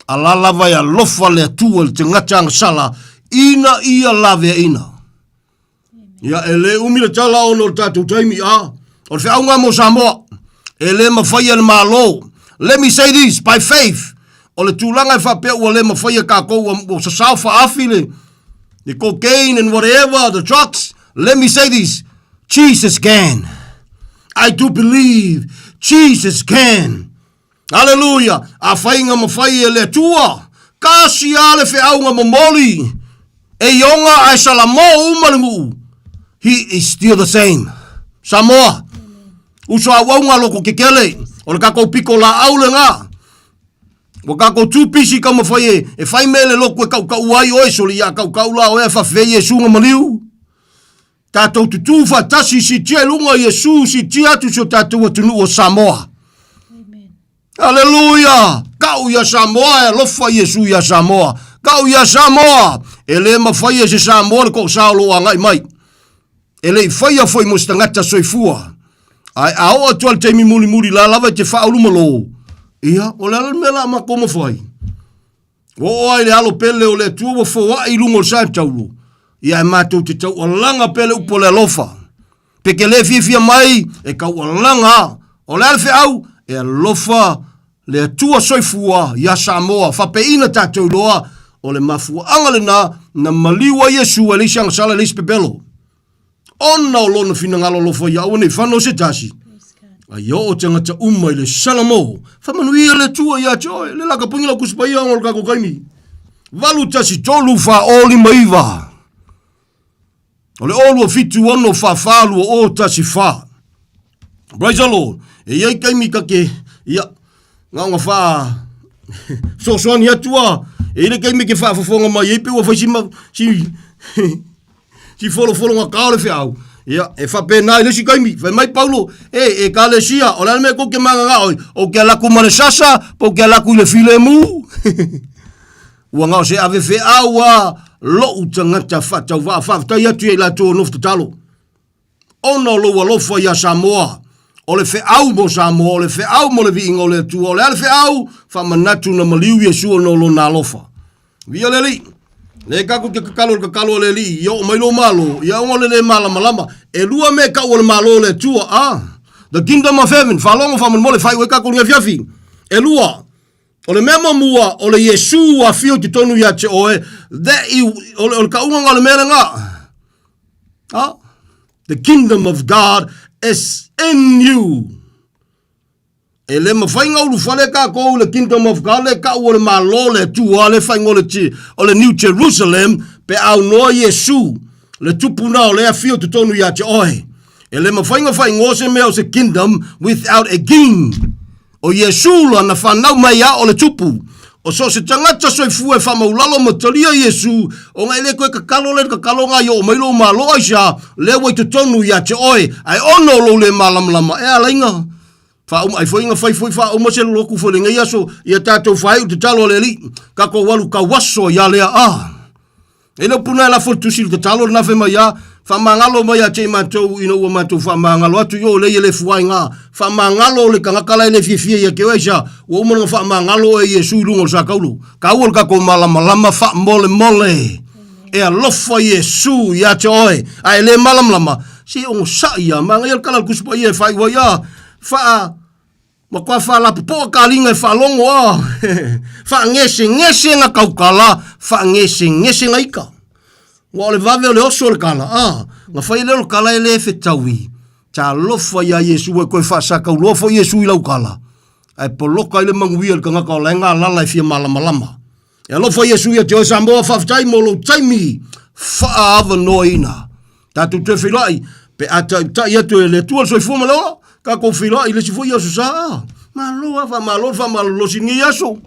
A la lava ia lofa le tua le te ngata angasala. Ina ia lave ina. Ia ele umi le tala ono le tatu taimi a. O le fe au ngā mo Samoa. Ele mawhaia le malo. Let me say this, by faith. O le tūlanga e whapea ua le mawhaia kākou o sasau whaafile. The cocaine and whatever, the drugs. Let me say this, Jesus can. I do believe Jesus can. Hallelujah. A whainga mawhaia le tua. Kasi ale whi aunga mamoli. E yonga ai salamo umaringu. He is still the same. Samoa. Uso a waunga loko kekele. O le kako piko la au le ngā. O kako tūpisi ka mawhaie. E whai mele loko e kau uai oe soli ia kau la oe whawhei e sunga maliu. Tātou tutu whatasi si tia lunga Yesu si tia tu so tātou atunu o Samoa. Hallelujah. Kau ia Samoa e lofa Yesu ia Samoa. Kau ia Samoa. E le mawhaie se Samoa le ko saolo a ngai mai. E le whaia foi mo stangata soifua. Ai ao atual teimi muli la lava te whaulu malo. Ia, o le ala mela ma koma whai. O ai le alo pele o le tua wa whawa i lungo sa taulu. Ia e mātou te tau o langa pele upo le lofa. Peke le fia mai e kau o langa. O le alfe au e lofa le tua soifua ia Samoa. Whape ina tātou loa o le mafua angale na maliwa Yesu e lisi angasala lisi pepelo. Ona o lona fina ngalo lofa ia awane whano se tasi. Ai o tangata umai le salamo. Whamanuia le tua ia joe. Le laka pungila kuspai ang o kako kaimi. Walu tasi tolu wha oli maiva. O le olu a fitu ono wha whalu o tasi wha. Praise the Lord. E iei kaimi kake. Ia. Ngā wha. Sosoani atua. E ile kaimi ke wha whafonga mai. Epe ua whaisima. Si folo nga kaole whiau. Ia, e whape nai lesi kaimi. Whai mai Paulo, e ka le sia. O lana me ko ke manga ngā oi. O ke laku mane sasa, po ke laku le file mu. Ua ngā se ave whiau a lo utangata whatau wha whaftai atu e la tō nofta talo. Ona lo wa lofa ia Samoa. o le wheau mo Samoa, o le wheau mo le viinga o le atua, o le ale wheau, whamanatu na maliu Yesu o no lo na alofa. Via le li, le kaku ke kakalo le li, ia o mailo malo, ia o le malama, e lua me ka o le malo le atua, the kingdom of heaven, whalongo whaman mo le whai weka ko ngia fiafi, e lua, o le mema mua, o le Yesu a fio te tonu ia te oe, o le kaunga le mele ngā, the kingdom of God is in you. E le mawhainga ulu whale ka kou le kingdom of God, le ka ua le malo le tua, le whainga o le New Jerusalem, pe au noa Yesu, le tupuna o le a fio te tonu ia te oe. E le mawhainga whainga se mea o se kingdom without a gain. O Yesu la na whanau mai a o le tupu. O so se tangata soi fue whamaulalo matalia Yesu, o ngai le koe kakalo ngā yo o mailo malo aisha, le wai te tonu ia te oe, ai ono lo le malamlama, e alainga. Ai foinga fai fa uma se loku fo le ngai aso, ia tātou whai te talo le li, kako walu ka waso ia lea E le puna la fo tusil te talo na fe mai a, whamangalo mai a te mātou ina ua mātou whamangalo atu yo le le fuai ngā, whamangalo le kangakala le fie ia ke waisa, ua umana whamangalo e Yesu lungo sa kaulu, ka uol kako malama wha mole, e a lofa Yesu ia te oe, ai le malamlama, si ongo sa ia, manga ia kala kuspa ia whai wa ia, wha ma kwa fa la po ka linga fa longo fa ngese nga kaukala fa ngese nga ika wa le vave le oso le kala nga fa ile le kala ele fetawi ta lofa ya Yesu ko fa sa ka lofa Yesu ila kala ai poloka ile manguia le nga ka lenga lala fi malama ya lofa Yesu ya te sambo fa tai molo taimi fa ava noina ta tu te filai pe ata ta ya tu le tu so fuma lo ka ko fila ile si foi sa malo singi yaso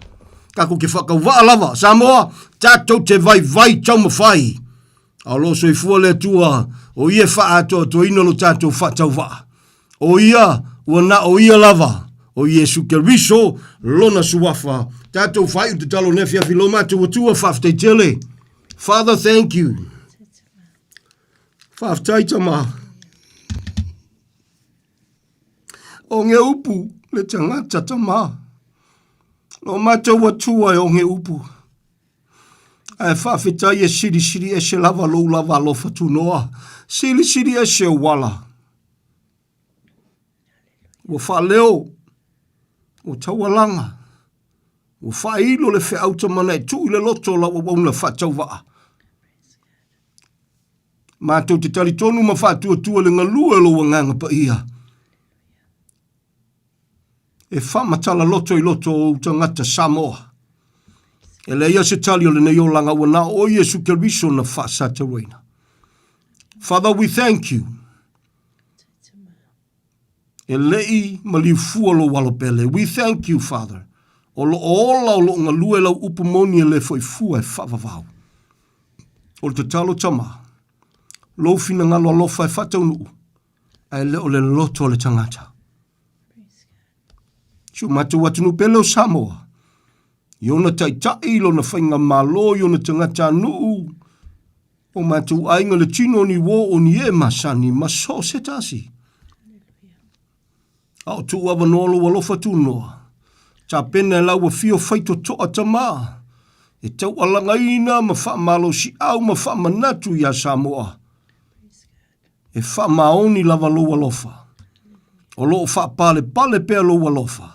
ka ko ke fa ka va lava Samoa tato te vai tau mafai alo so fu le tua o ia fa ato to ino lo tato fa tau va o ia wana o ia lava o Yesu Keriso lona suafa tato fai te talo nefia filoma tu tua fa te tele Father thank you fa taitama o nge upu le tangata tama. No mata watua o nge upu. Ai whawhitai e siri e se lava lo fatu noa. Siri e se wala. O whaleo. O tawalanga. O whailo le whi auta mana e tu le loto la wauna whatau waa. Mātou te taritonu ma whatua tua le ngalua lo wanganga pa ia. E whamatala loto I loto o tangata Samoa. E le ia se tali o le nei o langa wana o Yesu Keriso na whaasata reina. Father, we thank you. E lei maliu fualo walopele. We thank you, Father. O lo ola o lo ngalue lau upumoni e le foi fua e whavavau. O le te talo tama. Lo fina ngalo alofa e whataunu. E le o le loto o le tangata. Siu matu watunu pele o Samoa. Iona taitai lo na whainga malo, iona tangata nuu. O matu ainga le tino ni wo o ni e masani, maso se tasi. Au tu awa nolo walofa tu noa. Ta pena lau wa fio faito toa tama. E tau alangaina ma wha malo si au ma wha manatu ya Samoa. E wha maoni lava lo walofa. O lo wha pale pea lo walofa.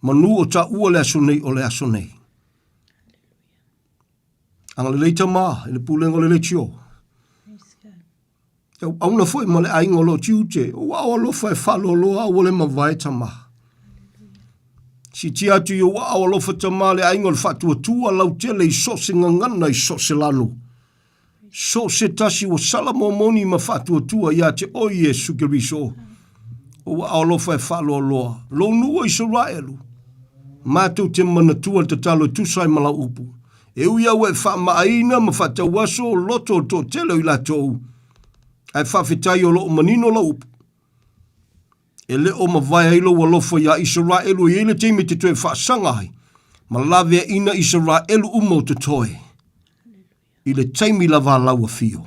Manu o ta ua le aso nei o le aso nei. Anga le leita maa, le pulengo le leitio. Au na foi ma le aingo lo tiute, o wao lo fai falo loa o le mawai tama. Si tia tu yo wao lo fai tama le aingo le fatua tua lau tele I so se ngangana I so se lanu. So se tasi o salamo moni ma fatua tua ya te o Yesu Keriso. O wao lo fai falo loa. Lo nua Israelu. Mātou te manatua te talo tusai mala upu. E uia we wha maaina ma wha tawaso loto to telo I la tou. Ai wha whitai o lo manino la upu. E le o mawai ailo walofa ya Israelu I ele teime te tue wha sangai. Ma lawe ina Israelu umo te toe. I le teimi lava laua fio.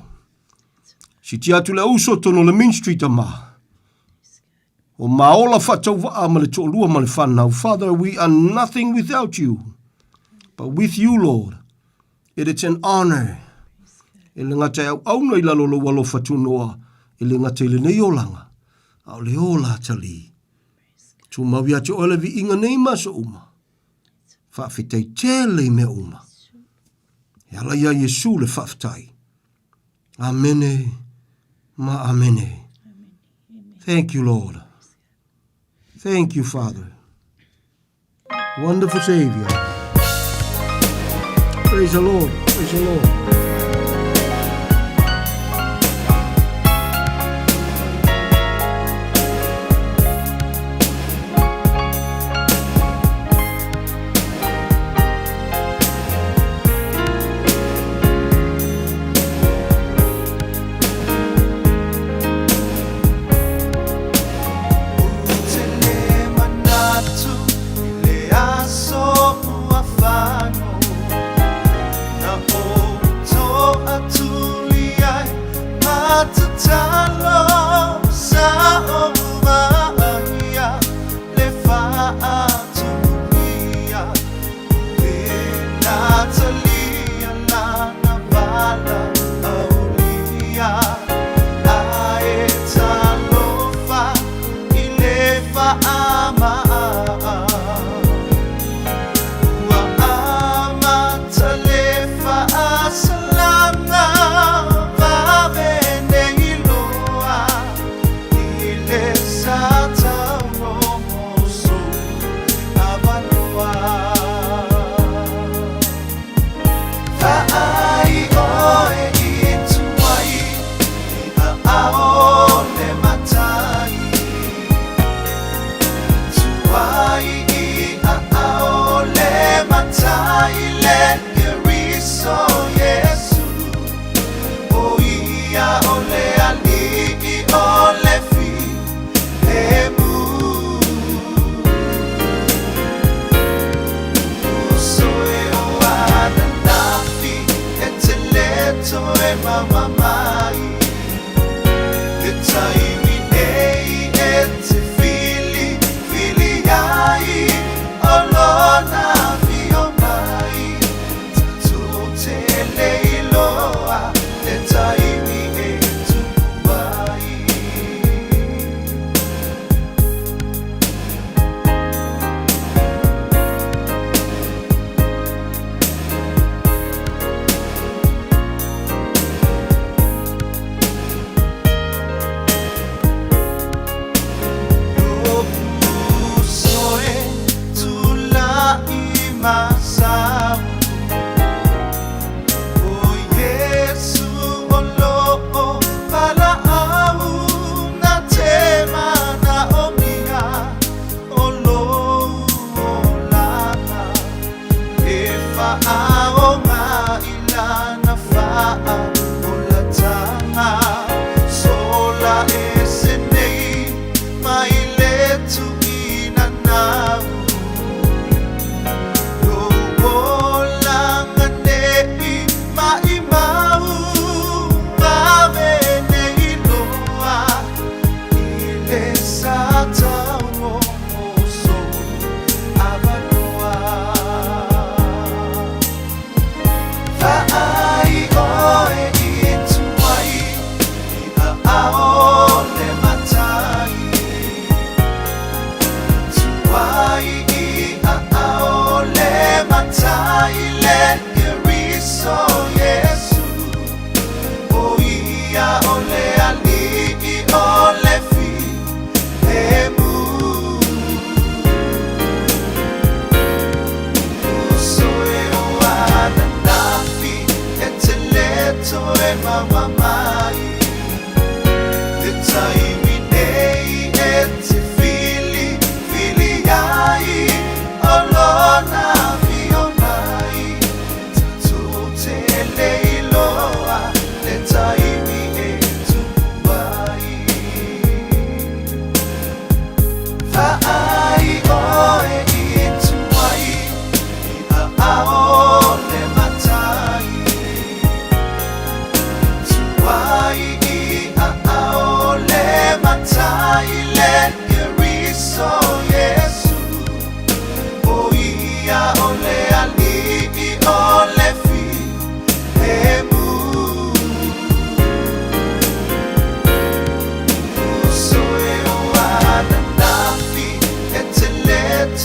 Si ti atu le uso tono le Main Street ama. O maola whatau waa ma le tōlua ma le whanau. Father, we are nothing without you. But with you, Lord, it is an honor. E le ngata au auna I lalo lo walo whatunoa. E le ngata I le nei o langa. Au le o la tali. Tu mawi ate o le vi inga nei masa uma. Whawhitai tele me uma. E ala ia Yesu le whawhitai. Amene. Ma amene. Thank you, Lord. Thank you, Father. Wonderful Savior. Praise the Lord. Praise the Lord.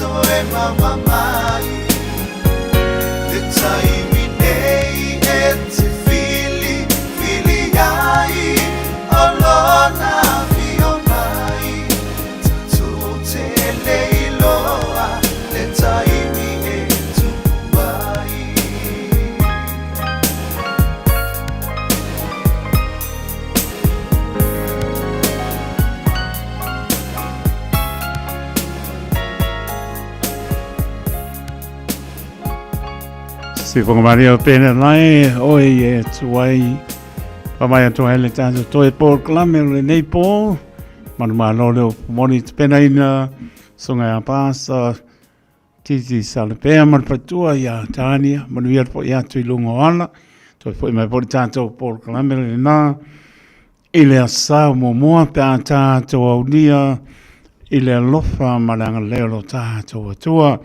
so e mamamai le taimi nei e te fili ai o lona fio mai tu te leiloa le taimi e tu mai
Si whakamaria o pēne lai, oi e tuai, pamai atu hele tātou toi Paul Klame o le nei pō, manu mā lōleo moni te pēna ina, songa a pāsa, titi sale pēa manu patua i a tānia, manu ia po i atu i lungo ana, toi po i mai pori tātou Paul Klame le nā, i le asa mo moa pe a tātou au nia, i le alofa maranga leo lo tātou atua,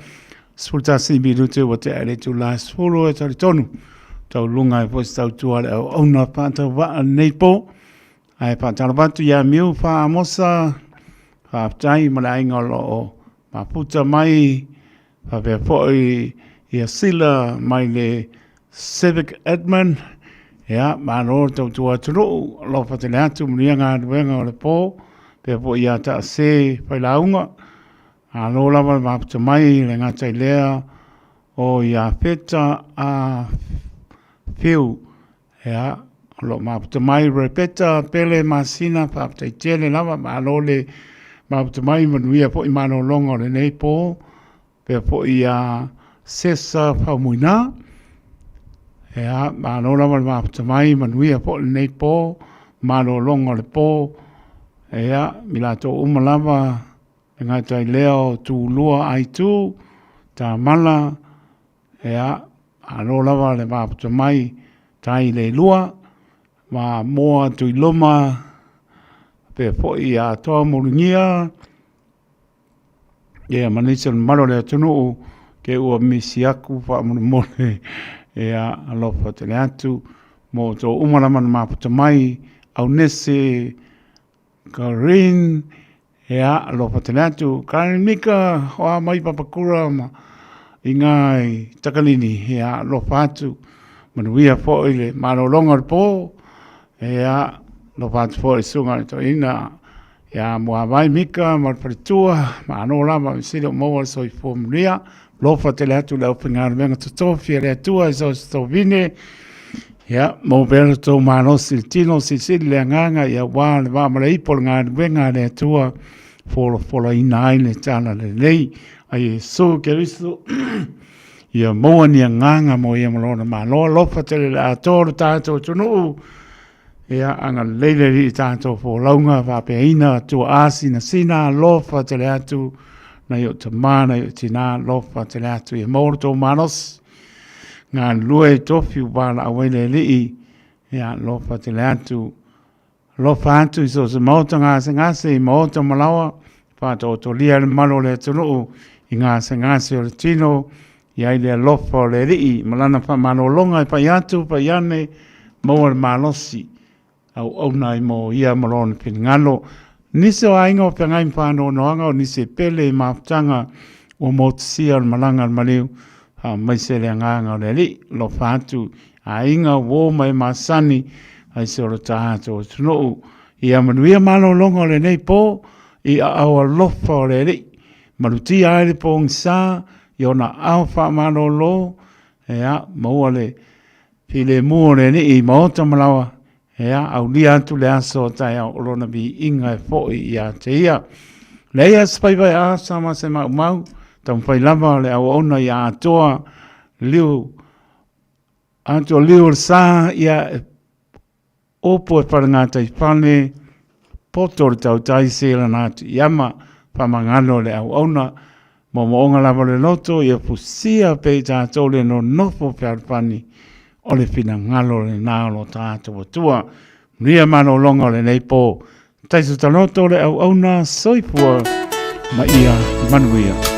Sulta si birutu wa te ale tu la solo e tari tonu. Tau lunga e posi tau tua le au auna pāta wa neipo. Ai pātara batu ia miu wha amosa. Wha aptai ma le ainga lo o maputa mai. Wha pia poi i a sila mai le civic admin. Ia, maro tau tua turu. Lo pa te le atu mrianga aduenga o le pō. Pia poi ia ta se pai launga. Alo lava maputa mai le ngatai lea o ia peta a fiu. Ea, lo maputa mai repeta pele masina paputa i tele lava ma alo le maputa mai manuia po i mano longa le nei po. Pea po i a sesa paumuina. Ea, ma alo lava maputa mai manuia po le nei po. Mano longa le po. Ea, milato umalava. Ngā tai leo tū lua ai tū, tā mala, ea, alo lawa le māputa mai, tai le lua, ma moa tui loma, pe po i a toa morungia, ea, manisa maro lea tunu, ke ua misi aku, wha munu mone, ea, alofa te le atu, mo tō umaraman māputa mai, au nese, Karin, Ea, alofa te natu, Karen Mika, hoa mai papakura ma i ngai takalini, ea, alofa atu, manuia fo i le mano longa po, ea, alofa atu fo i sunga i to ina, ea, mua mai Mika, marparitua, ma ano lama, misiro maua so i fo muria, lofa te natu, leo pingara menga tutofi, ea tua, so sto vine, ea, mo bero tō mano siltino, sisili le nganga, ea, wā, le wā mara ipo, ngā wenga, ea tua, Fola ina ai le tala le lei, ai e so keriso, ia moa ni a nganga mo ia malona ma loa lofa te le atoro tātou tunu, ia anga leile ri tātou fo launga vape ina tua asi na sina lofa te le atu, na yo te mana yo tina lofa te le atu, ia moro tō manos, ngā lue tofi wala awele li, ia lofa te le atu, Lofa atu i so se mauta ngase i mauta malawa, pāta o to lia le malo le tunu i ngase o le tino, i ai le lofa o le rii, malana wha mano longa i pai atu, pai ane, maua le malosi, au nai mo ia malona pini ngalo. Nise o ainga o pengai mpano noanga o nise pele i maaputanga o motusia o malanga o maliu, maise le nganga o le rii, lofa atu, ainga wo mai masani, ai se ora tātou tunu i a manuia malo longa o le nei po i a awa lofa o le rei maruti ai le po ngisa i ona awha malo lo e a maua le pile mua le nei i maota malawa e a au li atu le aso tai a olona bi inga e fo i a te ia le ia spai vai a sama se mau tam fai lava le au ona i a atoa liu anto liu sa ia opo e parangata i pane, poto tau tai sela natu iama, pamangano le au auna, mo moonga lava le loto, ia pusia pe tātou le no nofo pe arpani, o le fina ngalo le nalo tātou atua, ria mano longa le neipo, taisu taloto le au auna soipua, ma ia manuia.